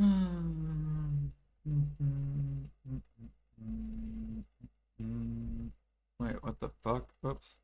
Wait, what the fuck? Whoops.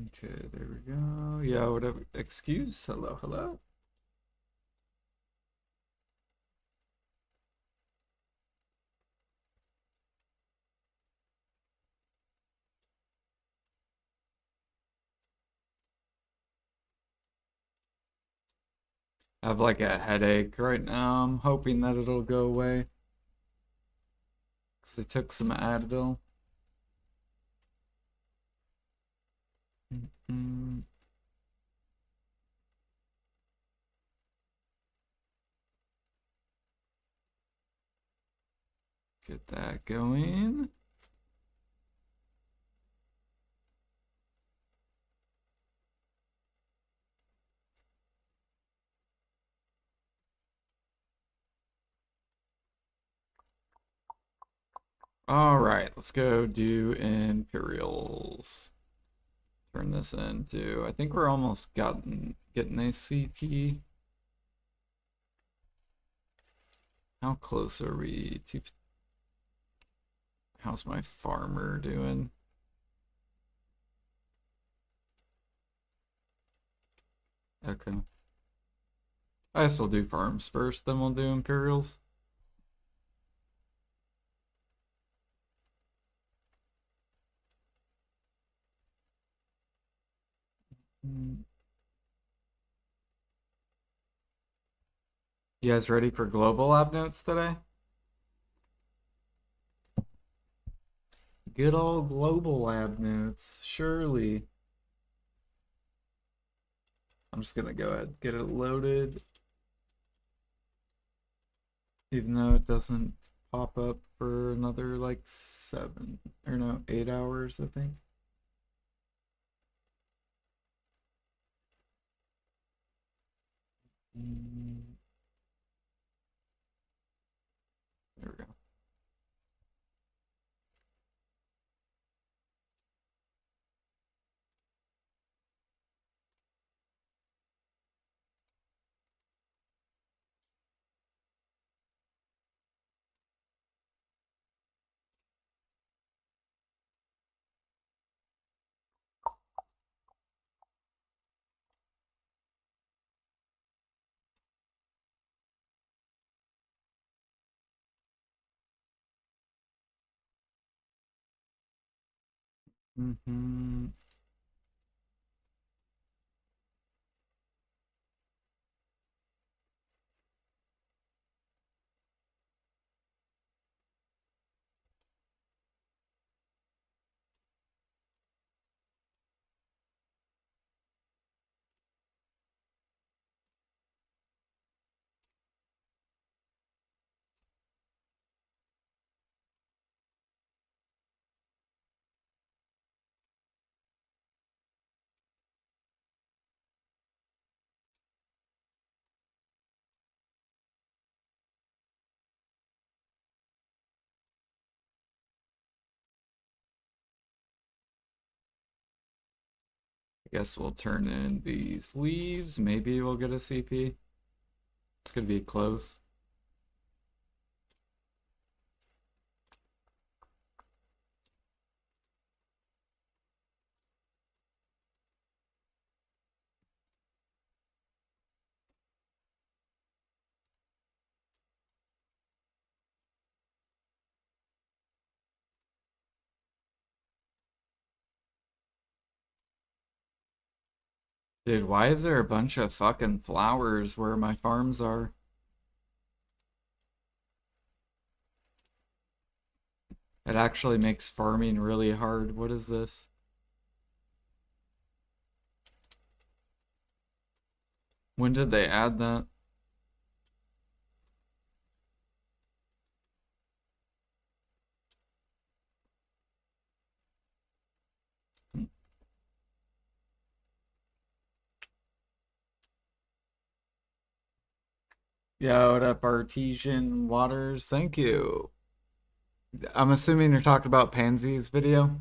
Okay, there we go. Yeah, whatever. Excuse? Hello, hello? I have like a headache right now. I'm hoping that it'll go away. Because I took some Advil. Mm, Get that going. All right, let's go do Imperials. Turn this into, I think we're almost getting a CP. How close are we to, how's my farmer doing? Okay. I guess we'll do farms first, then we'll do Imperials. You guys ready for global lab notes today? Good old global lab notes, surely. I'm just gonna go ahead and get it loaded. Even though it doesn't pop up for another like 7 or no, 8 hours, I think. There we go. Mm-hmm. I guess we'll turn in these leaves. Maybe we'll get a CP. It's gonna be close. Dude, why is there a bunch of fucking flowers where my farms are? It actually makes farming really hard. What is this? When did they add that? Yo, what up, Artesian Waters? Thank you. I'm assuming you're talking about Pansy's video.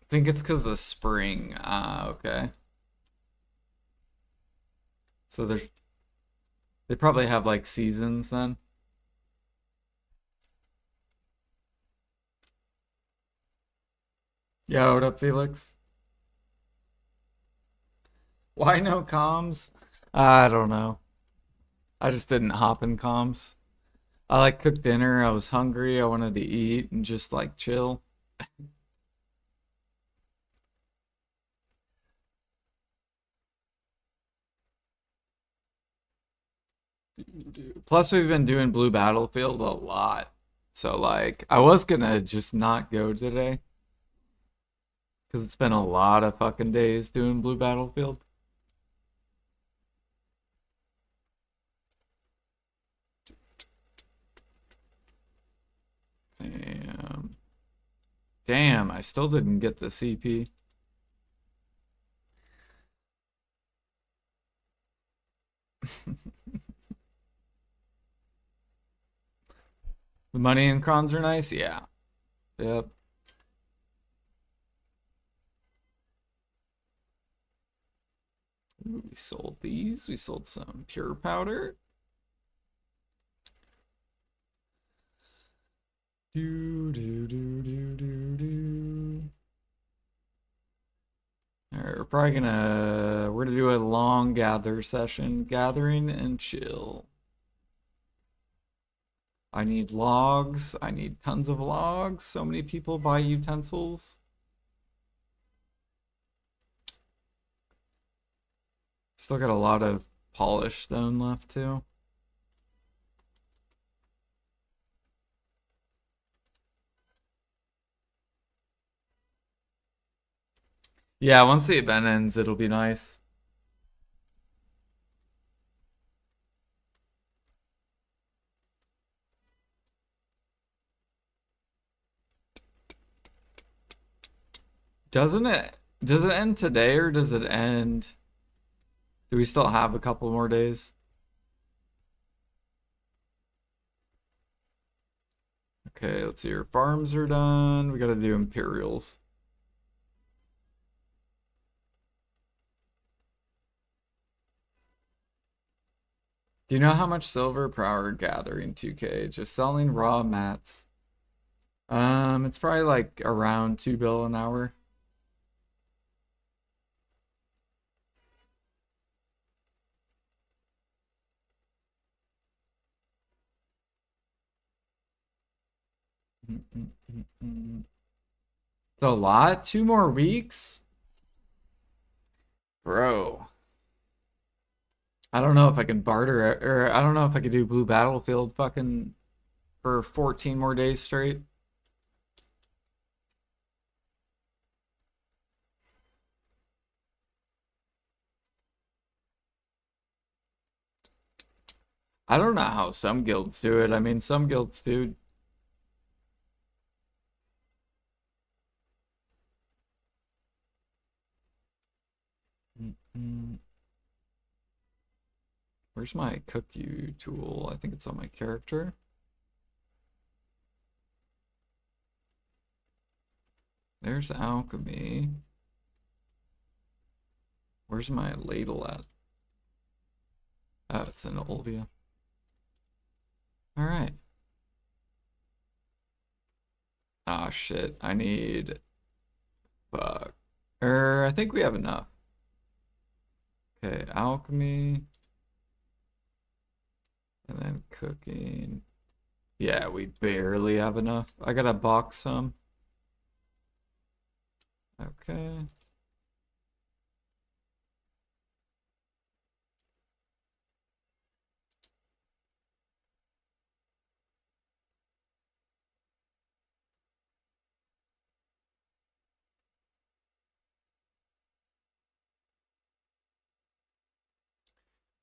I think it's because of spring. Ah, okay. So they probably have like seasons then. Yo, what up, Felix? Why no comms? I don't know. I just didn't hop in comms. I like cooked dinner. I was hungry. I wanted to eat and just like chill. Plus, we've been doing Blue Battlefield a lot. So, like, I was gonna just not go today because it's been a lot of fucking days doing Blue Battlefield. Damn. Damn, I still didn't get the CP. The money and crons are nice? Yeah. Yep. Ooh, we sold these. We sold some pure powder. Do do do do do do. All right, we're gonna do a long gather session, gathering and chill. I need logs. I need tons of logs. So many people buy utensils. Still got a lot of polished stone left too. Yeah, once the event ends, it'll be nice. Doesn't it? Does it end today or does it end? Do we still have a couple more days? Okay, let's see. Our farms are done. We gotta do Imperials. Do you know how much silver per hour gathering 2K? Just selling raw mats. It's probably like around 2 bill an hour. It's a lot. 2 more weeks, bro. I don't know if I can barter it, or I don't know if I could do Blue Battlefield fucking for 14 more days straight. I don't know how some guilds do it. I mean, some guilds do. Where's my cook you tool? I think it's on my character. There's alchemy. Where's my ladle at? Oh, it's in Olvia. All right. Ah, shit. I need. Fuck. I think we have enough. Okay, alchemy. And then cooking. Yeah, we barely have enough. I gotta box some. Okay.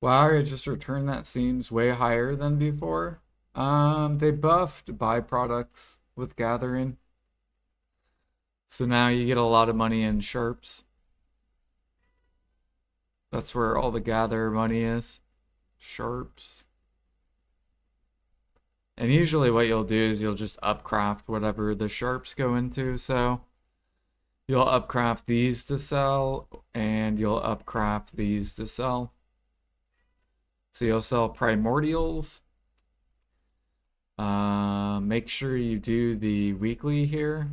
Wow, I just returned that seems way higher than before. They buffed byproducts with gathering. So now you get a lot of money in sharps. That's where all the gather money is. Sharps. And usually what you'll do is you'll just upcraft whatever the sharps go into. So you'll upcraft these to sell, and you'll upcraft these to sell. So you'll sell primordials. Make sure you do the weekly here.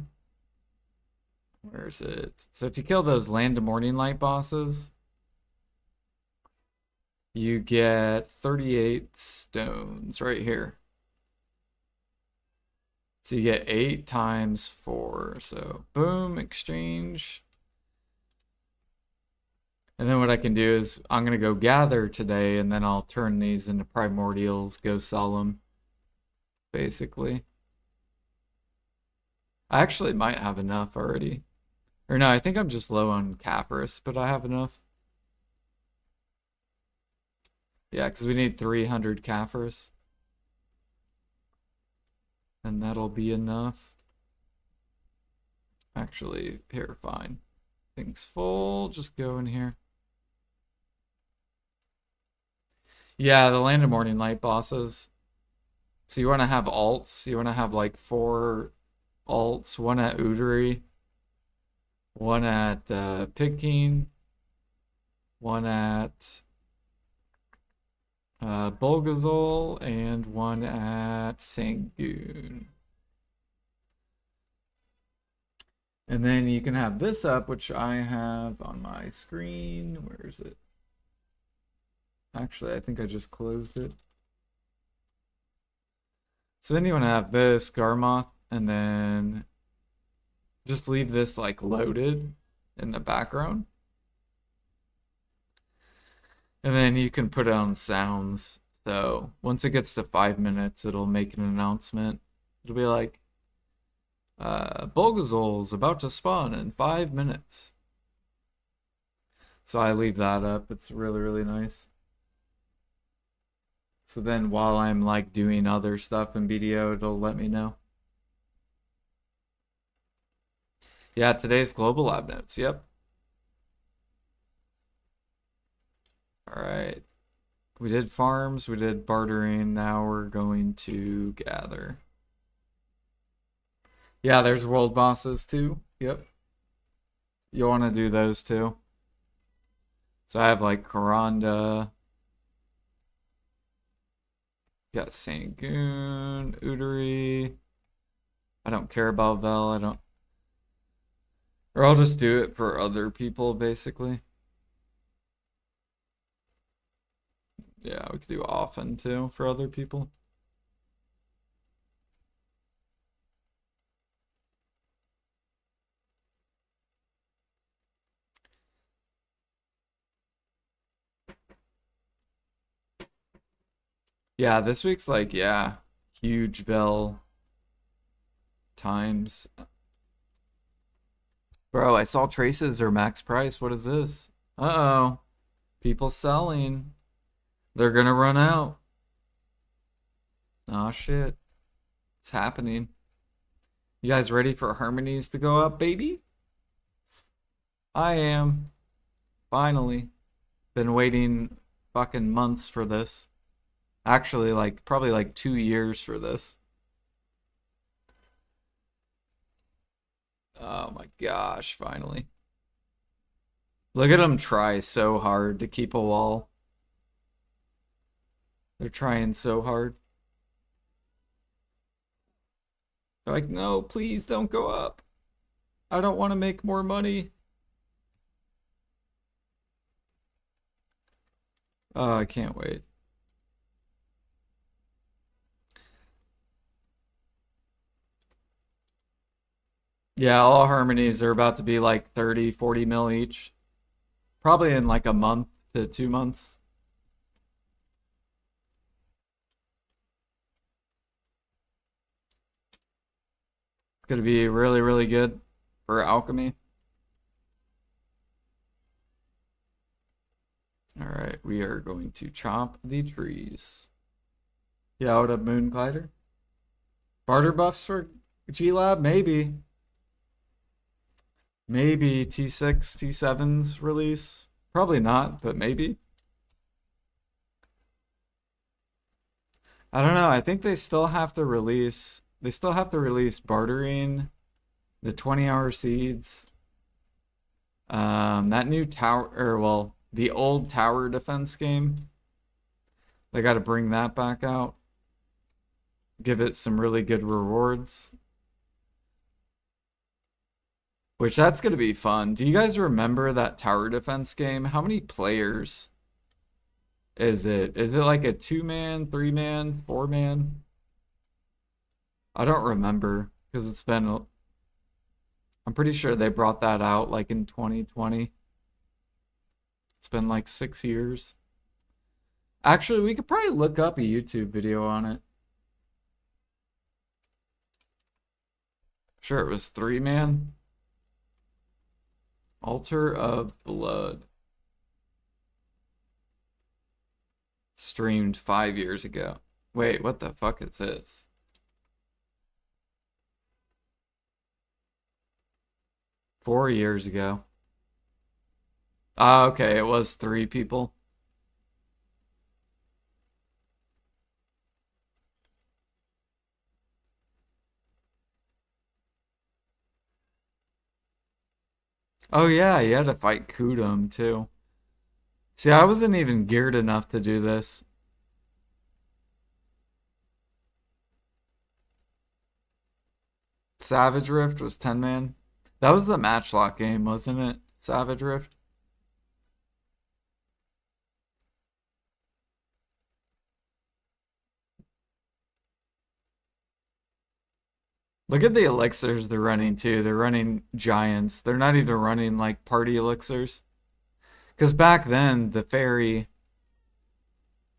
Where is it? So if you kill those Land of Morning Light bosses, you get 38 stones right here. So you get 8 times 4. So boom, exchange. And then what I can do is I'm going to go gather today, and then I'll turn these into primordials, go sell them, basically. I actually might have enough already. Or no, I think I'm just low on Caphras, but I have enough. Yeah, because we need 300 Caphras. And that'll be enough. Actually, here, fine. Thing's full, just go in here. Yeah, the Land of Morning Light bosses. So you want to have alts. You want to have like 4 alts. One at Udery. One at Pigkeen. One at Bulgazol. And one at Sangoon. And then you can have this up, which I have on my screen. Where is it? Actually, I think I just closed it. So then you want to have this Garmoth, and then just leave this like loaded in the background. And then you can put it on sounds. So once it gets to 5 minutes, it'll make an announcement. It'll be like, Bulgazol's about to spawn in 5 minutes. So I leave that up. It's really, really nice. So then while I'm like doing other stuff in BDO, it'll let me know. Yeah, today's global lab notes. Yep. All right. We did farms, we did bartering. Now we're going to gather. Yeah, there's world bosses too. Yep. You want to do those too. So I have like Karanda. Got Sangoon, Udery. I don't care about Vel. I don't. Or I'll just do it for other people, basically. Yeah, we could do often too for other people. Yeah, this week's like, yeah, huge Vel times. Bro, I saw traces are max price. What is this? Uh-oh. People selling. They're gonna run out. Aw, shit. It's happening. You guys ready for harmonies to go up, baby? I am. Finally. Been waiting fucking months for this. Actually, like, probably like 2 years for this. Oh my gosh, finally. Look at them try so hard to keep a wall. They're trying so hard. They're like, no, please don't go up. I don't want to make more money. Oh, I can't wait. Yeah, all harmonies are about to be like 30, 40 mil each. Probably in like a month to 2 months. It's going to be really, really good for alchemy. All right. We are going to chop the trees. Yeah, what up, Moon Glider? Barter buffs for G-Lab? Maybe. Maybe T6, T7's release. Probably not, but maybe. I don't know. I think they still have to release bartering, the 20-hour seeds. That new tower, or well, the old tower defense game. They got to bring that back out. Give it some really good rewards. Which that's going to be fun. Do you guys remember that tower defense game? How many players is it? Is it like a 2-man, 3-man, 4-man? I don't remember because it's been. I'm pretty sure they brought that out like in 2020. It's been like 6 years. Actually, we could probably look up a YouTube video on it. Sure, it was 3-man. Altar of Blood. Streamed 5 years ago. Wait, what the fuck is this? Four years ago. Ah, okay, it was 3 people. Oh yeah, you had to fight Kudum too. See, I wasn't even geared enough to do this. Savage Rift was 10-man. That was the matchlock game, wasn't it? Savage Rift. Look at the elixirs they're running too. They're running giants. They're not even running like party elixirs. Because back then, the fairy.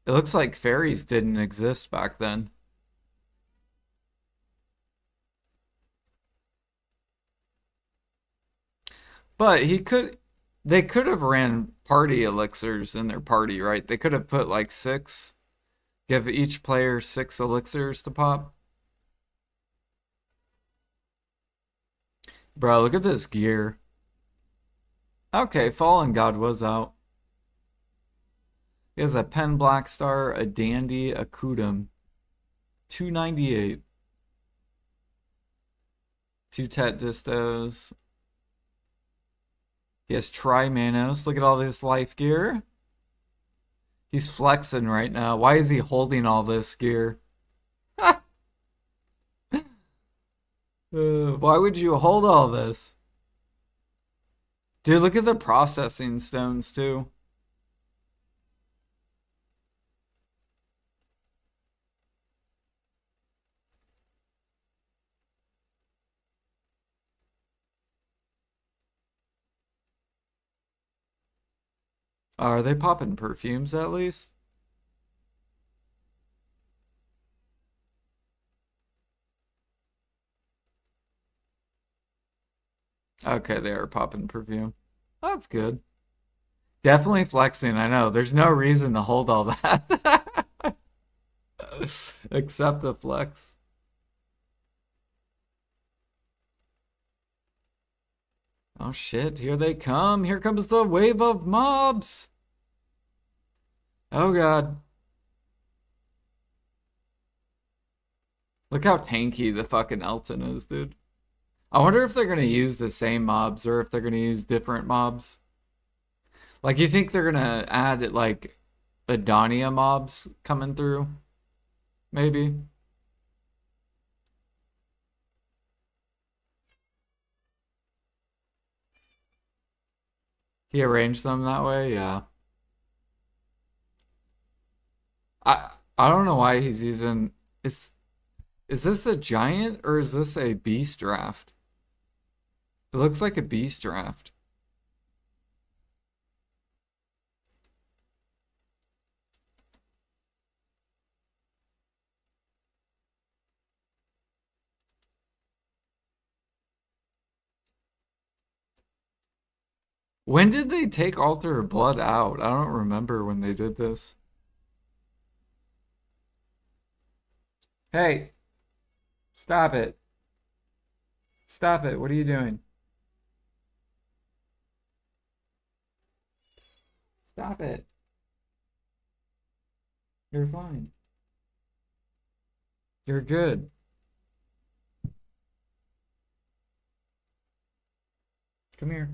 It looks like fairies didn't exist back then. But they could have ran party elixirs in their party, right? They could have put like 6, give each player 6 elixirs to pop. Bro, look at this gear. Okay, Fallen God was out. He has a Pen Black Star, a Dandy, a Kudum. 298. 2 Tet Distos. He has Tri-Manos. Look at all this life gear. He's flexing right now. Why is he holding all this gear? Why would you hold all this? Dude, look at the processing stones too. Are they popping perfumes at least? Okay, they are popping perfume. That's good. Definitely flexing, I know. There's no reason to hold all that. Except the flex. Oh shit, here they come. Here comes the wave of mobs. Oh god. Look how tanky the fucking Elton is, dude. I wonder if they're gonna use the same mobs or if they're gonna use different mobs. Like, you think they're gonna add, like, Adonia mobs coming through? Maybe. He arranged them that way, yeah. I don't know why he's using is this a giant or is this a beast draft? It looks like a beast draft. When did they take Altar of Blood out? I don't remember when they did this. Hey, stop it. Stop it. What are you doing? Stop it. You're fine. You're good. Come here.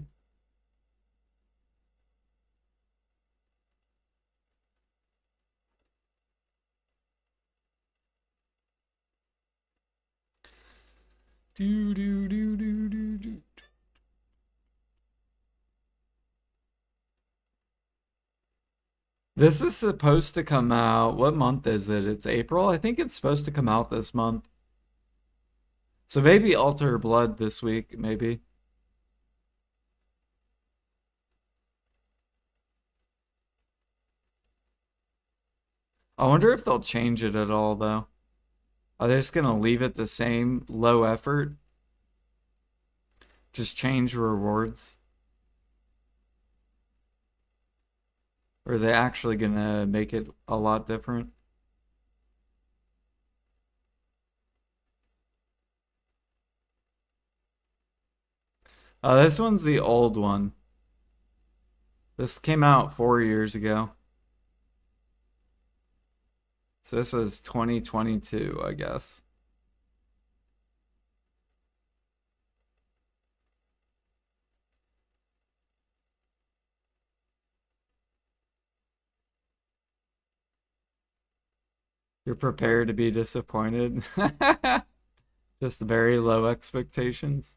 Do do do do do do. This is supposed to come out. What month is it? It's April. I think it's supposed to come out this month. So maybe Altar Blood this week, maybe. I wonder if they'll change it at all, though. Are they just gonna leave it the same, low effort? Just change rewards? Or are they actually gonna make it a lot different? This one's the old one. This came out 4 years ago. So this was 2022, I guess. You're prepared to be disappointed. Just very low expectations.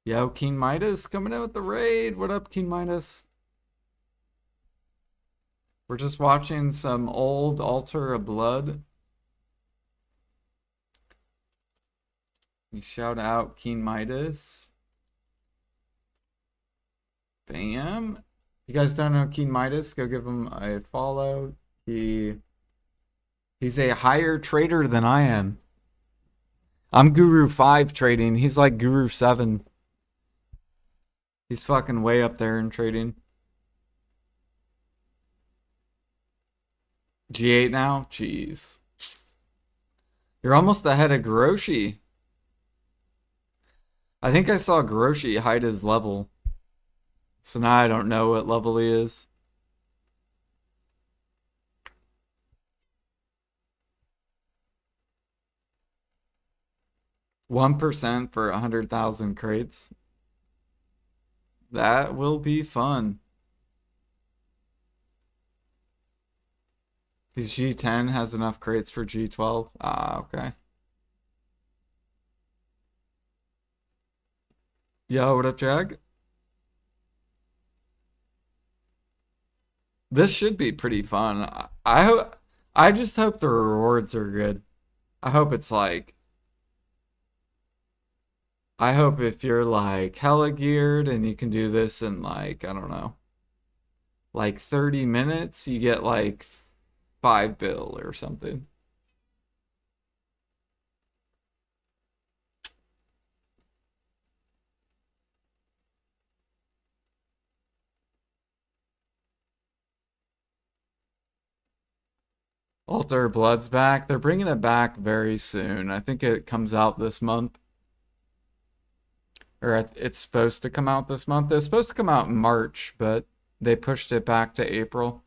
Yo, Keen Midas coming in with the raid. What up, Keen Midas? We're just watching some old Altar of Blood. We shout out Keen Midas. Bam. If you guys don't know Keen Midas, go give him a follow. He's a higher trader than I am. I'm Guru 5 trading. He's like Guru 7. He's fucking way up there in trading. G8 now? Jeez. You're almost ahead of Goroshi. I think I saw Goroshi hide his level. So now I don't know what level he is. $1% for 100,000 crates. That will be fun. His G10 has enough crates for G12. Ah, okay. Yo, what up, Jag? This should be pretty fun. I just hope the rewards are good. I hope it's like I hope if you're like hella geared and you can do this in like, I don't know, like 30 minutes, you get like 5 bill or something. Altar Blood's back. They're bringing it back very soon. I think it comes out this month. Or it's supposed to come out this month. It was supposed to come out in March, but they pushed it back to April.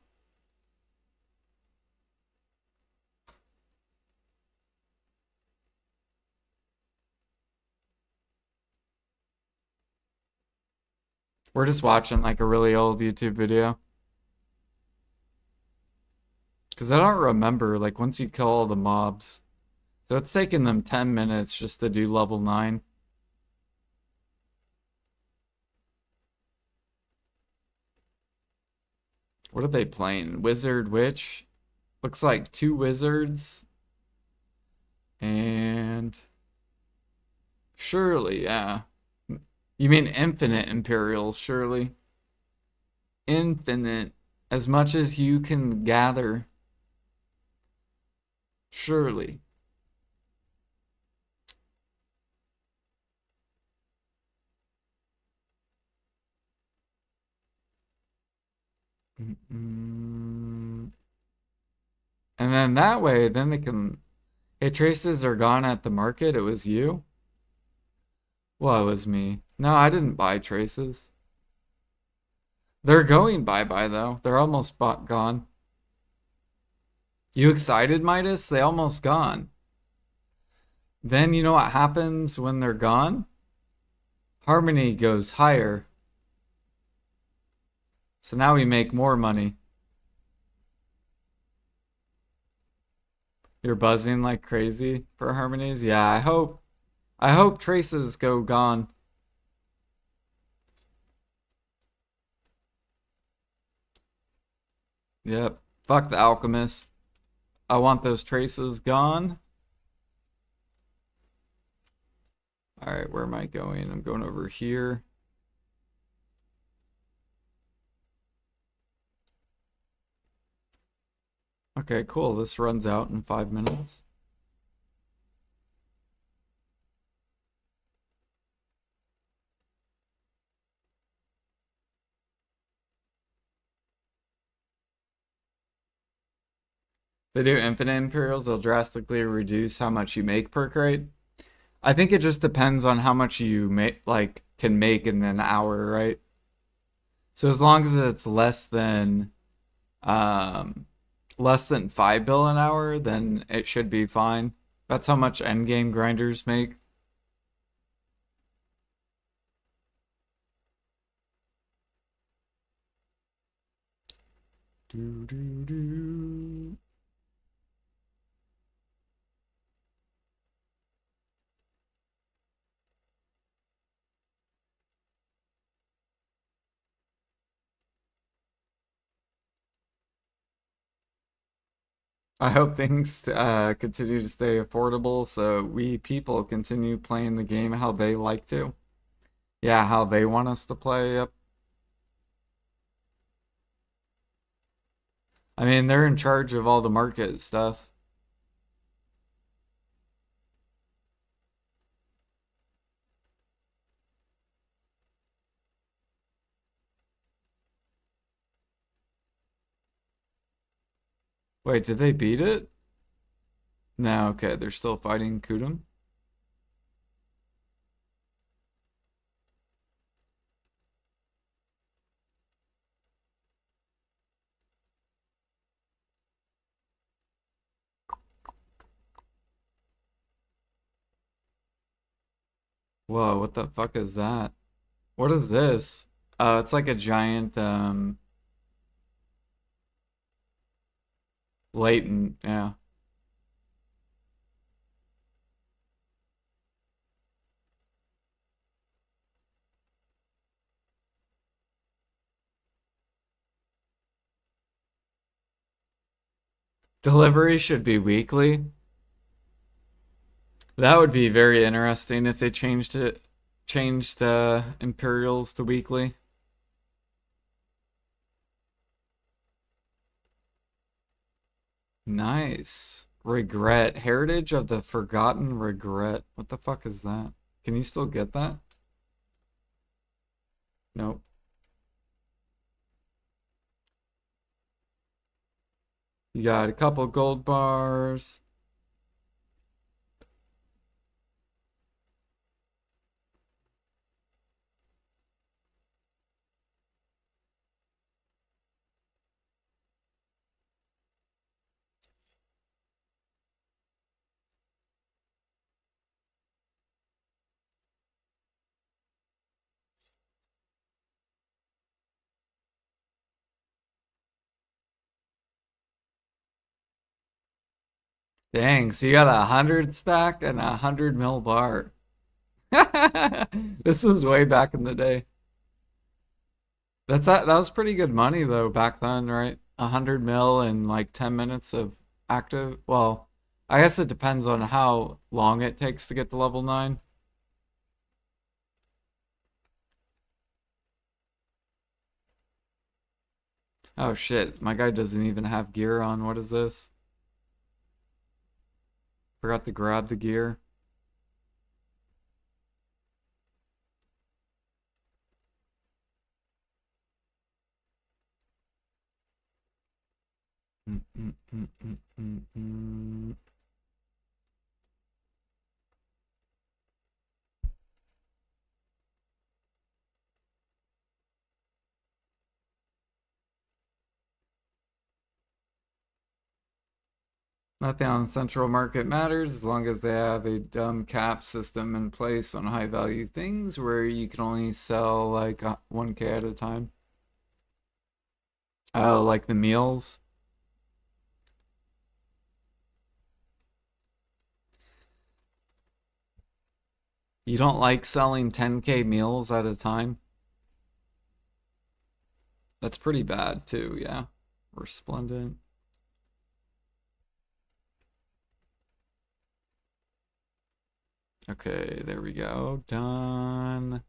We're just watching like a really old YouTube video. Because I don't remember, like, once you kill all the mobs. So it's taking them 10 minutes just to do level 9. What are they playing? Wizard, Witch? Looks like 2 wizards. And... Surely, yeah. You mean infinite Imperials, surely. Infinite. As much as you can gather. Surely. And then that way, then they can. Hey, traces are gone at the market. It was you? Well, it was me. No, I didn't buy traces. They're going bye-bye, though. They're almost gone. You excited, Midas? They almost gone. Then you know what happens when they're gone? Harmony goes higher. So now we make more money. You're buzzing like crazy for harmonies? Yeah, I hope traces go gone. Yep. Fuck the alchemist. I want those traces gone. Alright, where am I going? I'm going over here. Okay, cool. This runs out in 5 minutes. They do infinite Imperials, they'll drastically reduce how much you make per crate. I think it just depends on how much you make, like, can make in an hour, right? So as long as it's less than 5 bill an hour, then it should be fine. That's how much endgame grinders make. Do do do. I hope things continue to stay affordable so we people continue playing the game how they like to. Yeah, how they want us to play. Yep. I mean, they're in charge of all the market stuff. Wait, did they beat it? No, okay, they're still fighting Kudum. Whoa, what the fuck is that? What is this? It's like a giant, latent, yeah. Delivery should be weekly. That would be very interesting if they changed Imperials to weekly. Nice. Regret. Heritage of the Forgotten Regret. What the fuck is that? Can you still get that? Nope. You got a couple gold bars. Dang, so you got 100 stack and 100 mil bar. This was way back in the day. That was pretty good money though back then, right? 100 mil in like 10 minutes of active. Well, I guess it depends on how long it takes to get to level 9. Oh shit, my guy doesn't even have gear on. What is this? Forgot to grab the gear. Nothing on the central market matters as long as they have a dumb cap system in place on high value things where you can only sell like 1K at a time. Oh, like the meals. You don't like selling 10K meals at a time? That's pretty bad too, yeah. Resplendent. Okay, there we go. Done.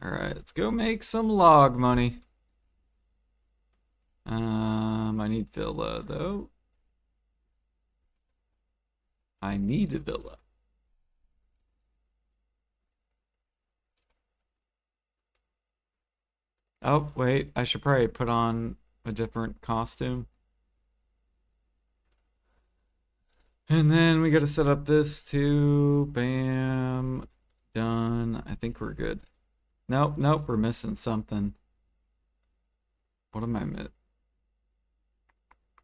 Alright, let's go make some log money. I need villa though. I need a villa. Oh, wait, I should probably put on a different costume. And then we gotta set up this too. Bam. Done. I think we're good. Nope, nope, we're missing something. What am I missing?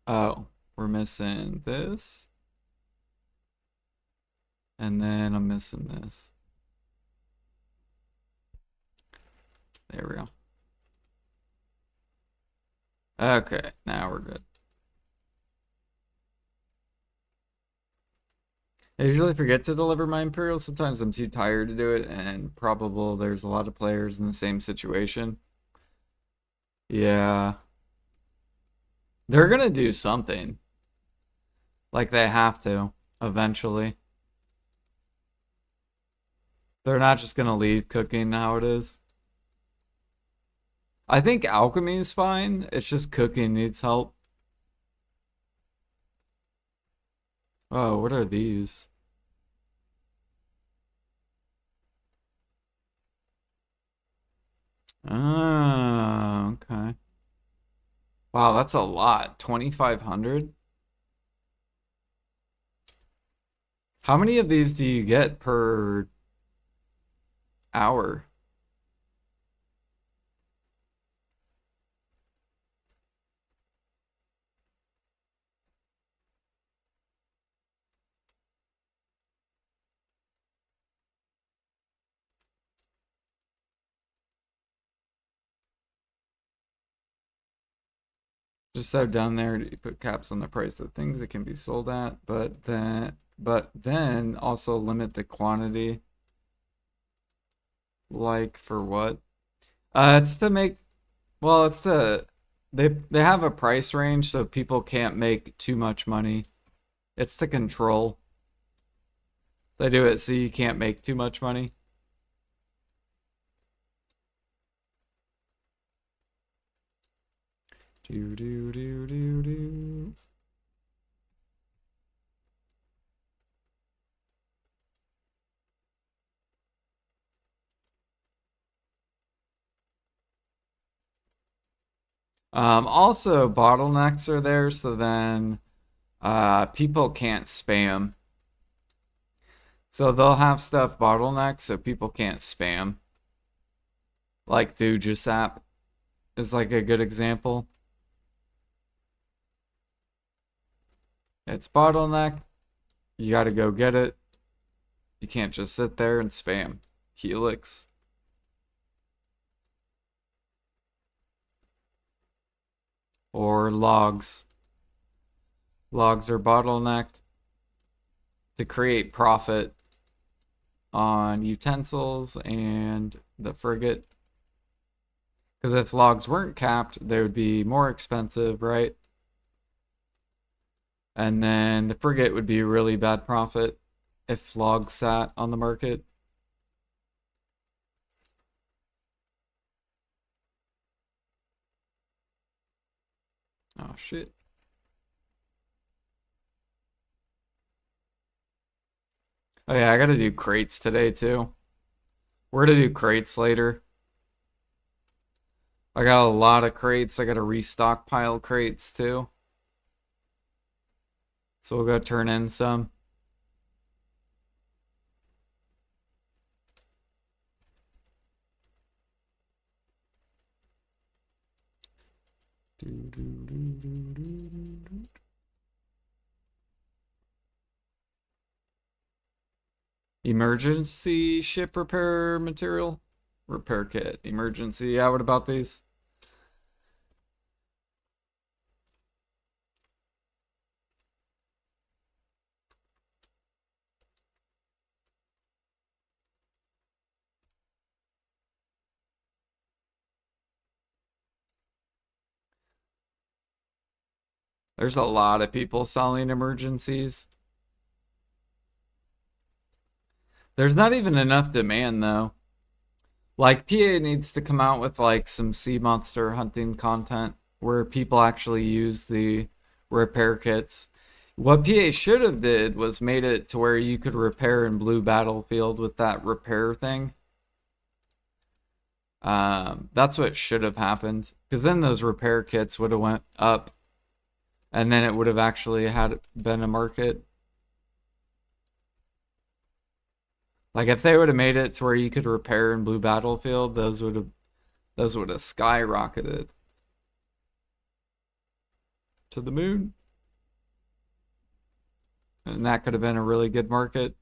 Oh, we're missing this. And then I'm missing this. There we go. Okay, now we're good. I usually forget to deliver my Imperial. Sometimes I'm too tired to do it, and probable there's a lot of players in the same situation. Yeah. They're gonna do something. Like they have to, eventually. They're not just gonna leave cooking how it is. I think alchemy is fine. It's just cooking needs help. Oh, what are these? Oh, okay. Wow, that's a lot. 2,500? How many of these do you get per hour? Just so down there to put caps on the price of things that can be sold at, but then also limit the quantity. Like for what? It's to make, well, it's to they have a price range so people can't make too much money. It's to control. They do it so you can't make too much money. Do do do do do. Also bottlenecks are there, so then people can't spam. So they'll have stuff bottlenecked so people can't spam. Like Thujas app is like a good example. It's bottlenecked. You gotta go get it. You can't just sit there and spam. Helix. Or logs. Logs are bottlenecked to create profit on utensils and the frigate. Because if logs weren't capped, they would be more expensive, right? And then the frigate would be a really bad profit if logs sat on the market. Oh, shit. Oh, yeah, I gotta do crates today, too. We're gonna do crates later. I got a lot of crates. I got to restockpile crates too. So we'll go turn in some. Emergency ship repair material? Repair kit. Emergency. Yeah, what about these? There's a lot of people selling emergencies. There's not even enough demand though. Like PA needs to come out with like some sea monster hunting content where people actually use the repair kits. What PA should have did was made it to where you could repair in Blue Battlefield with that repair thing. That's what should have happened, because then those repair kits would have went up, and then it would have actually had been a market. Like if they would have made it to where you could repair in Blue Battlefield, those would have skyrocketed to the moon. And that could have been a really good market.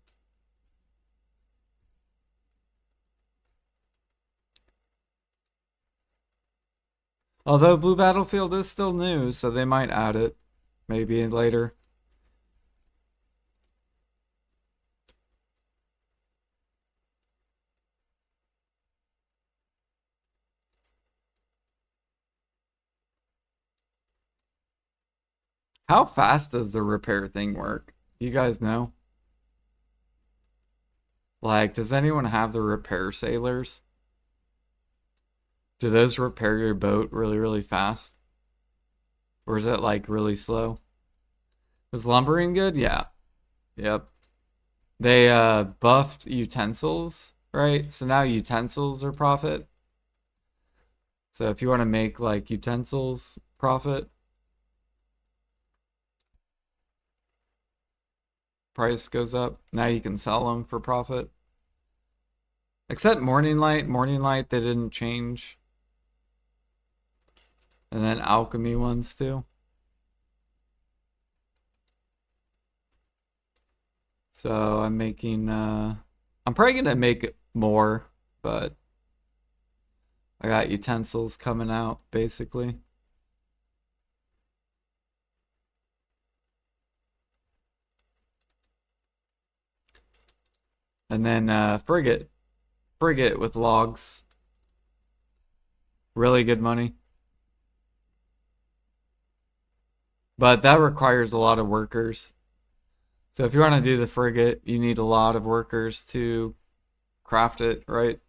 Although Blue Battlefield is still new, so they might add it maybe later. How fast does the repair thing work? Do you guys know? Like, does anyone have the repair sailors? Do those repair your boat really, really fast? Or is it like really slow? Was lumbering good? Yeah. Yep. They buffed utensils, right? So now utensils are profit. So if you want to make like utensils profit, price goes up. Now you can sell them for profit. Except Morning Light. Morning Light, they didn't change. And then alchemy ones too. So I'm making, I'm probably gonna make more, but I got utensils coming out basically. And then frigate with logs. Really good money. But that requires a lot of workers. So if you want to do the frigate, you need a lot of workers to craft it, right?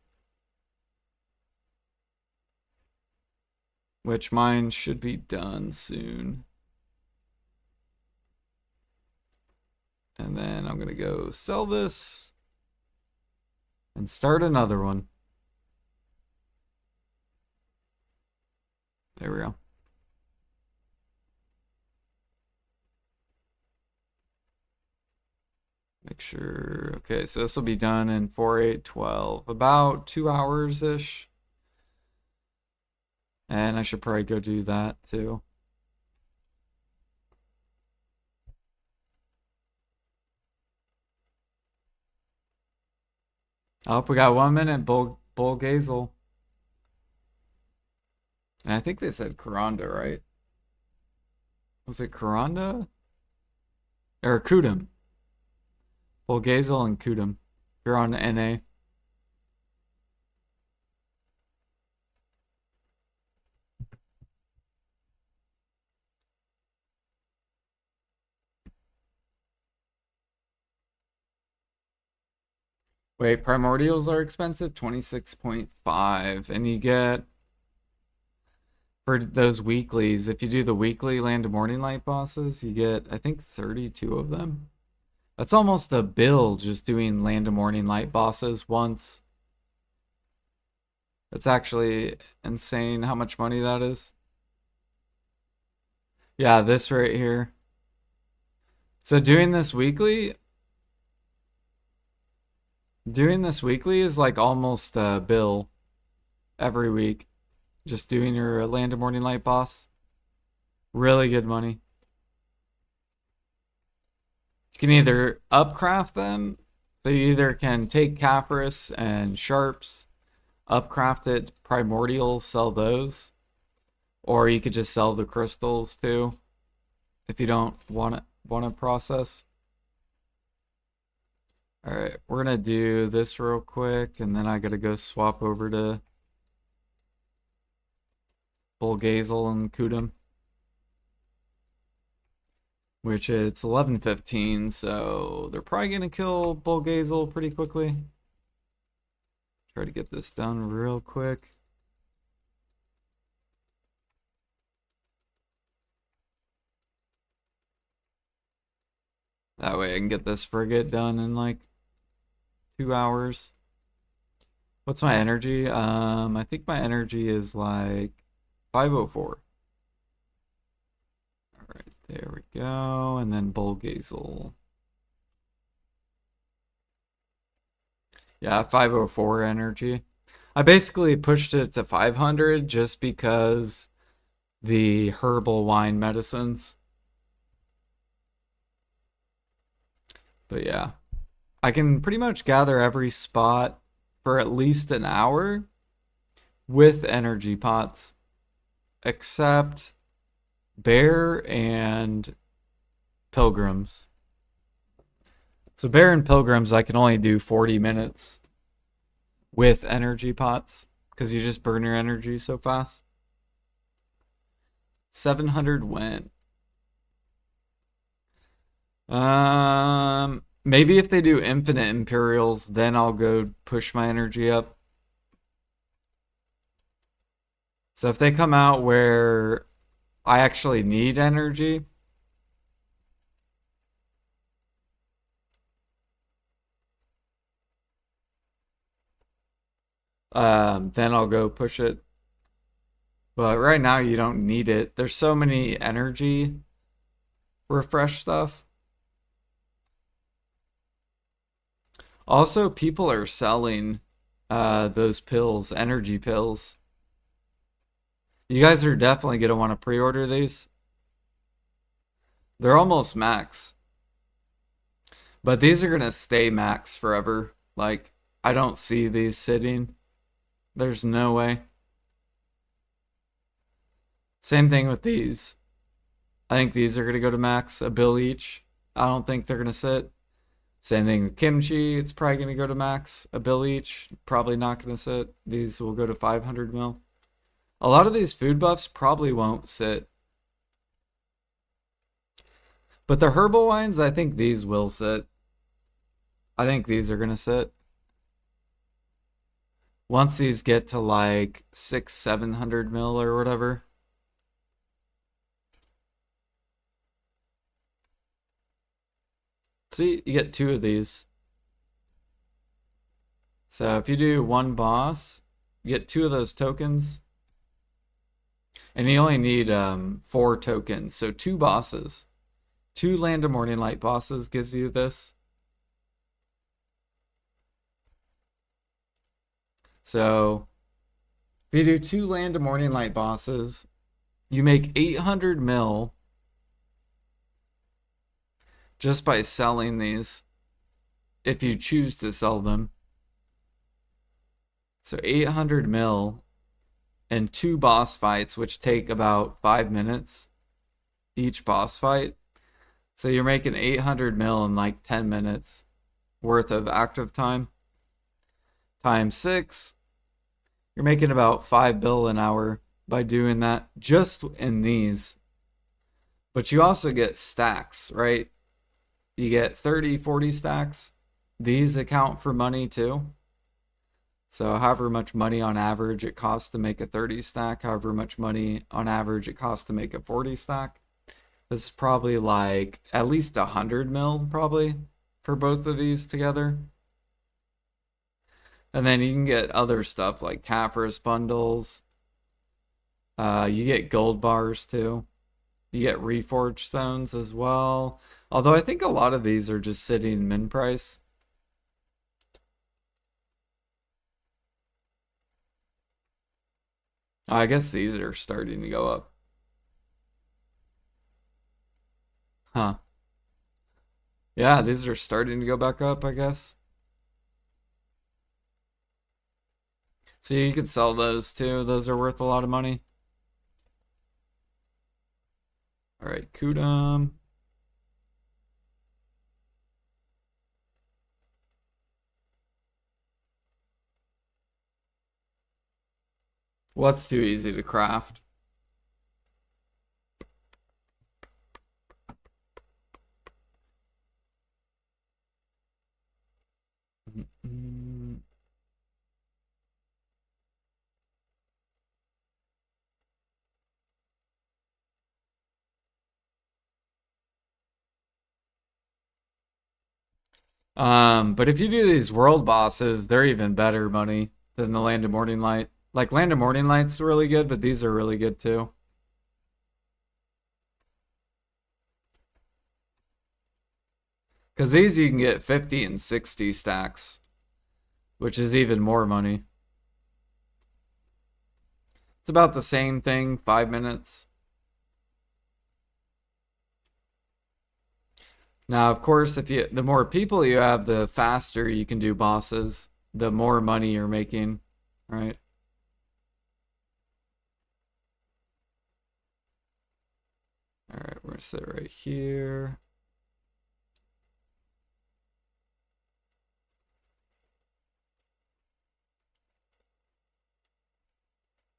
Which mine should be done soon. And then I'm going to go sell this and start another one. There we go. Make sure. Okay, so this will be done in 4, 8, 12. About 2 hours-ish. And I should probably go do that too. Oh, we got 1 minute. Bull Gazel. And I think they said Karanda, right? Was it Karanda? Or Kudum. Bulgazel and Kudum. You're on NA. Wait, primordials are expensive? 26.5. And you get, for those weeklies, if you do the weekly Land of Morning Light bosses, you get, I think, 32 of them. That's almost a bill just doing Land of Morning Light bosses once. It's actually insane how much money that is. Yeah, this right here. So doing this weekly is like almost a bill every week. Just doing your Land of Morning Light boss. Really good money. You can either upcraft them, so you either can take Caphras and Sharps, upcraft it, Primordials, sell those, or you could just sell the crystals too, if you don't want to process. All right, we're gonna do this real quick, and then I gotta go swap over to Bulgazel and Kudum, which it's 11:15, so they're probably gonna kill Bulgazel pretty quickly. Try to get this done real quick. That way I can get this frigate done in like 2 hours. What's my energy? I think my energy is like 504. All right, there we go. And then Bulgazel. Yeah, 504 energy. I basically pushed it to 500 just because the herbal wine medicines. But yeah, I can pretty much gather every spot for at least an hour with energy pots, except Bear and Pilgrims. So Bear and Pilgrims, I can only do 40 minutes with energy pots because you just burn your energy so fast. 700 went. Maybe if they do infinite Imperials, then I'll go push my energy up. So if they come out where I actually need energy, then I'll go push it. But right now you don't need it. There's so many energy refresh stuff. Also, people are selling those pills, energy pills. You guys are definitely going to want to pre-order these. They're almost max. But these are going to stay max forever. Like, I don't see these sitting. There's no way. Same thing with these. I think these are going to go to max, a bill each. I don't think they're going to sit. Same thing with kimchi. It's probably going to go to max, a bill each. Probably not going to sit. These will go to 500 mil. A lot of these food buffs probably won't sit. But the herbal wines, I think these will sit. I think these are going to sit. Once these get to like 600-700 mil or whatever. See, you get 2 of these. So if you do 1 boss, you get 2 of those tokens. And you only need 4 tokens, so 2 bosses. 2 Land of Morning Light bosses gives you this. So if you do 2 Land of Morning Light bosses, you make 800 mil just by selling these, if you choose to sell them. So 800 mil and 2 boss fights, which take about 5 minutes each boss fight. So you're making 800 mil in like 10 minutes worth of active time. Times 6, you're making about 5 bill an hour by doing that just in these. But you also get stacks, right? You get 30, 40 stacks. These account for money too. So however much money on average it costs to make a 30 stack, however much money on average it costs to make a 40 stack. This is probably like at least 100 mil probably for both of these together. And then you can get other stuff like Caphras bundles. You get gold bars too. You get reforged stones as well. Although I think a lot of these are just sitting min price. I guess these are starting to go up. Huh. Yeah, these are starting to go back up, I guess. So you could sell those too. Those are worth a lot of money. All right, Kudum. What's too easy to craft? But if you do these world bosses, they're even better money than the Land of Morning Light. Like Land of Morning Light's really good, but these are really good too. Because these you can get 50 and 60 stacks, which is even more money. It's about the same thing, 5 minutes. Now, of course, the more people you have, the faster you can do bosses, the more money you're making, right? All right, we're gonna sit right here.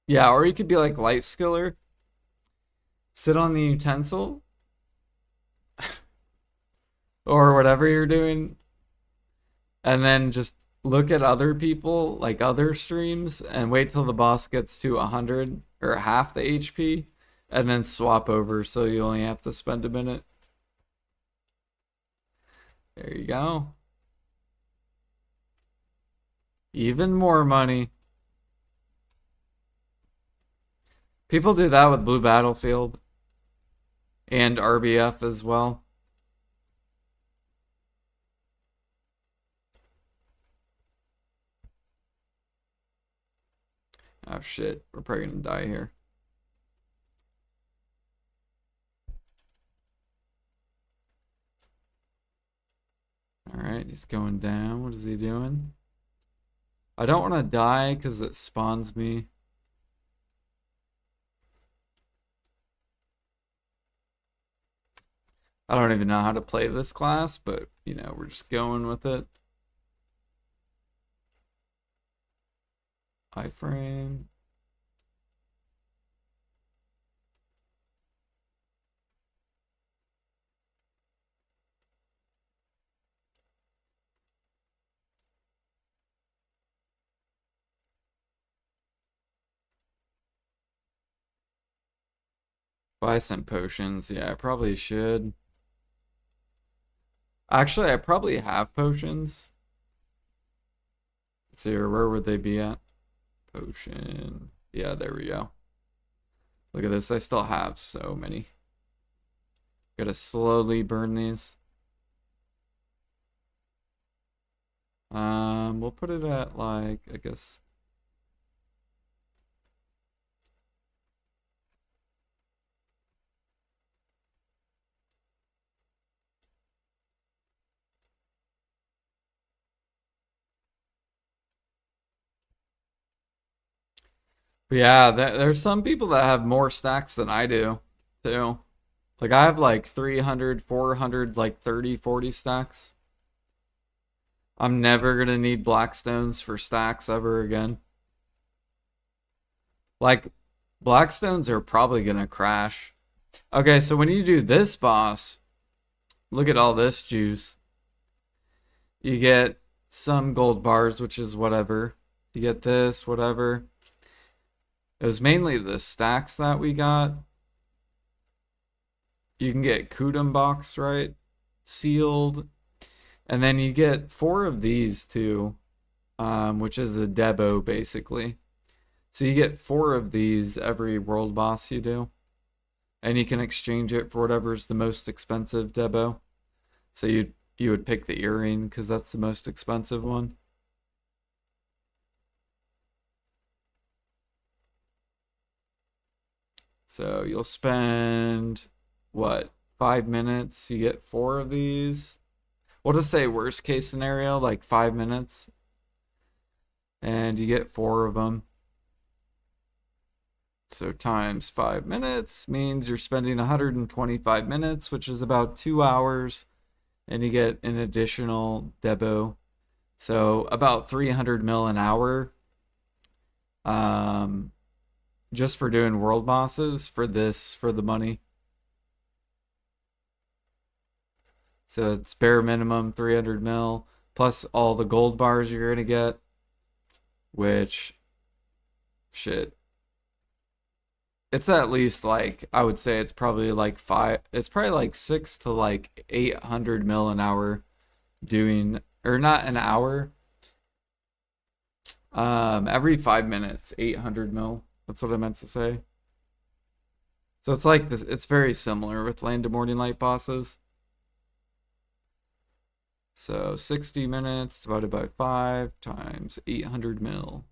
Yeah, or you could be like Light Skiller, sit on the utensil, or whatever you're doing, and then just look at other people, like other streams, and wait till the boss gets to 100 or half the HP, and then swap over so you only have to spend a minute. There you go. Even more money. People do that with Blue Battlefield and RBF as well. Oh shit, we're probably gonna die here. Alright, he's going down. What is he doing? I don't want to die because it spawns me. I don't even know how to play this class, but, you know, we're just going with it. Iframe. Buy some potions. Yeah, I probably should. Actually, I probably have potions. Let's see, where would they be at? Potion. Yeah, there we go. Look at this. I still have so many. Gotta slowly burn these. We'll put it at like, I guess. But yeah, there's some people that have more stacks than I do, too. Like I have like 300, 400, like 30, 40 stacks. I'm never gonna need Blackstones for stacks ever again. Like, Blackstones are probably gonna crash. Okay, so when you do this boss, look at all this juice. You get some gold bars, which is whatever. You get this, whatever. It was mainly the stacks that we got. You can get Kudum box, right? Sealed. And then you get 4 of these too. which is a Debo basically. So you get 4 of these every world boss you do, and you can exchange it for whatever's the most expensive Debo. So you would pick the earring because that's the most expensive one. So you'll spend what, 5 minutes? You get 4 of these. We'll just say worst case scenario, like 5 minutes, and you get 4 of them. So times 5 minutes means you're spending 125 minutes, which is about 2 hours, and you get an additional Debo. So about 300 mil an hour, just for doing world bosses for the money. So it's bare minimum 300 mil plus all the gold bars you're gonna get, which, shit, it's at least like, I would say it's probably like it's probably like 6 to like 800 mil an hour doing, or not an hour, every 5 minutes, 800 mil. That's what I meant to say. So it's like this, it's very similar with Land of Morning Light bosses. So 60 minutes divided by 5 times 800 mil.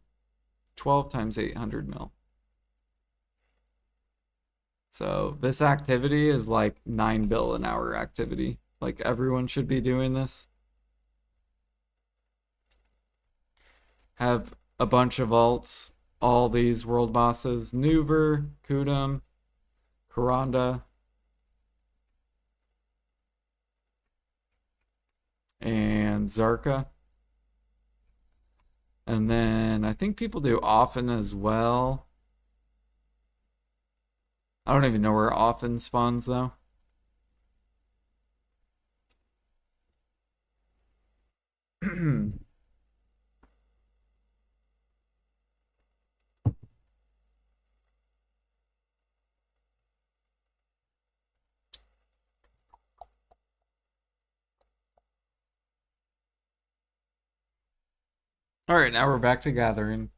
12 times 800 mil. So this activity is like 9 bill an hour activity. Like everyone should be doing this. Have a bunch of alts, all these world bosses: Nuver, Kudum, Karanda, and Zarka. And then I think people do Often as well. I don't even know where Often spawns though. All right, now we're back to gathering.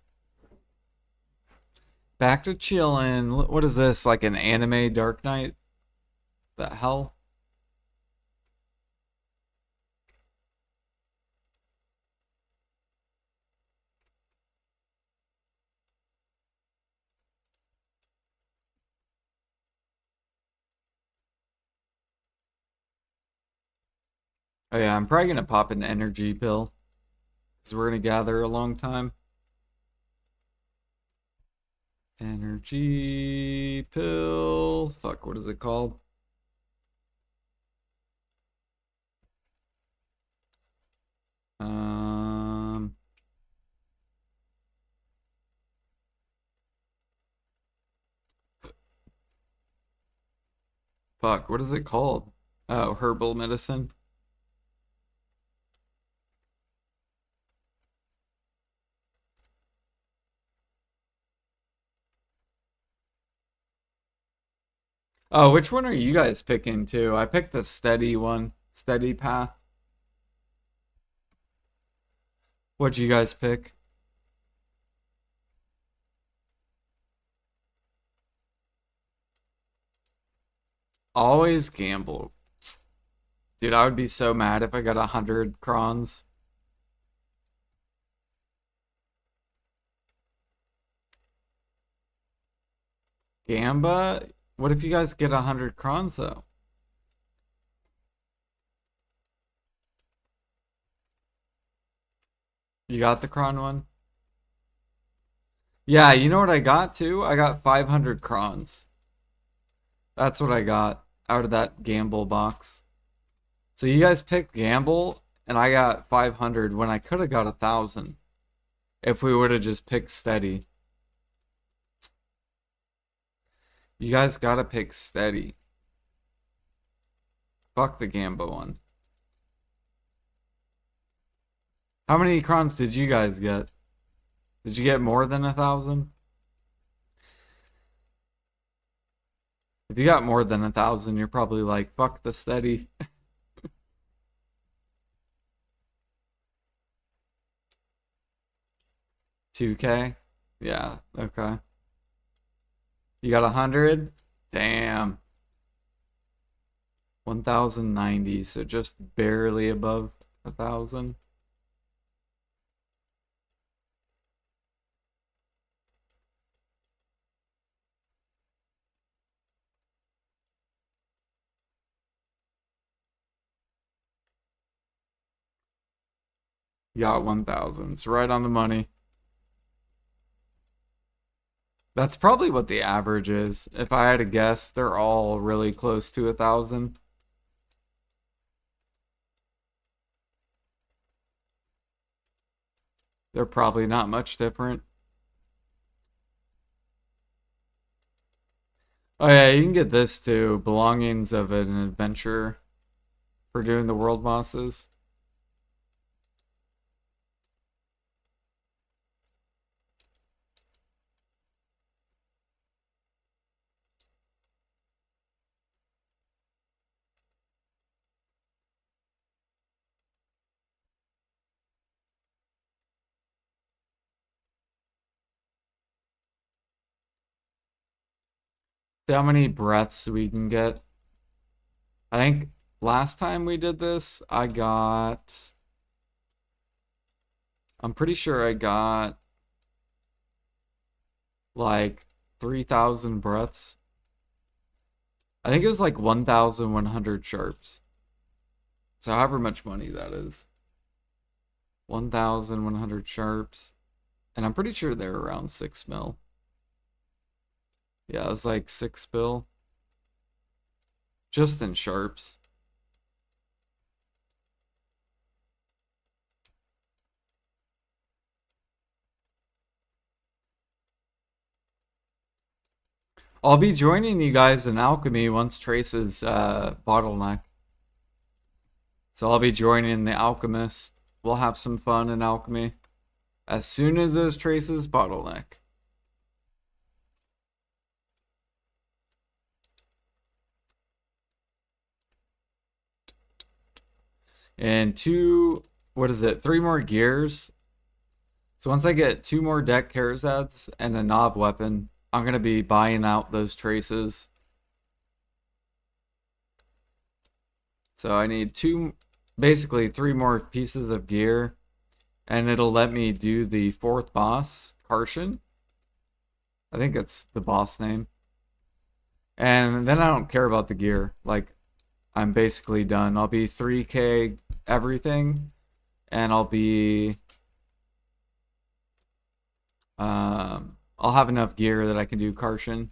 Back to chilling. What is this? Like an anime Dark Knight? The hell? Oh yeah, I'm probably gonna pop an energy pill, because we're gonna gather a long time. Energy pill. Fuck, what is it called? Um. Fuck, what is it called? Oh, herbal medicine. Oh, which one are you guys picking too? I picked the steady one, steady path. What'd you guys pick? Always gamble. Dude, I would be so mad if I got 100 crons. Gamba? What if you guys get 100 crons though? You got the cron one? Yeah, you know what I got too? I got 500 crons. That's what I got out of that gamble box. So you guys picked gamble, and I got 500 when I could have got 1,000 if we would have just picked steady. You guys gotta pick steady. Fuck the Gambo one. How many crons did you guys get? Did you get more than 1,000? If you got more than 1,000, you're probably like, fuck the steady. 2K? Yeah, okay. You got 100? Damn. 1090, so just barely above 1,000. You got 1,000. It's right on the money. That's probably what the average is. If I had to guess, they're all really close to 1,000. They're probably not much different. Oh yeah, you can get this too. Belongings of an adventure for doing the world bosses. See how many breaths we can get. I think last time we did this, I'm pretty sure I got like 3,000 breaths. I think it was like 1,100 sharps. So however much money that is. 1,100 sharps. And I'm pretty sure they're around 6 mil. Yeah, it was like 6 bill. Just in sharps. I'll be joining you guys in alchemy once Trace's bottleneck. So I'll be joining the alchemist. We'll have some fun in alchemy as soon as those Trace's bottleneck. And what is it? 3 more gears. So once I get 2 more deck Karazads and a Nav weapon, I'm going to be buying out those Traces. So I need basically 3 more pieces of gear, and it'll let me do the 4th boss, Karshan. I think it's the boss name. And then I don't care about the gear. Like, I'm basically done. I'll be 3K everything, and I'll have enough gear that I can do Karshan.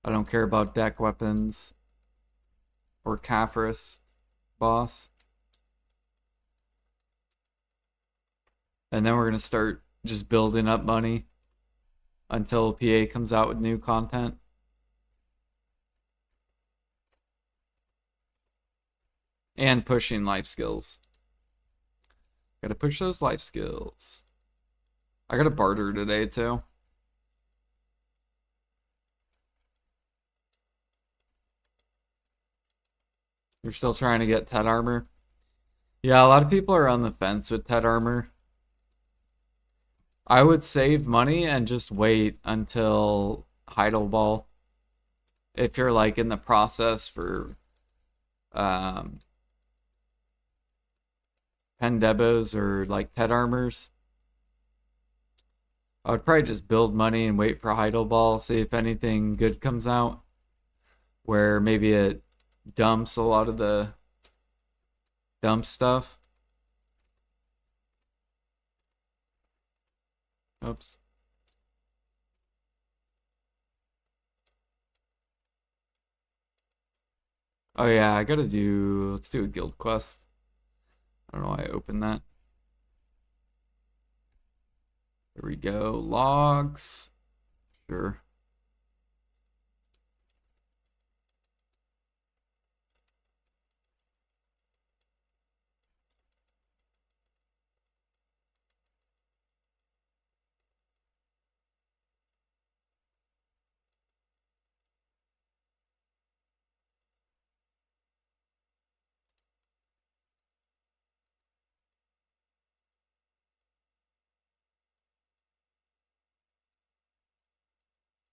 I don't care about deck weapons or Caphras boss. And then we're going to start just building up money until PA comes out with new content. And pushing life skills. Gotta push those life skills. I got a barter today too. You're still trying to get Ted armor? Yeah, a lot of people are on the fence with Ted armor. I would save money and just wait until Heidelball. If you're like in the process for Pendebos or like Ted armors, I would probably just build money and wait for Heidelball, see if anything good comes out. Where maybe it dumps a lot of the dumb stuff. Oops. Oh yeah, let's do a guild quest. I don't know why I opened that. Here we go, logs. Sure.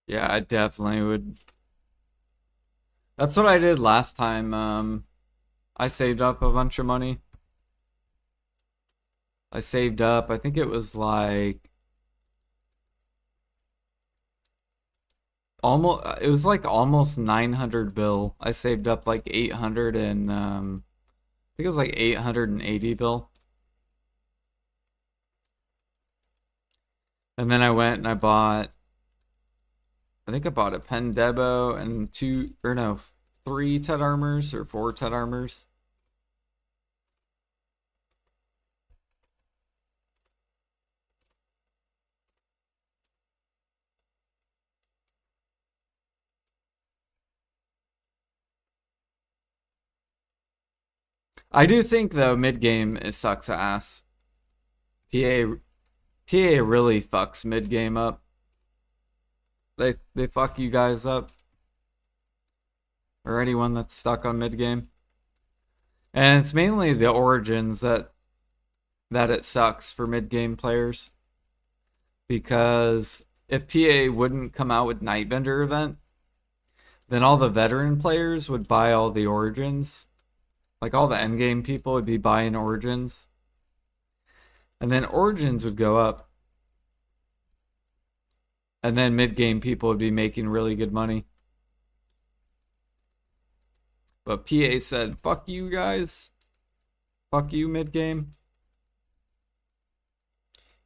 Yeah, I definitely would. That's what I did last time. I saved up a bunch of money. I saved up, I think it was like almost 900 bill. I saved up like 800 and I think it was like 880 bill. And then I went and I think I bought a Pen Debo and two, or no, three Ted Armors or four Ted Armors. I do think though mid game it sucks ass. PA PA really fucks mid game up. They fuck you guys up or anyone that's stuck on mid game. And it's mainly the origins that it sucks for mid game players because if PA wouldn't come out with Nightbender event, then all the veteran players would buy all the origins. Like all the endgame people would be buying origins. And then origins would go up. And then mid game people would be making really good money. But PA said, fuck you guys. Fuck you mid game.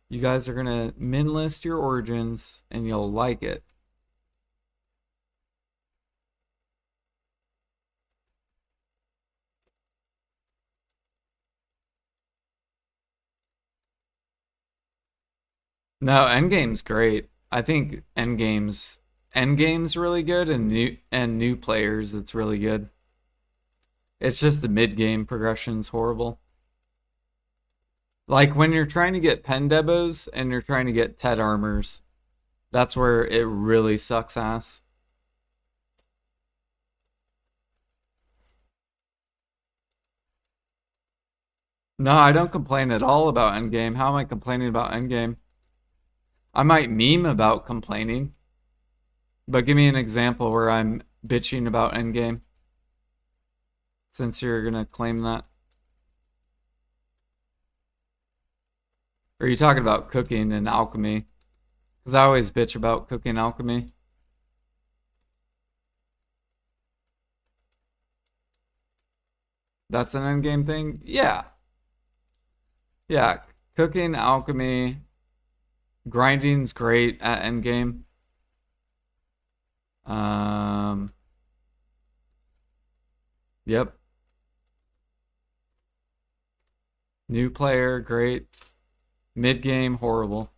You guys are gonna min list your origins and you'll like it. No, Endgame's great. I think Endgame's really good and new players it's really good. It's just the mid game progression's horrible. Like when you're trying to get Pen Debos and you're trying to get Ted Armors, that's where it really sucks ass. No, I don't complain at all about Endgame. How am I complaining about Endgame? I might meme about complaining, but give me an example where I'm bitching about Endgame, since you're gonna claim that. Or are you talking about cooking and alchemy? Because I always bitch about cooking alchemy. That's an endgame thing? Yeah. Yeah. Cooking, alchemy, grinding's great at endgame. Um, yep. New player, great. Mid game, horrible.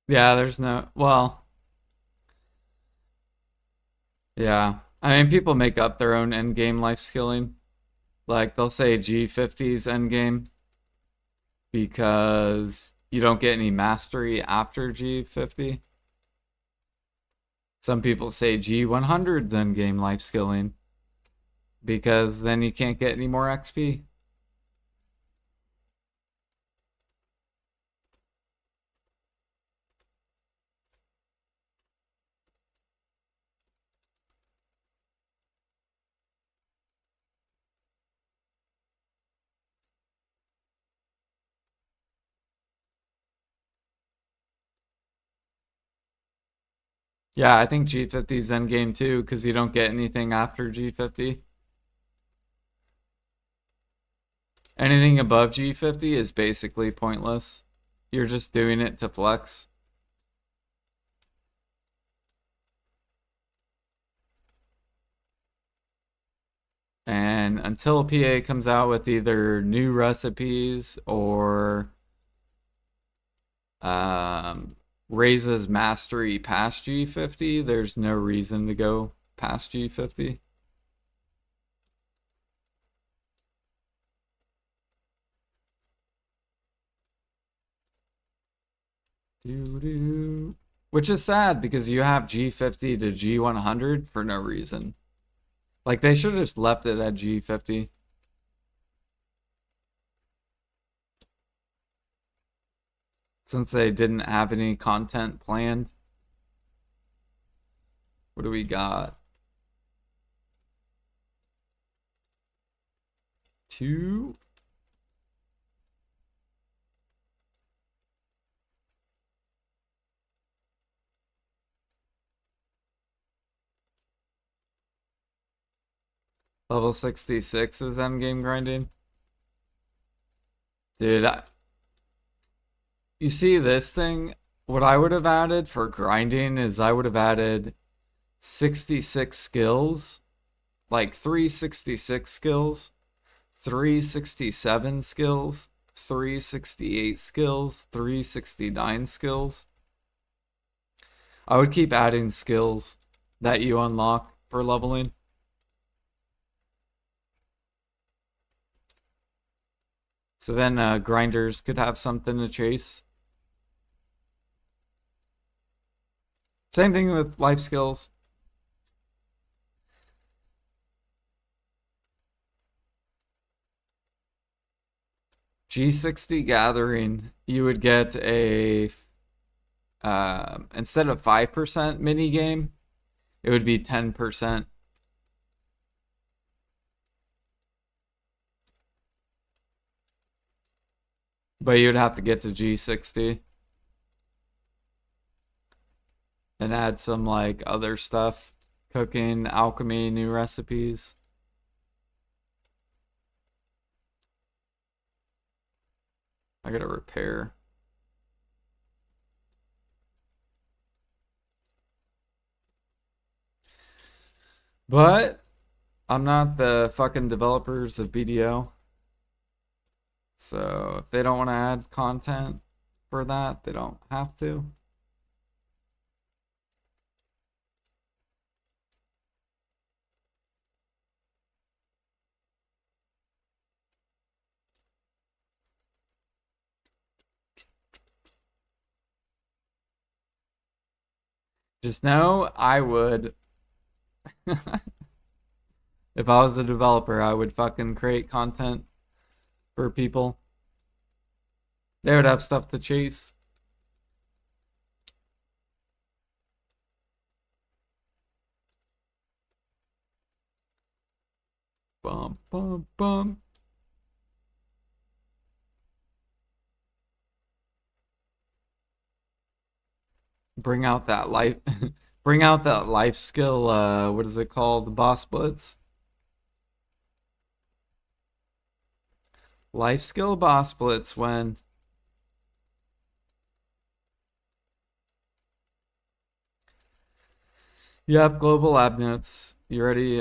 Yeah, there's no, well, yeah. I mean, people make up their own end game life skilling. Like, they'll say G50's end game because you don't get any mastery after G50. Some people say G100's end game life skilling because then you can't get any more XP. Yeah, I think G50's endgame too, because you don't get anything after G50. Anything above G50 is basically pointless. You're just doing it to flex. And until PA comes out with either new recipes or raises mastery past G50, there's no reason to go past G50. Which is sad because you have G50 to G100 for no reason. Like, they should have just left it at G50. Since they didn't have any content planned. What do we got? 2. Level 66 is endgame grinding. Dude, you see this thing? What I would have added for grinding is I would have added 66 skills, like 366 skills, 367 skills, 368 skills, 369 skills. I would keep adding skills that you unlock for leveling. So then grinders could have something to chase. Same thing with life skills. G60 gathering, you would get a instead of 5% mini game, it would be 10%. But you'd have to get to G60 and add some like other stuff, cooking, alchemy, new recipes. I gotta repair. But I'm not the fucking developers of BDO. So if they don't want to add content for that, they don't have to. Just know I would. If I was a developer, I would fucking create content for people. They would have stuff to chase. Bum, bum, bum. Bring out that life. Bring out that life skill. What is it called? The boss blitz. Life skill boss blitz when. Yep, global lab notes. You ready?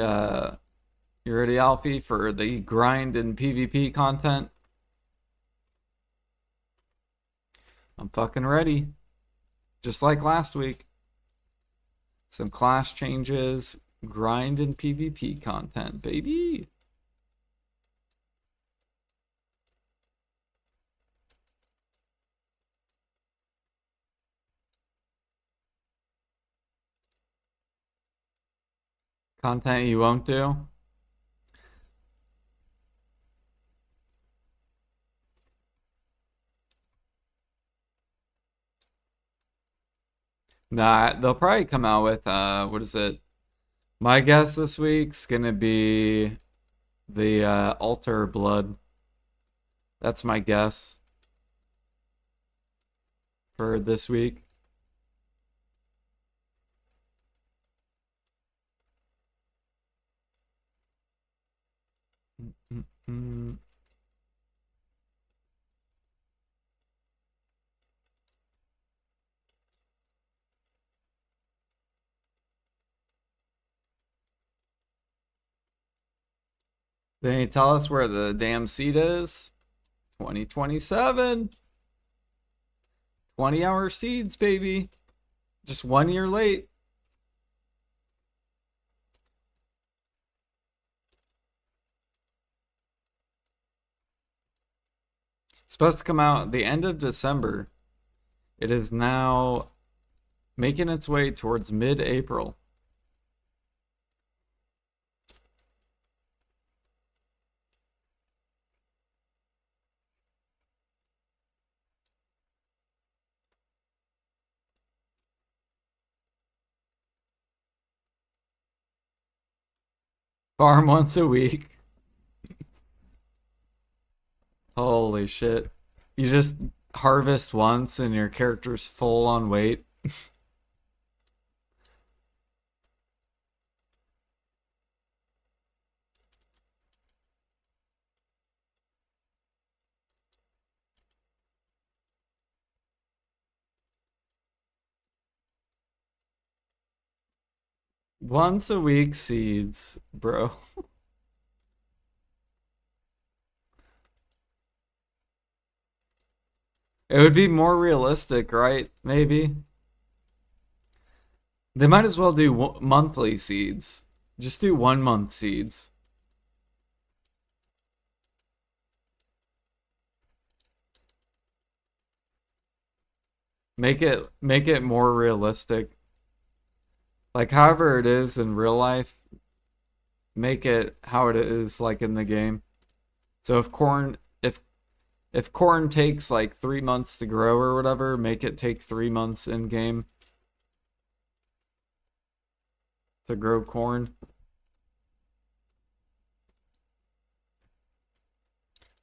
You ready, Alfie, for the grind and PvP content? I'm fucking ready. Just like last week. Some class changes, grind and PvP content, baby. Content you won't do? Nah, they'll probably come out with, what is it? My guess this week's gonna be the altar blood. That's my guess for this week. Mm-mm. Then you tell us where the damn seat is? 2027. 20-hour seeds, baby. Just 1 year late. Supposed to come out the end of December. It is now making its way towards mid-April. Farm once a week. Holy shit. You just harvest once and your character's full on weight. Once a week seeds, bro. It would be more realistic, right? Maybe. They might as well do monthly seeds. Just do 1 month seeds. Make it more realistic. Like however it is in real life, make it how it is like in the game. So if corn takes like 3 months to grow or whatever, make it take 3 months in game to grow corn.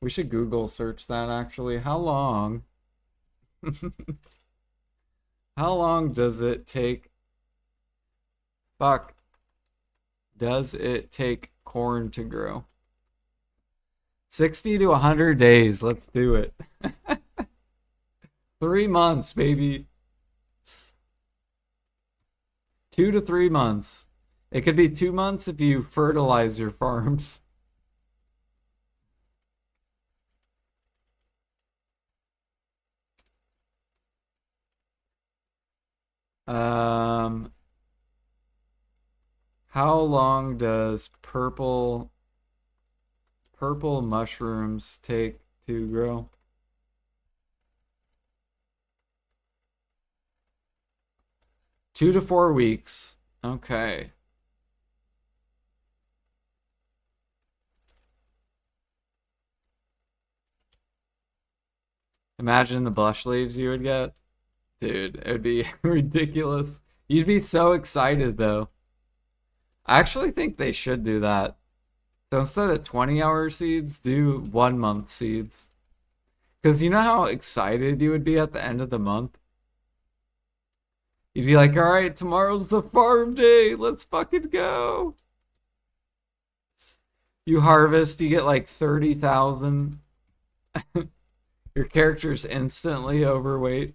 We should Google search that actually. How long? How long does it take? Fuck. Does it take corn to grow? 60 to 100 days. Let's do it. 3 months, baby. 2 to 3 months. It could be 2 months if you fertilize your farms. Um, how long does purple mushrooms take to grow? 2 to 4 weeks. Okay. Imagine the bush leaves you would get. Dude, it would be ridiculous. You'd be so excited though. I actually think they should do that. So instead of 20-hour seeds, do 1 month seeds. Because you know how excited you would be at the end of the month? You'd be like, all right, tomorrow's the farm day. Let's fucking go. You harvest, you get like 30,000. Your character's instantly overweight.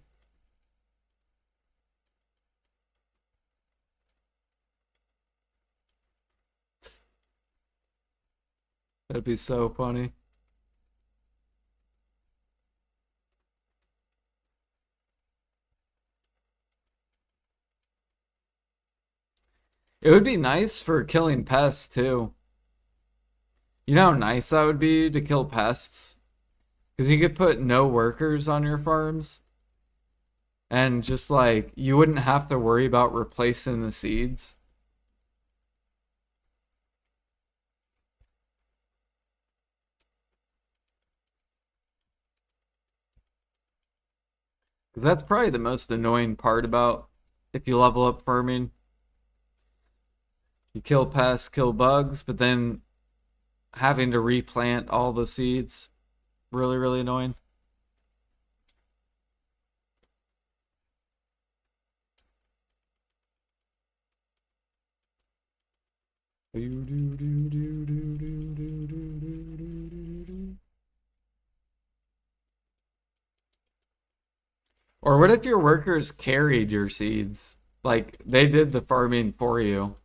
That'd be so funny. It would be nice for killing pests too. You know how nice that would be to kill pests? Because you could put no workers on your farms and just like you wouldn't have to worry about replacing the seeds. Because that's probably the most annoying part about if you level up farming. You kill pests, kill bugs, but then having to replant all the seeds. Really, really annoying. Or what if your workers carried your seeds? Like they did the farming for you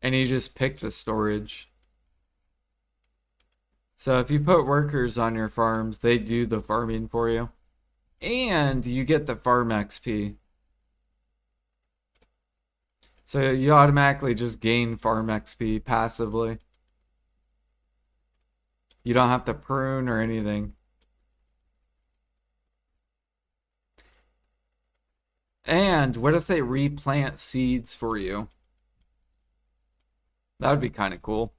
and you just picked a storage. So if you put workers on your farms, they do the farming for you. And you get the farm XP. So you automatically just gain farm XP passively. You don't have to prune or anything. And what if they replant seeds for you? That would be kind of cool.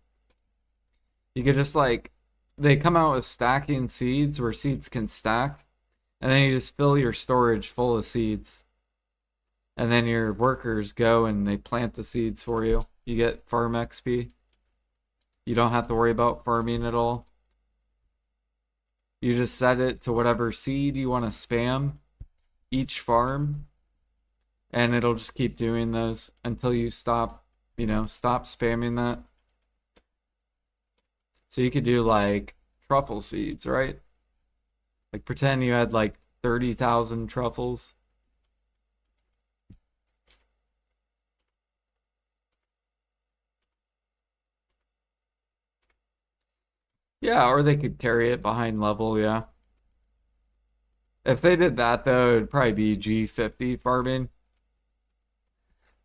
You could just like, they come out with stacking seeds where seeds can stack. And then you just fill your storage full of seeds. And then your workers go and they plant the seeds for you. You get farm XP. You don't have to worry about farming at all. You just set it to whatever seed you want to spam each farm, and it'll just keep doing those until you stop, stop spamming that. So you could do like truffle seeds, right? Like pretend you had like 30,000 truffles. Yeah, or they could carry it behind level, yeah. If they did that though, it'd probably be G50 farming.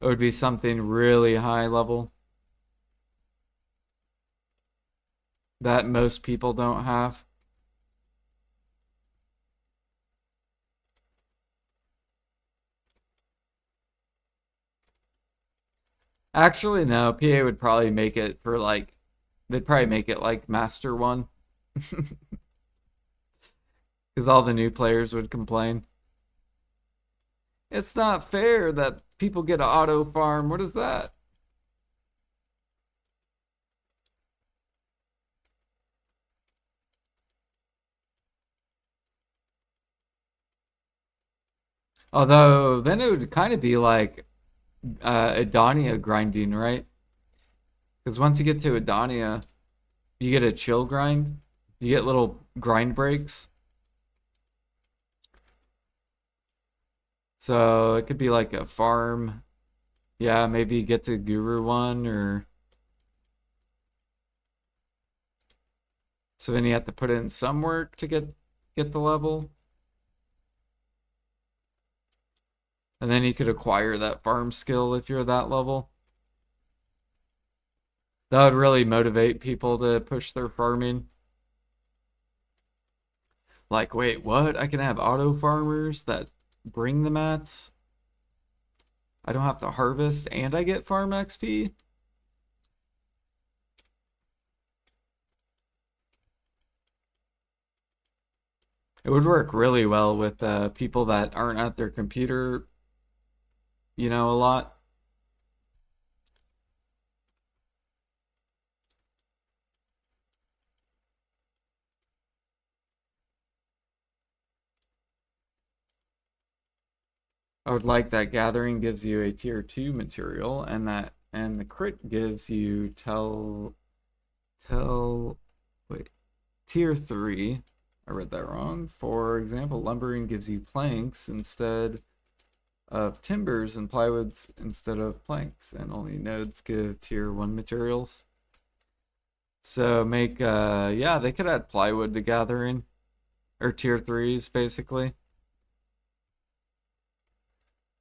It would be something really high level that most people don't have. Actually, no, PA would probably make it for like, they'd probably make it like Master 1. Because all the new players would complain. It's not fair that people get an auto farm. What is that? Although, then it would kind of be like Adania grinding, right? Because once you get to Adania, you get a chill grind. You get little grind breaks. So it could be like a farm. Yeah, maybe get to Guru 1 or so then you have to put in some work to get the level. And then you could acquire that farm skill if you're that level. That would really motivate people to push their farming. Like, wait, what? I can have auto farmers that bring the mats? I don't have to harvest and I get farm XP? It would work really well with people that aren't at their computer, a lot. I would like that gathering gives you a tier 2 material and the crit gives you wait, tier 3. I read that wrong. For example, lumbering gives you planks instead of timbers and plywoods instead of planks, and only nodes give tier 1 materials. So make yeah, they could add plywood to gathering or tier 3s basically.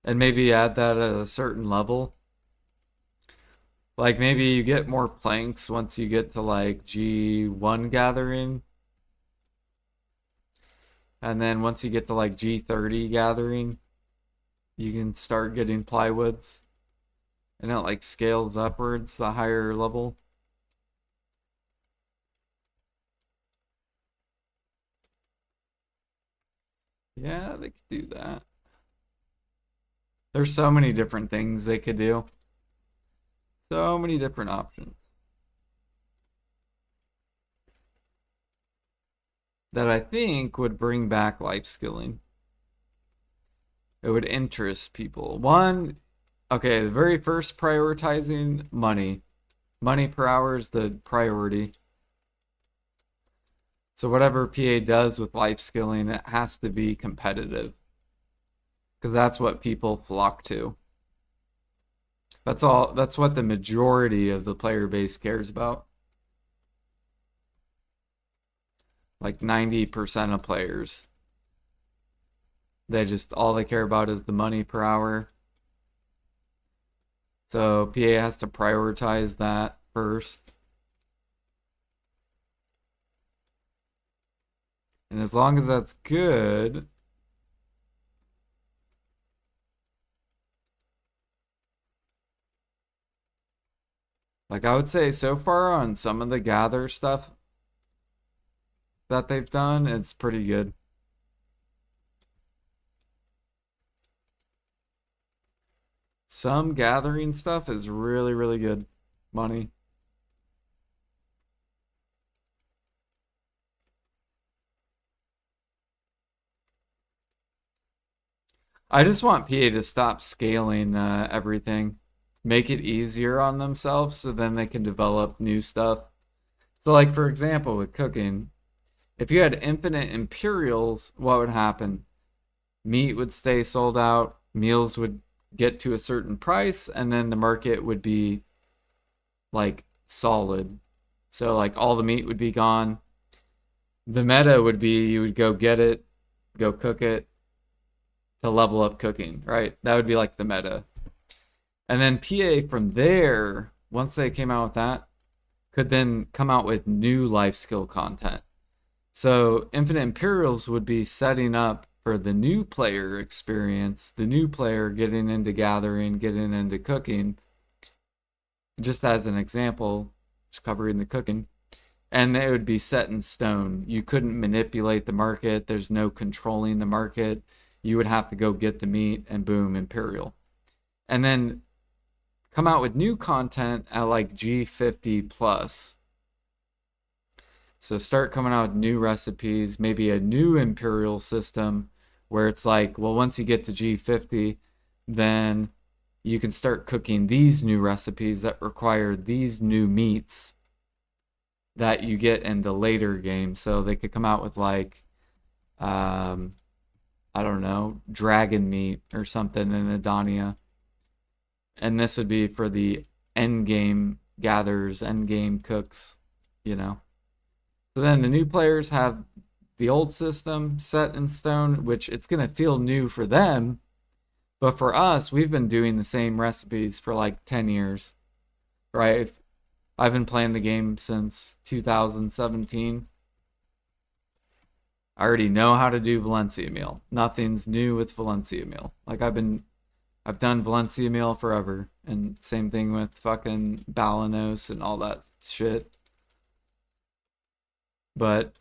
And maybe add that at a certain level. Like maybe you get more planks once you get to like G1 gathering. And then once you get to like G30 gathering, you can start getting plywoods. And it like scales upwards the higher level. Yeah, they could do that. There's so many different things they could do. So many different options that I think would bring back life skilling. It would interest people. One, okay, the very first prioritizing money. Money per hour is the priority. So whatever PA does with life skilling, it has to be competitive. Because that's what people flock to. That's what the majority of the player base cares about. Like 90% of players. All they care about is the money per hour. So PA has to prioritize that first. And as long as that's good, like I would say so far on some of the gather stuff that they've done, it's pretty good. Some gathering stuff is really, really good money. I just want PA to stop scaling everything, make it easier on themselves so then they can develop new stuff. So, like, for example, with cooking, if you had infinite Imperials, what would happen? Meat would stay sold out, meals would get to a certain price, and then the market would be like solid. So, like, all the meat would be gone. The meta would be you would go get it, go cook it to level up cooking, right? That would be like the meta. And then PA from there, once they came out with that, could then come out with new life skill content. So Infinite Imperials would be setting up for the new player experience, the new player getting into gathering, getting into cooking. Just as an example, just covering the cooking. And it would be set in stone. You couldn't manipulate the market. There's no controlling the market. You would have to go get the meat and boom, Imperial. And then come out with new content at like G50 plus. So start coming out with new recipes, maybe a new Imperial system where it's like, well, once you get to G50, then you can start cooking these new recipes that require these new meats that you get in the later game. So they could come out with like, I don't know, dragon meat or something in Adania. And this would be for the end game gatherers, end game cooks, you know. So then the new players have the old system set in stone, which it's going to feel new for them. But for us, we've been doing the same recipes for like 10 years, right? I've been playing the game since 2017. I already know how to do Valencia meal. Nothing's new with Valencia meal. Like I've done Valencia meal forever. And same thing with fucking Balanos and all that shit. But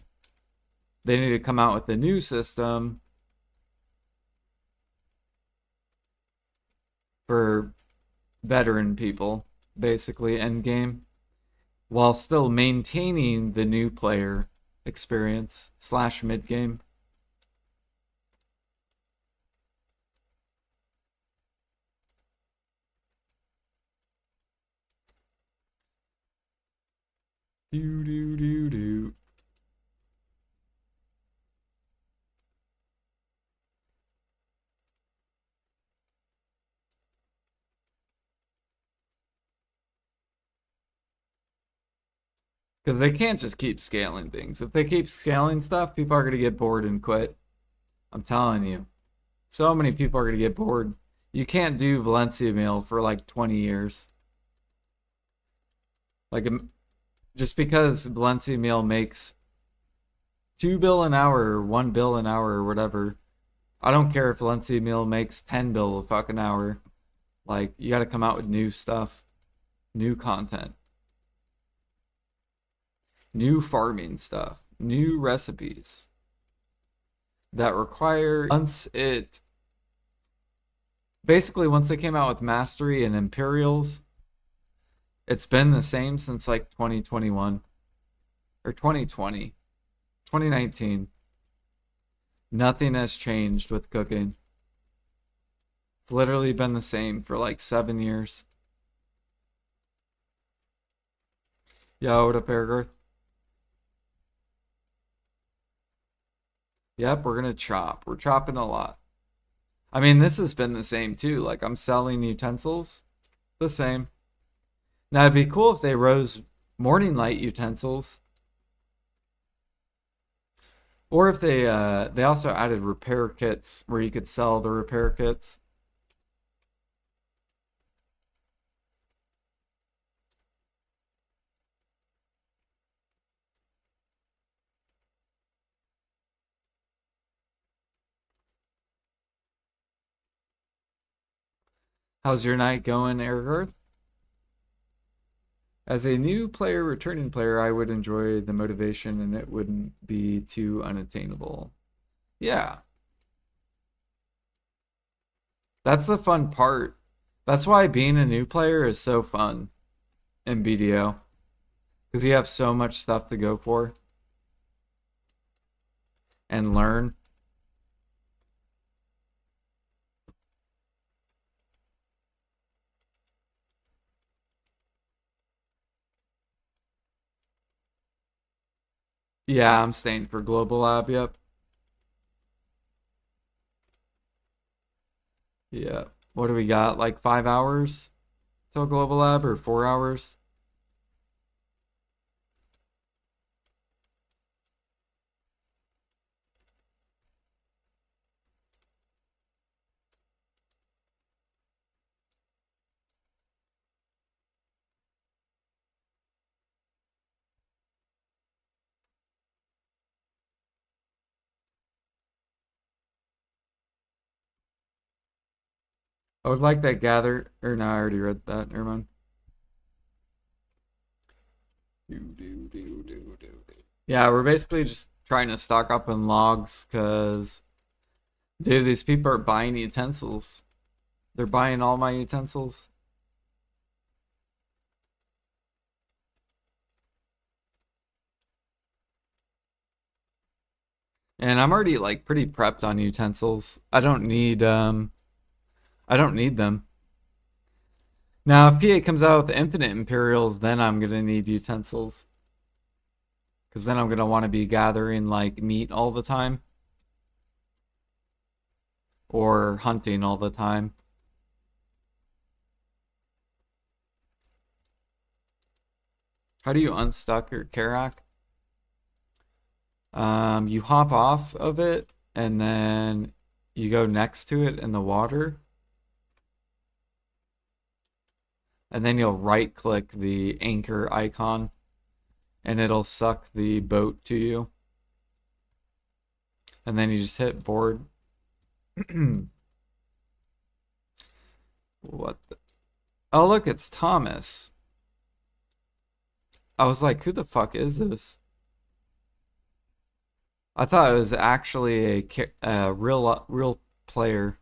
they need to come out with a new system for veteran people, basically, end game, while still maintaining the new player experience / mid game. Do do do do. Because they can't just keep scaling things. If they keep scaling stuff, people are going to get bored and quit. I'm telling you. So many people are going to get bored. You can't do Valencia meal for like 20 years. Like, just because Valencia meal makes 2 bill an hour or 1 bill an hour or whatever, I don't care if Valencia meal makes 10 bill a fucking hour. Like, you got to come out with new stuff, new content, new farming stuff, new recipes that require once they came out with Mastery and Imperials, it's been the same since like 2021 or 2020, 2019. Nothing has changed with cooking. It's literally been the same for like 7 years. Yo, what up, Ergarth? Yep, we're gonna chop. We're chopping a lot. I mean, this has been the same too. Like, I'm selling utensils. The same. Now, it'd be cool if they rose morning light utensils. Or if they also added repair kits where you could sell the repair kits. How's your night going, Ergarth? As a new player, returning player, I would enjoy the motivation and it wouldn't be too unattainable. Yeah, that's the fun part. That's why being a new player is so fun in BDO. Because you have so much stuff to go for and learn. Yeah, I'm staying for Global Lab, yep. Yeah. What do we got? Like 5 hours till Global Lab or 4 hours? I would like that gather, or no, I already read that. Never mind. Yeah, we're basically just trying to stock up on logs because, dude, these people are buying utensils. They're buying all my utensils. And I'm already like pretty prepped on utensils. I don't need them. Now if PA comes out with infinite Imperials, then I'm gonna need utensils. Cause then I'm gonna want to be gathering like meat all the time. Or hunting all the time. How do you unstuck your Karak? You hop off of it and then you go next to it in the water. And then you'll right click the anchor icon and it'll suck the boat to you. And then you just hit board. What the? Oh, look, it's Thomas. I was like, who the fuck is this? I thought it was actually a real player,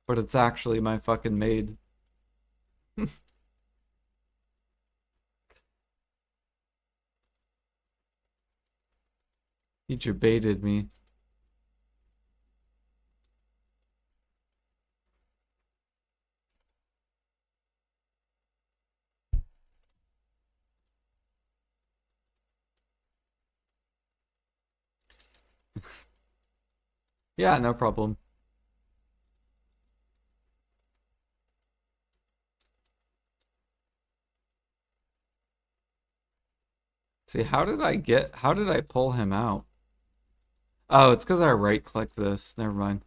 but it's actually my fucking maid. He baited me. Yeah, no problem. See, how did I pull him out? Oh, it's because I right clicked this. Never mind.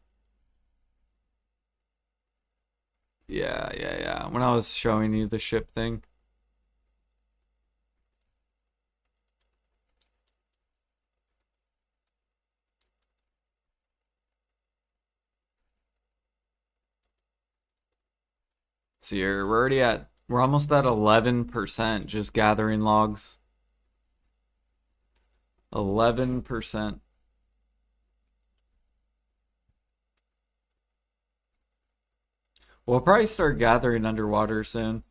Yeah. When I was showing you the ship thing. See here, we're almost at 11% just gathering logs. 11%. We'll probably start gathering underwater soon.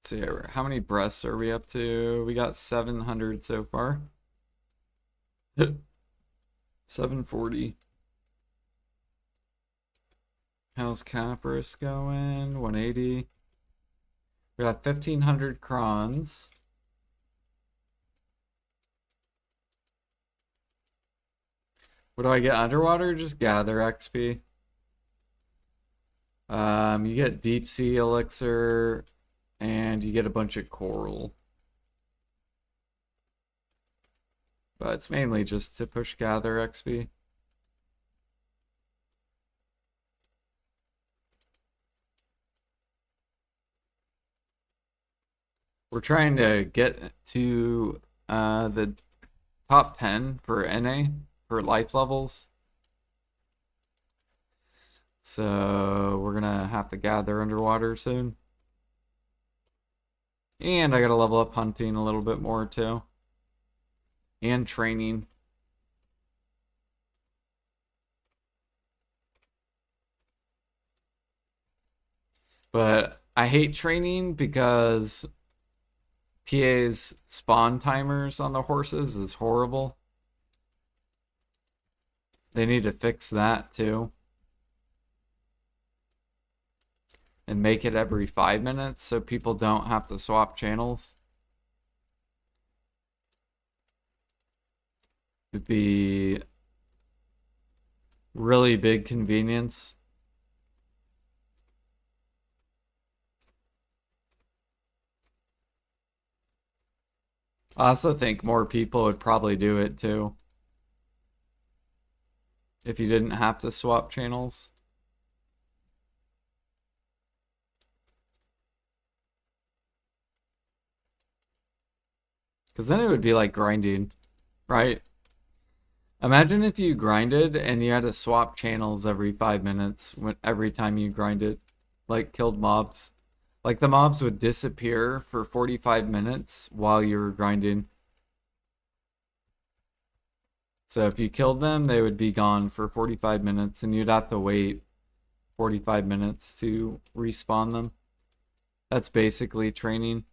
Let's see, how many breaths are we up to? We got 700 so far. 740. How's Coniferous going? 180. We got 1500 crons. What do I get underwater? Just gather XP. You get deep sea elixir and you get a bunch of coral. But it's mainly just to push gather XP. We're trying to get to the top 10 for NA for life levels. So we're gonna have to gather underwater soon. And I gotta level up hunting a little bit more too. And training. But I hate training because PA's spawn timers on the horses is horrible. They need to fix that too. And make it every 5 minutes so people don't have to swap channels. It'd be really big convenience. I also think more people would probably do it too if you didn't have to swap channels. Because then it would be like grinding, right? Imagine if you grinded and you had to swap channels every 5 minutes every time you grinded, like killed mobs. Like the mobs would disappear for 45 minutes while you were grinding. So if you killed them, they would be gone for 45 minutes and you'd have to wait 45 minutes to respawn them. That's basically training.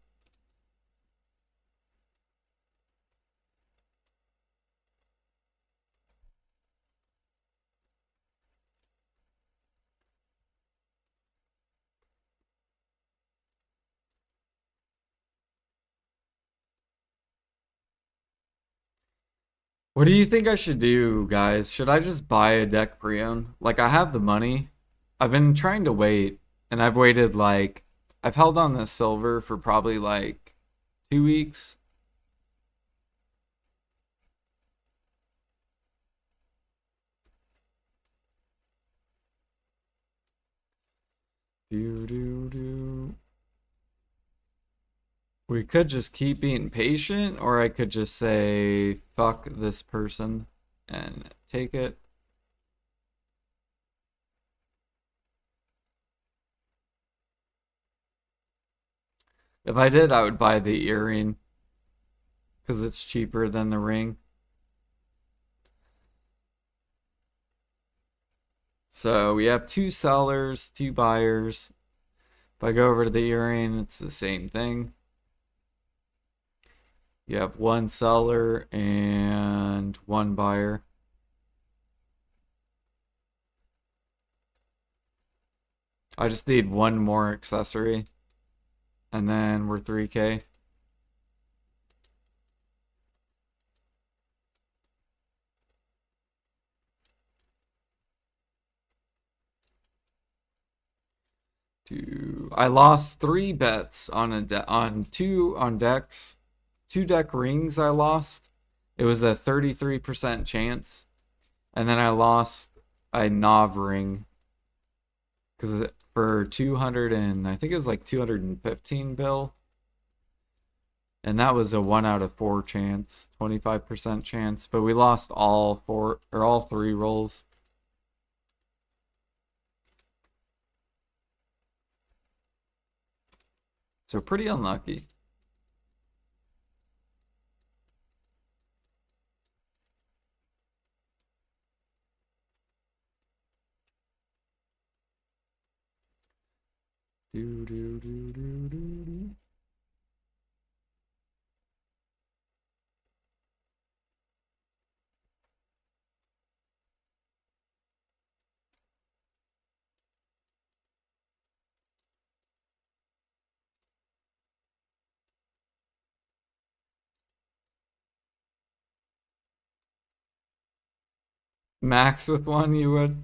What do you think I should do, guys? Should I just buy a deck pre-owned? Like, I have the money. I've been trying to wait, and I've waited like, I've held on this silver for probably like 2 weeks. Do, do, do. We could just keep being patient, or I could just say, fuck this person and take it. If I did, I would buy the earring because it's cheaper than the ring. So we have two sellers, two buyers. If I go over to the earring, it's the same thing. You have one seller and one buyer. I just need one more accessory. And then we're 3K. I lost 3 bets on on decks. 2 deck rings I lost. It was a 33% chance. And then I lost a Nov ring. Because for 200 and I think it was like 215 bill. And that was a 1 out of 4 chance, 25% chance. But we lost all 3 rolls. So pretty unlucky. Do, do, do, do, do, do. Max with one, you would?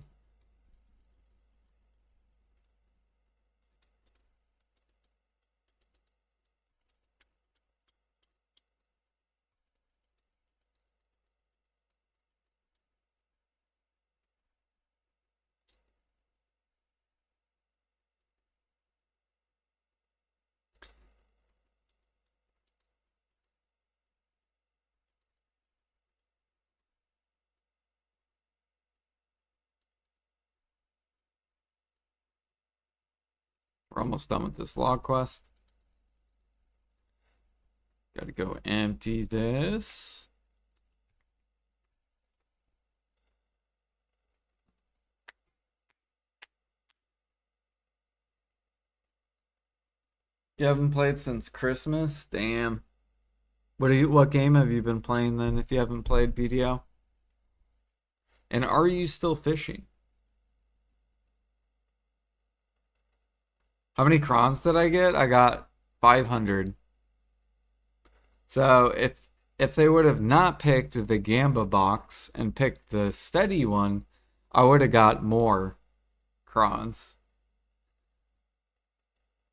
We're almost done with this log quest. Gotta go empty this. You haven't played since Christmas? Damn. What game have you been playing then if you haven't played BDO? And are you still fishing? How many crons did I get? I got 500. So if they would have not picked the Gamba box and picked the steady one, I would have got more crons.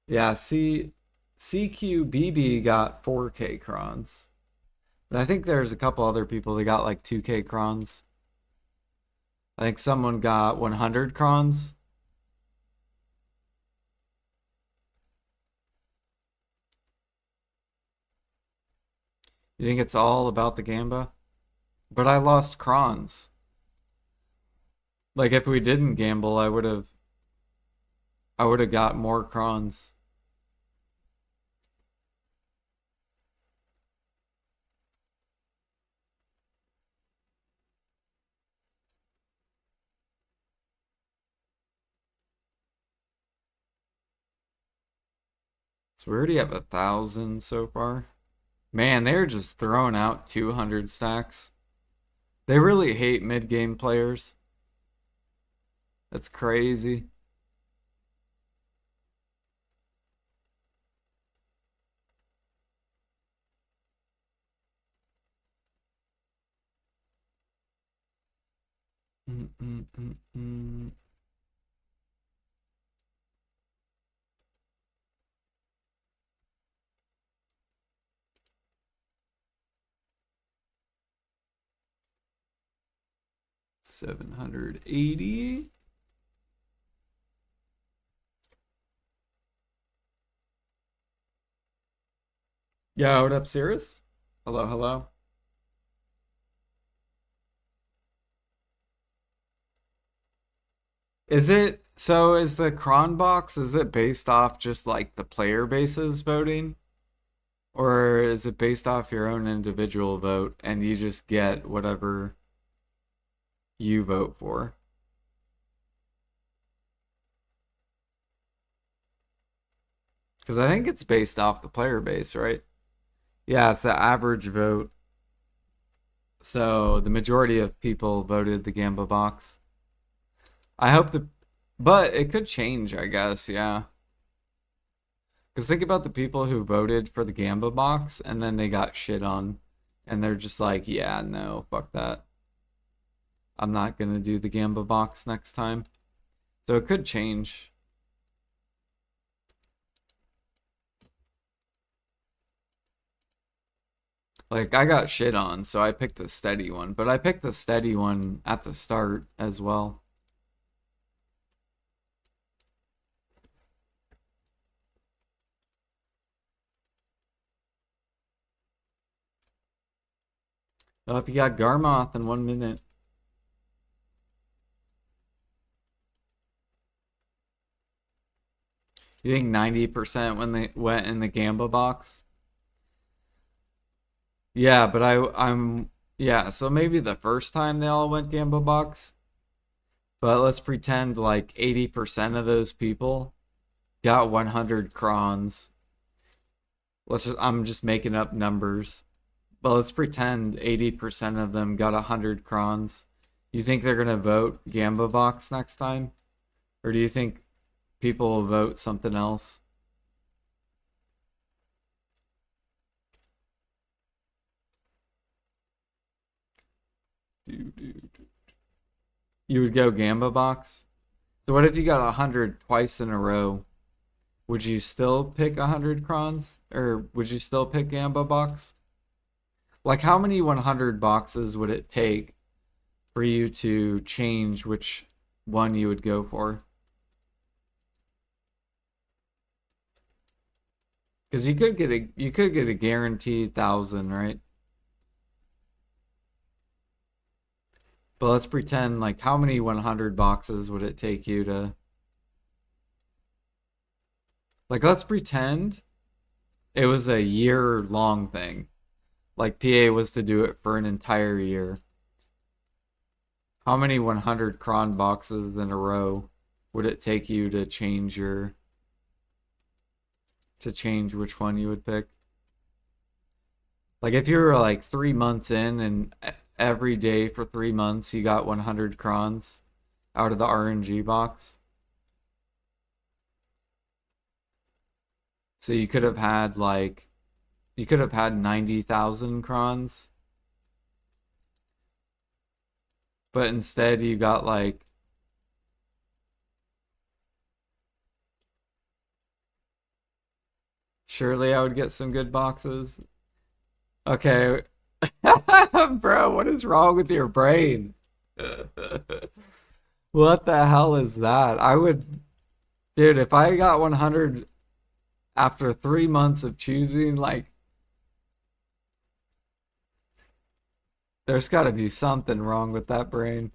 Yeah, CQBB got 4K crons. I think there's a couple other people that got like 2K crons. I think someone got 100 crons. You think it's all about the Gamba? But I lost crons. Like if we didn't gamble, I would have got more crons. So we already have 1,000 so far. Man, they're just throwing out 200 stacks. They really hate mid-game players. That's crazy. Mm, mm, mm, mm. $780. Yo, what up, Cirrus? Hello, hello. Is the cron box, is it based off just like the player bases voting? Or is it based off your own individual vote and you just get whatever you vote for? Because I think it's based off the player base, right? Yeah, it's the average vote. So the majority of people voted the Gamba box. I hope but it could change, I guess, yeah. Because think about the people who voted for the Gamba box and then they got shit on. And they're just like, yeah, no, fuck that. I'm not going to do the Gamba box next time. So it could change. Like, I got shit on, so I picked the steady one. But I picked the steady one at the start as well. Oh, if you got Garmoth in 1 minute. You think 90% when they went in the Gamba box? Yeah, but yeah, so maybe the first time they all went Gamba box, but let's pretend like 80% of those people got 100 crons. I'm just making up numbers. But let's pretend 80% of them got 100 crons. You think they're gonna vote Gamba box next time? Or do you think people will vote something else? You would go Gamba box? So what if you got 100 twice in a row? Would you still pick 100 crons? Or would you still pick Gamba box? Like how many 100 boxes would it take for you to change which one you would go for? Because you could get a guaranteed 1,000, right? But let's pretend like how many 100 boxes would it take you to like let's pretend it was a year long thing. Like PA was to do it for an entire year. How many 100 cron boxes in a row would it take you to change your to change which one you would pick. Like if you were like 3 months in and every day for 3 months you got 100 crons out of the RNG box. So you could have had like, you could have had 90,000 crons. But instead you got like, surely I would get some good boxes. Okay. Bro, what is wrong with your brain? What the hell is that? I would, dude, if I got 100 after 3 months of choosing, like, there's got to be something wrong with that brain.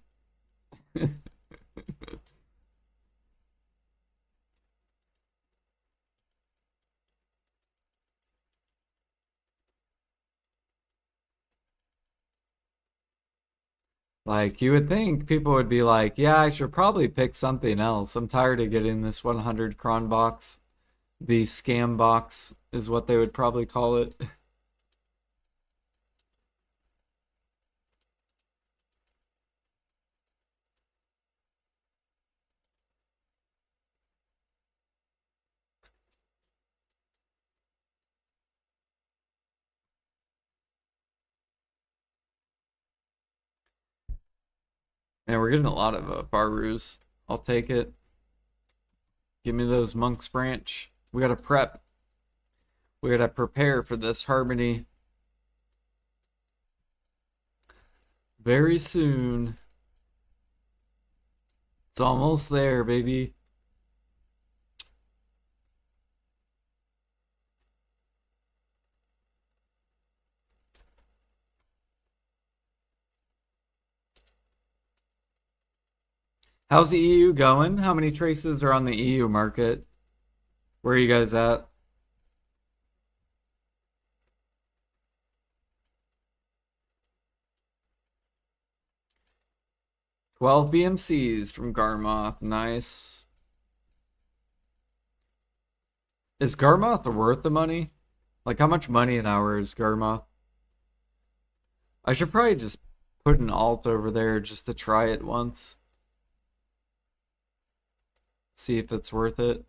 Like, you would think people would be like, yeah, I should probably pick something else. I'm tired of getting this 100 cron box. The scam box is what they would probably call it. And we're getting a lot of Barus. I'll take it. Give me those Monk's Branch. We gotta prep. We gotta prepare for this Harmony. Very soon. It's almost there, baby. How's the EU going? How many traces are on the EU market? Where are you guys at? 12 BMCs from Garmoth. Nice. Is Garmoth worth the money? Like, how much money an hour is Garmoth? I should probably just put an alt over there just to try it once. See if it's worth it.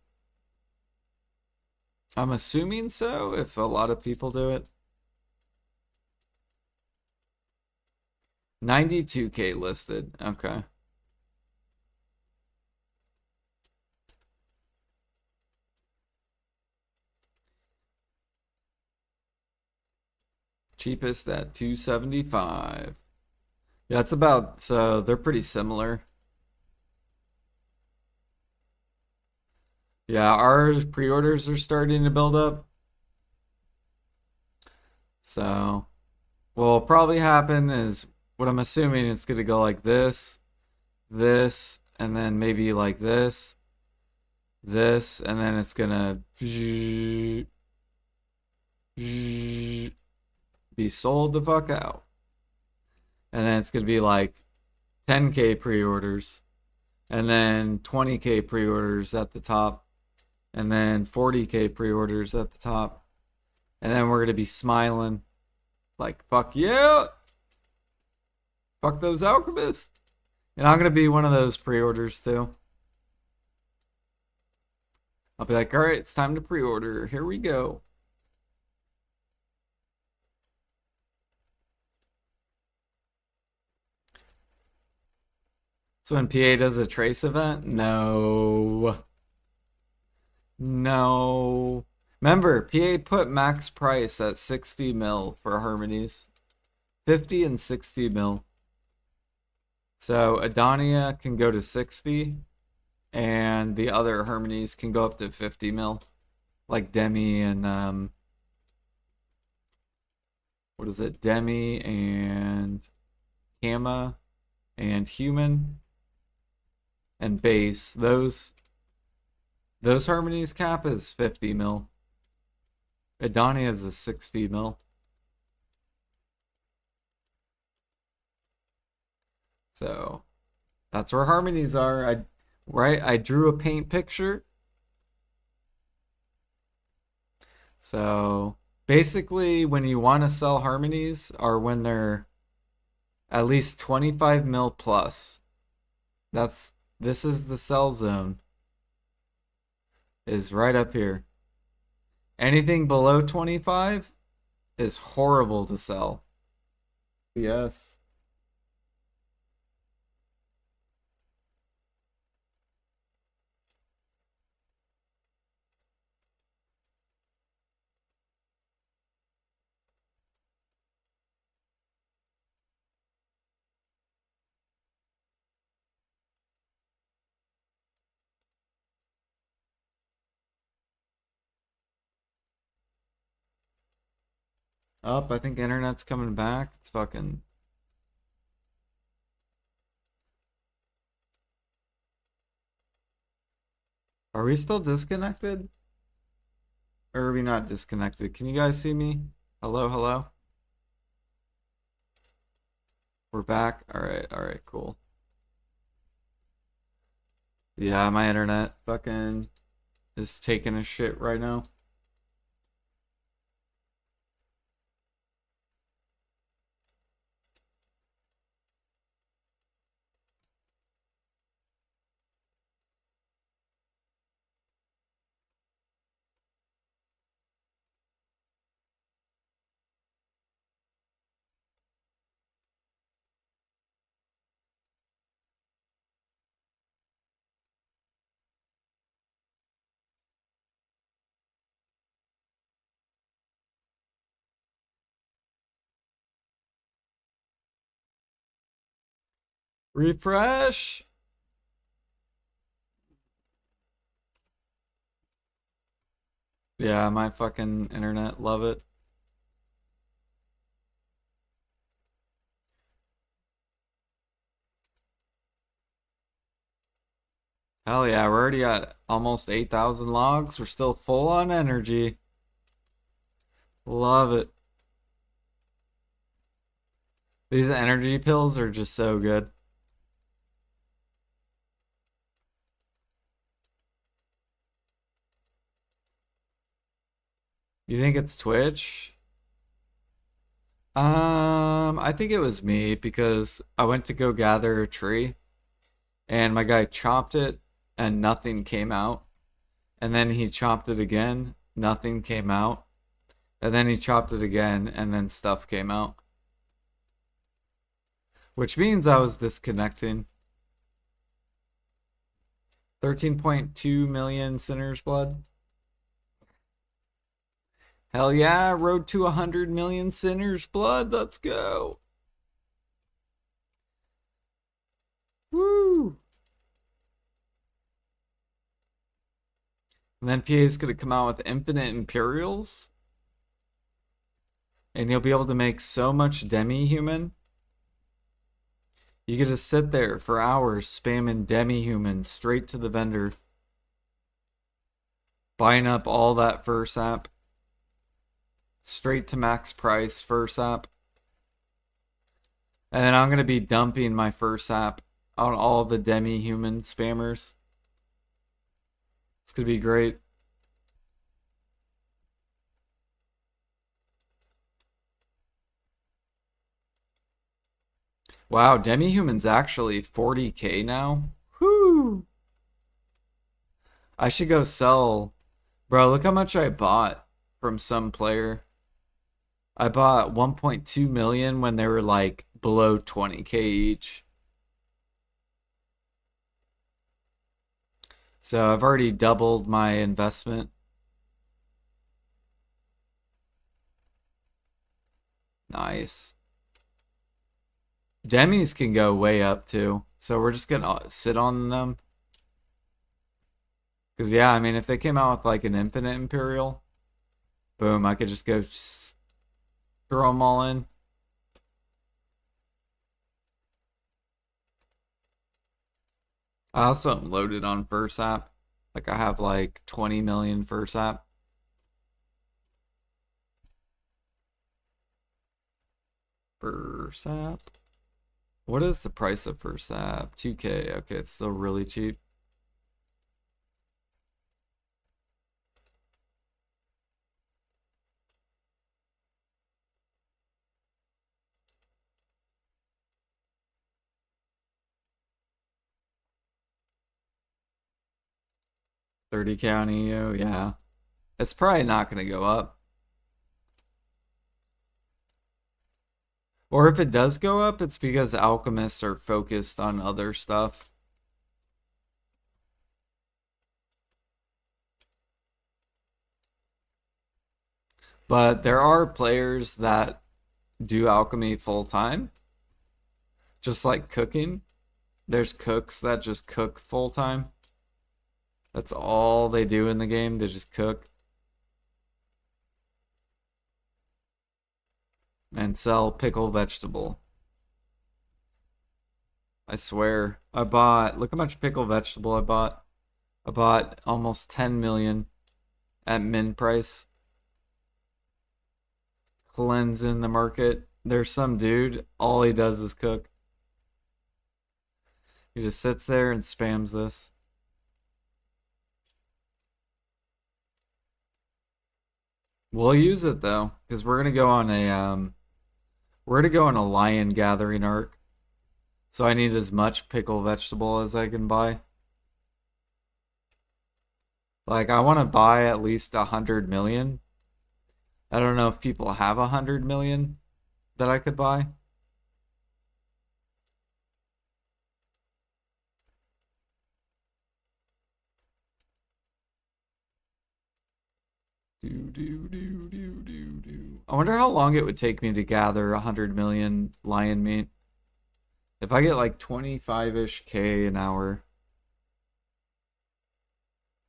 I'm assuming so, if a lot of people do it. 92K listed. Okay. Cheapest at 275. Yeah, it's about, so they're pretty similar. Yeah, our pre-orders are starting to build up. So, what'll probably happen is, what I'm assuming it's going to go like this, and then maybe like this, and then it's going to be sold the fuck out. And then it's going to be like 10K pre-orders, and then 20K pre-orders at the top, and then 40K pre-orders at the top. And then we're going to be smiling like, fuck yeah! Fuck those alchemists! And I'm going to be one of those pre-orders too. I'll be like, alright, it's time to pre-order. Here we go. So when PA does a trace event? No. No. Remember, PA put max price at 60 mil for Harmonies. 50 and 60 mil. So Adonia can go to 60, and the other Harmonies can go up to 50 mil. Like Demi and, what is it? Demi and Kama and Human and Base. Those Harmonies cap is 50 mil. Adonia is a 60 mil. So that's where Harmonies are. I drew a paint picture. So basically, when you want to sell harmonies are when they're at least 25 mil plus. This is the sell zone. Is right up here. Anything below 25 is horrible to sell. Yes. Up, I think internet's coming back. It's fucking. Are we still disconnected? Or are we not disconnected? Can you guys see me? Hello, hello? We're back. All right, cool. Yeah, my internet fucking is taking a shit right now. Refresh. Yeah, my fucking internet, love it. Hell yeah, we're already at almost 8,000 logs. We're still full on energy. Love it. These energy pills are just so good. You think it's Twitch? I think it was me because I went to go gather a tree and my guy chopped it and nothing came out. And then he chopped it again, nothing came out. And then he chopped it again and then stuff came out. Which means I was disconnecting. 13.2 million sinners blood. Hell yeah, road to 100 million sinners blood. Let's go. Woo. And then PA is going to come out with infinite Imperials. And you'll be able to make so much demi-human. You get to sit there for hours spamming demi-humans straight to the vendor. Buying up all that first app. Straight to max price first app. And then I'm going to be dumping my first app on all the demi-human spammers. It's going to be great. Wow, demi-human's actually 40k now. Whoo! I should go sell. Bro, look how much I bought from some player. I bought 1.2 million when they were like below 20k each. So I've already doubled my investment. Nice. Demis can go way up too. So we're just gonna sit on them. Because yeah, I mean, if they came out with like an infinite Imperial, boom, I could just go throw them all in. I also am loaded on first app. Like I have like 20 million first app. First app. What is the price of first app? 2k. Okay, it's still really cheap. 30K on EU, yeah. It's probably not going to go up. Or if it does go up, it's because alchemists are focused on other stuff. But there are players that do alchemy full time, just like cooking. There's cooks that just cook full time. That's all they do in the game. They just cook and sell pickle vegetable. I swear. Look how much pickle vegetable I bought. I bought almost 10 million at min price. Cleansing the market. There's some dude, all he does is cook. He just sits there and spams this. We'll use it though, because we're gonna go on a lion gathering arc. So I need as much pickle vegetable as I can buy. Like I want to buy at least 100 million. I don't know if people have 100 million that I could buy. I wonder how long it would take me to gather 100 million lion meat. If I get like 25-ish K an hour.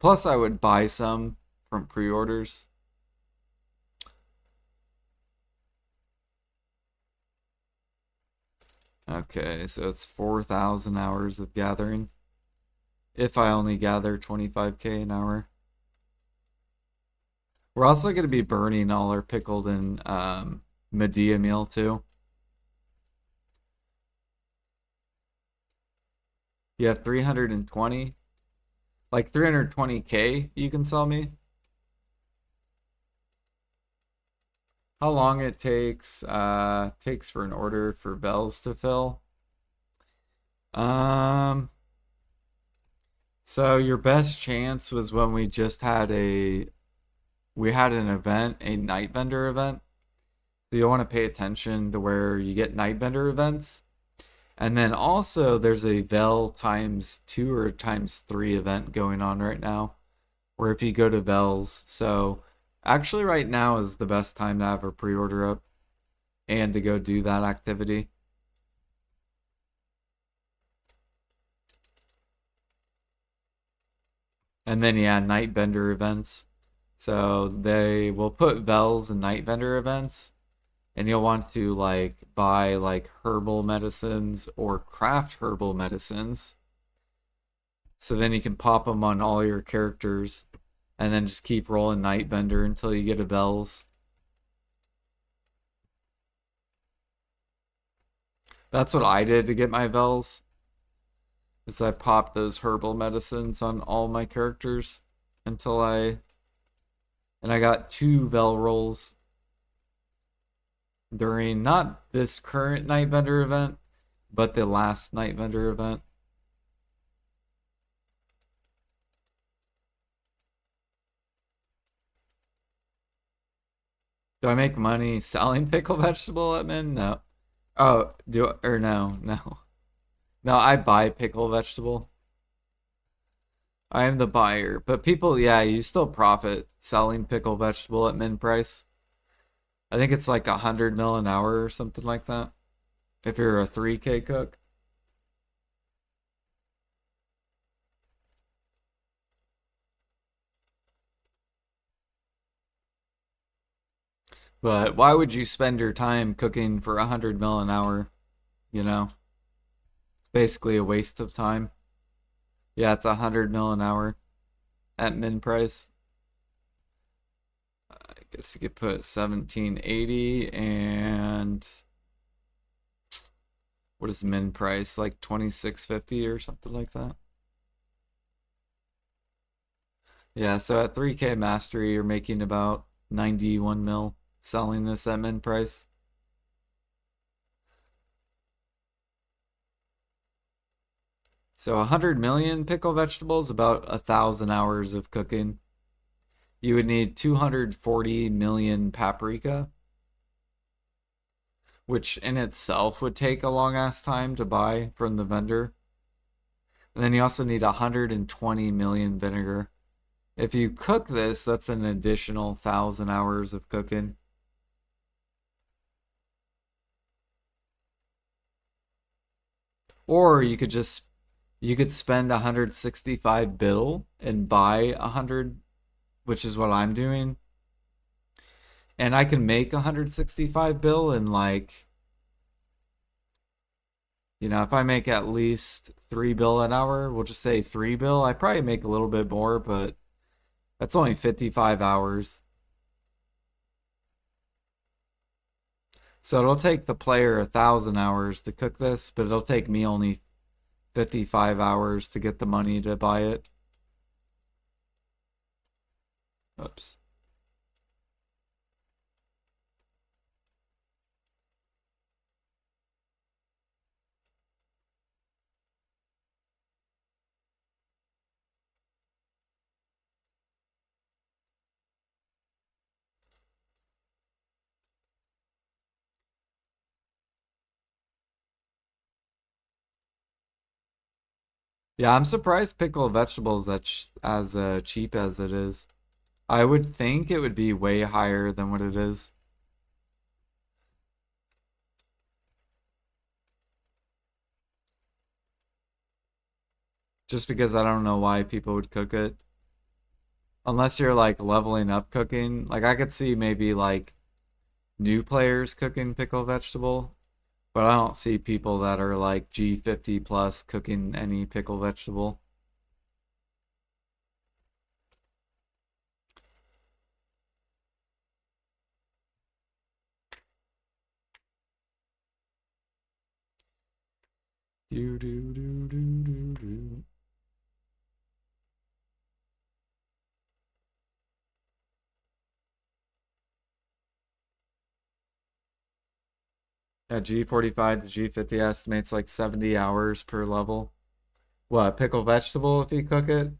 Plus I would buy some from pre-orders. Okay, so it's 4,000 hours of gathering. If I only gather 25K an hour. We're also going to be burning all our pickled and Medea meal too. You have 320? Like 320K you can sell me? How long it takes for an order for Vels to fill? So your best chance was when we just had an event, a night vendor event. So you'll want to pay attention to where you get night vendor events. And then also there's a Vel ×2 or ×3 event going on right now. Where if you go to Vels, so actually right now is the best time to have a pre-order up and to go do that activity. And then yeah, night vendor events. So they will put Vels and night vendor events, and you'll want to like buy like herbal medicines or craft herbal medicines. So then you can pop them on all your characters, and then just keep rolling night vendor until you get a Vels. That's what I did to get my Vels. Is I popped those herbal medicines on all my characters until I got 2 Vel rolls during not this current night vendor event, but the last night vendor event. Do I make money selling pickle vegetable at min? No. Oh, no. No, I buy pickle vegetable. I am the buyer. But people, yeah, you still profit selling pickle vegetable at min price. I think it's like 100 mil an hour or something like that. If you're a 3K cook. But why would you spend your time cooking for 100 mil an hour? You know? It's basically a waste of time. Yeah, it's 100 mil an hour at min price. I guess you could put 1780 and what is min price? Like 2650 or something like that. Yeah, so at 3K mastery, you're making about 91 mil selling this at min price. So 100 million pickle vegetables, about 1,000 hours of cooking. You would need 240 million paprika, which in itself would take a long ass time to buy from the vendor. And then you also need 120 million vinegar. If you cook this, that's an additional 1,000 hours of cooking. Or you could spend 165 bill and buy 100, which is what I'm doing. And I can make 165 bill in like, if I make at least 3 bill an hour, we'll just say 3 bill. I probably make a little bit more, but that's only 55 hours. So it'll take the player 1,000 hours to cook this, but it'll take me only 55 hours to get the money to buy it. Oops. Yeah, I'm surprised pickled vegetables that's as cheap as it is. I would think it would be way higher than what it is. Just because I don't know why people would cook it. Unless you're like leveling up cooking. Like I could see maybe like new players cooking pickled vegetable, but I don't see people that are like G50 plus cooking any pickle vegetable. Do do do do do do. Yeah, G45 to G50 estimates like 70 hours per level. What, pickle vegetable if you cook it?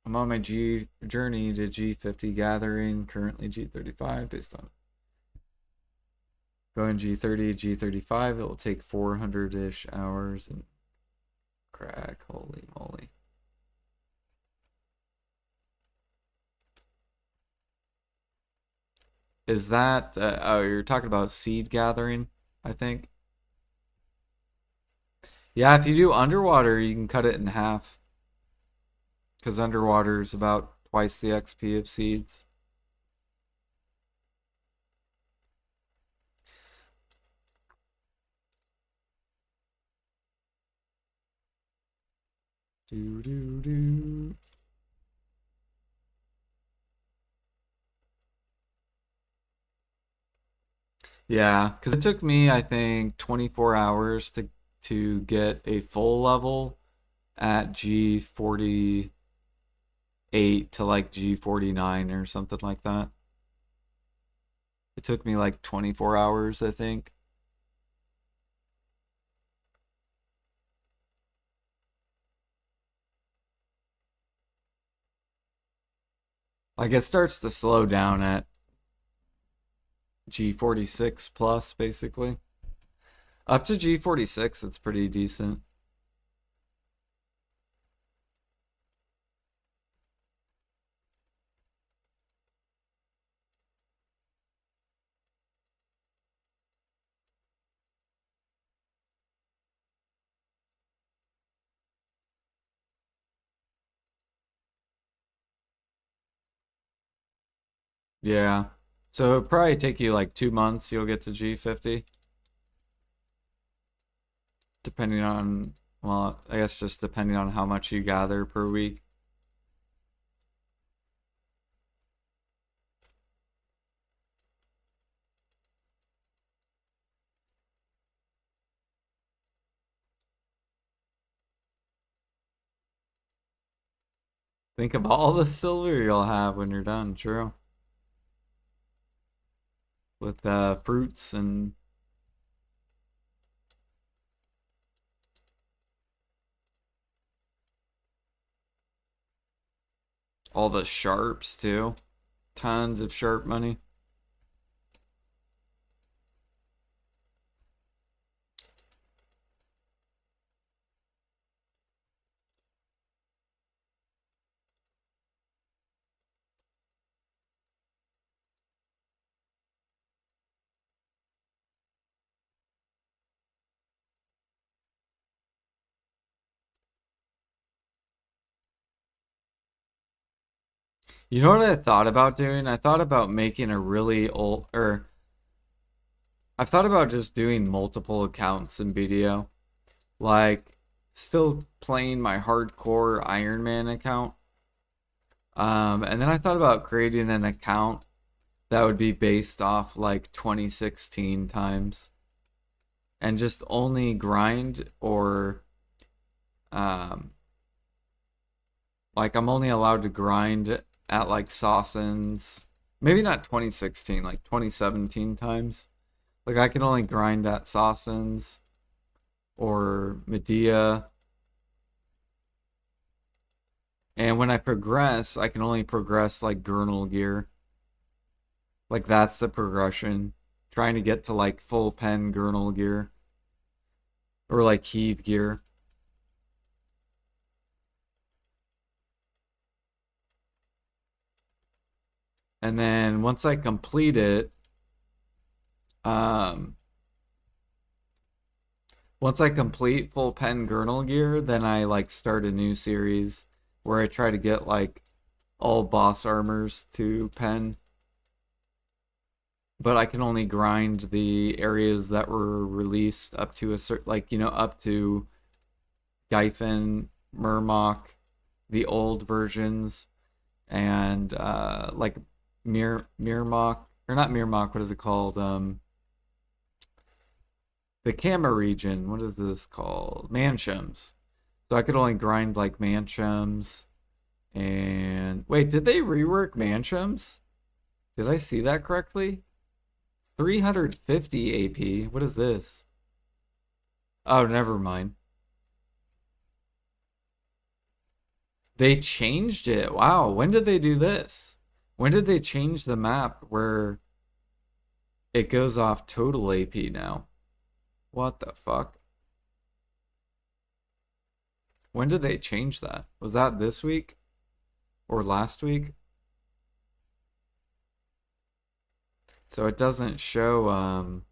I'm on my G journey to G50 gathering, currently G35 based on going G30, G35. It will take 400-ish hours and crack, holy moly. Is that, oh, you're talking about seed gathering, I think? Yeah, if you do underwater, you can cut it in half. Because underwater is about twice the XP of seeds. Do do do. Yeah, because it took me, I think, 24 hours to get a full level at G48 to like G49 or something like that. It took me like 24 hours, I think. Like it starts to slow down at G46 plus, basically. Up to G46, it's pretty decent. Yeah. So it'll probably take you like 2 months, you'll get to G50, depending on, well, I guess just depending on how much you gather per week. Think of all the silver you'll have when you're done, true. with fruits and all the sharps too. Tons of sharp money. You know what I thought about doing? I thought about making a really old, or I've thought about just doing multiple accounts in BDO. Like, still playing my hardcore Iron Man account. And then I thought about creating an account that would be based off like 2016 times and just only grind or um, like I'm only allowed to grind at like Sawson's, maybe not 2016, like 2017 times. Like I can only grind at Sawson's or Medea. And when I progress, I can only progress like Gurnal gear. Like that's the progression. Trying to get to like full pen Gurnal gear. Or like heave gear. And then once I complete it, um, once I complete full pen Gurnal gear, then I like start a new series where I try to get like all boss armors to pen. But I can only grind the areas that were released up to a certain, like, up to Gyfin, Murmok, the old versions, and like Mirmok, or not Mirmok, what is it called? The Kama region, what is this called? Manshams. So I could only grind like Manshams. And wait, did they rework Manshams? Did I see that correctly? 350 AP. What is this? Oh, never mind. They changed it. Wow, when did they do this? When did they change the map where it goes off total AP now? What the fuck? When did they change that? Was that this week or last week? So it doesn't show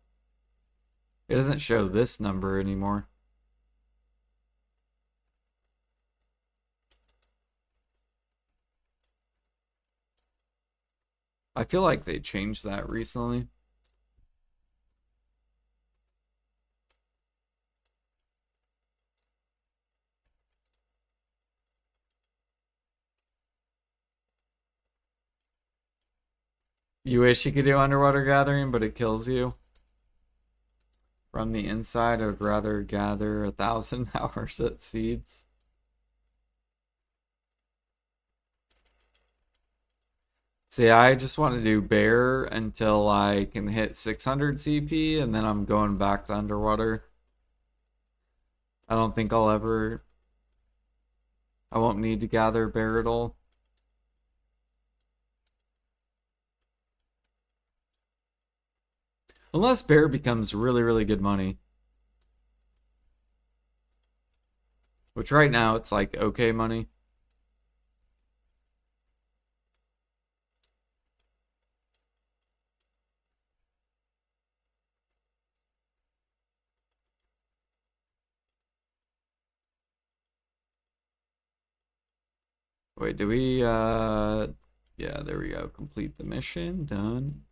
this number anymore. I feel like they changed that recently. You wish you could do underwater gathering, but it kills you. From the inside, I would rather gather 1,000 hours at seeds. See, I just want to do bear until I can hit 600 CP, and then I'm going back to underwater. I don't think I won't need to gather bear at all. Unless bear becomes really, really good money. Which right now it's like okay money. Wait, do we yeah, there we go. Complete the mission. Done.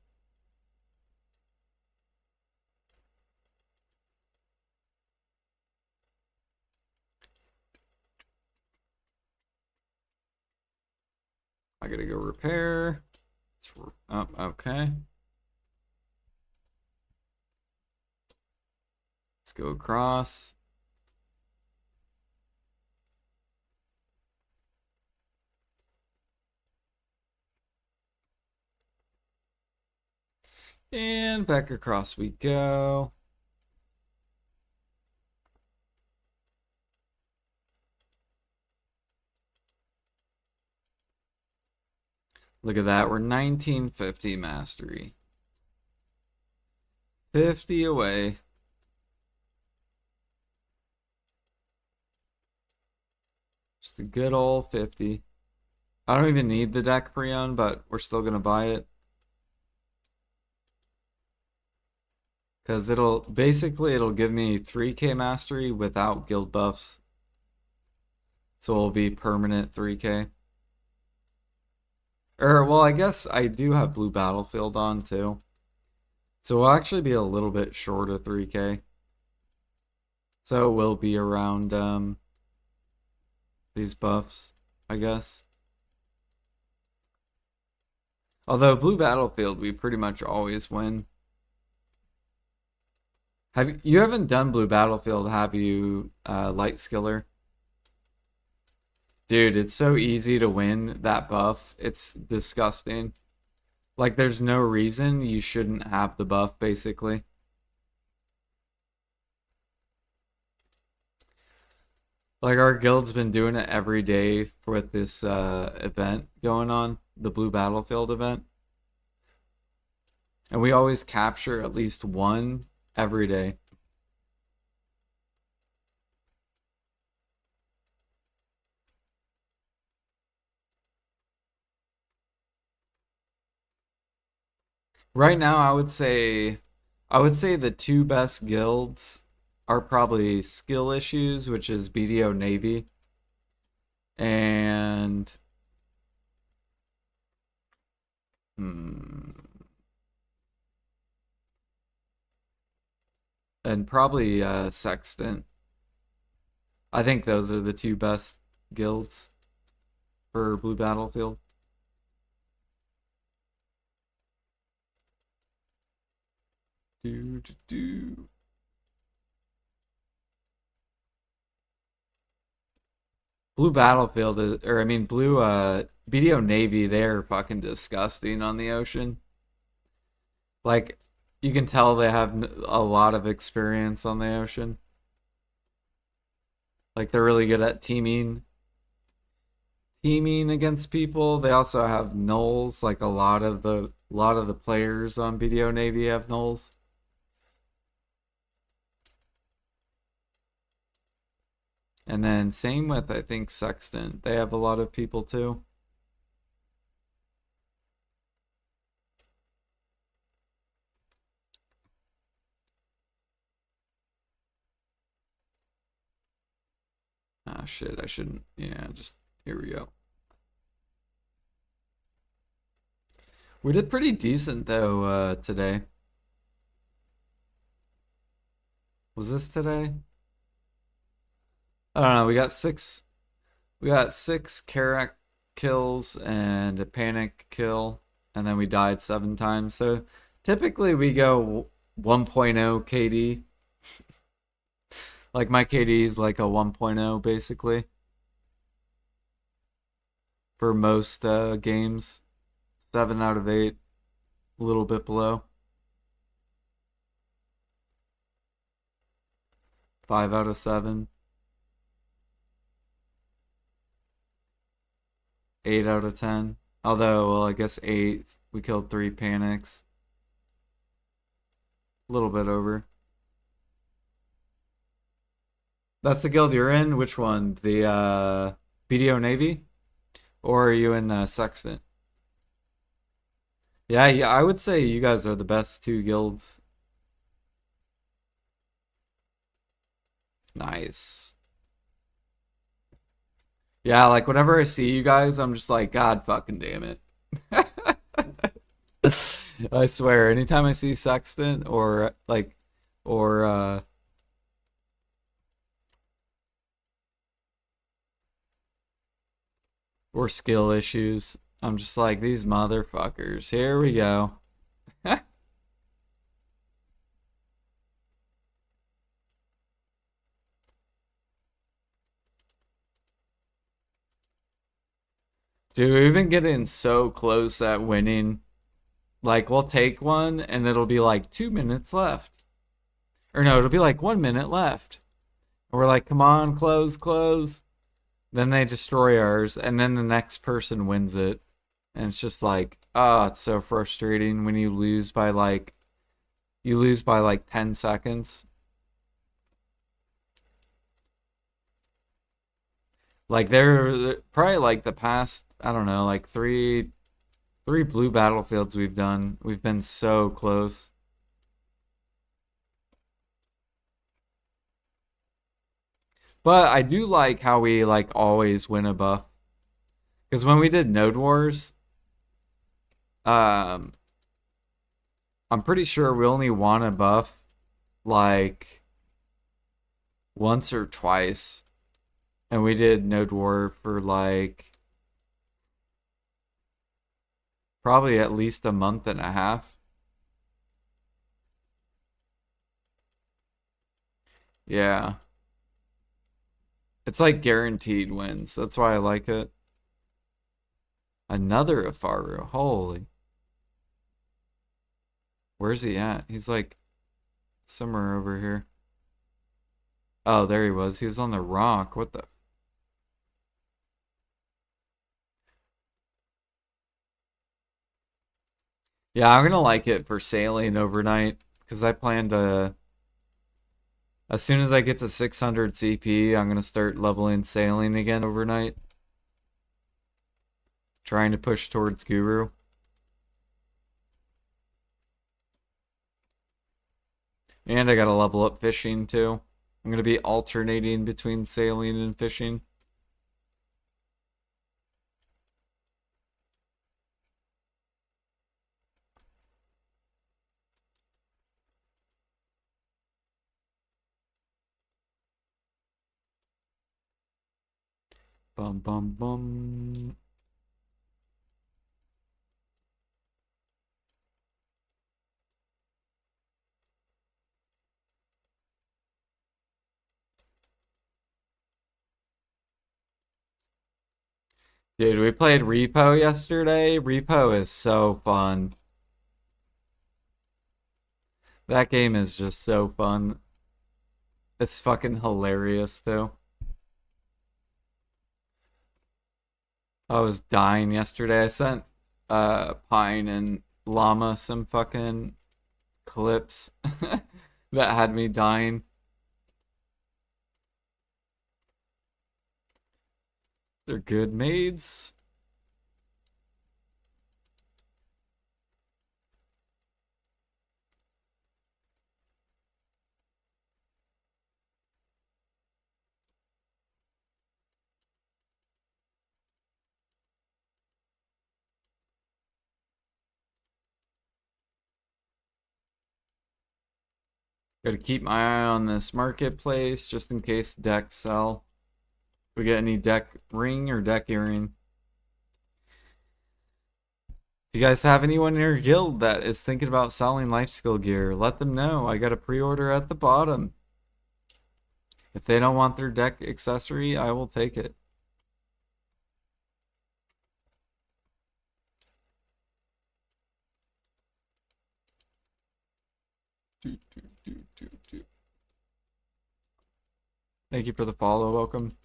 I gotta go repair. Oh, okay. Let's go across. And back across we go. Look at that. We're 1950 mastery. 50 away. Just a good old 50. I don't even need the deck pre-owned, but we're still going to buy it. Because it'll give me 3K mastery without guild buffs. So it'll be permanent 3K. Well, I guess I do have Blue Battlefield on too. So we'll actually be a little bit short of 3K. So it will be around these buffs, I guess. Although Blue Battlefield, we pretty much always win. You haven't done Blue Battlefield, have you, Light Skiller? Dude, it's so easy to win that buff. It's disgusting. Like, there's no reason you shouldn't have the buff, basically. Like, our guild's been doing it every day with this event going on, the Blue Battlefield event. And we always capture at least one every day. Right now, I would say the two best guilds are probably Skill Issues, which is BDO Navy, and hmm, and probably Sextant. I think those are the two best guilds for Blue Battlefield. Do do do. Blue Battlefield is, or I mean Blue BDO Navy, they're fucking disgusting on the ocean. Like you can tell they have a lot of experience on the ocean. Like they're really good at teaming against people. They also have nulls, like a lot of the players on BDO Navy have nulls. And then same with I think Sextant. They have a lot of people too. Ah shit, I shouldn't. Yeah, just here we go. We did pretty decent though today. Was this today? I don't know. We got six Karak kills and a panic kill, and then we died 7 times. So typically we go 1.0 KD. Like my KD is like a 1.0 basically for most games. 7 out of 8, a little bit below. 5 out of 7. 8 out of 10. Although, well, I guess 8. We killed 3 panics. A little bit over. That's the guild you're in? Which one? The BDO Navy? Or are you in Sextant? Yeah, yeah, I would say you guys are the best two guilds. Nice. Yeah, like whenever I see you guys, I'm just like, God fucking damn it. I swear, anytime I see Sextant or or skill issues, I'm just like these motherfuckers. Here we go. Dude, we've been getting so close at winning. Like we'll take one and it'll be like 2 minutes left. Or no, it'll be like 1 minute left. And we're like, come on, close, close. Then they destroy ours, and then the next person wins it. And it's just like, oh, it's so frustrating when you lose by like 10 seconds. Like they're probably like the past, I don't know, like three blue battlefields we've done. We've been so close. But I do like how we like always win a buff. Because when we did Node Wars, um, I'm pretty sure we only won a buff like once or twice. And we did Node War for like probably at least a month and a half. Yeah. It's like guaranteed wins. That's why I like it. Another Afaru. Holy. Where's he at? He's like somewhere over here. Oh, there he was. He was on the rock. What the? Yeah, I'm gonna like it for sailing overnight because I plan to. As soon as I get to 600 CP, I'm gonna start leveling sailing again overnight. Trying to push towards Guru. And I gotta level up fishing too. I'm gonna be alternating between sailing and fishing. Bum bum bum. Dude, we played Repo yesterday. Repo is so fun. That game is just so fun. It's fucking hilarious too. I was dying yesterday. I sent Pine and Llama some fucking clips that had me dying. They're good maids. Gotta keep my eye on this marketplace just in case decks sell. If we get any deck ring or deck earring. If you guys have anyone in your guild that is thinking about selling life skill gear, let them know. I got a pre-order at the bottom. If they don't want their deck accessory, I will take it. Thank you for the follow. Welcome.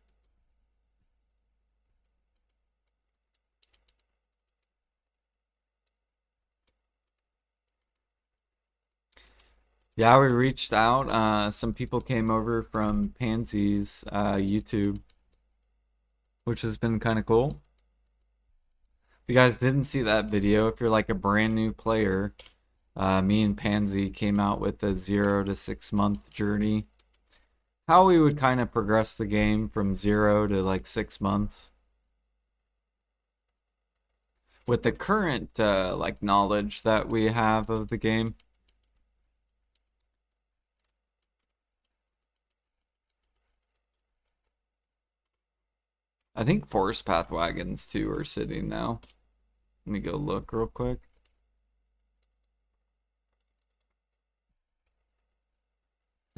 Yeah, we reached out. Some people came over from Pansy's YouTube, which has been kind of cool. If you guys didn't see that video, if you're like a brand new player, me and Pansy came out with a 0 to 6 month journey. How we would kind of progress the game from 0 to like 6 months. With the current like knowledge that we have of the game. I think Forest Path Wagons too are sitting now. Let me go look real quick.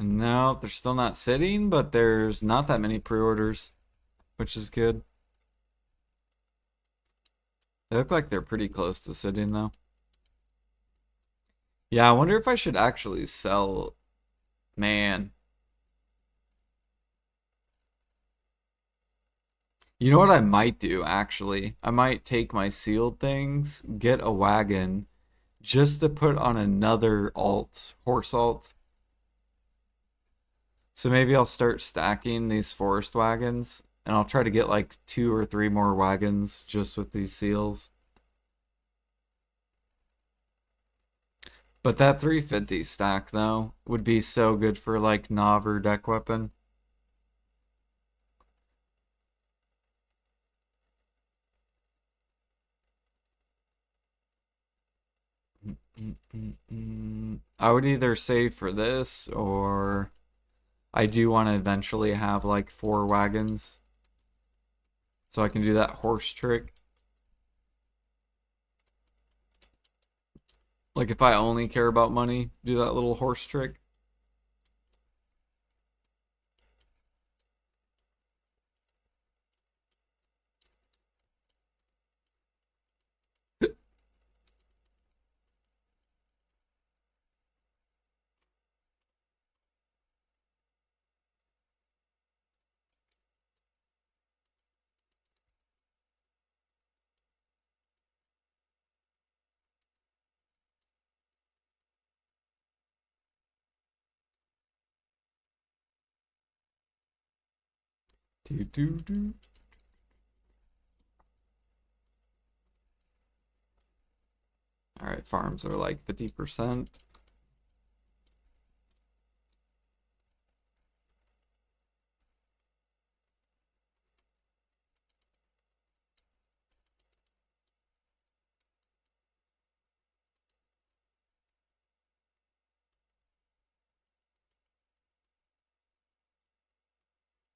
No, they're still not sitting, but there's not that many pre-orders, which is good. They look like they're pretty close to sitting though. Yeah, I wonder if I should actually sell. Man. You know what I might do, actually? I might take my sealed things, get a wagon, just to put on another alt, horse alt. So maybe I'll start stacking these forest wagons, and I'll try to get like 2 or 3 more wagons just with these seals. But that 350 stack, though, would be so good for like Nav or deck weapon. I would either save for this, or I do want to eventually have like 4 wagons. So I can do that horse trick. Like if I only care about money, do that little horse trick. Do do do. All right, farms are like 50%.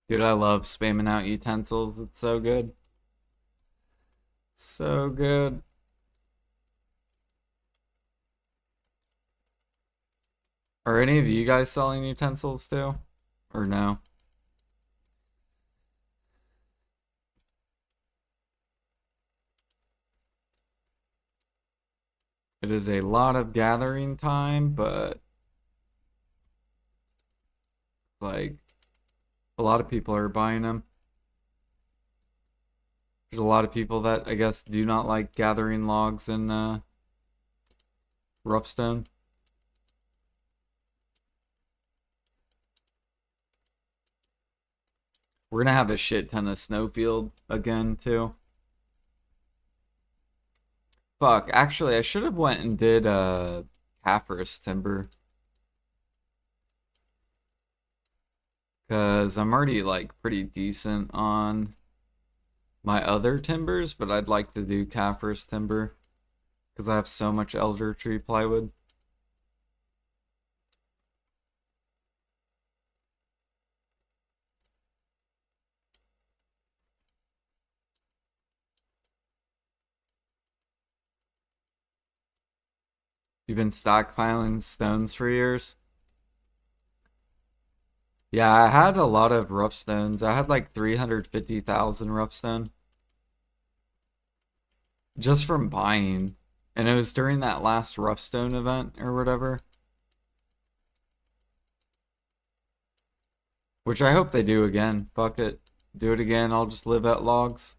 Dude, I love spamming out utensils. It's so good. So good. Are any of you guys selling utensils too? Or no? It is a lot of gathering time, but like a lot of people are buying them. There's a lot of people that I guess do not like gathering logs in Roughstone. We're gonna have a shit ton of snowfield again too. Fuck, actually I should have went and did Caphras timber. Cause I'm already like pretty decent on my other timbers, but I'd like to do Caphras timber. Cause I have so much elder tree plywood. You've been stockpiling stones for years? Yeah, I had a lot of rough stones. I had like 350,000 rough stone just from buying. And it was during that last rough stone event or whatever. Which I hope they do again. Fuck it. Do it again. I'll just live at logs.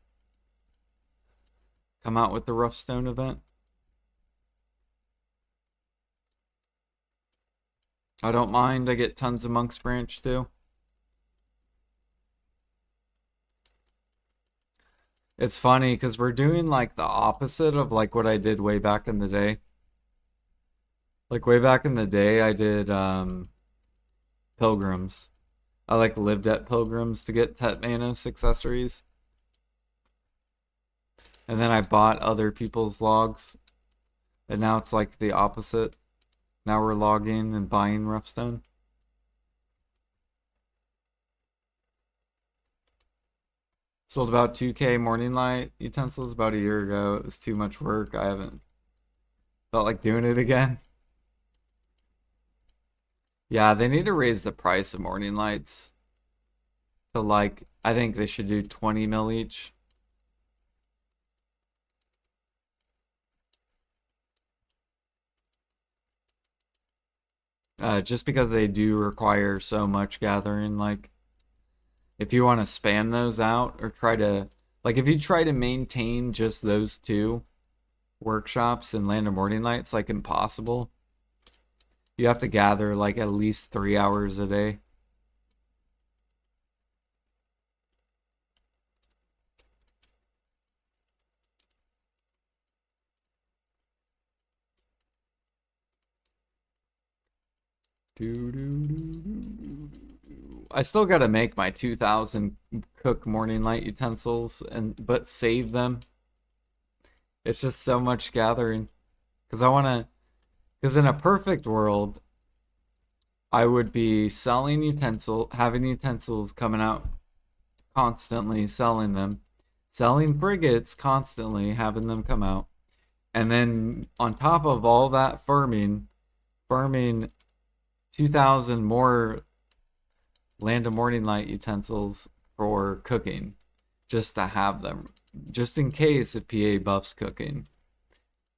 Come out with the rough stone event. I don't mind. I get tons of Monk's Branch too. It's funny because we're doing like the opposite of like what I did way back in the day. Like way back in the day, I did Pilgrims. I like lived at Pilgrims to get Tetmanos accessories. And then I bought other people's logs. And now it's like the opposite. Now we're logging and buying Roughstone. Sold about 2K Morning Light utensils about a year ago. It was too much work. I haven't felt like doing it again. Yeah, they need to raise the price of Morning Lights to like, I think they should do 20 mil each. just because they do require so much gathering. Like, if you want to spam those out or try to, like, if you try to maintain just those two workshops in Land of Morning Light, it's like impossible. You have to gather like at least 3 hours a day. I still gotta make my 2,000 cook morning light utensils but save them. It's just so much gathering. Because in a perfect world, I would be having utensils coming out constantly, selling them, selling frigates constantly, having them come out. And then on top of all that farming 2,000 more Land of Morning Light utensils for cooking, just to have them, just in case if PA buffs cooking.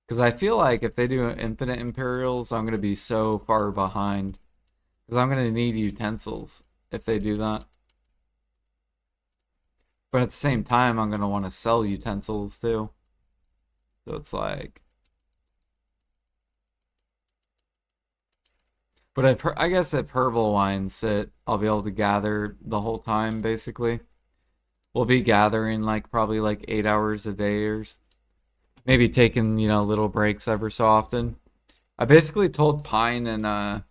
Because I feel like if they do infinite Imperials, I'm going to be so far behind. Because I'm going to need utensils if they do that. But at the same time, I'm going to want to sell utensils too. So it's like... But I guess if herbal wines sit, I'll be able to gather the whole time, basically. We'll be gathering like probably like 8 hours a day or maybe taking, little breaks ever so often. I basically told Pine and I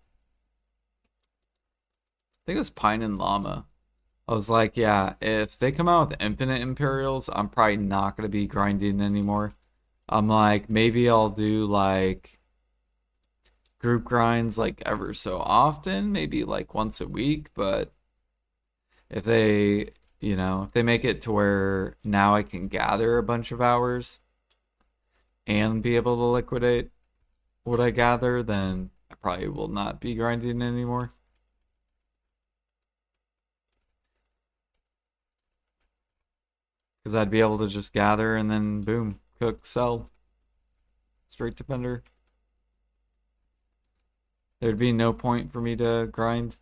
think it was Pine and Llama. I was like, yeah, if they come out with infinite Imperials, I'm probably not going to be grinding anymore. I'm like, maybe I'll do like group grinds like ever so often, maybe like once a week, but if they make it to where now I can gather a bunch of hours and be able to liquidate what I gather, then I probably will not be grinding anymore. Because I'd be able to just gather and then boom, cook, sell. Straight to vendor. There'd be no point for me to grind.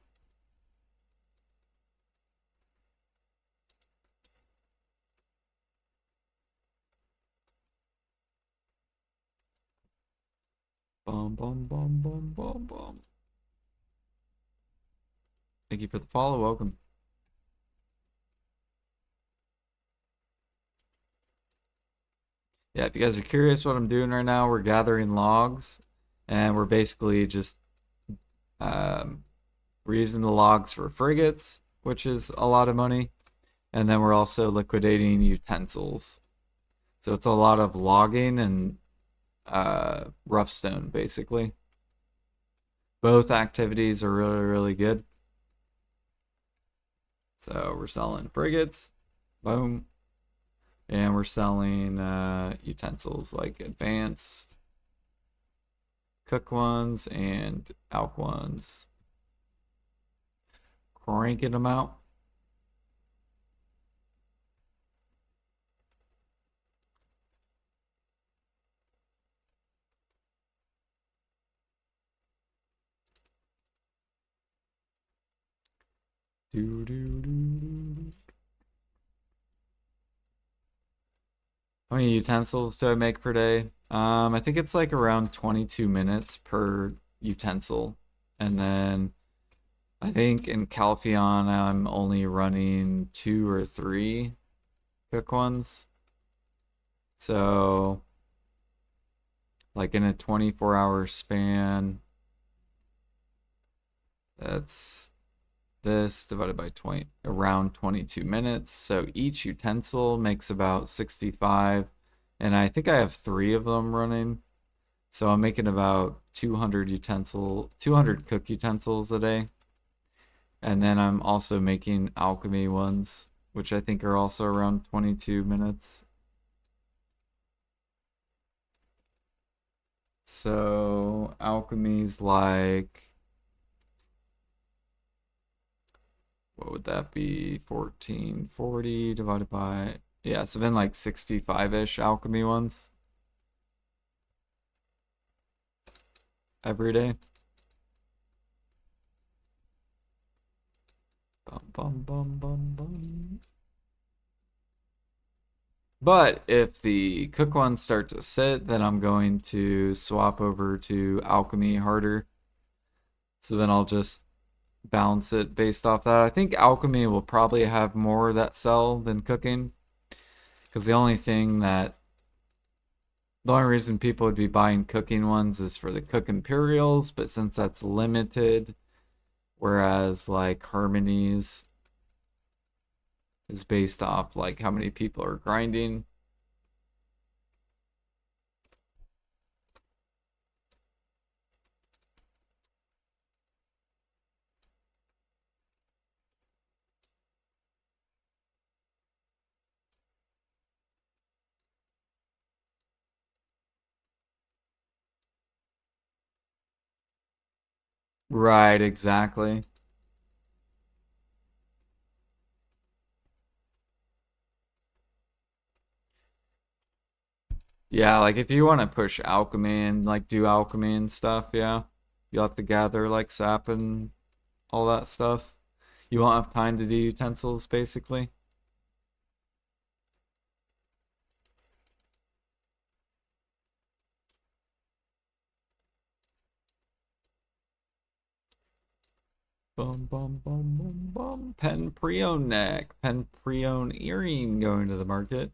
Bum, bum, bum, bum, bum, bum. Thank you for the follow. Welcome. Yeah, if you guys are curious what I'm doing right now, we're gathering logs. And we're basically just... we're using the logs for frigates, which is a lot of money. And then we're also liquidating utensils. So it's a lot of logging and rough stone, basically. Both activities are really, really good. So we're selling frigates. Boom. And we're selling utensils like advanced cook ones and alk ones. Cranking them out. How many utensils do I make per day? I think it's like around 22 minutes per utensil. And then I think in Calpheon I'm only running 2 or 3 cook ones. So like in a 24-hour span, that's this divided by 20, around 22 minutes. So each utensil makes about 65, and I think I have 3 of them running. So I'm making about 200 cook utensils a day. And then I'm also making alchemy ones, which I think are also around 22 minutes. So alchemy's like, what would that be? 1440 divided by, yeah, so then like 65-ish alchemy ones every day. bum, bum, bum. But if the cook ones start to sit, then I'm going to swap over to alchemy harder. So then I'll just balance it based off that. I think alchemy will probably have more that sell than cooking. Because the only reason people would be buying cooking ones is for the cook imperials, but since that's limited, whereas like harmonies is based off like how many people are grinding. Right, exactly. Yeah, like if you want to push alchemy and like do alchemy and stuff, yeah, you'll have to gather like sap and all that stuff. You won't have time to do utensils, basically. Bum bum bum bum bum. Penprion neck, Penprion earring going to the market.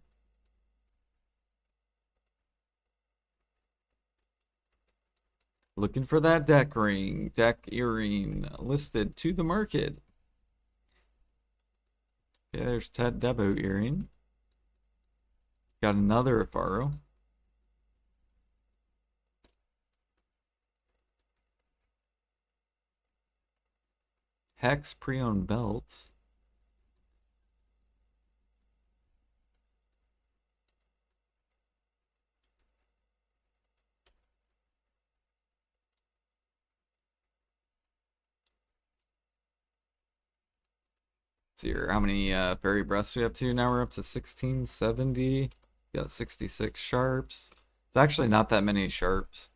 Looking for that deck ring, deck earring listed to the market. Okay, there's Ted Debo earring. Got another Afaro. Hex pre-owned belt. See here, how many fairy breaths we up to? Now we're up to 1670. Got 66 sharps. It's actually not that many sharps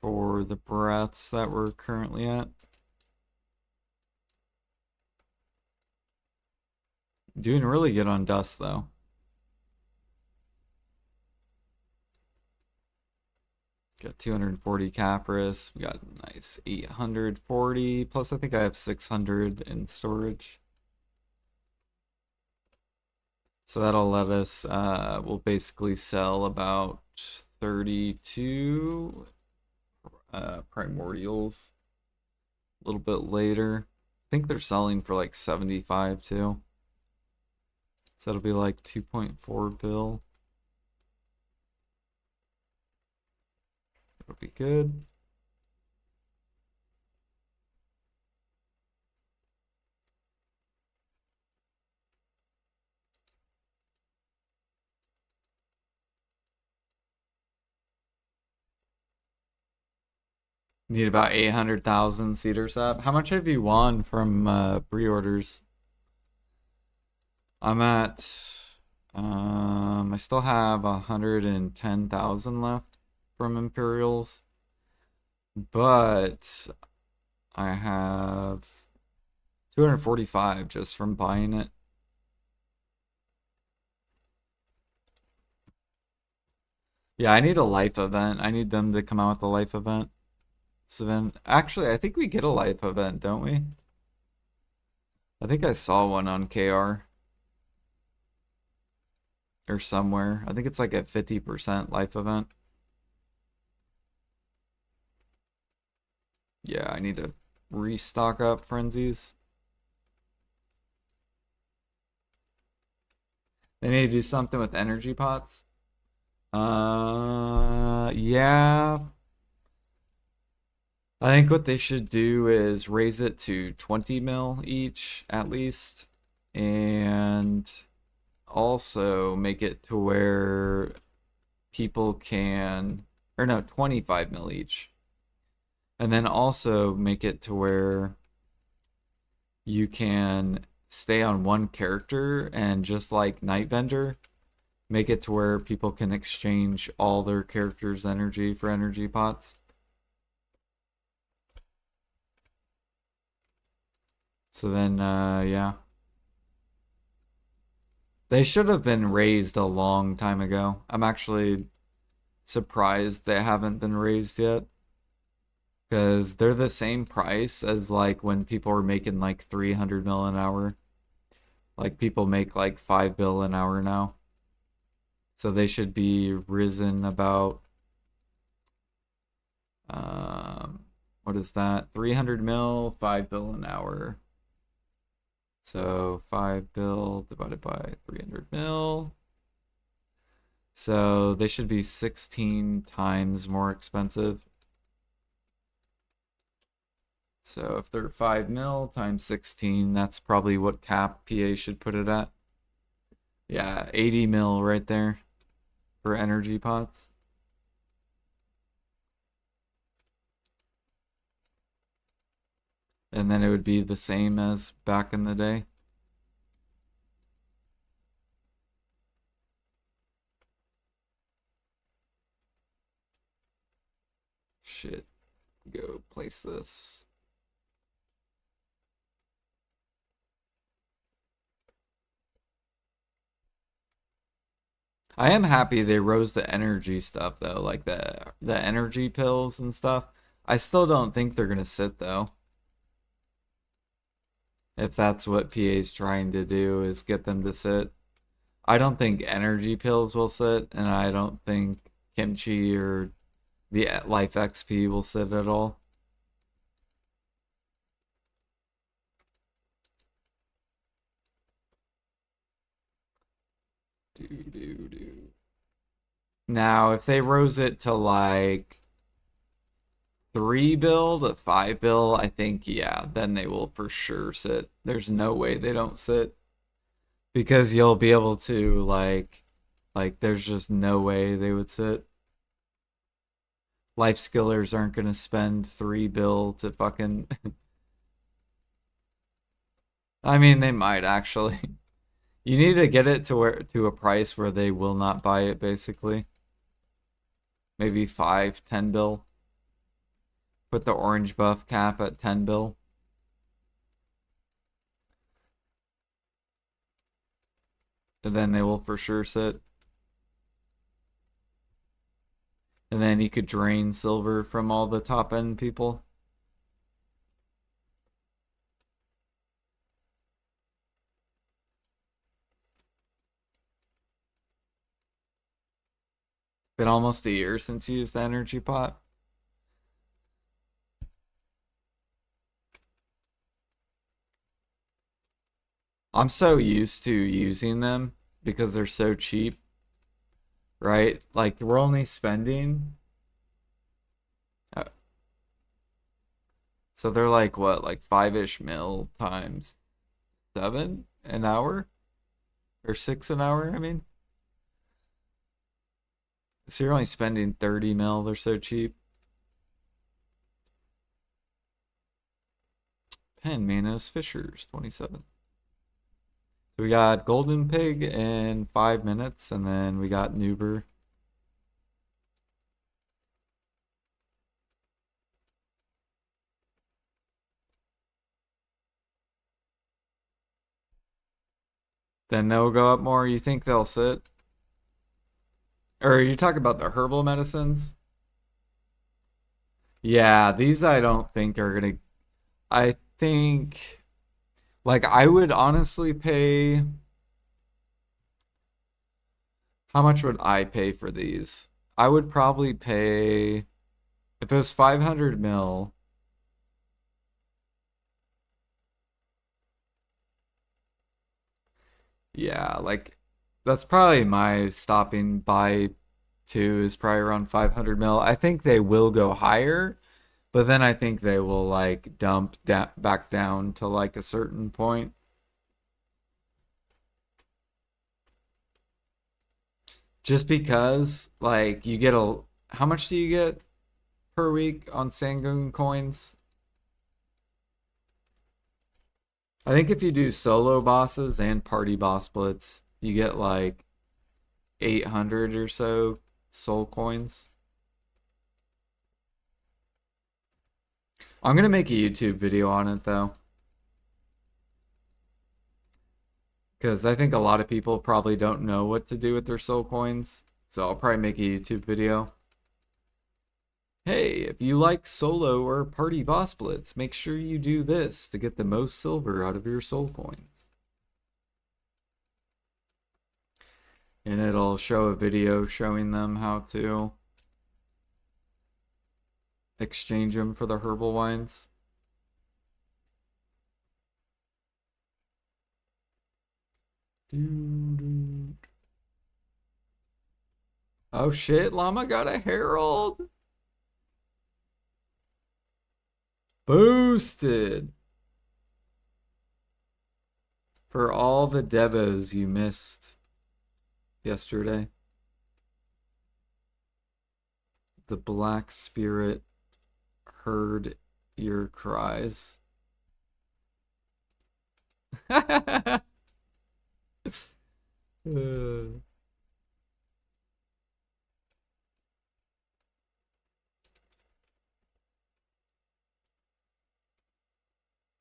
for the breaths that we're currently at. Doing really good on dust though. Got 240 Capris. We got nice 840. Plus I think I have 600 in storage. So that'll let us, we'll basically sell about 32 primordials a little bit later. I think they're selling for like 75 too. So it'll be like 2.4 bill. It'll be good. Need about 800,000 cedar sap. How much have you won from pre-orders? I'm at I still have 110,000 left from Imperials, but I have 245 just from buying it. Yeah, I need a life event. I need them to come out with a life event. So then, actually, I think we get a life event, don't we? I think I saw one on KR or somewhere. I think it's like a 50% life event. Yeah, I need to restock up frenzies. They need to do something with energy pots. Yeah. I think what they should do is raise it to 20 mil each at least, and also make it to where people can, or no, 25 mil each. And then also make it to where you can stay on one character and just like Night Vendor, make it to where people can exchange all their characters' energy for energy pots. So then, yeah. They should have been raised a long time ago. I'm actually surprised they haven't been raised yet. Because they're the same price as like when people were making like 300 mil an hour. Like people make like 5 bill an hour now. So they should be risen about what is that? 300 mil, 5 bill an hour. So 5 bill divided by 300 mil. So they should be 16 times more expensive. So if they're 5 mil times 16, that's probably what cap PA should put it at. Yeah, 80 mil right there for energy pots. And then it would be the same as back in the day. Shit. Go place this. I am happy they rose the energy stuff though, like the energy pills and stuff. I still don't think they're gonna sit though. If that's what PA's trying to do is get them to sit. I don't think energy pills will sit, and I don't think kimchi or the Life XP will sit at all. Do do do. Now, if they rose it to like 3 bill to 5 bill, I think, yeah, then they will for sure sit. There's no way they don't sit because you'll be able to there's just no way they would sit. Life skillers aren't gonna spend 3 bill to fucking I mean they might actually. You need to get it to a price where they will not buy it basically. Maybe 5, 10 bill. Put the orange buff cap at 10 bill. And then they will for sure sit. And then you could drain silver from all the top end people. Been almost a year since you used the energy pot. I'm so used to using them because they're so cheap, right? Like we're only spending uh, so they're like what, like 5-ish mil times 7 an hour or 6 an hour, I mean. So you're only spending 30 mil, they're so cheap. Pen Manos Fishers 27. So we got Golden Pig in 5 minutes, and then we got Nuber. Then they'll go up more. You think they'll sit? Or are you talking about the herbal medicines? Yeah, these I don't think are gonna. I think, like, I would honestly pay. How much would I pay for these? I would probably pay, if it was 500 mil. Yeah, like, that's probably my stopping by two is probably around 500 mil. I think they will go higher, but then I think they will like dump back down to like a certain point. Just because like you get a how much do you get per week on Sangoon coins? I think if you do solo bosses and party boss splits, you get like 800 or so soul coins. I'm gonna make a YouTube video on it though. Because I think a lot of people probably don't know what to do with their soul coins. So I'll probably make a YouTube video. Hey, if you like solo or party boss blitz, make sure you do this to get the most silver out of your soul coins. And it'll show a video showing them how to exchange them for the herbal wines. Oh shit, Llama got a herald. Boosted. For all the devos you missed yesterday. The black spirit heard your cries.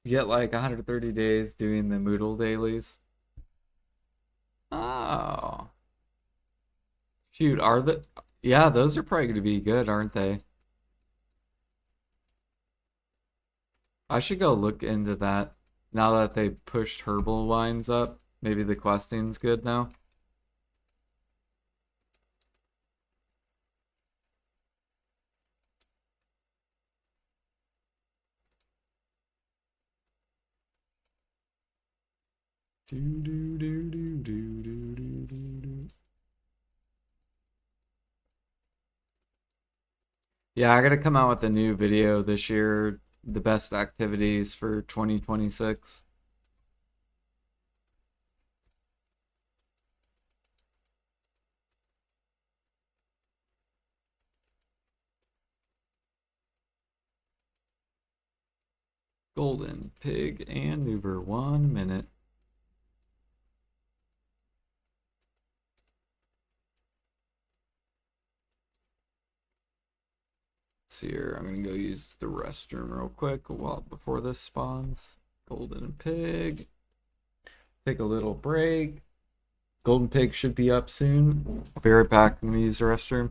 You get like 130 days doing the Moodle dailies. Oh. Shoot, are the... Yeah, those are probably going to be good, aren't they? I should go look into that now that they pushed herbal wines up. Maybe the questing's good now. Yeah, I gotta come out with a new video this year. The best activities for 2026. Golden Pig and Uber, 1 minute. Let's see here. I'm gonna go use the restroom real quick while before this spawns. Golden Pig. Take a little break. Golden Pig should be up soon. I'll be right back. I'm gonna use the restroom.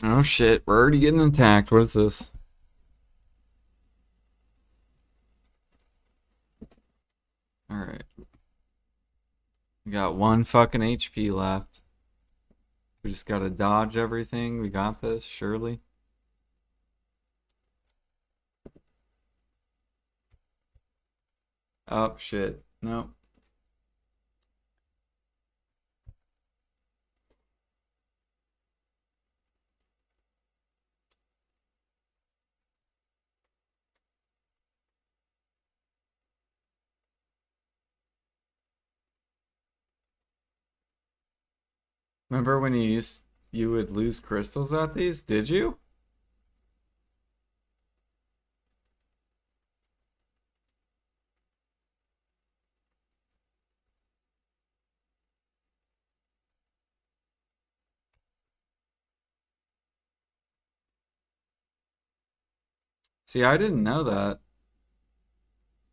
Oh shit, we're already getting attacked. What is this? Alright. We got 1 fucking HP left. We just gotta dodge everything. We got this, surely. Oh shit. Nope. Remember when you would lose crystals at these? Did you? See, I didn't know that.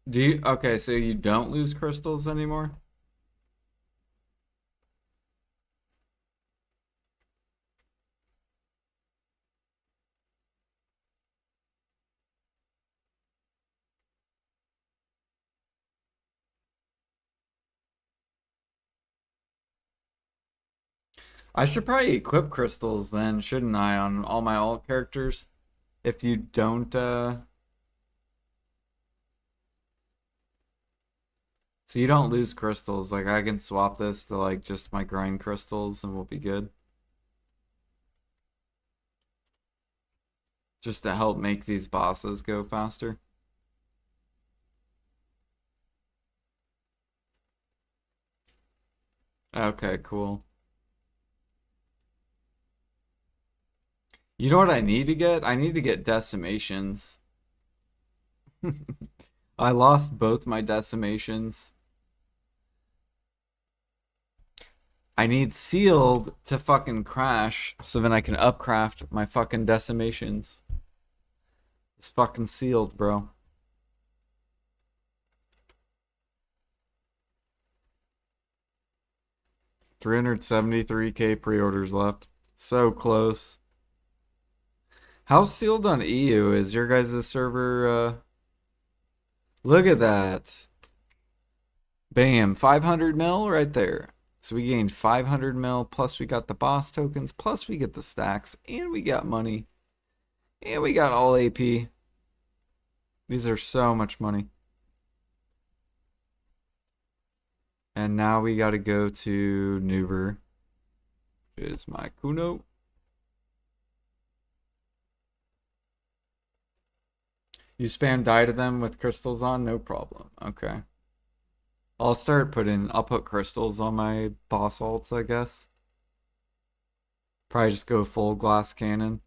Do you? Okay, so you don't lose crystals anymore? I should probably equip crystals then, shouldn't I, on all my alt characters? If you don't, so you don't lose crystals. Like I can swap this to like just my grind crystals and we'll be good. Just to help make these bosses go faster. Okay, cool. You know what I need to get? I need to get decimations. I lost both my decimations. I need sealed to fucking crash so then I can upcraft my fucking decimations. It's fucking sealed, bro. $373K pre-orders left. So close. How sealed on EU is your guys' server? Look at that. Bam, 500 mil right there. So we gained 500 mil, plus we got the boss tokens, plus we get the stacks, and we got money. And we got all AP. These are so much money. And now we gotta go to Nuber. Which is my Kuno. You spam die to them with crystals on? No problem. Okay. I'll put crystals on my boss alts, I guess. Probably just go full glass cannon.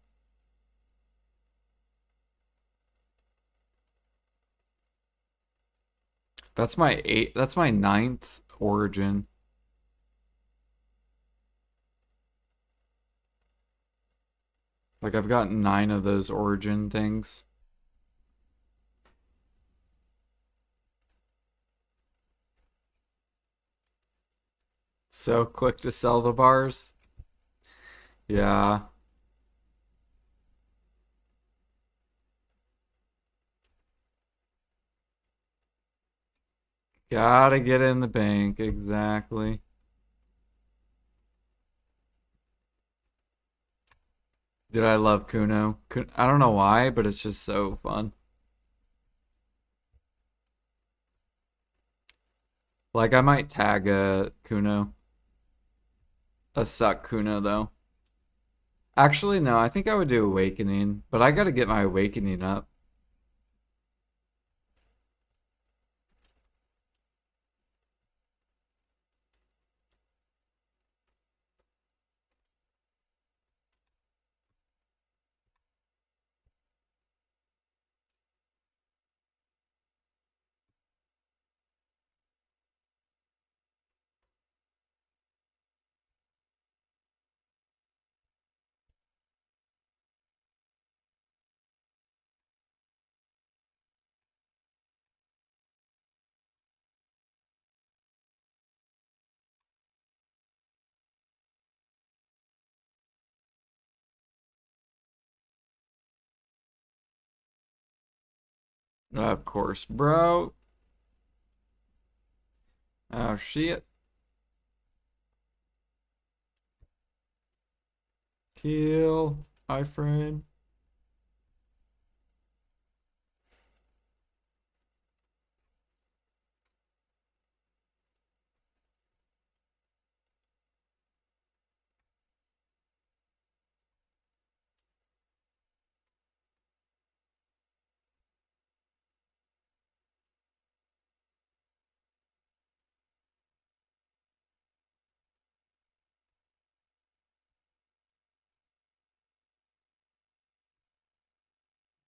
That's my ninth origin. Like I've gotten 9 of those origin things. So quick to sell the bars. Yeah. Gotta get in the bank, exactly. Dude, I love Kuno. I don't know why, but it's just so fun. Like, I might tag a Kuno. A suck Kuno, though. Actually, no, I think I would do Awakening, but I gotta get my Awakening up. Of course, bro. Oh, shit. Kill. Iframe.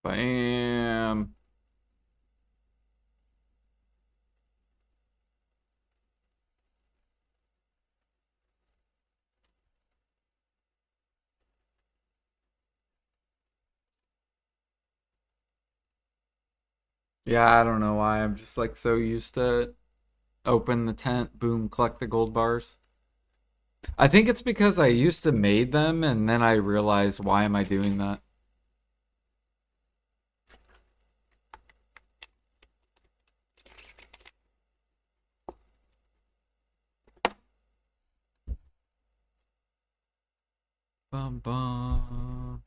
Bam. Yeah, I don't know why. I'm just like so used to open the tent, boom, collect the gold bars. I think it's because I used to made them and then I realized why am I doing that? bum, bum.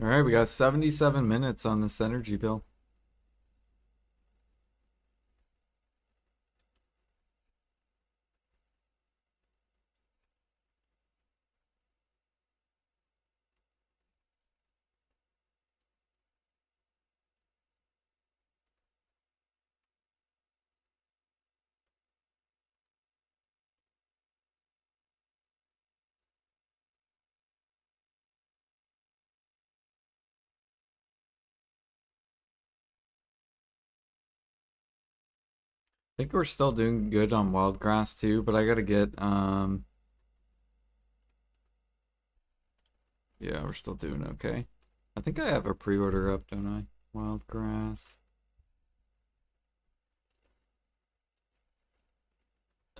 All right, we got 77 minutes on this energy bill. I think we're still doing good on wild grass too, but I gotta get yeah, we're still doing okay. I think I have a pre-order up, don't I? Wild grass.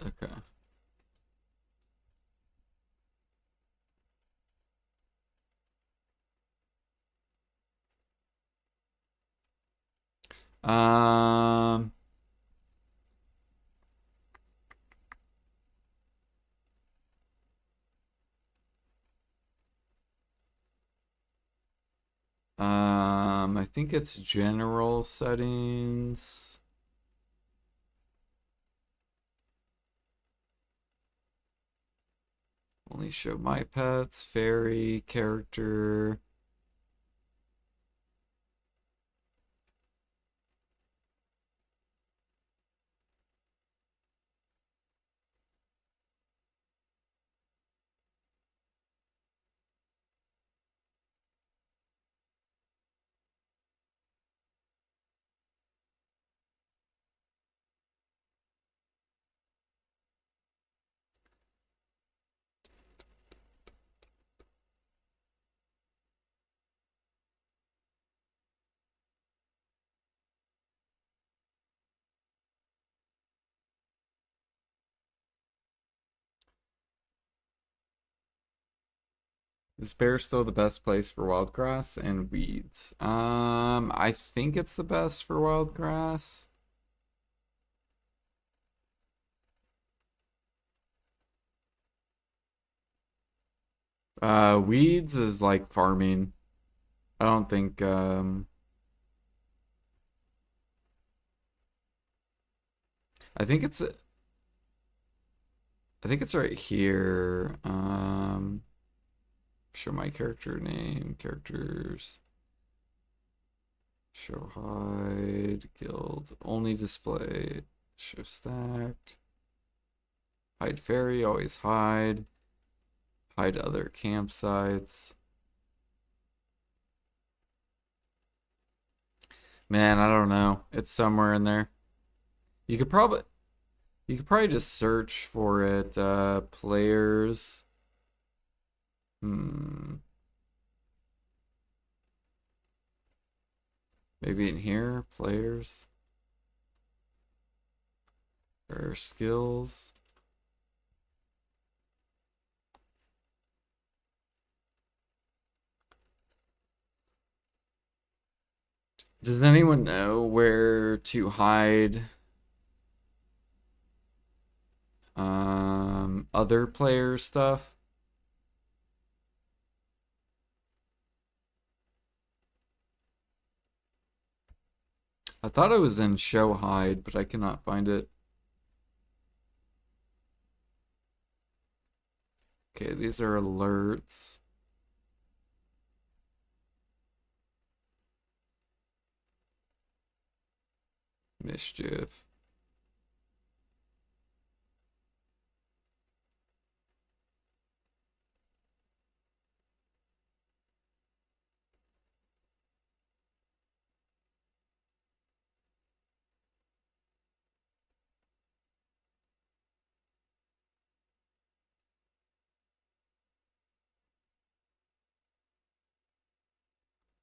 Okay. Um I think it's general settings. Only show my pets, fairy, character. Is bear still the best place for wild grass and weeds? I think it's the best for wild grass. Weeds is like farming. I don't think I think it's right here. Show my character name, characters, show hide, guild, only display, show stacked, hide fairy, always hide, hide other campsites. Man, I don't know. It's somewhere in there. You could probably just search for it. Players. Hmm. Maybe in here, players or skills. Does anyone know where to hide other player stuff? I thought it was in show hide, but I cannot find it. Okay, these are alerts. Mischief.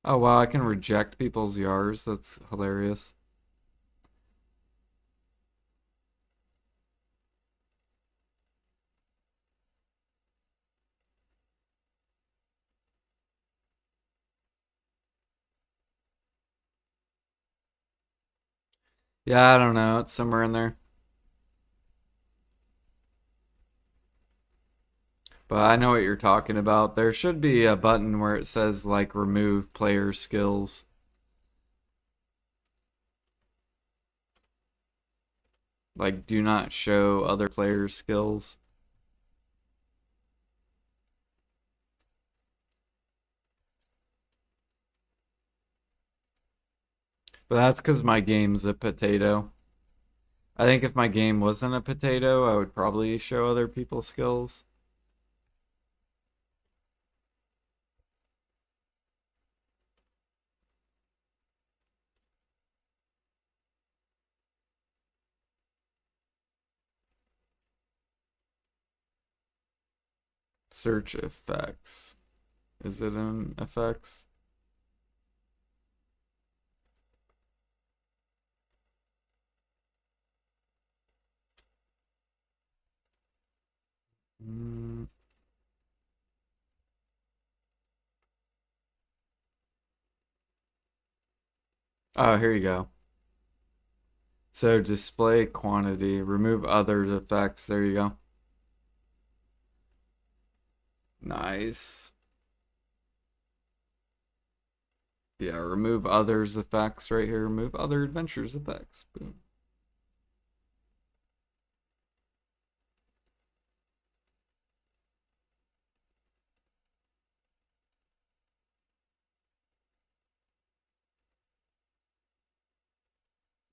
Oh wow, I can reject people's yars. That's hilarious. Yeah, I don't know. It's somewhere in there. But I know what you're talking about. There should be a button where it says like remove player skills. Like do not show other players' skills. But that's because my game's a potato. I think if my game wasn't a potato, I would probably show other people's skills. Search effects. Is it in effects? Mm. Oh, here you go. So display quantity, remove others effects. There you go. Nice. Yeah, remove others effects right here. Remove other adventures effects. Boom.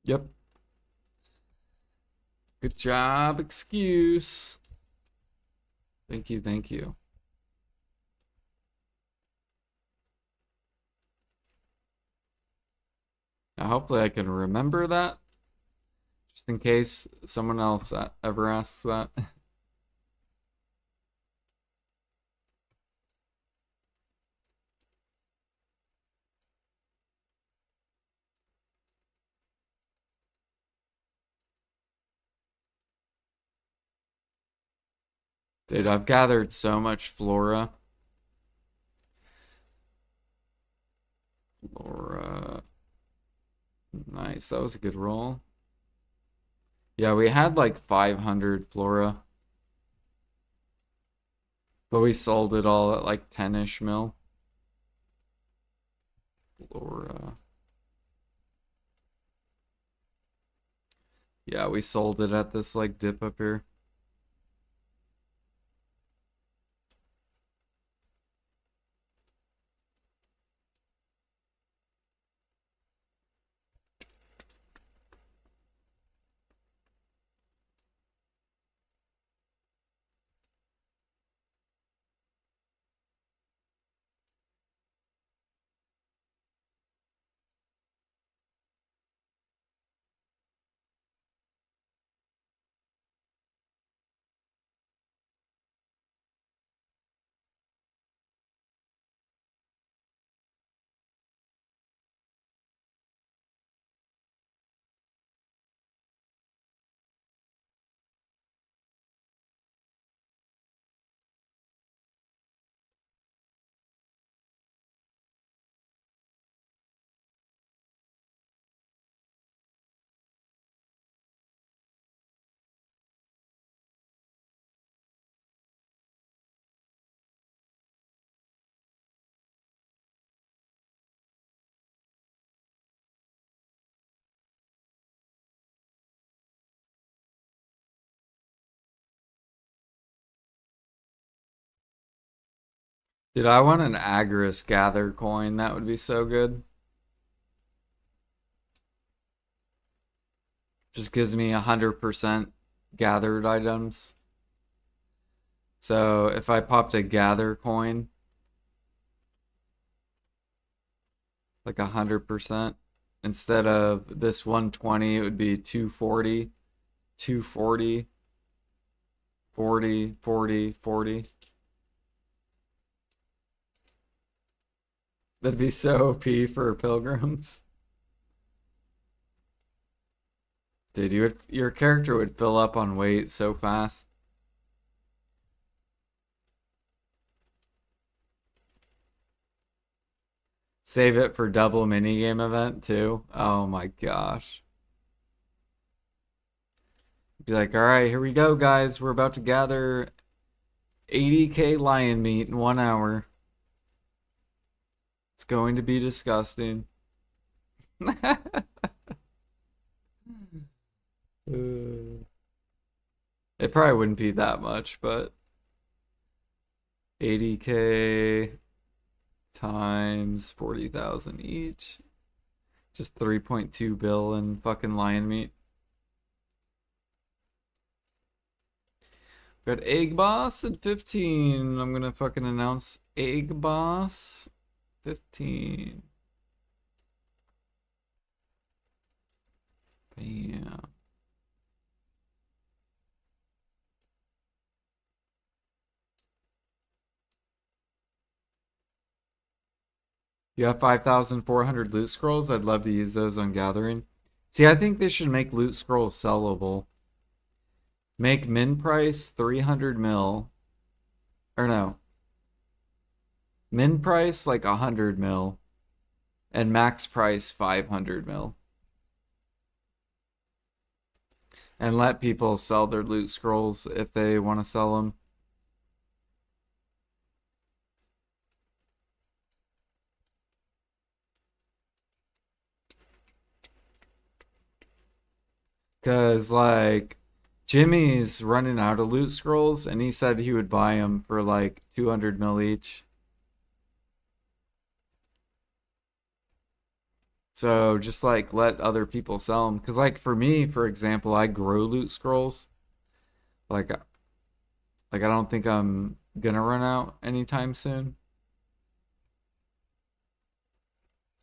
Yep. Good job, excuse. Thank you, thank you. Now, hopefully I can remember that, just in case someone else ever asks that. Dude, I've gathered so much flora. Flora. Nice, that was a good roll. Yeah, we had like 500 flora, but we sold it all at like 10-ish mil. Flora. Yeah, we sold it at this like dip up here. Dude, I want an Agris gather coin. That would be so good. Just gives me 100% gathered items. So if I popped a gather coin, like 100%, instead of this 120, it would be 240, 240, 40, 40, 40. That'd be so OP for pilgrims. Dude, your character would fill up on weight so fast. Save it for double minigame event too. Oh my gosh. Be like, all right, here we go, guys. We're about to gather 80k lion meat in 1 hour. It's going to be disgusting. It probably wouldn't be that much, but 80k times 40,000 each. Just 3.2 bill in fucking lion meat. Got Egg Boss at 15. I'm gonna fucking announce Egg Boss 15. Bam. You have 5,400 loot scrolls? I'd love to use those on Gathering. See, I think they should make loot scrolls sellable. Make min price 300 mil. Or no. Min price like 100 mil. And max price 500 mil. And let people sell their loot scrolls if they want to sell them. Because, like, Jimmy's running out of loot scrolls, and he said he would buy them for, like, 200 mil each. So, just, like, let other people sell them. Because, like, for me, for example, I grow loot scrolls. Like, I don't think I'm gonna run out anytime soon.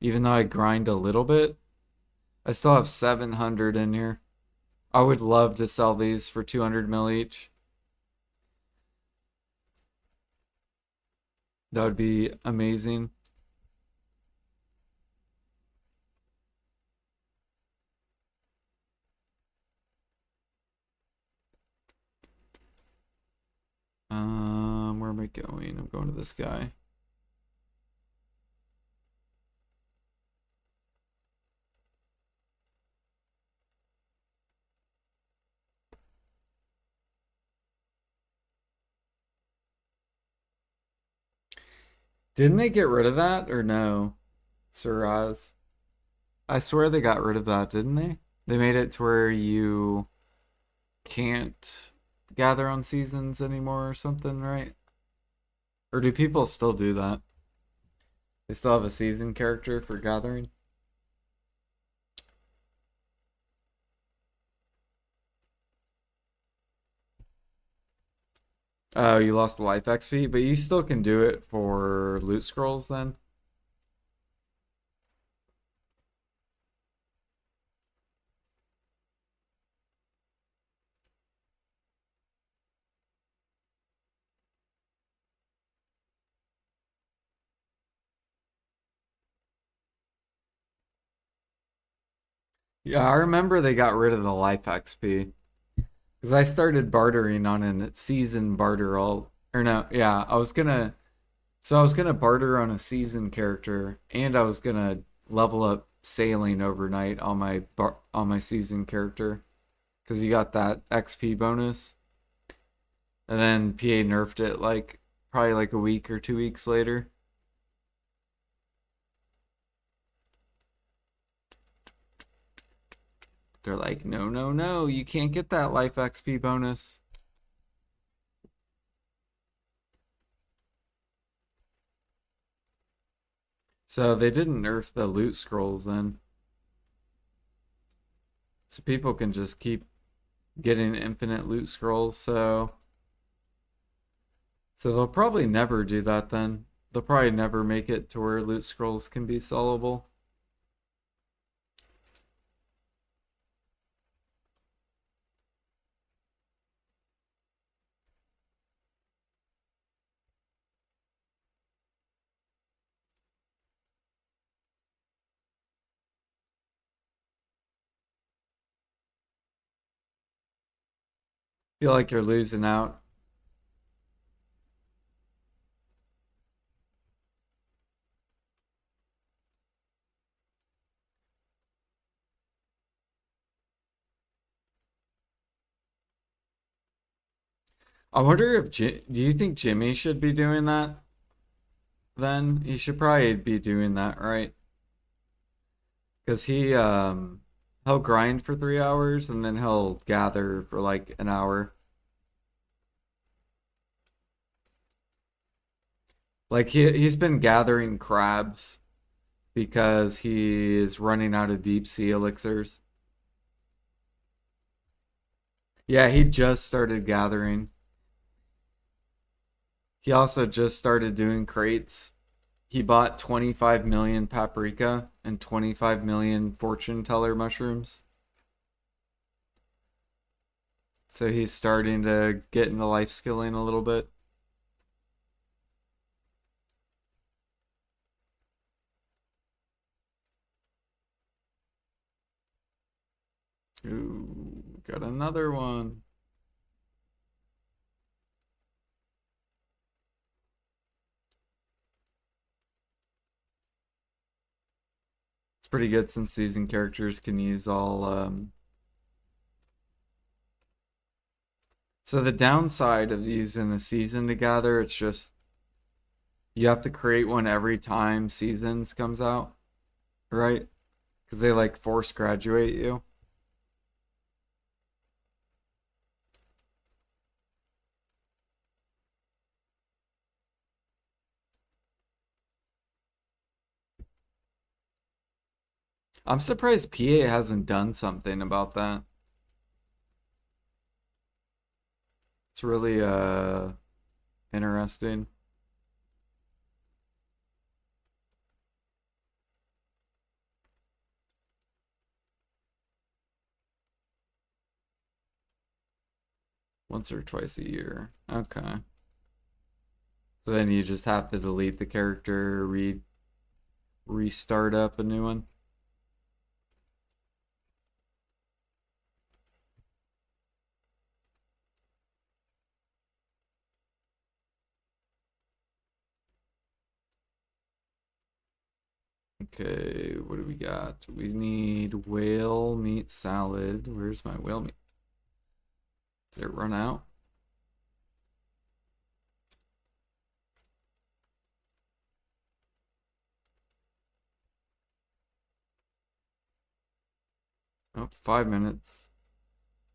Even though I grind a little bit, I still have 700 in here. I would love to sell these for 200 mil each. That would be amazing. Where am I going? I'm going to this guy. Didn't they get rid of that or no? Suraz. I swear they got rid of that, didn't they? They made it to where you can't gather on seasons anymore or something, right? Or do people still do that? They still have a season character for gathering? Oh, you lost the life XP, but you still can do it for loot scrolls then? Yeah, I remember they got rid of the life XP. Because I started bartering on a season barter all or no, yeah, I was gonna barter on a season character and I was gonna level up sailing overnight on my season character. Because you got that XP bonus. And then PA nerfed it like probably like a week or 2 weeks later. They're like, no, no, no, you can't get that life XP bonus. So they didn't nerf the loot scrolls then. So people can just keep getting infinite loot scrolls. So they'll probably never do that then. They'll probably never make it to where loot scrolls can be sellable. Feel like you're losing out. I wonder if do you think Jimmy should be doing that then? He should probably be doing that, right? Because he'll grind for 3 hours and then he'll gather for like an hour. Like he's been gathering crabs because he is running out of deep sea elixirs. Yeah, he just started gathering. He also just started doing crates. He bought 25 million paprika and 25 million fortune teller mushrooms. So he's starting to get into life skilling a little bit. Ooh, got another one. It's pretty good since season characters can use all. So the downside of using a season to gather, it's just you have to create one every time seasons comes out, right? Because they like force graduate you. I'm surprised PA hasn't done something about that. It's really interesting. Once or twice a year. Okay. So then you just have to delete the character, restart up a new one. Okay, what do we got? We need whale meat salad. Where's my whale meat? Did it run out? Oh, 5 minutes.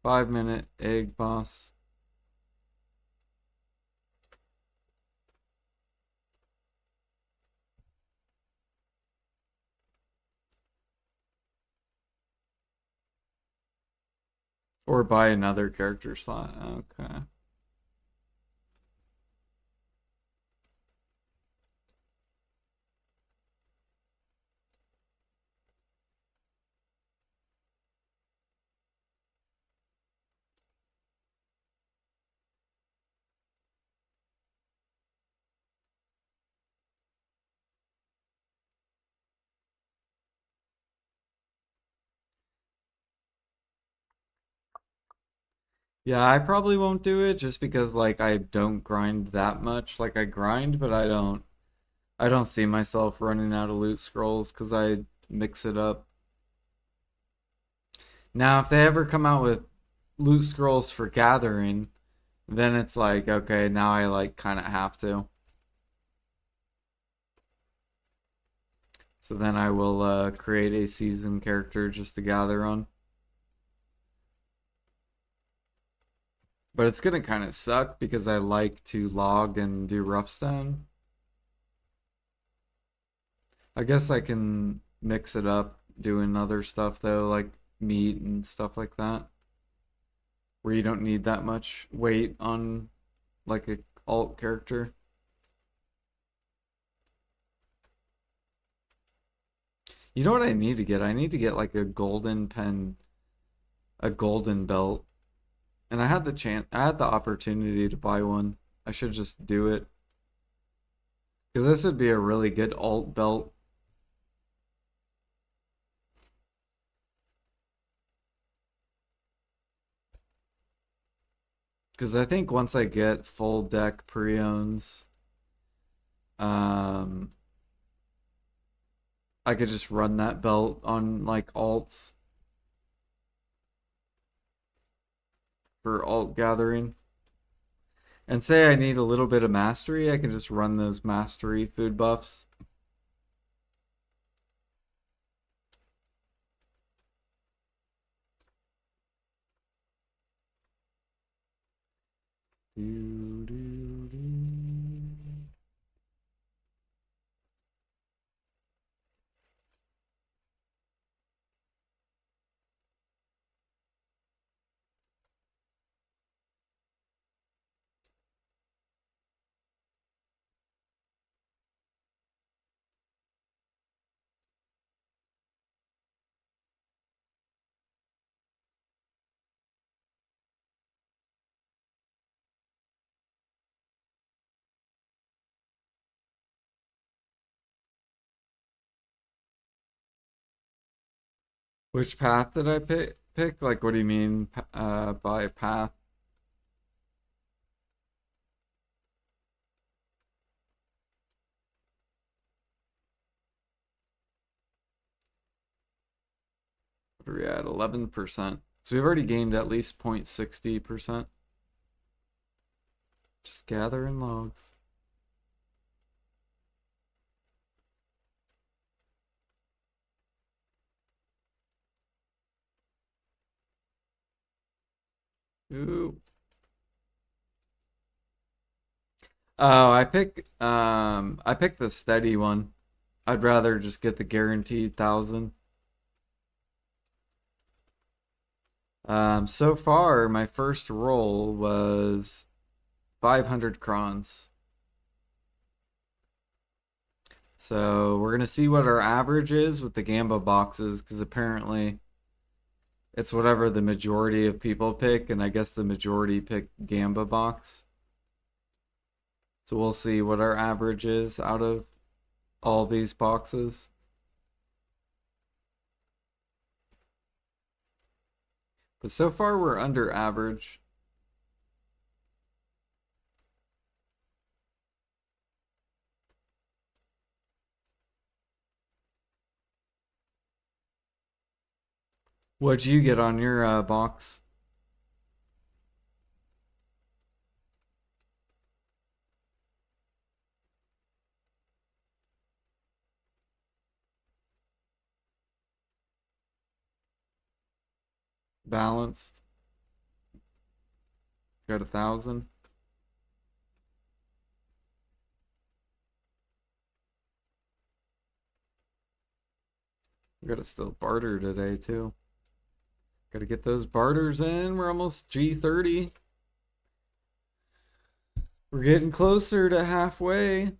5 minute egg boss. Or buy another character slot. Okay. Yeah, I probably won't do it just because like I don't grind that much. Like I grind, but I don't see myself running out of loot scrolls because I mix it up. Now, if they ever come out with loot scrolls for gathering, then it's like, okay, now I like kind of have to. So then I will create a season character just to gather on. But it's gonna kind of suck because I like to log and do rough stone. I guess I can mix it up doing other stuff though, like meat and stuff like that, where you don't need that much weight on like a alt character. You know what I need to get? I need to get like a golden pen, a golden belt. And I had the opportunity to buy one. I should just do it. Because this would be a really good alt belt. Because I think once I get full deck pre-owns, um, I could just run that belt on like alts for alt gathering. And say I need a little bit of mastery, I can just run those mastery food buffs. Do, do, do. Which path did I pick? Like, what do you mean by path? What are we at? 11%. So we've already gained at least 0.60%. Just gathering logs. Ooh. Oh, I picked the steady one. I'd rather just get the guaranteed 1,000. So far my first roll was 500 crons. So we're gonna see what our average is with the Gamba boxes, because apparently it's whatever the majority of people pick, and I guess the majority pick Gamba box. So we'll see what our average is out of all these boxes. But so far we're under average. What'd you get on your box? Balanced. Got 1,000. We gotta still barter today too. Gotta get those barters in. We're almost G30. We're getting closer to halfway.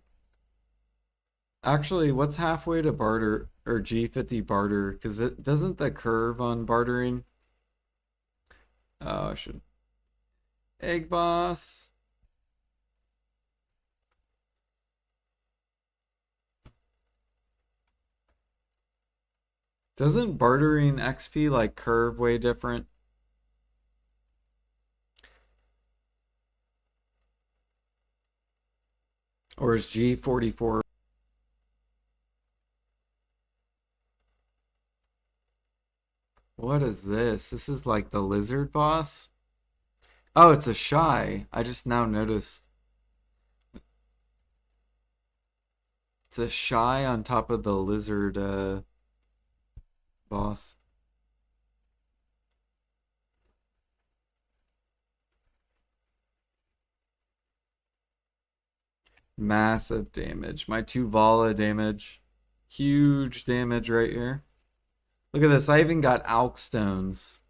Actually, what's halfway to barter or G50 barter? Because it doesn't the curve on bartering. Oh, I should. Egg boss. Doesn't bartering XP like curve way different? Or is G44? What is this? This is like the lizard boss? Oh, it's a shy. I just now noticed. It's a shy on top of the lizard boss. Massive damage. My 2 Vala damage. Huge damage right here. Look at this. I even got Alk Stones.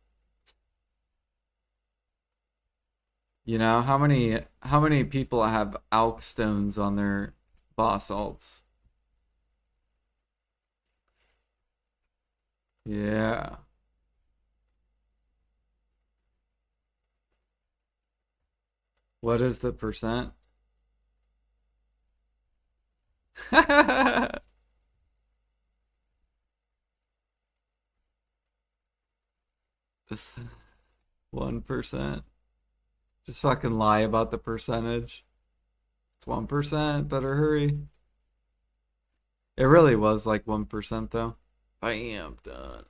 You know, how many people have Alk Stones on their boss alts? Yeah. What is the percent? 1%. Just fucking lie about the percentage. It's 1%. Better hurry. It really was like 1% though. Bam, done.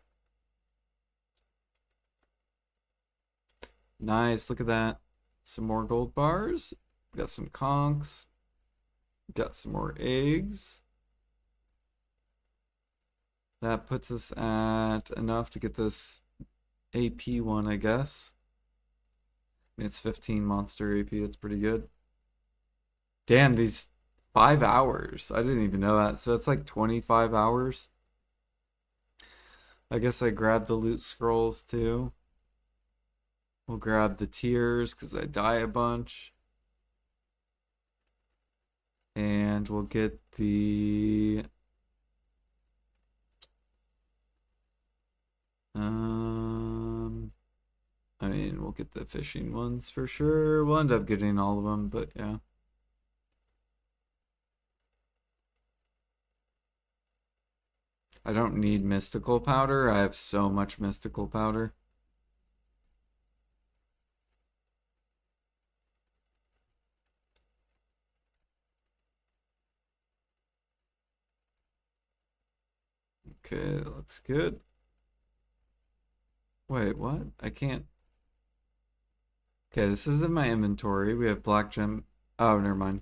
Nice. Look at that. Some more gold bars. Got some conchs. Got some more eggs. That puts us at enough to get this AP one, I guess. I mean, it's 15 monster AP. It's pretty good. Damn, these 5 hours. I didn't even know that. So it's like 25 hours. I guess I grabbed the loot scrolls too. We'll grab the tears because I die a bunch. And we'll get the I mean, we'll get the fishing ones for sure. We'll end up getting all of them, but yeah. I don't need mystical powder. I have so much mystical powder. Okay, that looks good. Wait, what? I can't. Okay, this is in my inventory. We have black gem. Oh, never mind.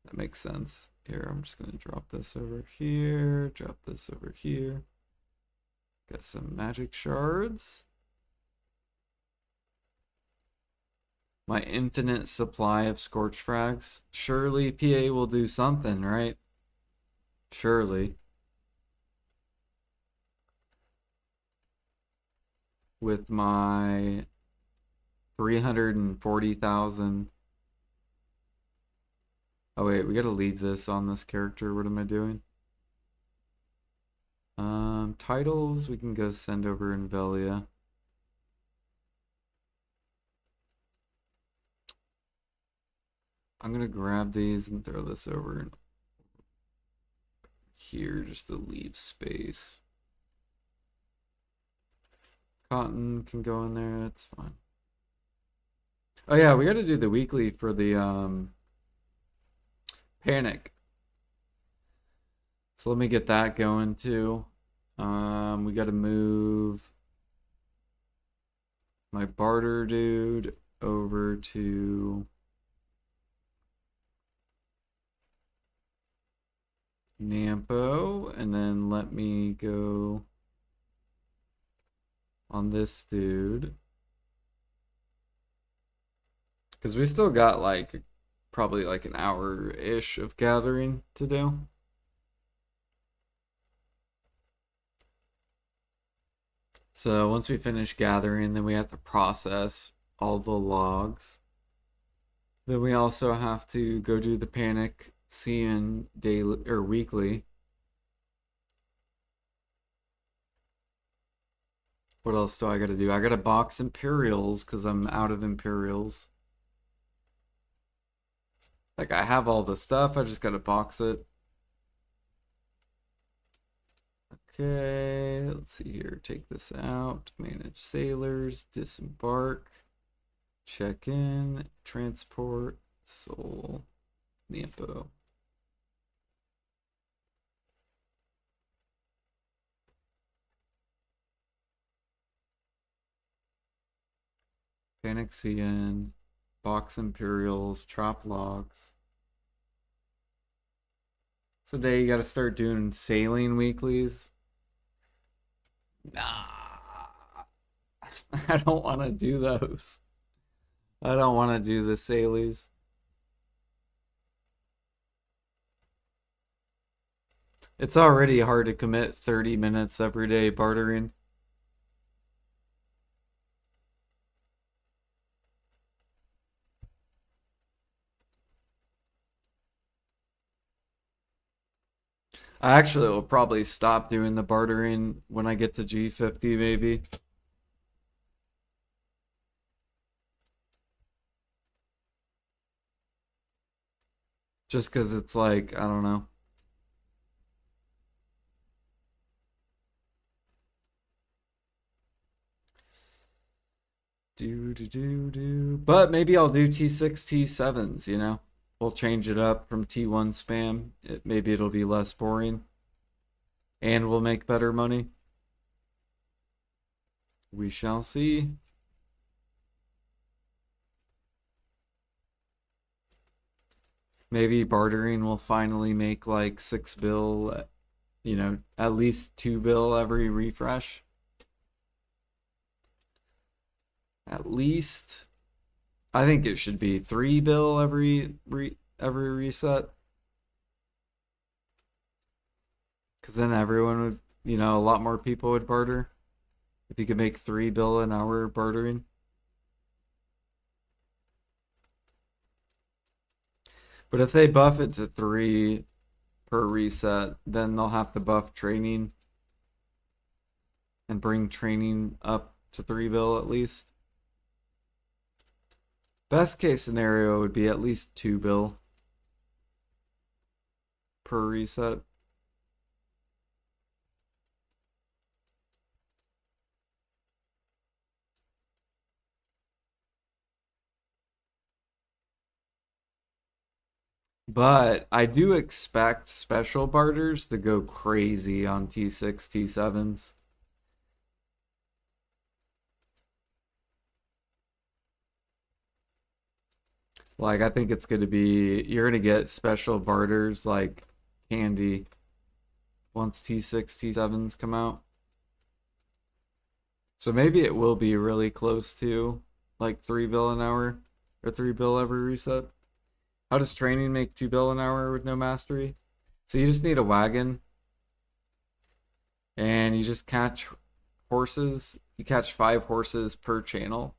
That makes sense. Here, I'm just gonna drop this over here, drop this over here. Got some magic shards. My infinite supply of scorch frags. Surely PA will do something, right? Surely. With my 340,000. Oh wait, we gotta leave this on this character. What am I doing? Titles, we can go send over Invelia. I'm gonna grab these and throw this over here just to leave space. Cotton can go in there, that's fine. Oh yeah, we gotta do the weekly for the panic. So let me get that going too. We gotta move my barter dude over to Nampo, and then let me go on this dude. Because we still got like probably like an hour-ish of gathering to do. So once we finish gathering, then we have to process all the logs. Then we also have to go do the panic seeing daily or weekly. What else do I gotta do? I gotta box Imperials because I'm out of Imperials. Like I have all the stuff, I just gotta box it. Okay, let's see here. Take this out. Manage sailors. Disembark. Check in. Transport. Soul. Nampo. Panic CN. Box Imperials. Chop logs. So today you gotta start doing sailing weeklies. Nah. I don't want to do those. I don't want to do the sailies. It's already hard to commit 30 minutes every day bartering. I actually will probably stop doing the bartering when I get to G50 maybe. Just because it's like, I don't know. But maybe I'll do T6, T7s, you know? We'll change it up from T1 spam. Maybe it'll be less boring. And we'll make better money. We shall see. Maybe bartering will finally make like 6 bill, at least 2 bill every refresh. At least. I think it should be 3 bill every reset. Because then everyone would, a lot more people would barter. If you could make 3 bill an hour bartering. But if they buff it to 3 per reset, then they'll have to buff training and bring training up to 3 bill at least. Best case scenario would be at least 2 bill per reset. But I do expect special barters to go crazy on T6, T7s. Like, I think it's going to be, you're going to get special barters like candy once T6, T7s come out. So maybe it will be really close to like 3 bill an hour or 3 bill every reset. How does training make 2 bill an hour with no mastery? So you just need a wagon and you just catch horses. You catch 5 horses per channel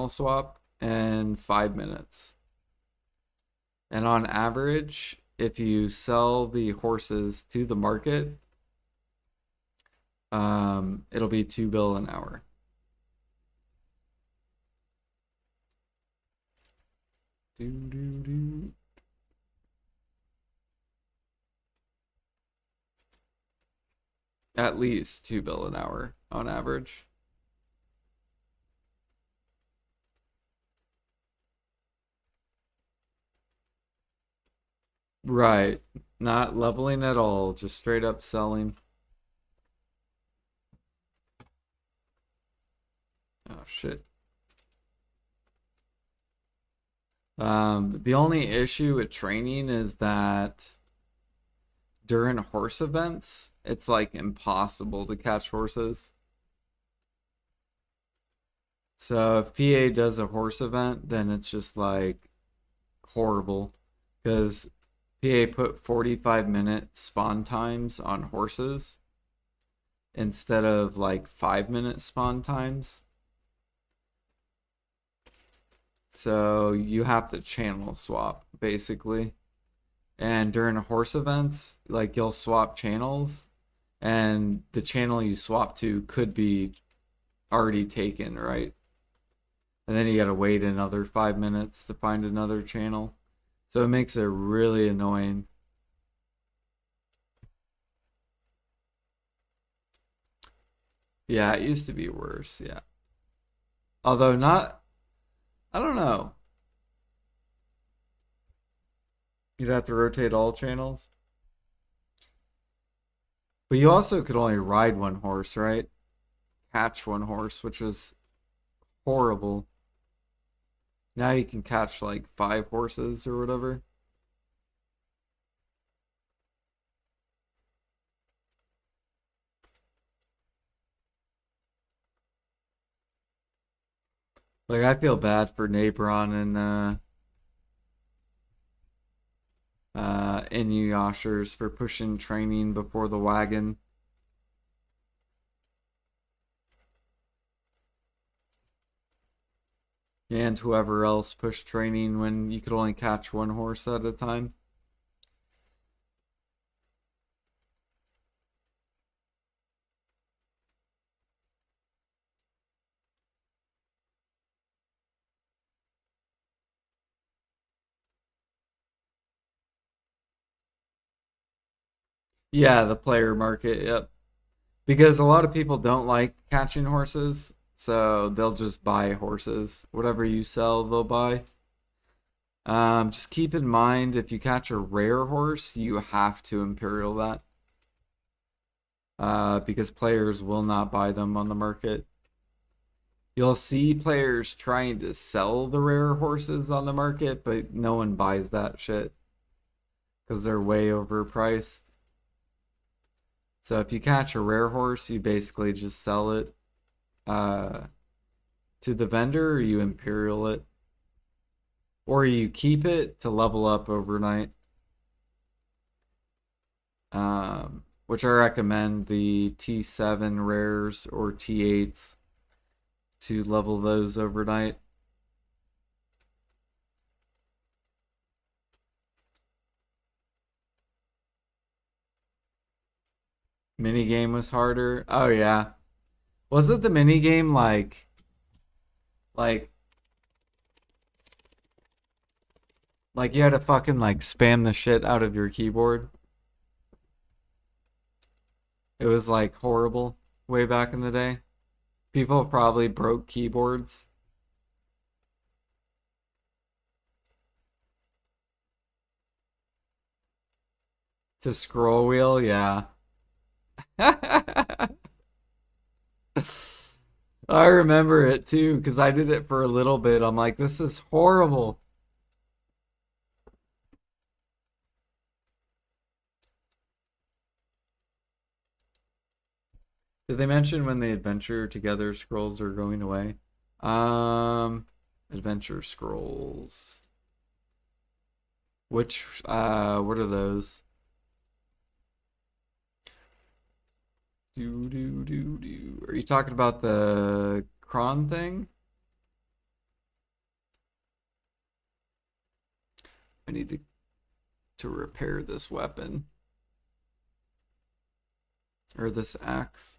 swap in 5 minutes. And on average, if you sell the horses to the market, it'll be 2 bill an hour. At least 2 bill an hour on average. Right. Not leveling at all, just straight up selling. Oh shit. The only issue with training is that during horse events, it's like impossible to catch horses. So if PA does a horse event, then it's just like horrible because PA put 45-minute spawn times on horses instead of like 5-minute spawn times. So you have to channel swap basically. And during horse events, like you'll swap channels and the channel you swap to could be already taken, right? And then you gotta wait another 5 minutes to find another channel. So it makes it really annoying. Yeah, it used to be worse, yeah. Although not, I don't know. You'd have to rotate all channels. But you also could only ride one horse, right? Catch one horse, which was horrible. Now you can catch like 5 horses or whatever. Like I feel bad for Nabron and Inuyashers for pushing training before the wagon. And whoever else pushed training when you could only catch one horse at a time. Yeah, the player market, yep. Because a lot of people don't like catching horses, so they'll just buy horses. Whatever you sell, they'll buy. Just keep in mind if you catch a rare horse, you have to Imperial that. Because players will not buy them on the market. You'll see players trying to sell the rare horses on the market, but no one buys that shit because they're way overpriced. So if you catch a rare horse, you basically just sell it uh, to the vendor, or you imperial it, or you keep it to level up overnight. Which I recommend the T7 rares or T8s to level those overnight. Mini game was harder. Oh yeah. Wasn't the mini game like like you had to fucking like spam the shit out of your keyboard? It was like horrible way back in the day. People probably broke keyboards. To scroll wheel, yeah. I remember it too because I did it for a little bit. I'm like, this is horrible. Did they mention when the adventure together scrolls are going away? Adventure scrolls. What are those? Do. Are you talking about the cron thing? I need to repair this weapon. Or this axe.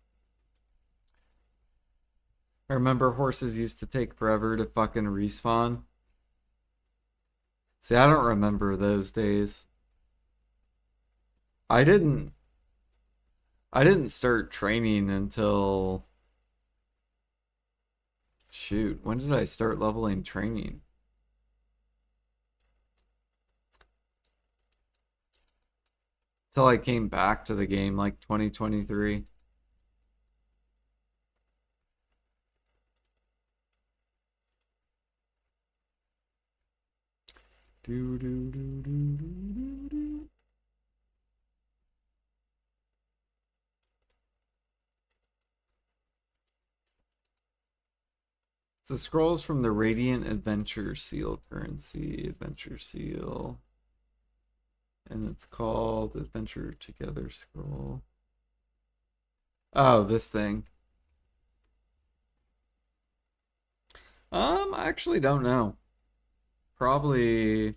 I remember horses used to take forever to fucking respawn. See, I don't remember those days. I didn't I didn't start training until shoot, when did I start leveling training? Till I came back to the game like 2023. Do. It's the scrolls from the Radiant Adventure Seal currency. Adventure Seal. And it's called Adventure Together Scroll. Oh, this thing. I actually don't know. Probably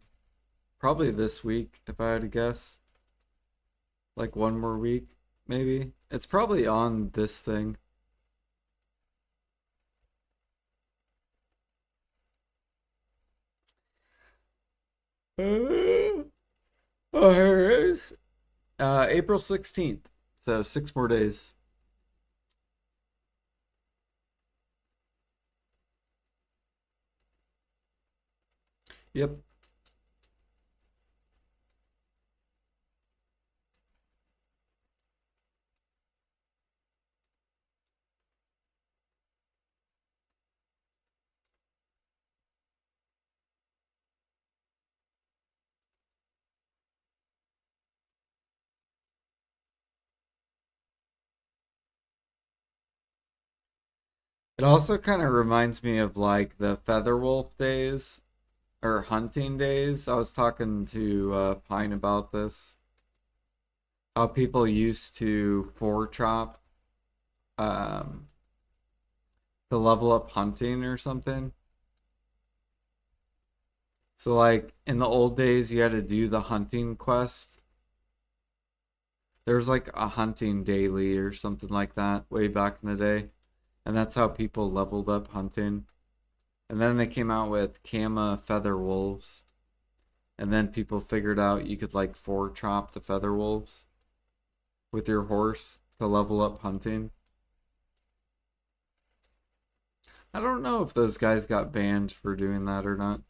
this week, if I had to guess. Like one more week, maybe. It's probably on this thing. Oh, here it is. April 16th. So 6 more days. Yep. It also kind of reminds me of like the Featherwolf days or hunting days. I was talking to Pine about this. How people used to four chop um, to level up hunting or something. So like in the old days, you had to do the hunting quest. There was like a hunting daily or something like that way back in the day, and that's how people leveled up hunting. And then they came out with Kama feather wolves, and then people figured out you could like four chop the feather wolves with your horse to level up hunting. I don't know if those guys got banned for doing that or not.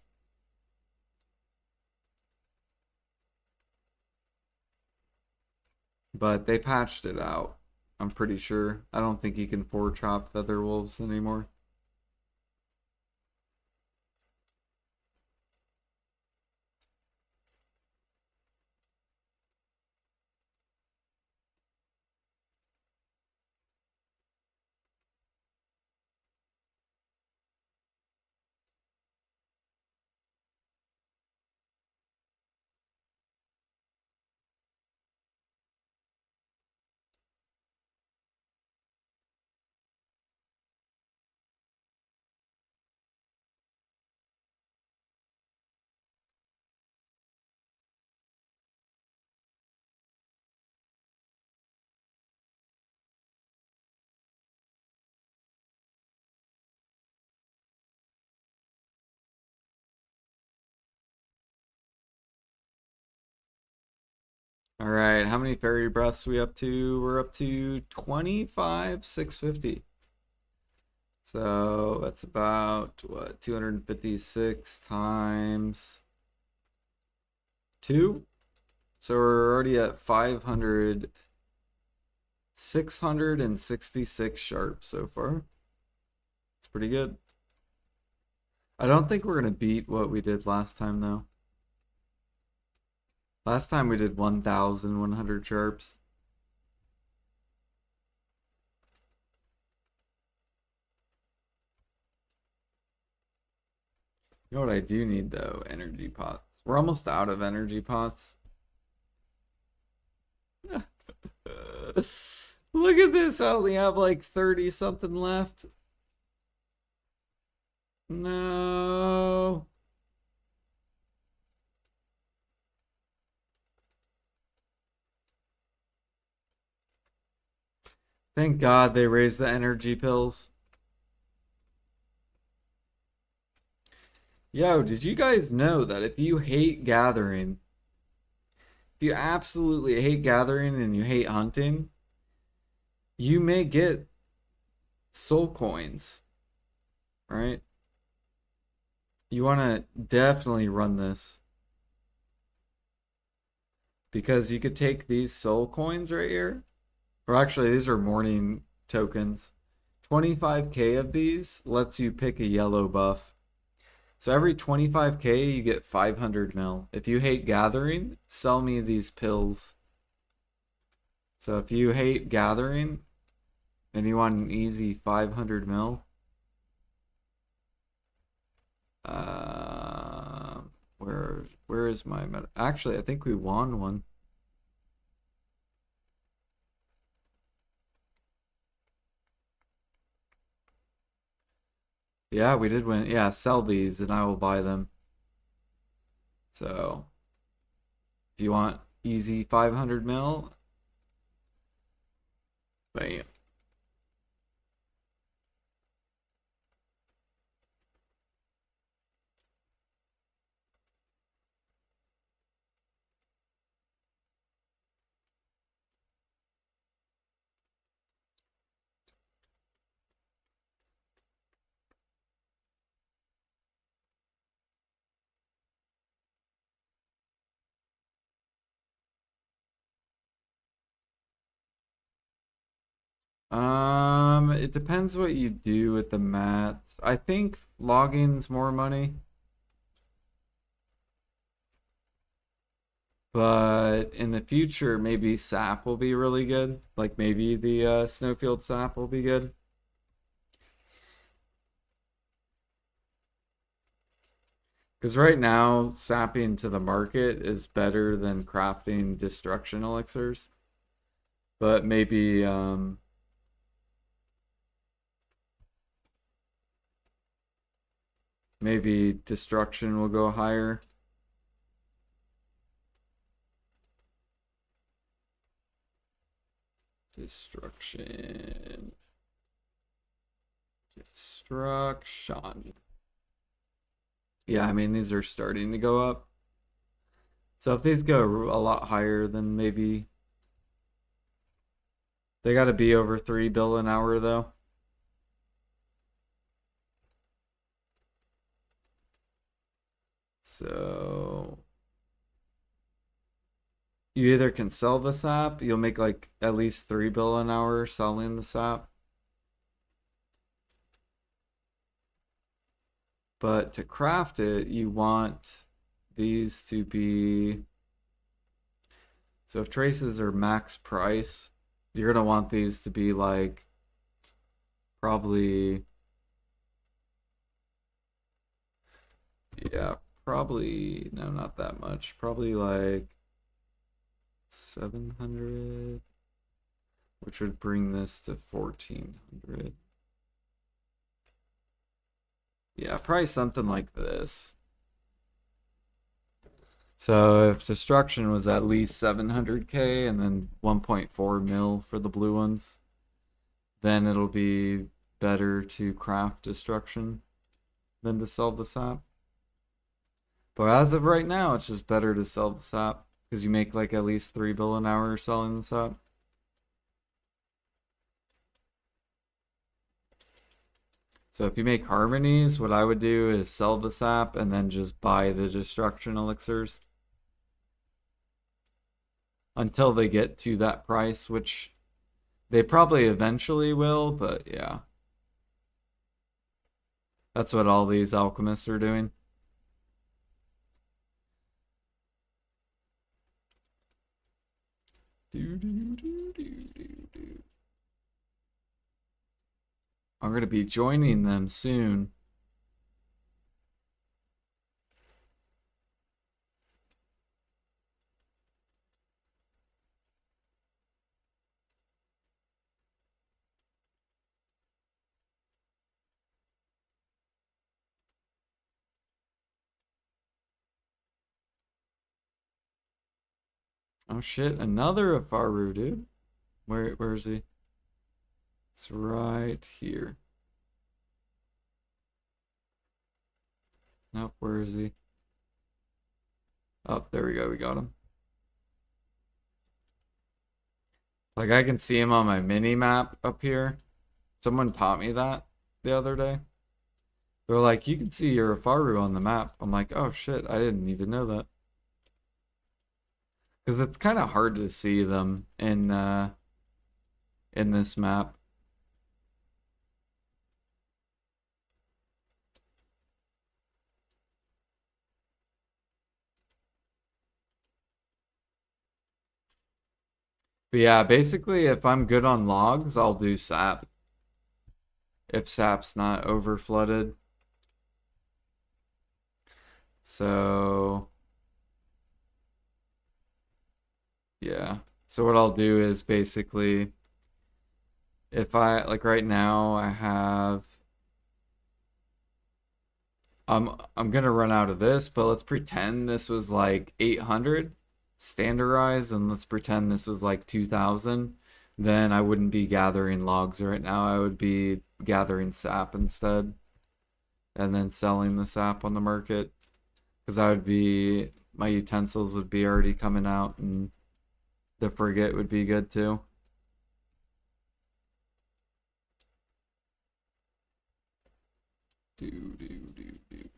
But they patched it out. I'm pretty sure. I don't think you can four chop feather wolves anymore. All right, how many fairy breaths we up to? We're up to 25,650. So that's about what, 256 times 2. So we're already at 666 sharp so far. It's pretty good. I don't think we're gonna beat what we did last time though. Last time we did 1,100 sharps. You know what I do need though? Energy pots. We're almost out of energy pots. Look at this. I only have like 30 something left. No. Thank God they raised the energy pills. Yo, did you guys know that if you hate gathering, if you absolutely hate gathering and you hate hunting, you may get soul coins, right? You want to definitely run this because you could take these soul coins right here. Or actually, these are morning tokens. 25k of these lets you pick a yellow buff. So every 25k you get 500 mil. If you hate gathering, sell me these pills. So if you hate gathering and you want an easy 500 mil, where is my meta? Actually, I think we won one. Yeah, we did win. Yeah, sell these and I will buy them. So, if you want easy 500 mil, bam. It depends what you do with the mats. I think logging's more money. But in the future, maybe sap will be really good. Like maybe the snowfield sap will be good. Because right now, sapping to the market is better than crafting destruction elixirs. But maybe destruction will go higher. Destruction. Yeah, I mean, these are starting to go up. So if these go a lot higher, then maybe they got to be over 3 bill an hour though. So you either can sell the sap, you'll make like at least 3 bill an hour selling the sap. But to craft it, you want these to be, so if traces are max price, you're gonna want these to be like probably, yeah, probably, no, not that much. Probably like 700, which would bring this to 1400. Yeah, probably something like this. So if destruction was at least 700k and then 1.4 mil for the blue ones, then it'll be better to craft destruction than to sell the sap. But as of right now, it's just better to sell the sap. because you make like at least 3 bill an hour selling this up. So if you make harmonies, what I would do is sell the sap and then just buy the destruction elixirs until they get to that price, which they probably eventually will, but yeah. That's what all these alchemists are doing. I'm going to be joining them soon. Oh shit, another Afaru, dude. Where is he? It's right here. Nope, where is he? Oh, there we go, we got him. Like I can see him on my mini map up here. Someone taught me that the other day. They're like, you can see your Afaru on the map. I'm like, oh shit, I didn't even know that. Because it's kind of hard to see them in this map. But yeah, basically, if I'm good on logs, I'll do sap. If sap's not over flooded. So, yeah. So what I'll do is basically, if I, like right now, I have, I'm gonna run out of this, but let's pretend this was like 800 standardized, and let's pretend this was like 2000. Then I wouldn't be gathering logs right now. I would be gathering sap instead, and then selling the sap on the market. Because I would be, my utensils would be already coming out, and the frigate would be good too. Do, do, do, do.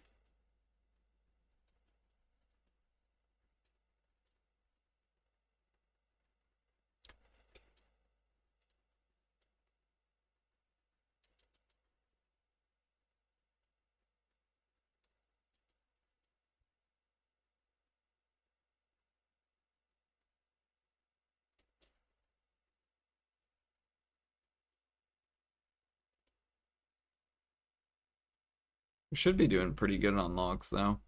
We should be doing pretty good on logs though.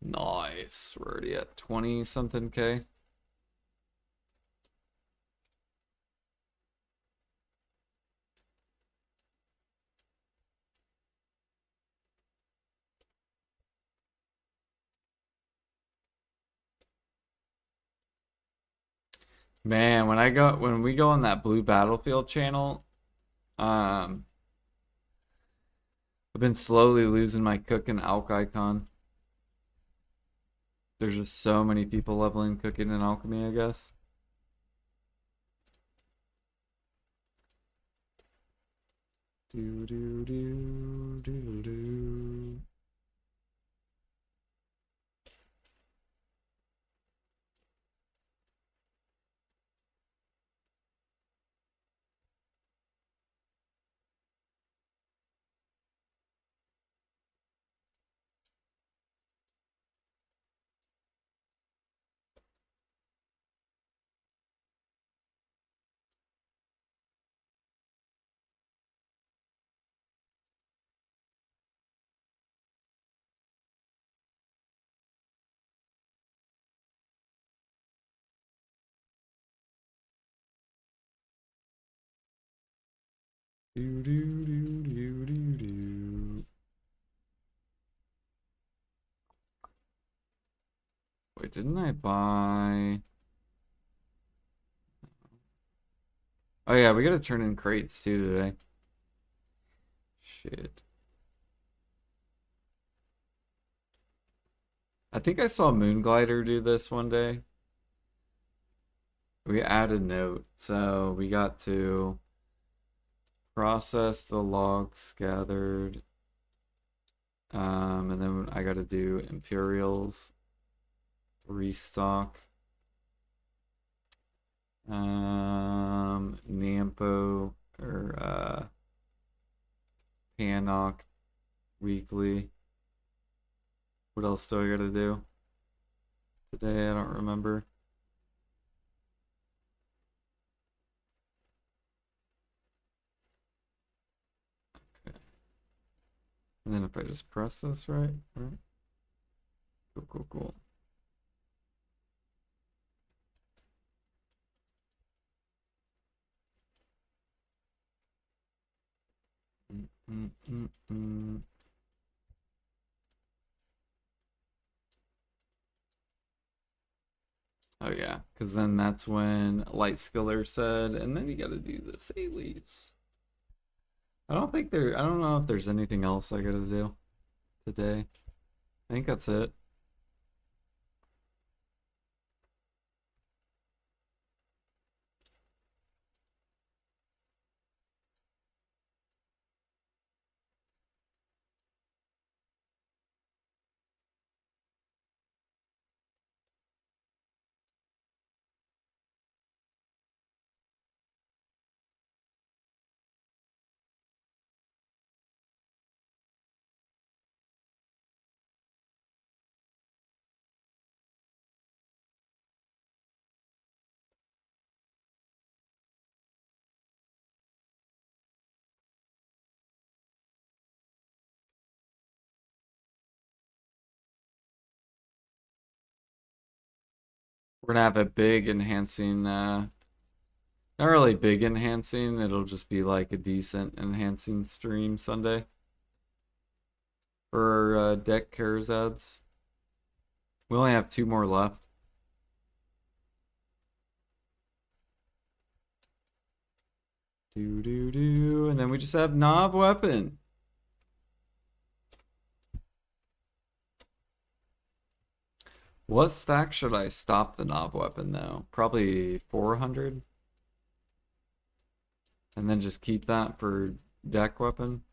Nice. We're already at 20 something K. Man, when we go on that blue battlefield channel, I've been slowly losing my cook and alch icon. There's just so many people leveling cooking and alchemy, I guess. Do do do do do. Do do do do do do. Wait, didn't I buy? Oh yeah, we gotta turn in crates too today. Shit. I think I saw Moonglider do this one day. We added note, so we got to process the logs gathered, and then I got to do Imperials, restock, Nampo or Pannock weekly. What else do I got to do today? I don't remember. Okay. And then if I just press this right? Cool, cool, cool. Oh yeah, because then that's when Light Skiller said, and then you got to do the Salies. I don't know if there's anything else I got to do today. I think that's it. We're gonna have a big enhancing, not really big enhancing, it'll just be like a decent enhancing stream Sunday for deck cares ads. We only have 2 more left. And then we just have Knob Weapon. What stack should I stop the Knob Weapon though? Probably 400. And then just keep that for deck weapon.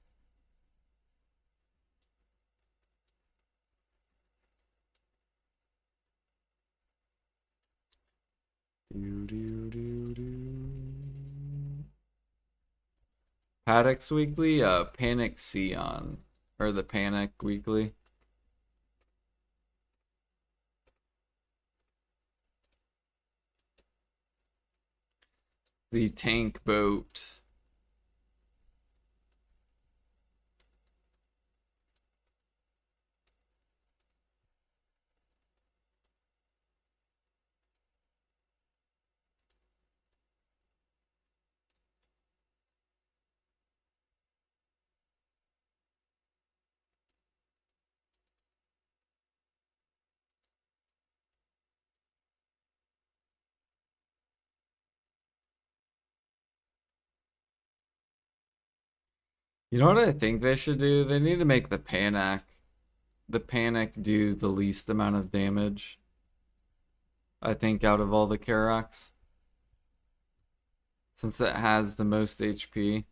Paddocks Weekly, Panic Sion, or the Panic Weekly. The tank boat. You know what I think they should do? They need to make the Panic do the least amount of damage. I think out of all the Karaks. Since it has the most HP.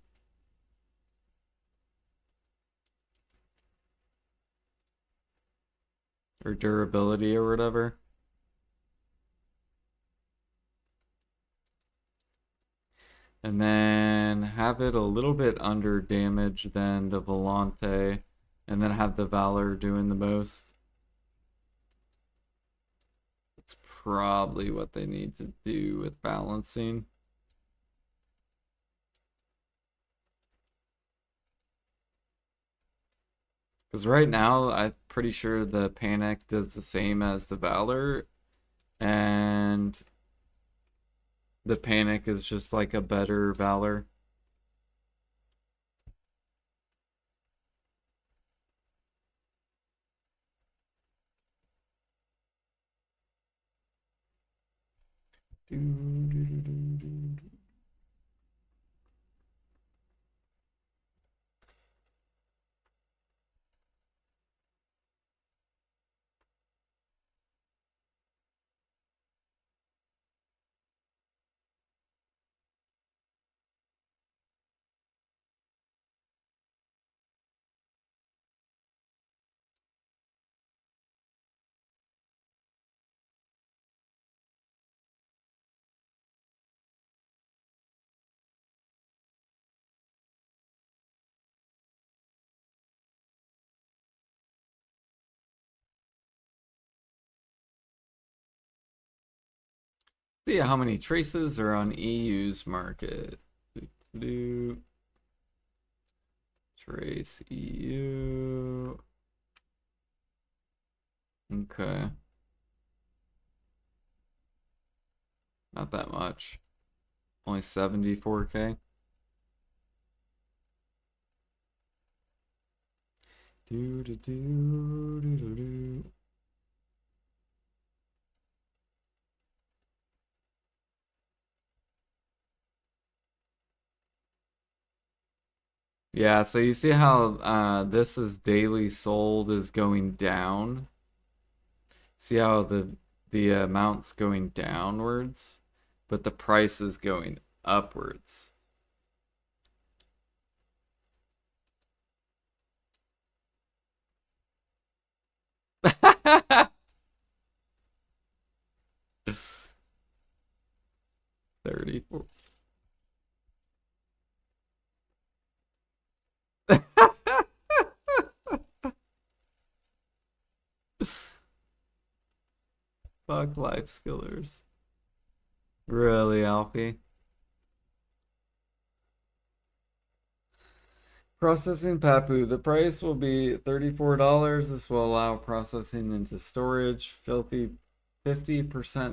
Or durability or whatever. And then have it a little bit under damage than the Volante. And then have the Valor doing the most. It's probably what they need to do with balancing. Because right now, I'm pretty sure the Panic does the same as the Valor. And the Panic is just like a better Valor. See how many traces are on EU's market. Do trace EU. Okay. Not that much. Only 74K. Do do do do do do. Yeah, so you see how this is daily sold is going down. See how the amount's going downwards, but the price is going upwards. $34. Fuck life skillers. Really, Alfie? Processing Papu. The price will be $34. This will allow processing into storage, 50%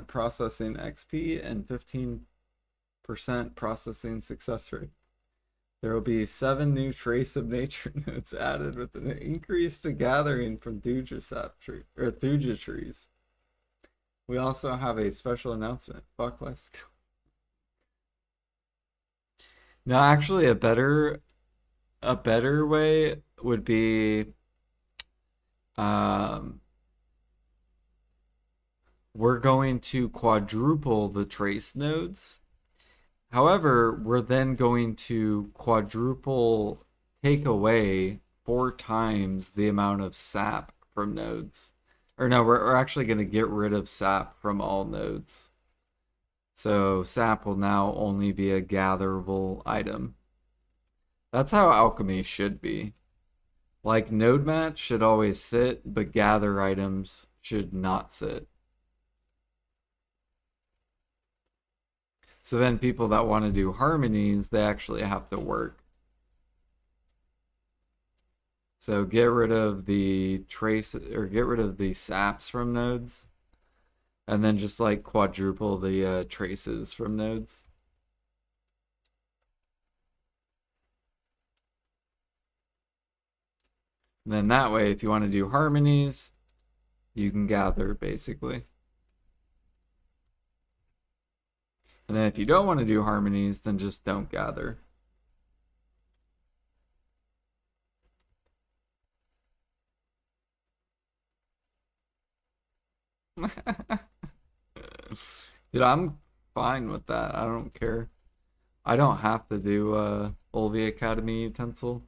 processing XP, and 15% processing success rate. There will be 7 new Trace of Nature nodes added with an increase to gathering from Thuja trees. We also have a special announcement. Fuck life skill. No, actually, a better way would be um, we're going to quadruple the trace nodes. However, we're then going to quadruple take away 4 times the amount of sap from nodes. Or no, we're actually going to get rid of sap from all nodes. So sap will now only be a gatherable item. That's how alchemy should be. Like node match should always sit, but gather items should not sit. So then people that want to do harmonies, they actually have to work. So get rid of the trace or get rid of the saps from nodes. And then just like quadruple the traces from nodes. And then that way, if you want to do harmonies, you can gather basically. And then if you don't want to do harmonies, then just don't gather. Dude, I'm fine with that. I don't care. I don't have to do Olvi Academy utensil.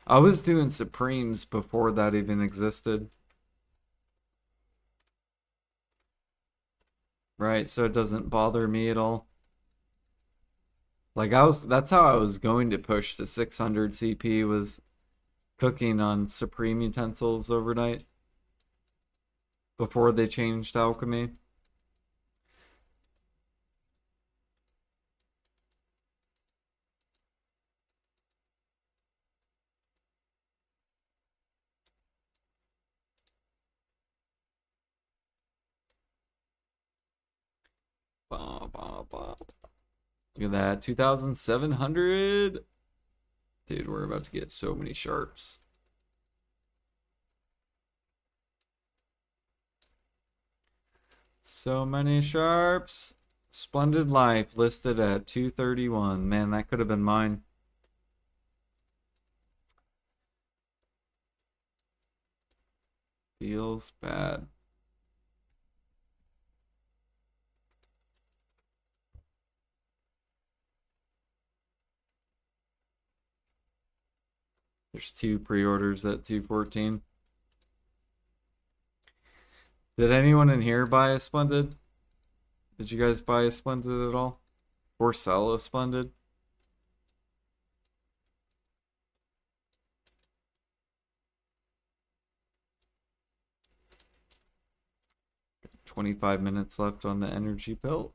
I was doing Supremes before that even existed. Right, so it doesn't bother me at all. Like that's how I was going to push to 600 CP was cooking on Supreme utensils overnight before they changed alchemy. Bah, bah, bah. Look at that, 2,700. Dude, we're about to get so many sharps. So many sharps. Splendid Life listed at 231. Man, that could have been mine. Feels bad. There's 2 pre-orders at 214. Did anyone in here buy a Splendid? Did you guys buy a Splendid at all? Or sell a Splendid? 25 minutes left on the energy belt.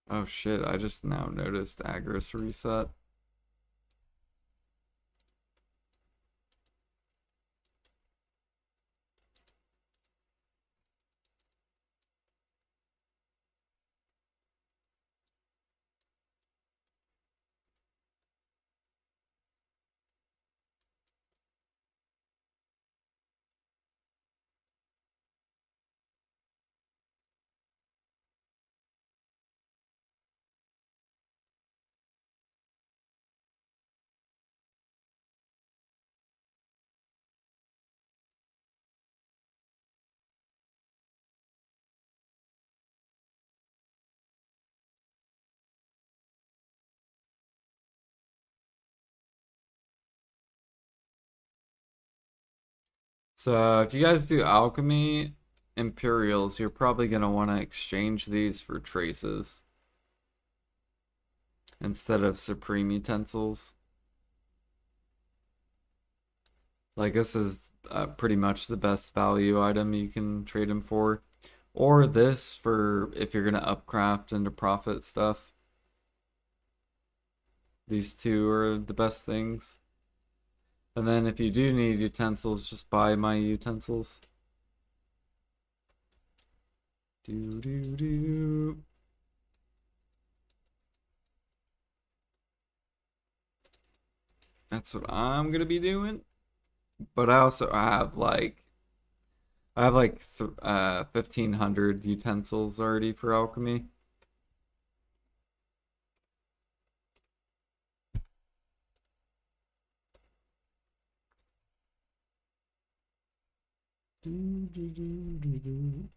Oh shit, I just now noticed Agris reset. So if you guys do alchemy Imperials, you're probably gonna want to exchange these for traces instead of supreme utensils. Like this is pretty much the best value item you can trade them for. Or this for if you're gonna upcraft into profit stuff. These two are the best things. And then if you do need utensils, just buy my utensils. Do do do. That's what I'm gonna be doing. But I also have like 1500 utensils already for alchemy. Do, do, do, do, do.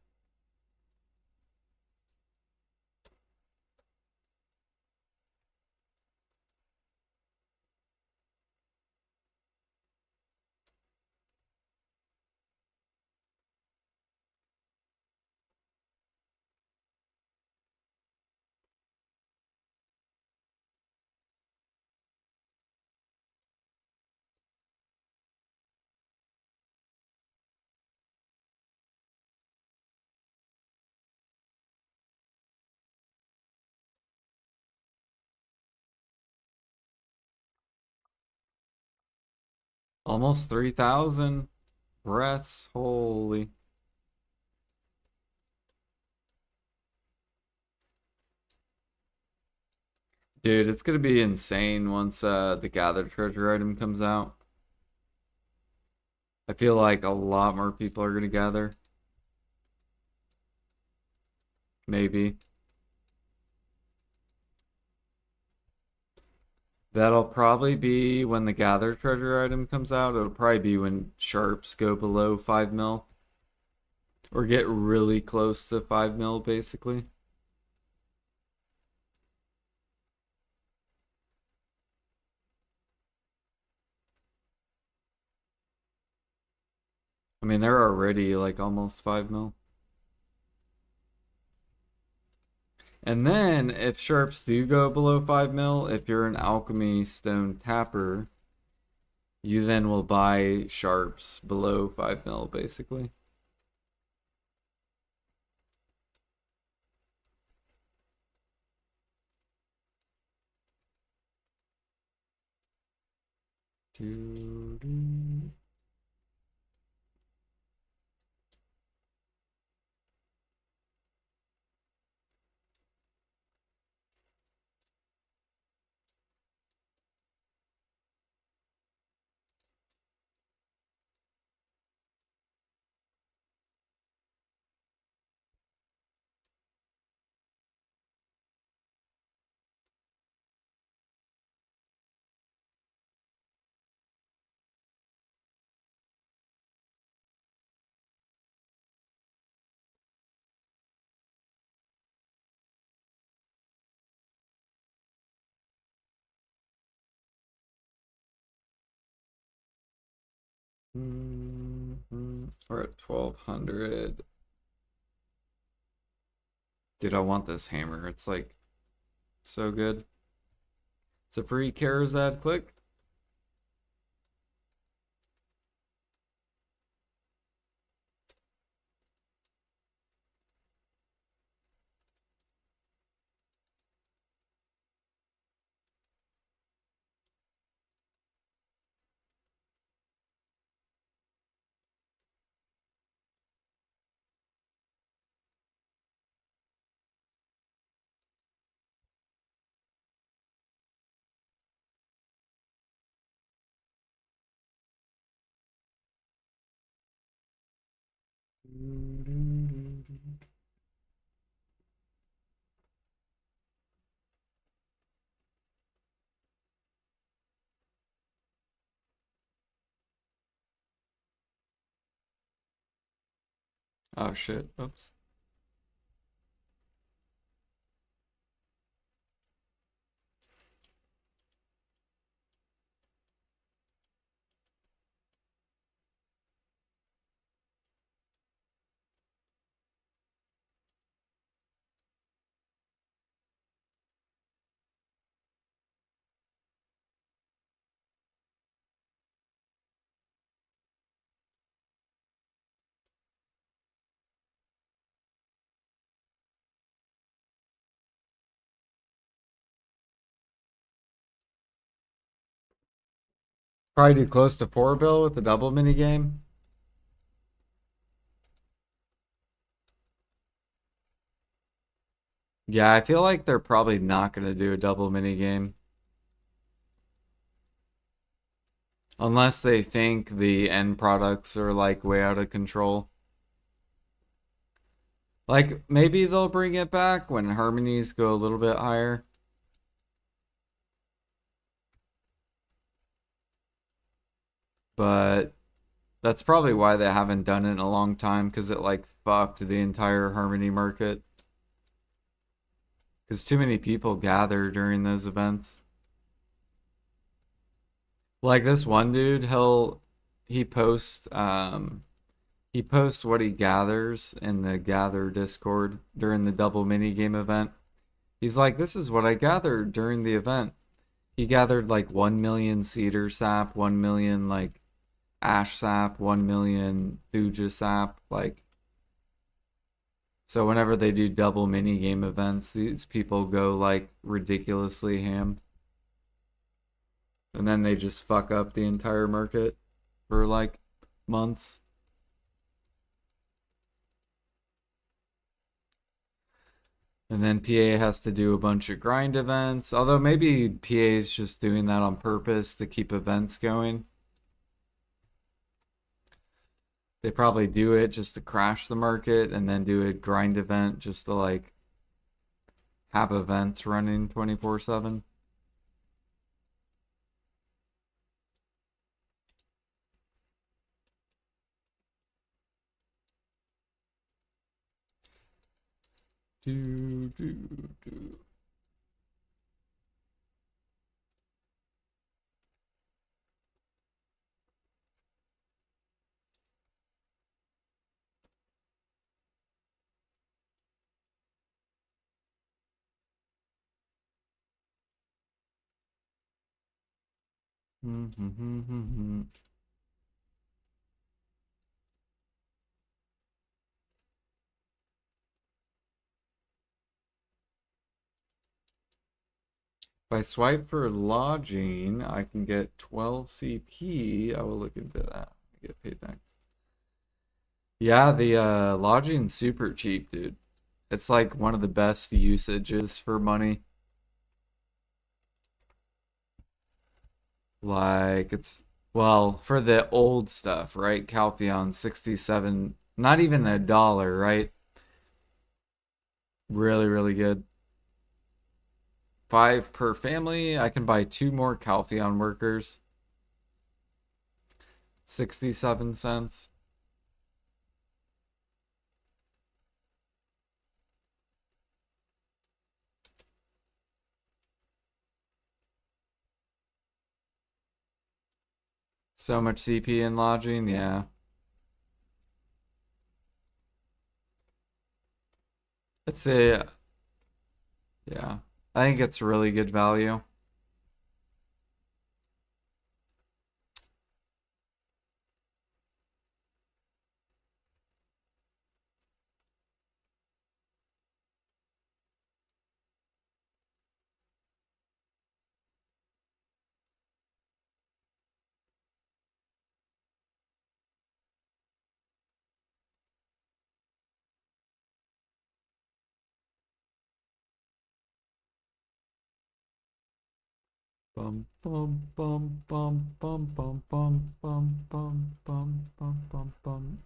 Almost 3,000 breaths. Holy. Dude, it's gonna be insane once the gathered treasure item comes out. I feel like a lot more people are gonna gather. Maybe. That'll probably be when the gathered treasure item comes out. It'll probably be when sharps go below 5 mil. Or get really close to 5 mil, basically. I mean, they're already like almost 5 mil. And then, if sharps do go below 5 mil, if you're an alchemy stone tapper, you then will buy sharps below 5 mil, basically. Doo, doo. We're at 1200. Dude, I want this hammer. It's like so good. It's a free Karazad click. Oh shit. Oops. Probably do close to 4 bill with the double mini game. Yeah, I feel like they're probably not going to do a double mini game unless they think the end products are like way out of control. Like maybe they'll bring it back when harmonies go a little bit higher. But that's probably why they haven't done it in a long time because it like fucked the entire harmony market. Because too many people gather during those events. Like this one dude, he posts he posts what he gathers in the gather Discord during the double mini game event. He's like, this is what I gathered during the event. He gathered like 1 million cedar sap, 1 million like ash sap, 1 million thuja sap, like so whenever they do double mini game events, these people go like ridiculously ham. And then they just fuck up the entire market for like months. And then PA has to do a bunch of grind events. Although maybe PA is just doing that on purpose to keep events going. They probably do it just to crash the market and then do a grind event just to like have events running 24/7. Do, do, do. If I swipe for lodging, I can get 12 CP. I will look into that. Get paid next. Yeah, the lodging's super cheap, dude. It's like one of the best usages for money. Like it's well, for the old stuff, right? Calpheon 67, not even $1, right? Really, really good. 5 per family. I can buy 2 more Calpheon workers. 67 cents. So much CP in lodging, yeah. It's a yeah. I think it's really good value. Bum bum bum bum bum bum bum bum bum bum bum bum bum.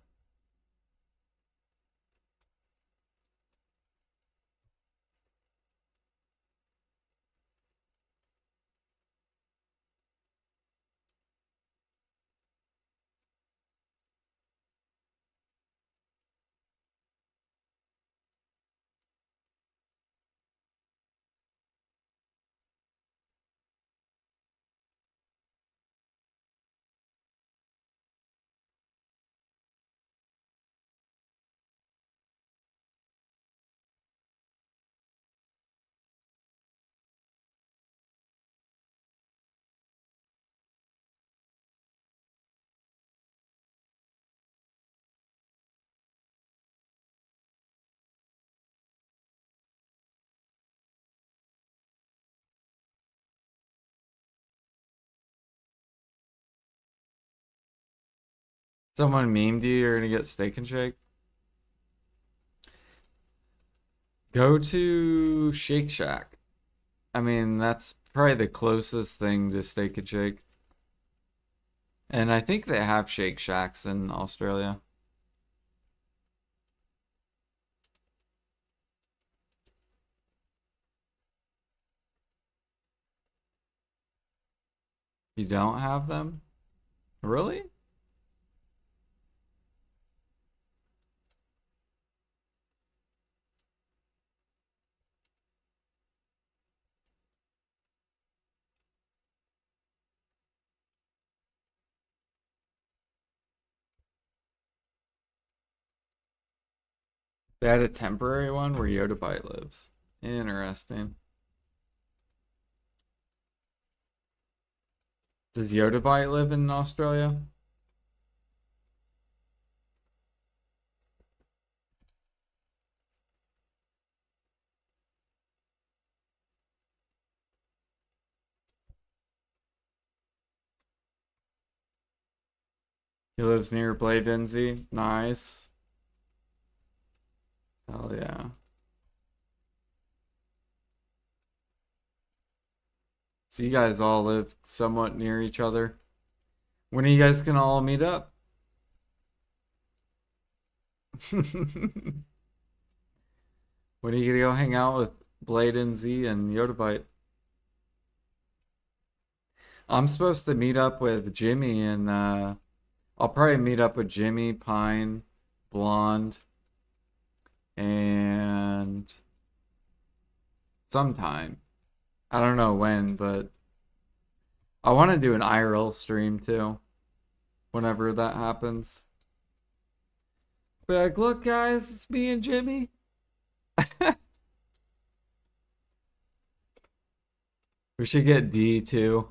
Someone memed you, you're gonna get Steak and Shake. Go to Shake Shack. I mean, that's probably the closest thing to Steak and Shake. And I think they have Shake Shacks in Australia. You don't have them? Really? They had a temporary one where Yodabite lives. Interesting. Does Yodabite live in Australia? He lives near Bladenzy. Nice. Hell yeah. So you guys all live somewhat near each other. When are you guys gonna all meet up? When are you gonna go hang out with Bladenzy and Yodabite? I'm supposed to meet up with Jimmy and I'll probably meet up with Jimmy, Pine, Blonde, and sometime. I don't know when, but I want to do an IRL stream too, whenever that happens. Be like, look, guys, it's me and Jimmy. We should get D too.